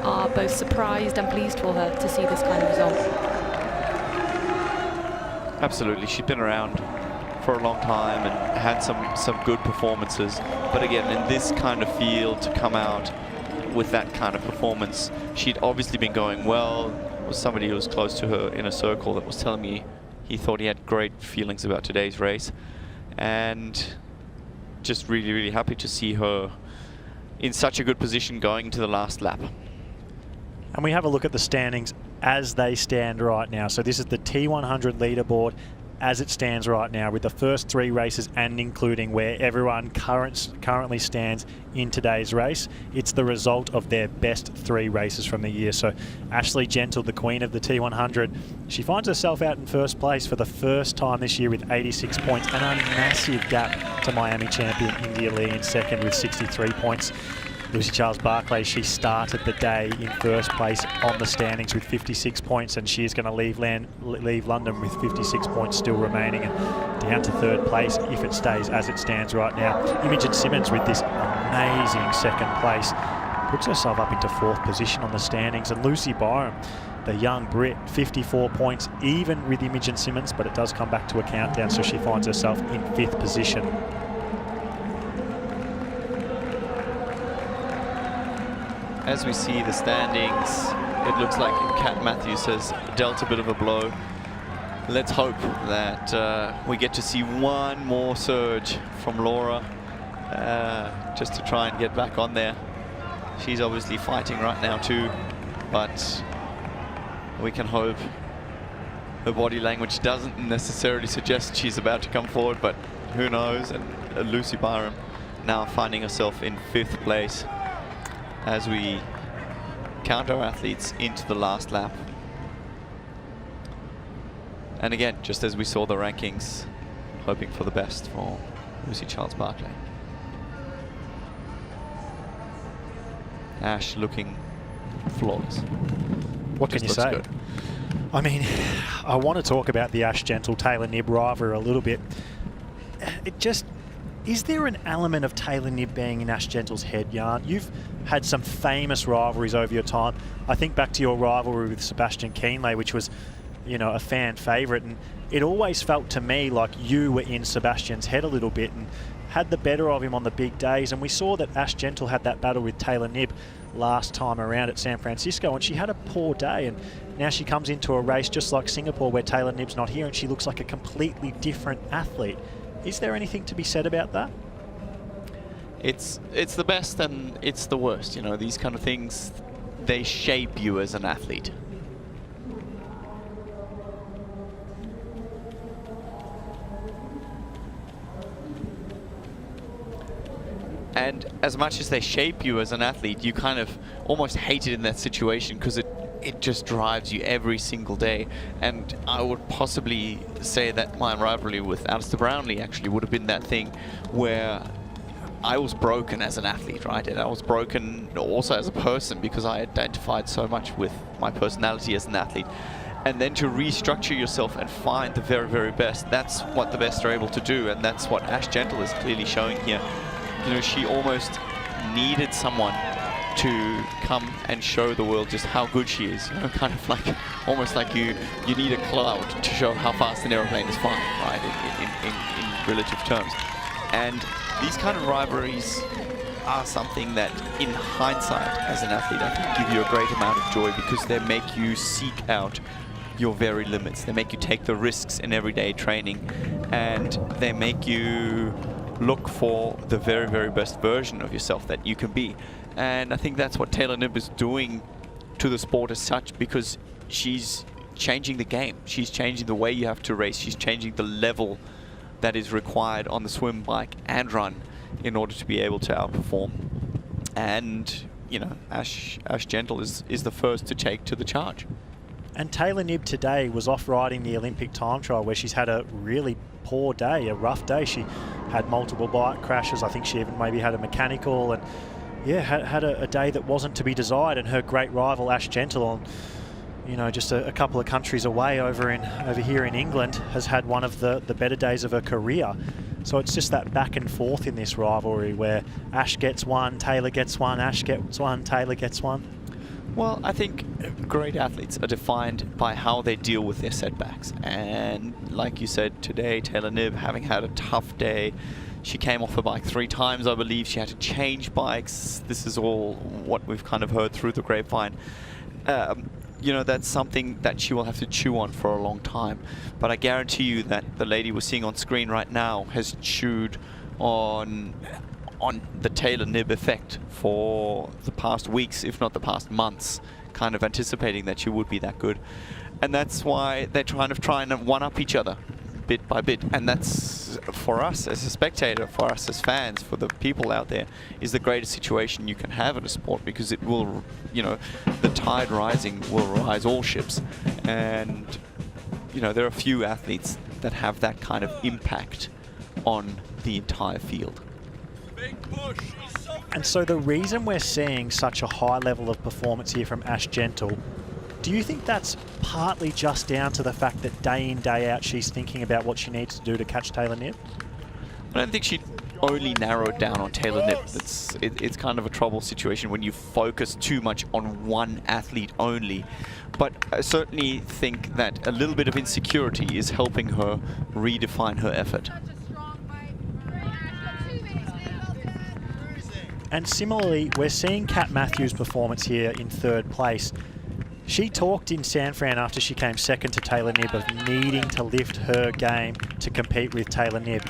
are both surprised and pleased for her to see this kind of result. Absolutely, she's been around for a long time and had some good performances, but again, in this kind of field, to come out with that kind of performance, she'd obviously been going well. There was somebody who was close to her in a circle that was telling me he thought he had great feelings about today's race, and just really, really happy to see her in such a good position going into the last lap. And we have a look at the standings as they stand right now. So this is the T100 leaderboard as it stands right now, with the first 3 races and including where everyone currently stands in today's race. It's the result of their best 3 races from the year. So Ashley Gentle, the queen of the T100, she finds herself out in first place for the first time this year with 86 points, and a massive gap to Miami champion India Lee in second with 63 points. Lucy Charles-Barclay, she started the day in first place on the standings with 56 points, and she is going to leave London with 56 points still remaining, and down to third place if it stays as it stands right now. Imogen Simmons with this amazing second place puts herself up into 4th position on the standings, and Lucy Byram, the young Brit, 54 points even with Imogen Simmons, but it does come back to a countdown, so she finds herself in 5th position. As we see the standings, it looks like Kat Matthews has dealt a bit of a blow. Let's hope that we get to see one more surge from Laura, just to try and get back on there. She's obviously fighting right now too, but we can hope her body language doesn't necessarily suggest she's about to come forward, but who knows. And Lucy Byram now finding herself in 5th place as we count our athletes into the last lap. And again, just as we saw the rankings, hoping for the best for Lucy Charles-Barclay. Ash looking flawless. What can you say? Good. I mean, I want to talk about the Ash Gentle Taylor Knibb rivalry a little bit. It just, is there an element of Taylor Knibb being in Ash Gentle's head, Jan? You've had some famous rivalries over your time. I think back to your rivalry with Sebastian Kienle, which was, you know, a fan favourite, and it always felt to me like you were in Sebastian's head a little bit and had the better of him on the big days. And we saw that Ash Gentle had that battle with Taylor Knibb last time around at San Francisco, and she had a poor day, and now she comes into a race just like Singapore where Taylor Knibb's not here and she looks like a completely different athlete. Is there anything to be said about that? It's the best and it's the worst. You know, these kind of things, they shape you as an athlete. And as much as they shape you as an athlete, you kind of almost hate it in that situation because it just drives you every single day. And I would possibly say that my rivalry with Alistair Brownlee actually would have been that thing where I was broken as an athlete, right? And I was broken also as a person because I identified so much with my personality as an athlete. And then to restructure yourself and find the very, very best, that's what the best are able to do. And that's what Ash Gentle is clearly showing here. You know, she almost needed someone to come and show the world just how good she is. You know, kind of like, almost like you need a cloud to show how fast an aeroplane is flying, right, in relative terms. And these kind of rivalries are something that, in hindsight, as an athlete, I think give you a great amount of joy because they make you seek out your very limits. They make you take the risks in everyday training, and they make you look for the very, very best version of yourself that you can be. And I think that's what Taylor Knibb is doing to the sport as such, because she's changing the game. She's changing the way you have to race. She's changing the level that is required on the swim, bike and run in order to be able to outperform. And, you know, Ash Gentle is the first to take to the charge. And Taylor Knibb today was off riding the Olympic time trial where she's had a really poor day, a rough day. She had multiple bike crashes. I think she even maybe had a mechanical, and yeah, had a day that wasn't to be desired. And her great rival Ash Gentle, on, you know, just a couple of countries away over here in England, has had one of the better days of her career. So it's just that back and forth in this rivalry where Ash gets one, Taylor gets one, Ash gets one, Taylor gets one. Well, I think great athletes are defined by how they deal with their setbacks. And like you said today, Taylor Knibb, having had a tough day, she came off her bike 3 times, I believe. She had to change bikes. This is all what we've kind of heard through the grapevine. you know, that's something that she will have to chew on for a long time. But I guarantee you that the lady we're seeing on screen right now has chewed on the Taylor nib effect for the past weeks, if not the past months, kind of anticipating that she would be that good. And that's why they're trying to one-up each other bit by bit. And that's, for us as a spectator, for us as fans, for the people out there, is the greatest situation you can have in a sport, because it will, you know, the tide rising will rise all ships. And, you know, there are few athletes that have that kind of impact on the entire field. And so the reason we're seeing such a high level of performance here from Ash Gentle, do you think that's partly just down to the fact that day in, day out, she's thinking about what she needs to do to catch Taylor Nib? I don't think she only narrowed down on Taylor Nib. It's kind of a trouble situation when you focus too much on one athlete only. But I certainly think that a little bit of insecurity is helping her redefine her effort. And similarly, we're seeing Kat Matthews' performance here in third place. She talked in San Fran after she came second to Taylor Nib of needing to lift her game to compete with Taylor Nib.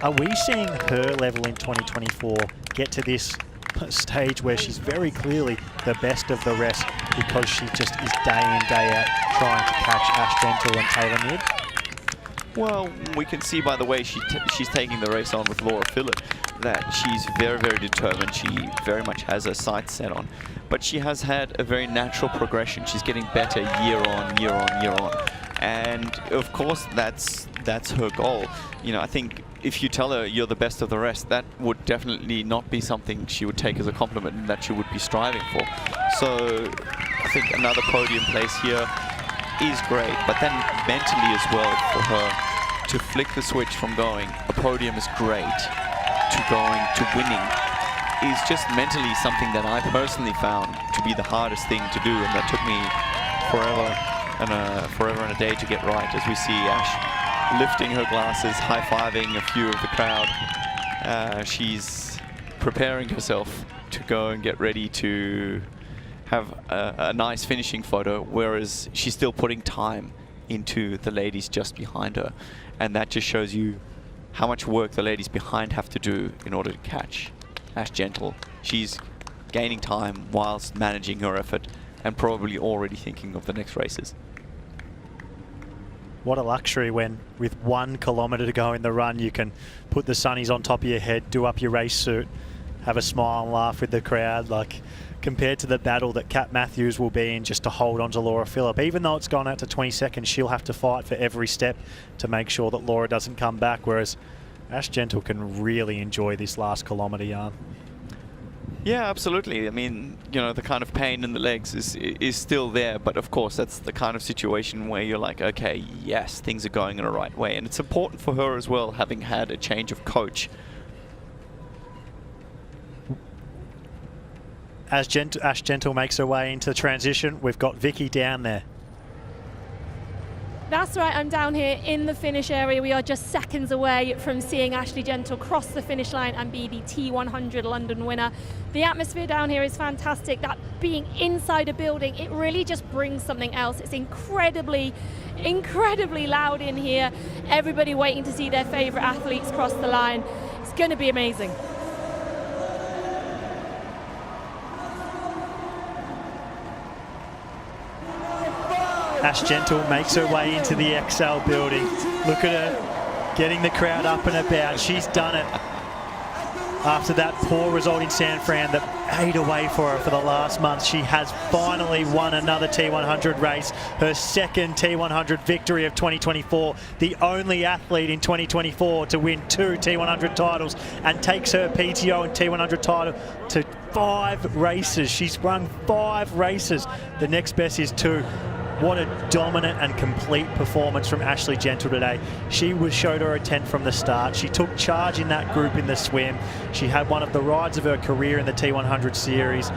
Are we seeing her level in 2024 get to this stage where she's very clearly the best of the rest because she just is day in, day out trying to catch Ash Gentle and Taylor Nib? Well, we can see by the way she's taking the race on with Laura Phillip that she's very, very determined. She very much has her sights set on. But she has had a very natural progression. She's getting better year on, year on, year on. And of course, that's her goal. You know, I think if you tell her you're the best of the rest, that would definitely not be something she would take as a compliment and that she would be striving for. So I think another podium place here is great, but then mentally as well for her to flick the switch from going, a podium is great, to going to winning is just mentally something that I personally found to be the hardest thing to do, and that took me forever and a day to get right, as we see Ash lifting her glasses, high-fiving a few of the crowd. She's preparing herself to go and get ready to have a nice finishing photo, whereas she's still putting time into the ladies just behind her. And that just shows you how much work the ladies behind have to do in order to catch Ash Gentle. She's gaining time whilst managing her effort and probably already thinking of the next races. What a luxury when, with 1 kilometre to go in the run, you can put the sunnies on top of your head, do up your race suit, have a smile and laugh with the crowd. Like, compared to the battle that Kat Matthews will be in just to hold on to Laura Phillip. Even though it's gone out to 20 seconds, she'll have to fight for every step to make sure that Laura doesn't come back, whereas Ash Gentle can really enjoy this last kilometre, Jan. Yeah, absolutely. I mean, you know, the kind of pain in the legs is still there, but of course that's the kind of situation where you're like, okay, yes, things are going in the right way. And it's important for her as well, having had a change of coach. As Ash Gentle makes her way into the transition, we've got Vicky down there. That's right, I'm down here in the finish area. We are just seconds away from seeing Ashley Gentle cross the finish line and be the T100 London winner. The atmosphere down here is fantastic. That being inside a building, it really just brings something else. It's incredibly loud in here. Everybody waiting to see their favourite athletes cross the line. It's going to be amazing. Ash Gentle makes her way into the XL building. Look at her getting the crowd up and about. She's done it after that poor result in San Fran that ate away for her for the last month. She has finally won another T100 race, her second T100 victory of 2024, the only athlete in 2024 to win 2 T100 titles, and takes her PTO and T100 title to 5 races. She's run 5 races. The next best is 2. What a dominant and complete performance from Ashley Gentle today. She showed her intent from the start. She took charge in that group in the swim. She had one of the rides of her career in the T100 series.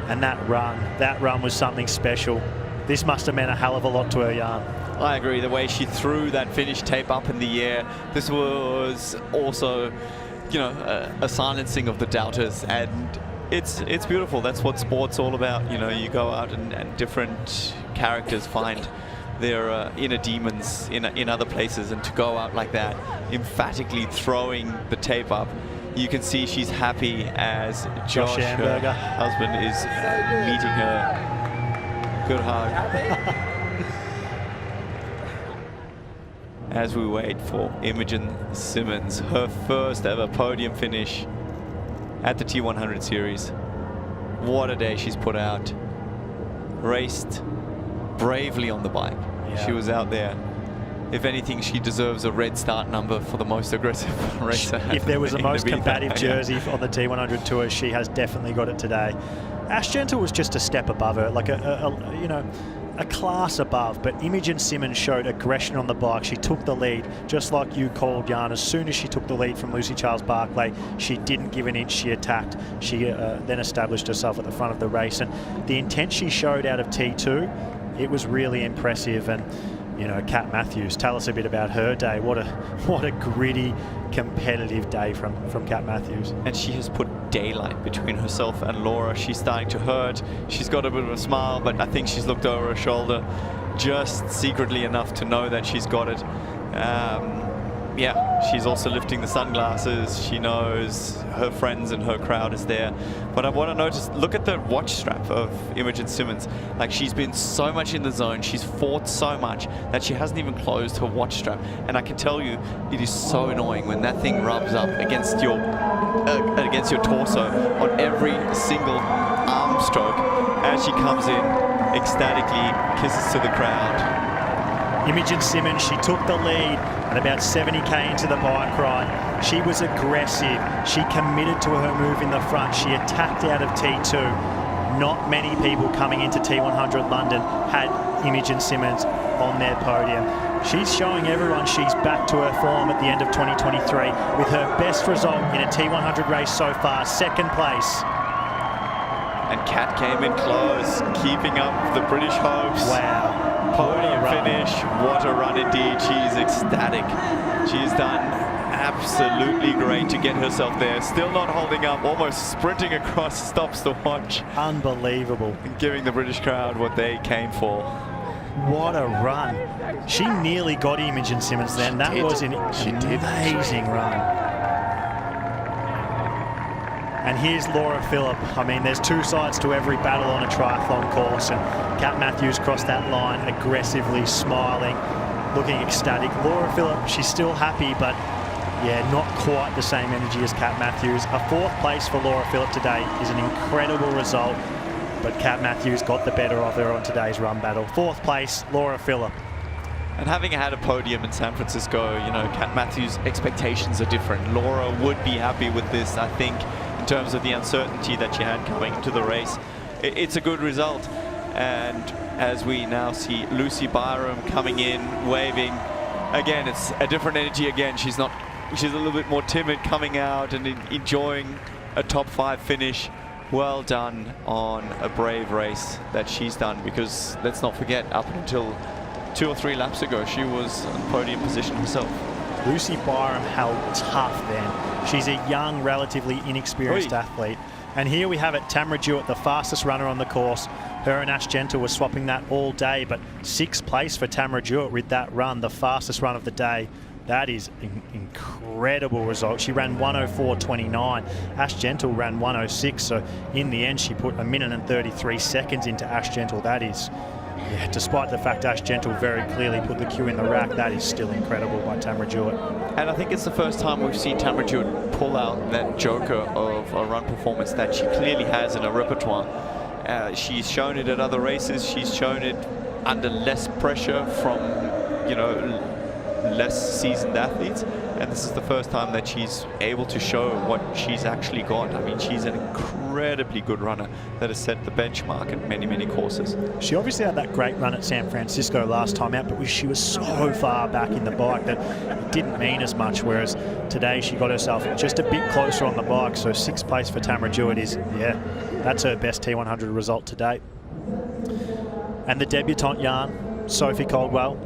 And that run was something special. This must have meant a hell of a lot to her, Jan. I agree. The way she threw that finish tape up in the air, this was also, you know, a silencing of the doubters. And it's beautiful. That's what sport's all about. You know, you go out and different characters find their inner demons in other places, and to go out like that, emphatically throwing the tape up. You can see she's happy as Josh, her husband, is meeting her. Good hug. As we wait for Imogen Simmons, her first ever podium finish at the T100 series. What a day she's put out. Raced bravely on the bike. Yeah. She was out there. If anything, she deserves a red start number for the most aggressive racer. If there was a most combative Yeah. jersey on the T100 Tour, she has definitely got it today. Ash Gentle was just a step above her, like a class above, but Imogen Simmons showed aggression on the bike. She took the lead, just like you called, Jan. As soon as she took the lead from Lucy Charles-Barclay, she didn't give an inch, she attacked. She then established herself at the front of the race, and the intent she showed out of T2, it was really impressive. And you know, Kat Matthews, tell us a bit about her day. What a gritty, competitive day from Kat Matthews. And she has put daylight between herself and Laura. She's starting to hurt. She's got a bit of a smile, but I think she's looked over her shoulder just secretly enough to know that she's got it. Yeah, she's also lifting the sunglasses. She knows her friends and her crowd is there. But I want to notice, look at the watch strap of Imogen Simmons. Like, she's been so much in the zone, she's fought so much that she hasn't even closed her watch strap. And I can tell you, it is so annoying when that thing rubs up against your torso on every single arm stroke as she comes in, ecstatically kisses to the crowd. Imogen Simmons, she took the lead at about 70k into the bike ride. She was aggressive. She committed to her move in the front. She attacked out of T2. Not many people coming into T100 London had Imogen Simmons on their podium. She's showing everyone she's back to her form at the end of 2023 with her best result in a T100 race so far, second place. And Kat came in close, keeping up the British hopes. Wow. Podium finish. What a run indeed. She's ecstatic. She's done absolutely great to get herself there. Still not holding up, almost sprinting across, stops the watch. Unbelievable. And giving the British crowd what they came for. What a run. She nearly got Imogen Simmons then. That was an amazing run. And here's Laura Phillip. I mean, there's two sides to every battle on a triathlon course, and Kat Matthews crossed that line aggressively, smiling, looking ecstatic. Laura Phillip, she's still happy, but yeah, not quite the same energy as Kat Matthews. A fourth place for Laura Phillip today is an incredible result, but Kat Matthews got the better of her on today's run battle. Fourth place, Laura Phillip. And having had a podium in San Francisco, you know, Kat Matthews' expectations are different. Laura would be happy with this, I think, in terms of the uncertainty that she had coming into the race. It's a good result. And as we now see Lucy Byram coming in, waving, again, it's a different energy again. She's a little bit more timid coming out and enjoying a top 5 finish. Well done on a brave race that she's done, because let's not forget, up until 2 or 3 laps ago, she was on podium position herself. Lucy Byram held tough then. She's a young, relatively inexperienced athlete. And here we have it, Tamara Jewett, the fastest runner on the course. Her and Ash Gentle were swapping that all day, but 6th place for Tamara Jewett with that run, the fastest run of the day. That is an incredible result. She ran 1:04.29. Ash Gentle ran 1:06, so in the end she put 1 minute and 33 seconds into Ash Gentle. That is, yeah, despite the fact Ash Gentle very clearly put the cue in the rack, that is still incredible by Tamara Jewett. And I think it's the first time we've seen Tamara Jewett pull out that joker of a run performance that she clearly has in her repertoire. She's shown it at other races. She's shown it under less pressure from, you know, less seasoned athletes, and this is the first time that she's able to show what she's actually got. I mean, she's an incredibly good runner that has set the benchmark at many, many courses. She obviously had that great run at San Francisco last time out, but she was so far back in the bike that it didn't mean as much, whereas today she got herself just a bit closer on the bike. So 6th place for Tamara Jewett is, yeah, that's her best T100 result to date. And the debutante yarn, Sophie Caldwell,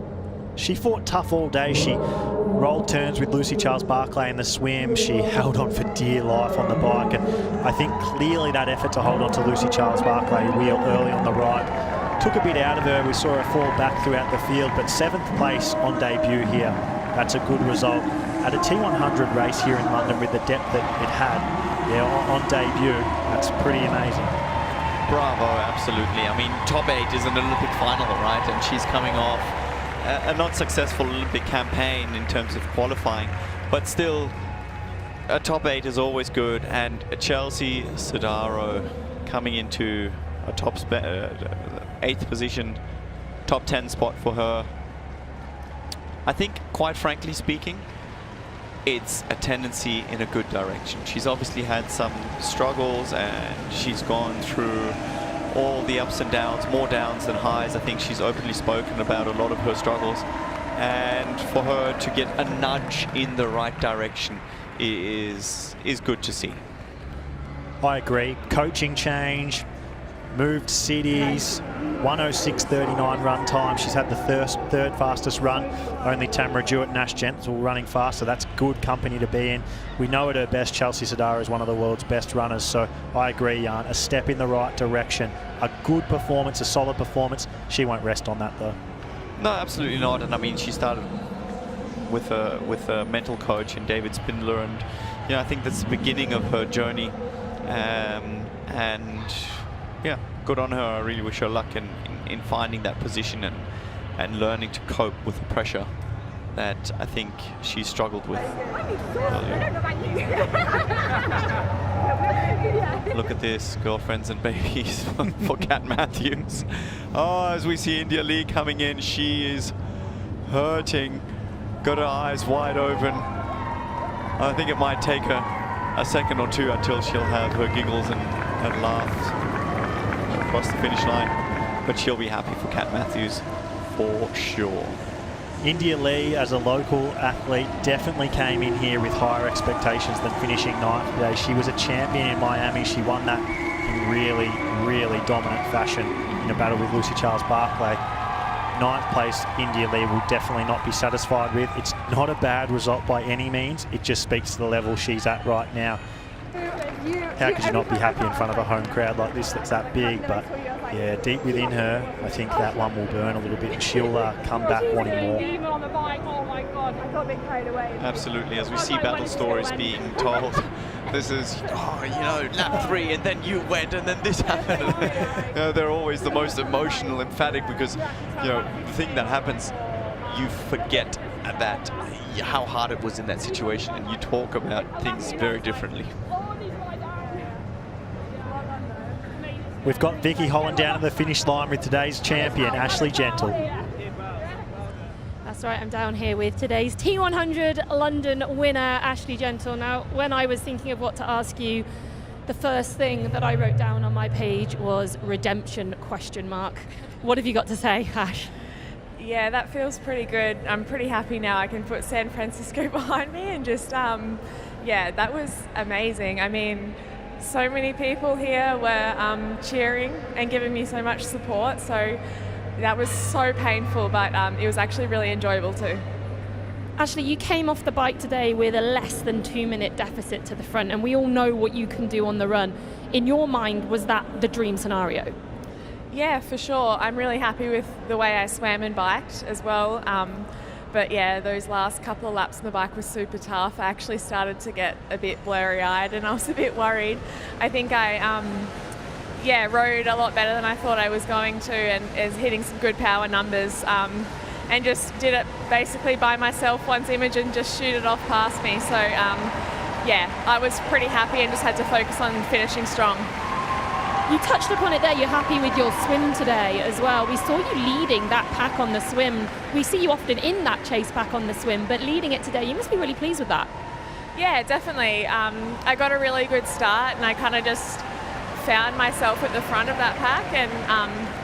she fought tough all day. She rolled turns with Lucy Charles-Barclay in the swim. She held on for dear life on the bike, and I think clearly that effort to hold on to Lucy Charles-Barclay real early on the ride, took a bit out of her. We saw her fall back throughout the field, but 7th place on debut here. That's a good result. At a T100 race here in London with the depth that it had, yeah, on debut, that's pretty amazing. Bravo, absolutely. I mean, top 8 is an Olympic final, right? And she's coming off a not successful Olympic campaign in terms of qualifying, but still, a top 8 is always good. And Chelsea Sodaro coming into a top 8th position, top 10 spot for her. I think, quite frankly speaking, it's a tendency in a good direction. She's obviously had some struggles and she's gone through all the ups and downs, more downs than highs. I think she's openly spoken about a lot of her struggles. And for her to get a nudge in the right direction is good to see. I agree. Coaching change, moved cities, 1:06.39 run time. She's had the third fastest run. Only Tamara Jewett and Ash Gentle running faster. That's good company to be in. We know at her best, Chelsea Sodaro is one of the world's best runners. So I agree, Jan. A step in the right direction. A good performance, a solid performance. She won't rest on that though. No, absolutely not. And I mean, she started with a mental coach in David Spindler, and you know, I think that's the beginning of her journey. And yeah, good on her. I really wish her luck in finding that position and learning to cope with the pressure that I think she struggled with earlier. Look at this, girlfriends and babies for Kat Matthews. Oh, as we see India Lee coming in, she is hurting, got her eyes wide open. I think it might take her a second or two until she'll have her giggles and laughs across the finish line, but she'll be happy for Kat Matthews for sure. India Lee, as a local athlete, definitely came in here with higher expectations than finishing 9th today. She was a champion in Miami. She won that in really, really dominant fashion in a battle with Lucy Charles-Barclay. 9th place, India Lee will definitely not be satisfied with. It's not a bad result by any means. It just speaks to the level she's at right now. How could you not be happy in front of a home crowd like this that's that big? But yeah, deep within her, I think that one will burn a little bit and she'll come back wanting more. Absolutely, as we see battle stories being told, this is, oh, you know, lap 3 and then you went and then this happened. You know, they're always the most emotional, emphatic, because, you know, the thing that happens, you forget that how hard it was in that situation and you talk about things very differently. We've got Vicky Holland down at the finish line with today's champion, Ashley Gentle. That's right, I'm down here with today's T100 London winner, Ashley Gentle. Now, when I was thinking of what to ask you, the first thing that I wrote down on my page was redemption ? What have you got to say, Ash? Yeah, that feels pretty good. I'm pretty happy now. I can put San Francisco behind me and just, yeah, that was amazing. I mean, so many people here were cheering and giving me so much support. So that was so painful, but it was actually really enjoyable too. Ashley, you came off the bike today with a less than 2-minute deficit to the front, and we all know what you can do on the run. In your mind, was that the dream scenario? Yeah, for sure. I'm really happy with the way I swam and biked as well. But yeah, those last couple of laps on the bike was super tough. I actually started to get a bit blurry-eyed and I was a bit worried. I think I rode a lot better than I thought I was going to, and is hitting some good power numbers, and just did it basically by myself once Imogen just shooted off past me. So yeah, I was pretty happy and just had to focus on finishing strong. You touched upon it there, you're happy with your swim today as well. We saw you leading that pack on the swim. We see you often in that chase pack on the swim, but leading it today, you must be really pleased with that. Yeah, definitely. I got a really good start and I kind of just found myself at the front of that pack, and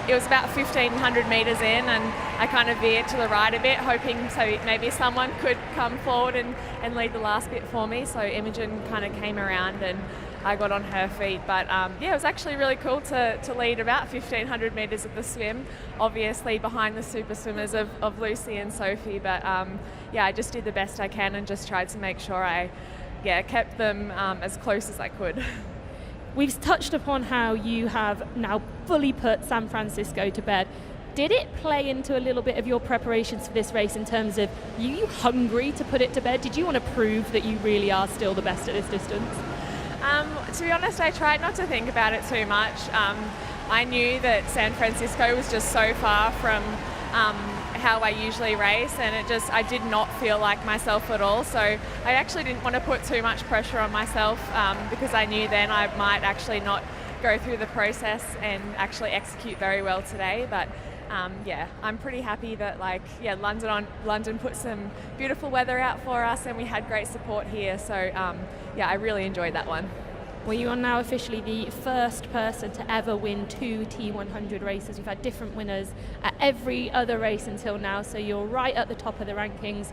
it was about 1,500 metres in and I kind of veered to the right a bit, hoping so maybe someone could come forward and lead the last bit for me. So Imogen kind of came around and I got on her feet, but yeah, it was actually really cool to lead about 1,500 metres of the swim, obviously behind the super swimmers of Lucy and Sophie, but yeah, I just did the best I can and just tried to make sure I kept them as close as I could. We've touched upon how you have now fully put San Francisco to bed. Did it play into a little bit of your preparations for this race in terms of, are you hungry to put it to bed? Did you want to prove that you really are still the best at this distance? To be honest, I tried not to think about it too much. I knew that San Francisco was just so far from how I usually race, and I did not feel like myself at all. So I actually didn't want to put too much pressure on myself because I knew then I might actually not go through the process and actually execute very well today. But yeah, I'm pretty happy that London put some beautiful weather out for us, and we had great support here. So yeah, I really enjoyed that one. Well, you are now officially the first person to ever win 2 T100 races. We've had different winners at every other race until now, so you're right at the top of the rankings.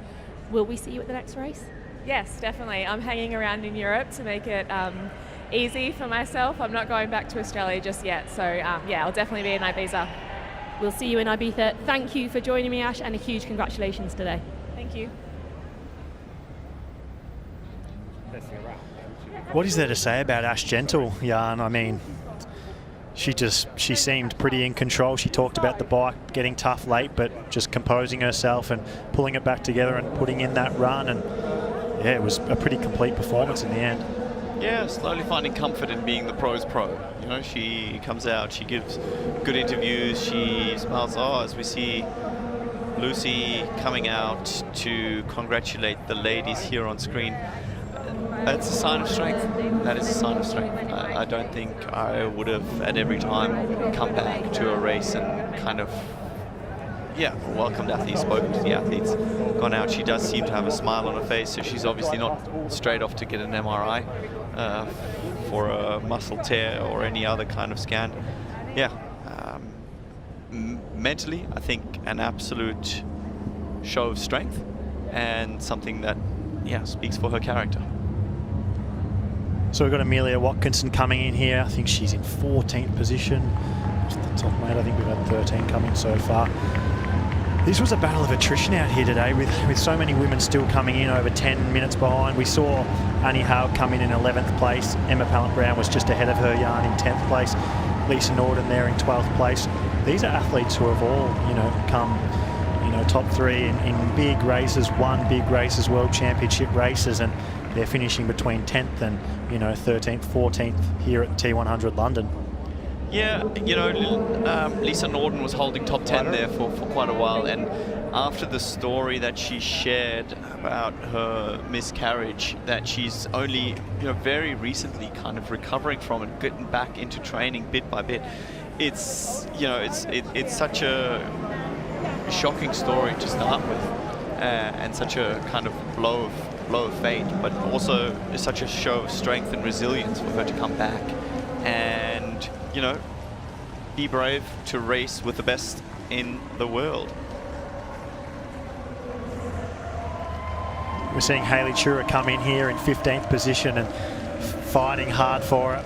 Will we see you at the next race? Yes, definitely. I'm hanging around in Europe to make it easy for myself. I'm not going back to Australia just yet, so yeah, I'll definitely be in Ibiza. We'll see you in Ibiza. Thank you for joining me, Ash, and a huge congratulations today. Thank you. What is there to say about Ash Gentle, Jan? I mean, she seemed pretty in control. She talked about the bike getting tough late, but just composing herself and pulling it back together and putting in that run. And yeah, it was a pretty complete performance in the end. Yeah, slowly finding comfort in being the pro's pro. You know, she comes out, she gives good interviews, she smiles. As we see Lucy coming out to congratulate the ladies here on screen. That's a sign of strength. That is a sign of strength. I don't think I would have at every time come back to a race and kind of, welcomed athletes, spoken to the athletes, gone out. She does seem to have a smile on her face, so she's obviously not straight off to get an MRI for a muscle tear or any other kind of scan. Yeah, mentally, I think an absolute show of strength and something that, speaks for her character. So we've got Amelia Watkinson coming in here. I think she's in 14th position. Just the top mate, I think we've had 13 coming so far. This was a battle of attrition out here today with so many women still coming in over 10 minutes behind. We saw Annie Haug come in 11th place. Emma Pallant-Brown was just ahead of her, Jan, in 10th place. Lisa Norden there in 12th place. These are athletes who have all, come, top three in big races, won big races, World Championship races, and they're finishing between 10th and 13th, 14th here at T100 London. Yeah, Lisa Norden was holding top 10 there for quite a while, and after the story that she shared about her miscarriage, that she's only very recently kind of recovering from and getting back into training bit by bit, it's such a shocking story to start with, and such a kind of blow of fate, but also such a show of strength and resilience for her to come back and be brave to race with the best in the world. We're seeing Hayley Chura come in here in 15th position and fighting hard for it.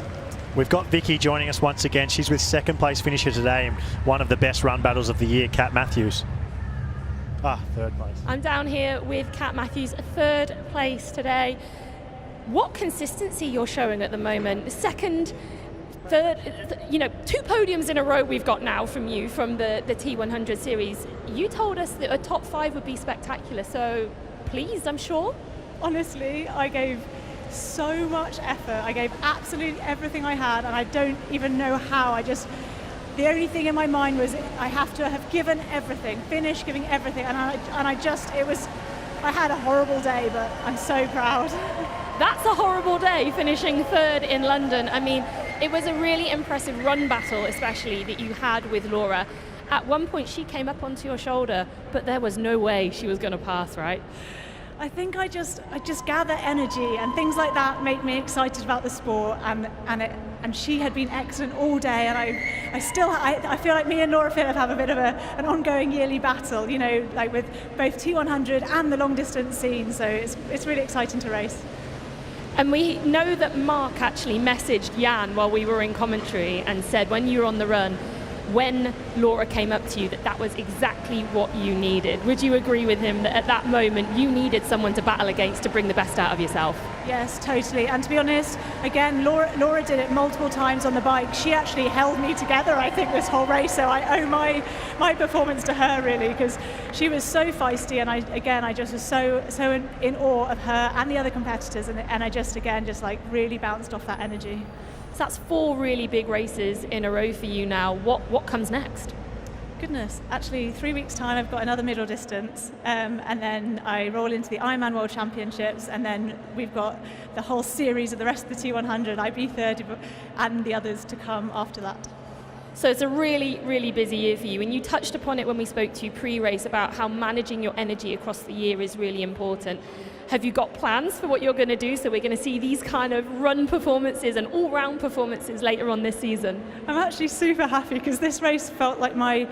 We've got Vicky joining us once again. She's with second place finisher today and one of the best run battles of the year, Kat Matthews. Third place. I'm down here with Kat Matthews, third place today. What consistency you're showing at the moment. Second, third, 2 podiums in a row we've got now from you from the T100 series. You told us that a top 5 would be spectacular, so pleased, I'm sure? Honestly, I gave so much effort. I gave absolutely everything I had, and I don't even know how. The only thing in my mind was I have to have given everything, finished giving everything, and I had a horrible day, but I'm so proud. That's a horrible day, finishing third in London. I mean, it was a really impressive run battle, especially that you had with Laura. At one point, she came up onto your shoulder, but there was no way she was going to pass, right? I think I just gather energy, and things like that make me excited about the sport, and she had been excellent all day, and I feel like me and Laura Phillip have a bit of an ongoing yearly battle, like with both T100 and the long distance scene, so it's really exciting to race. And we know that Mark actually messaged Jan while we were in commentary and said when you were on the run, when Laura came up to you that was exactly what you needed. Would you agree with him that at that moment you needed someone to battle against to bring the best out of yourself? Yes, totally. And to be honest, again, Laura did it multiple times on the bike. She actually held me together, I think, this whole race. So I owe my performance to her, really, because she was so feisty. And I just was so in awe of her and the other competitors. And I just like really bounced off that energy. So that's 4 really big races in a row for you now. What comes next? Goodness, actually 3 weeks' time I've got another middle distance, and then I roll into the Ironman World Championships, and then we've got the whole series of the rest of the T100, IB30, and the others to come after that. So it's a really, really busy year for you, and you touched upon it when we spoke to you pre-race about how managing your energy across the year is really important. Have you got plans for what you're going to do? So we're going to see these kind of run performances and all-round performances later on this season. I'm actually super happy because this race felt like my,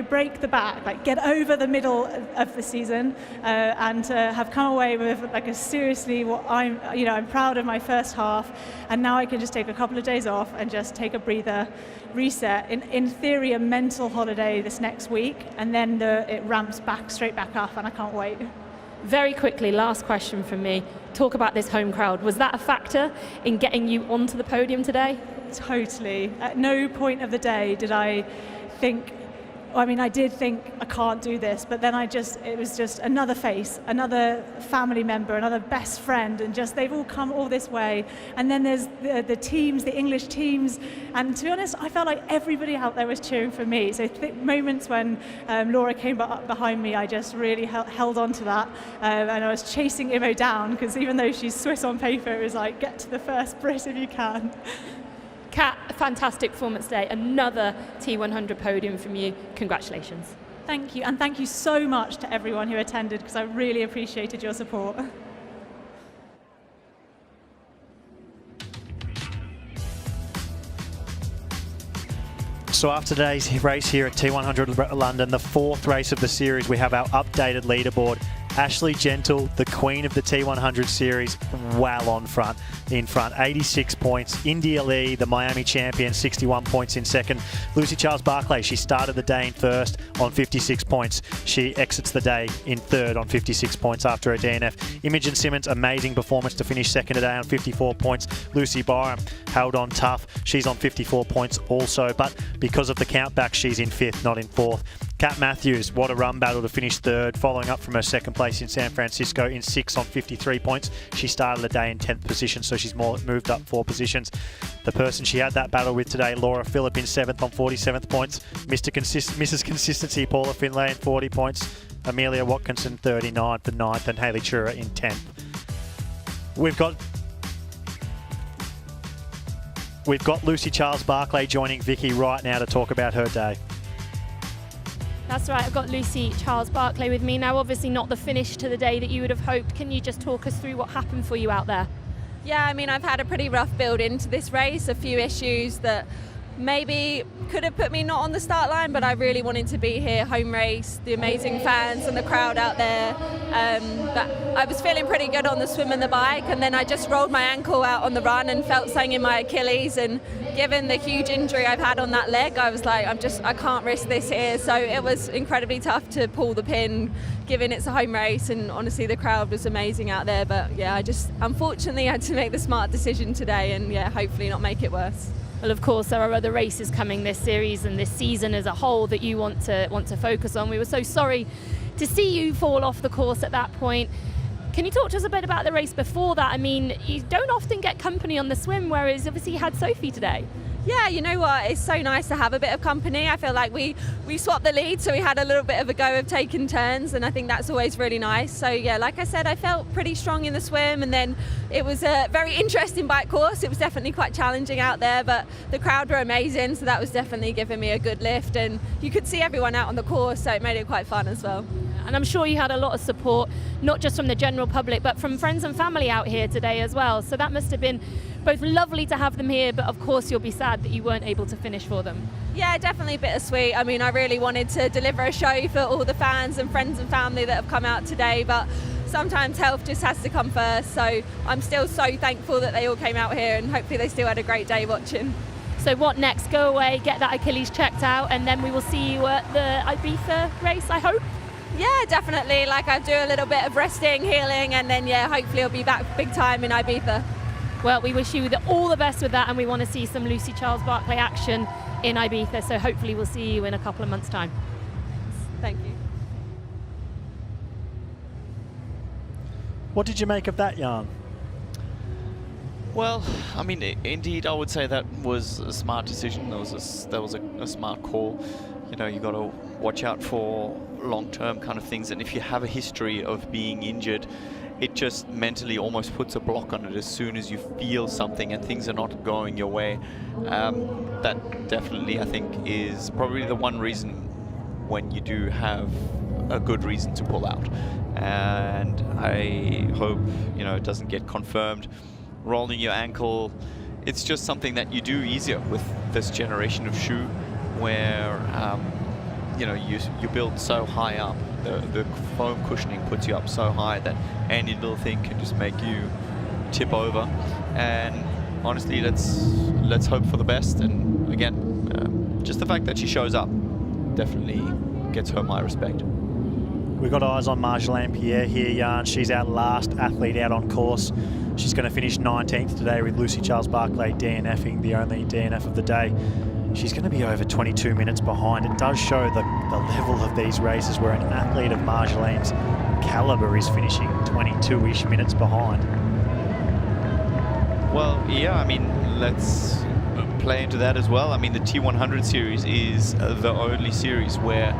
break the back, like get over the middle of the season, and have come away with like a seriously I'm proud of my first half, and now I can just take a couple of days off and just take a breather, reset. In theory, a mental holiday this next week, and then it ramps straight back up, and I can't wait. Very quickly, last question from me. Talk about this home crowd. Was that a factor in getting you onto the podium today? Totally. At no point of the day did I think, I did think I can't do this, but then it was just another face, another family member, another best friend, and they've all come all this way. And then there's the teams, the English teams, and to be honest, I felt like everybody out there was cheering for me. So moments when Laura came up behind me, I just really held on to that, and I was chasing Imo down, because even though she's Swiss on paper, it was like, get to the first Brit if you can. Kat, a fantastic performance today. Another T100 podium from you. Congratulations. Thank you, and thank you so much to everyone who attended, because I really appreciated your support. So after today's race here at T100 London, the 4th race of the series, we have our updated leaderboard. Ashley Gentle, the queen of the T100 series, well in front, 86 points. India Lee, the Miami champion, 61 points in second. Lucy Charles-Barclay, she started the day in first on 56 points. She exits the day in third on 56 points after a DNF. Imogen Simmons, amazing performance to finish second today on 54 points. Lucy Byram held on tough. She's on 54 points also, but because of the countback, she's in 5th, not in 4th. Kat Matthews, what a run battle to finish 3rd, following up from her 2nd place in San Francisco in 6th on 53 points. She started the day in 10th position, so she's moved up 4 positions. The person she had that battle with today, Laura Phillip, in 7th on 47th points. Mrs. Consistency, Paula Finlay in 40 points. Amelia Watkinson, 39 for 9th, and Hayley Chura in 10th. We've got Lucy Charles-Barclay joining Vicky right now to talk about her day. That's right, I've got Lucy Charles-Barclay with me now. Obviously not the finish to the day that you would have hoped. Can you just talk us through what happened for you out there? Yeah, I've had a pretty rough build into this race, a few issues that maybe could have put me not on the start line, but I really wanted to be here, home race, the amazing fans and the crowd out there. But I was feeling pretty good on the swim and the bike, and then I just rolled my ankle out on the run and felt something in my Achilles, and given the huge injury I've had on that leg, I was like, I can't risk this here. So it was incredibly tough to pull the pin, given it's a home race, and honestly the crowd was amazing out there. But yeah, I just unfortunately had to make the smart decision today, and yeah, hopefully not make it worse. Well, of course, there are other races coming this series and this season as a whole that you want to focus on. We were so sorry to see you fall off the course at that point. Can you talk to us a bit about the race before that? You don't often get company on the swim, whereas obviously you had Sophie today. Yeah, you know what, it's so nice to have a bit of company. I feel like we swapped the lead, so we had a little bit of a go of taking turns, and I think that's always really nice. So yeah, like I said, I felt pretty strong in the swim, and then it was a very interesting bike course. It was definitely quite challenging out there, but the crowd were amazing, so that was definitely giving me a good lift, and you could see everyone out on the course, so it made it quite fun as well. And I'm sure you had a lot of support, not just from the general public, but from friends and family out here today as well. So that must have been both lovely to have them here, but of course you'll be sad that you weren't able to finish for them. Yeah, definitely bittersweet. I really wanted to deliver a show for all the fans and friends and family that have come out today, but sometimes health just has to come first. So I'm still so thankful that they all came out here, and hopefully they still had a great day watching. So So what next? Go away, get that Achilles checked out, and then we will see you at the Ibiza race, I hope. Yeah, definitely. Like, I do a little bit of resting, healing, and then, yeah, hopefully I'll be back big time in Ibiza. Well, we wish you all the best with that, and we want to see some Lucy Charles Barclay action in Ibiza, so hopefully we'll see you in a couple of months' time. Thank you. What did you make of that, Jan? Well, I mean, indeed, I would say that was a smart decision. That was a smart call. You know, you got to watch out for long-term kind of things, and if you have a history of being injured, it just mentally almost puts a block on it as soon as you feel something and things are not going your way. That definitely, I think, is probably the one reason when you do have a good reason to pull out. And I hope, you know, it doesn't get confirmed. Rolling your ankle, it's just something that you do easier with this generation of shoe where, you know, you build so high up. The foam cushioning puts you up so high that any little thing can just make you tip over. And honestly, let's hope for the best. And again, just the fact that she shows up definitely gets her my respect. We've got eyes on Marjolaine Pierre here, Jan. She's our last athlete out on course. She's going to finish 19th today with Lucy Charles Barclay DNFing, the only DNF of the day. She's going to be over 22 minutes behind. It does show the level of these races where an athlete of Marjolaine's caliber is finishing 22-ish minutes behind. Well, yeah, I mean, let's play into that as well. I mean, the T100 series is the only series where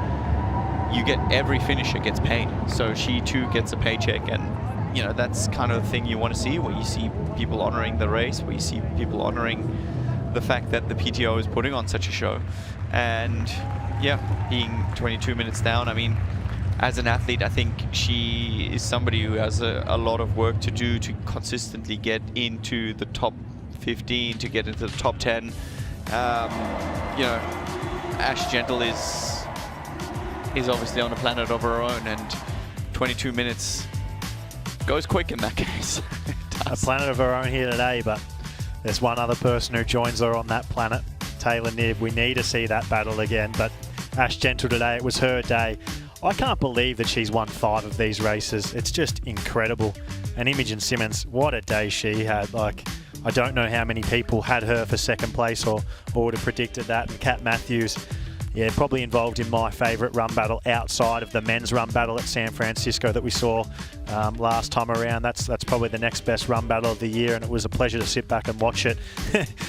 you get every finisher gets paid. So she too gets a paycheck, and you know, that's kind of the thing you want to see, where you see people honoring the race, where you see people honoring the fact that the PTO is putting on such a show. And yeah, being 22 minutes down, I mean, as an athlete, I think she is somebody who has a lot of work to do to consistently get into the top 15, to get into the top 10. You know, Ash Gentle is obviously on a planet of her own, and 22 minutes goes quick in that case. A planet of her own here today, but there's one other person who joins her on that planet, Taylor Knibb. We need to see that battle again, but Ash Gentle today, it was her day. I can't believe that she's won 5 of these races. It's just incredible. And Imogen Simmons, what a day she had. Like, I don't know how many people had her for second place or would have predicted that. And Kat Matthews, yeah, probably involved in my favourite run battle outside of the men's run battle at San Francisco that we saw last time around. That's probably the next best run battle of the year, and it was a pleasure to sit back and watch it.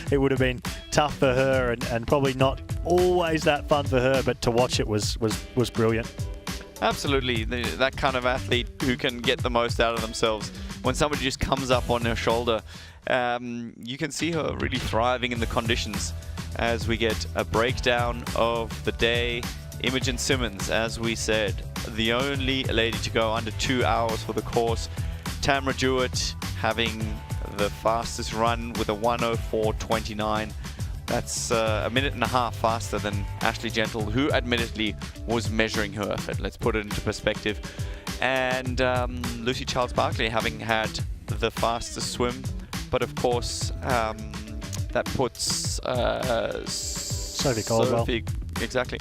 It would have been tough for her and probably not always that fun for her, but to watch it was brilliant. Absolutely, that kind of athlete who can get the most out of themselves. When somebody just comes up on their shoulder, you can see her really thriving in the conditions. As we get a breakdown of the day, Imogen Simmons, as we said, the only lady to go under 2 hours for the course. Tamra Jewett having the fastest run with a 1:04.29. That's a minute and a half faster than Ashley Gentle, who admittedly was measuring her effort. Let's put it into perspective. And Lucy Charles Barclay having had the fastest swim, but of course that puts Sophie Caldwell. Exactly.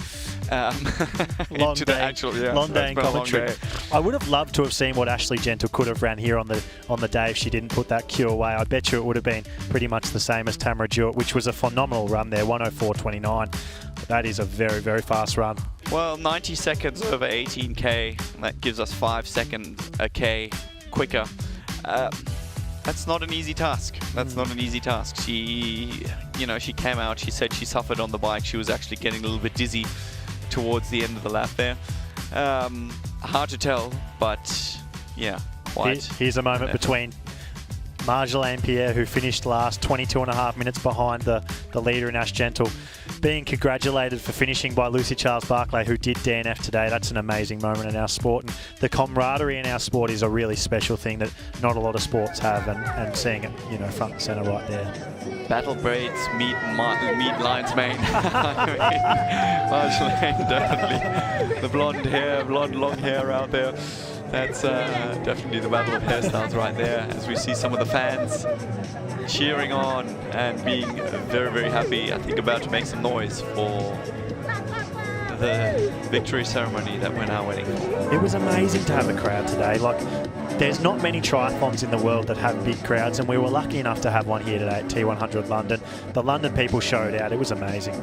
Long into day, the actual, yeah, long day in it's been a long commentary. day. I would have loved to have seen what Ashley Gentle could have ran here on the day if she didn't put that cue away. I bet you it would have been pretty much the same as Tamara Jewett, which was a phenomenal run there, 1:04.29. That is a very, very fast run. Well, 90 seconds over 18K. That gives us 5 seconds a K quicker. That's not an easy task. That's not an easy task. She, you know, she came out, she said she suffered on the bike. She was actually getting a little bit dizzy towards the end of the lap there. Hard to tell, but yeah, quite. Here's a moment between Marjolaine Pierre, who finished last, 22.5 minutes behind the leader in Ash Gentle, being congratulated for finishing by Lucy Charles Barclay, who did DNF today. That's an amazing moment in our sport, and the camaraderie in our sport is a really special thing that not a lot of sports have, and seeing it, you know, front and centre right there. Battle braids meet lion's mane. Marjolaine, definitely. The blonde long hair out there. That's definitely the battle of hairstyles right there, as we see some of the fans cheering on and being very, very happy, I think about to make some noise for the victory ceremony that we're now waiting for. It was amazing to have a crowd today. Like, there's not many triathlons in the world that have big crowds, and we were lucky enough to have one here today at T100 London. The London people showed out. It was amazing.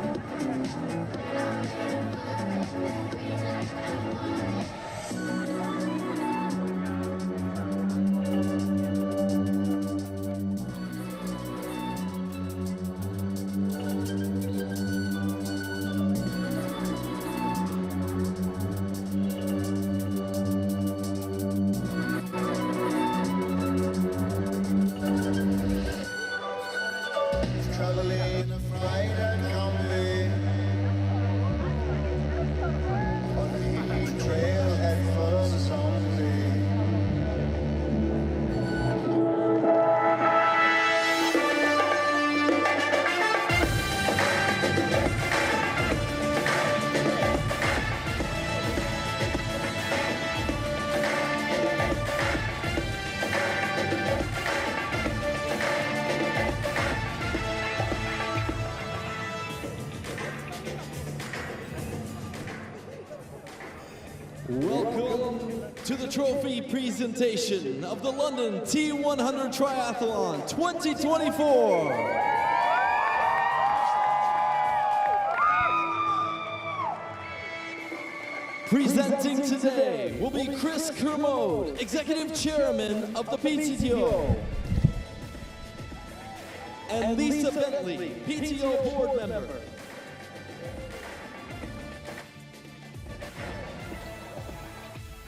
Welcome to the trophy presentation of the London T100 Triathlon 2024. Presenting today will be Chris Kermode, Executive Chairman of the PTO, and Lisa Bentley, PTO Board Member.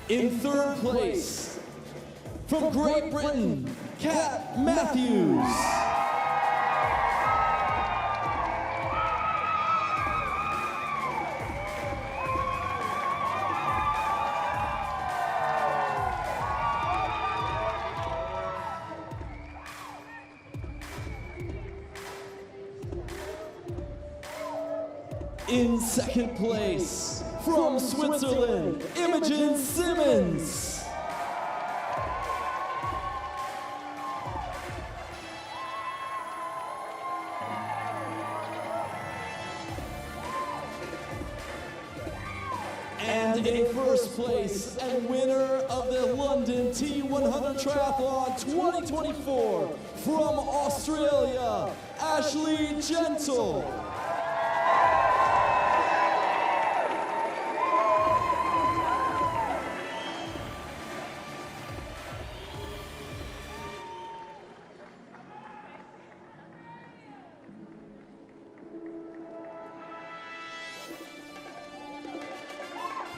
In third place, from Great Britain, Kat Matthews. In second place, from Switzerland, Imogen Simmons. And in first place, and winner of the London T100 Triathlon 2024, from Australia, Ashley Gentle.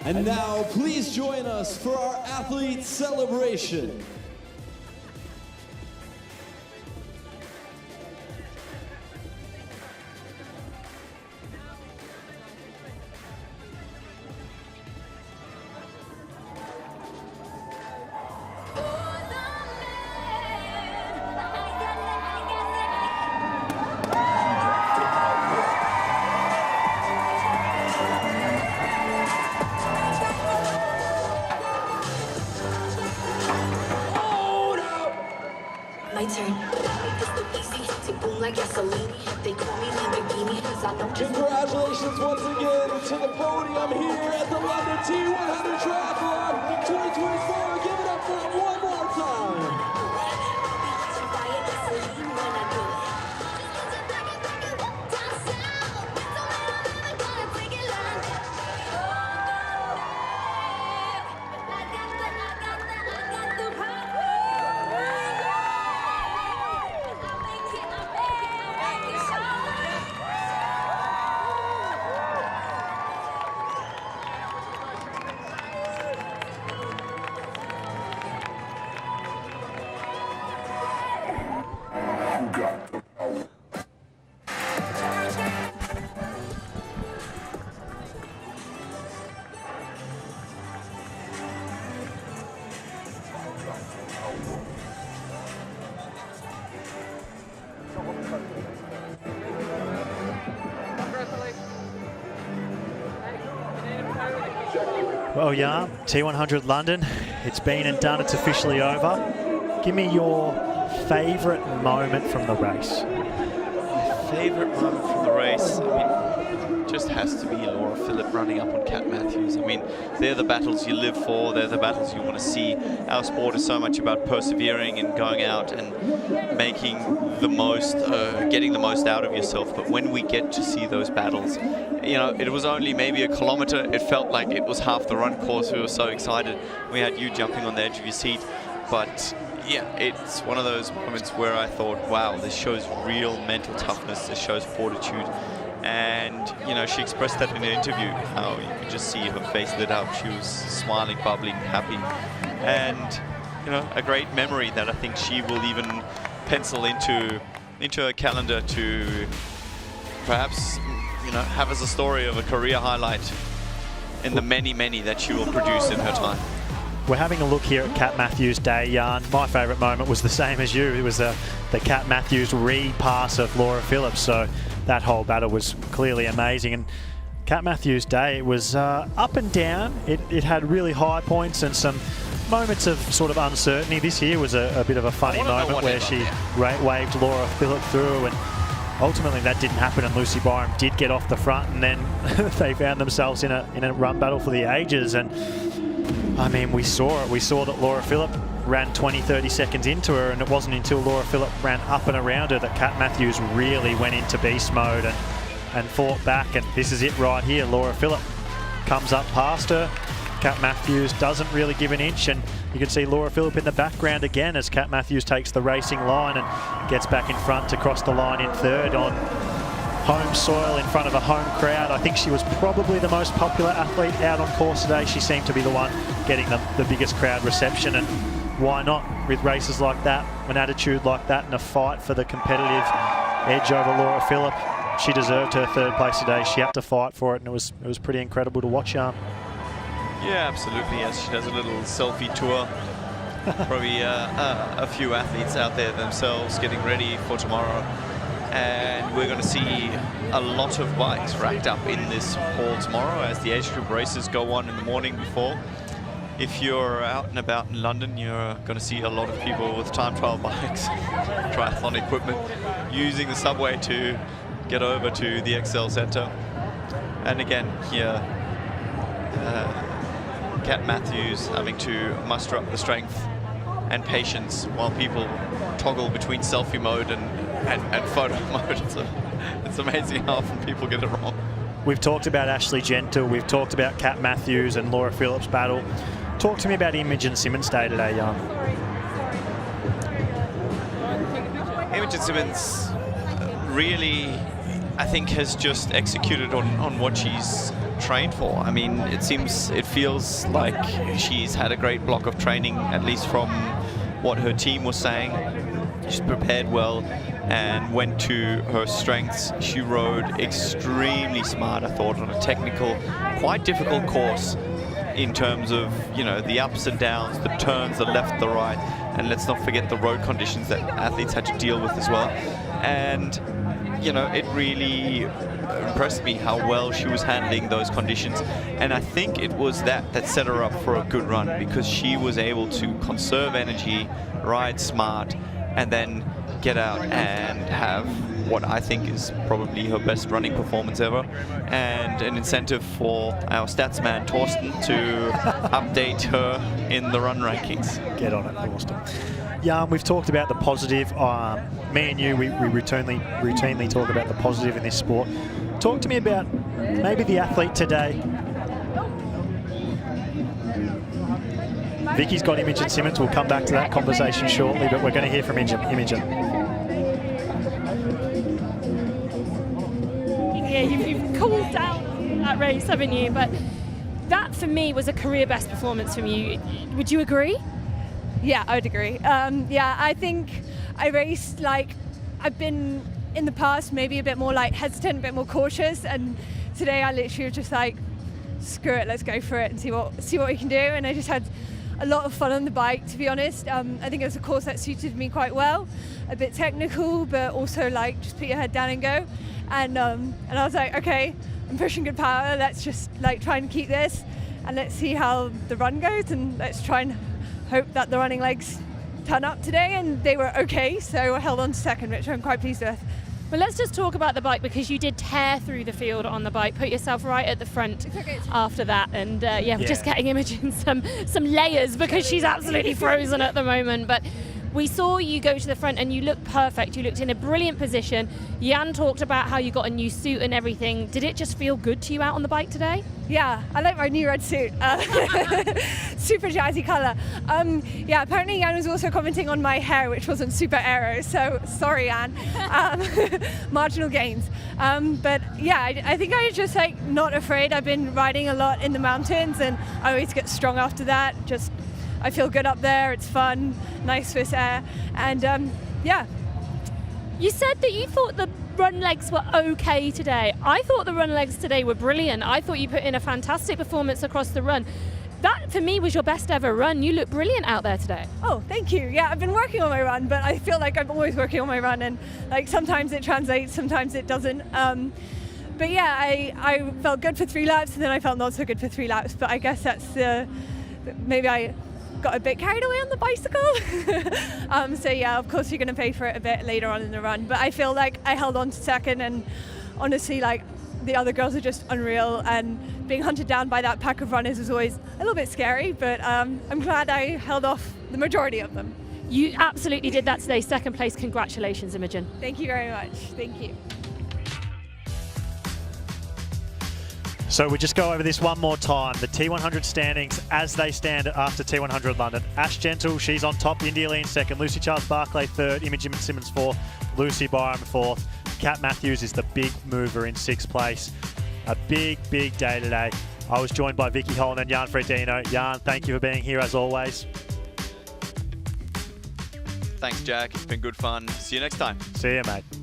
And now, please join us for our athlete celebration. My turn. Like gasoline. They call me Lamborghini because I know. Congratulations once again to the podium here at the London T100 Triathlon 2024. Give it up for them one more time. Well, yeah, T100 London, it's been and done, it's officially over. Give me your favourite moment from the race. Favourite moment from the race? I mean, just has to be Laura Philipp running up on Kat Matthews. I mean, they're the battles you live for, they're the battles you want to see. Our sport is so much about persevering and going out and making the most, getting the most out of yourself. But when we get to see those battles, you know, it was only maybe a kilometre. It felt like it was half the run course. We were so excited. We had you jumping on the edge of your seat. But yeah, it's one of those moments where I thought, wow, this shows real mental toughness. This shows fortitude. And, you know, she expressed that in an interview, how you could just see her face lit up. She was smiling, bubbling, happy. And, you know, a great memory that I think she will even pencil into her calendar to perhaps, you know, have as a story of a career highlight in the many, many that she will produce in her time. We're having a look here at Kat Matthews' day, Jan. My favourite moment was the same as you. It was the Kat Matthews re-pass of Laura Phillips. So that whole battle was clearly amazing. And Kat Matthews' day, it was up and down. It had really high points and some moments of sort of uncertainty. This here was a bit of a funny moment where she waved Laura Phillips through, and ultimately that didn't happen, and Lucy Byram did get off the front, and then they found themselves in a run battle for the ages. And I mean, we saw it. We saw that Laura Phillips ran 20-30 seconds into her, and it wasn't until Laura Phillips ran up and around her that Kat Matthews really went into beast mode and fought back. And this is it right here. Laura Phillips comes up past her. Kat Matthews doesn't really give an inch, and you can see Laura Phillips in the background again as Kat Matthews takes the racing line and gets back in front to cross the line in third on home soil in front of a home crowd. I think she was probably the most popular athlete out on course today. She seemed to be the one getting the biggest crowd reception, and why not with races like that, an attitude like that, and a fight for the competitive edge over Laura Phillips. She deserved her third place today. She had to fight for it, and it was pretty incredible to watch. Yeah, absolutely. Yes, she does a little selfie tour. Probably a few athletes out there themselves getting ready for tomorrow. And we're going to see a lot of bikes racked up in this hall tomorrow as the age group races go on in the morning before. If you're out and about in London, you're going to see a lot of people with time trial bikes, triathlon equipment, using the subway to get over to the Excel Centre. And again, here, Kat Matthews having to muster up the strength and patience while people toggle between selfie mode and photo mode. It's amazing how often people get it wrong. We've talked about Ashley Gentle, we've talked about Kat Matthews and Laura Phillips' battle. Talk to me about Imogen Simmons' day today, Jan. Imogen Simmons really, I think, has just executed on what she's trained for. I mean, it feels like she's had a great block of training, at least from what her team was saying. She's prepared well and went to her strengths. She rode extremely smart, I thought, on a technical, quite difficult course in terms of, you know, the ups and downs, the turns, the left, the right, and let's not forget the road conditions that athletes had to deal with as well. And, you know, it really impressed me how well she was handling those conditions, and I think it was that set her up for a good run, because she was able to conserve energy, ride smart, and then get out and have what I think is probably her best running performance ever, and an incentive for our stats man Torsten to update her in the run rankings. Get on it, Torsten. Jan, we've talked about the positive. Me and you, we routinely talk about the positive in this sport. Talk to me about maybe the athlete today. Vicky's got Imogen Simmons. We'll come back to that conversation shortly, but we're going to hear from Imogen. Yeah, you've cooled down that race, haven't you? But that, for me, was a career best performance from you. Would you agree? Yeah, I would agree. Yeah, I think I raced like I've been in the past, maybe a bit more like hesitant, a bit more cautious, and today I literally was just like, screw it, let's go for it and see what we can do. And I just had a lot of fun on the bike, to be honest. I think it was a course that suited me quite well, a bit technical, but also like just put your head down and go. And I was like, okay, I'm pushing good power, let's just like try and keep this. and let's see how the run goes, and let's try and hope that the running legs turn up today, and they were okay, so I held on to second, which I'm quite pleased with. Well, let's just talk about the bike, because you did tear through the field on the bike, put yourself right at the front after that, and we're just getting Imogen some layers because she's absolutely frozen at the moment. But we saw you go to the front and you looked perfect. You looked in a brilliant position. Jan talked about how you got a new suit and everything. Did it just feel good to you out on the bike today? Yeah, I like my new red suit. Super jazzy colour. Apparently Jan was also commenting on my hair, which wasn't super aero, so sorry, Jan. Marginal gains. But yeah, I think I was just like not afraid. I've been riding a lot in the mountains and I always get strong after that. Just I feel good up there, it's fun, nice Swiss air, and You said that you thought the run legs were okay today. I thought the run legs today were brilliant. I thought you put in a fantastic performance across the run. That, for me, was your best ever run. You look brilliant out there today. Oh, thank you. Yeah, I've been working on my run, but I feel like I'm always working on my run, and like sometimes it translates, sometimes it doesn't. But yeah, I felt good for 3 laps, and then I felt not so good for 3 laps, but I guess that's maybe I got a bit carried away on the bicycle. So yeah, of course you're going to pay for it a bit later on in the run, but I feel like I held on to second, and honestly, like, the other girls are just unreal, and being hunted down by that pack of runners is always a little bit scary, but I'm glad I held off the majority of them. You absolutely did that today. Second place, congratulations, Imogen. Thank you very much. Thank you. So we just go over this one more time. The T100 standings as they stand after T100 London. Ash Gentle, she's on top. India Lee in second. Lucy Charles-Barclay third. Imogen Simmons fourth. Lucy Byram fourth. Kat Matthews is the big mover in 6th place. A big, big day today. I was joined by Vicky Holland and Jan Fredino. Jan, thank you for being here as always. Thanks, Jack. It's been good fun. See you next time. See you, mate.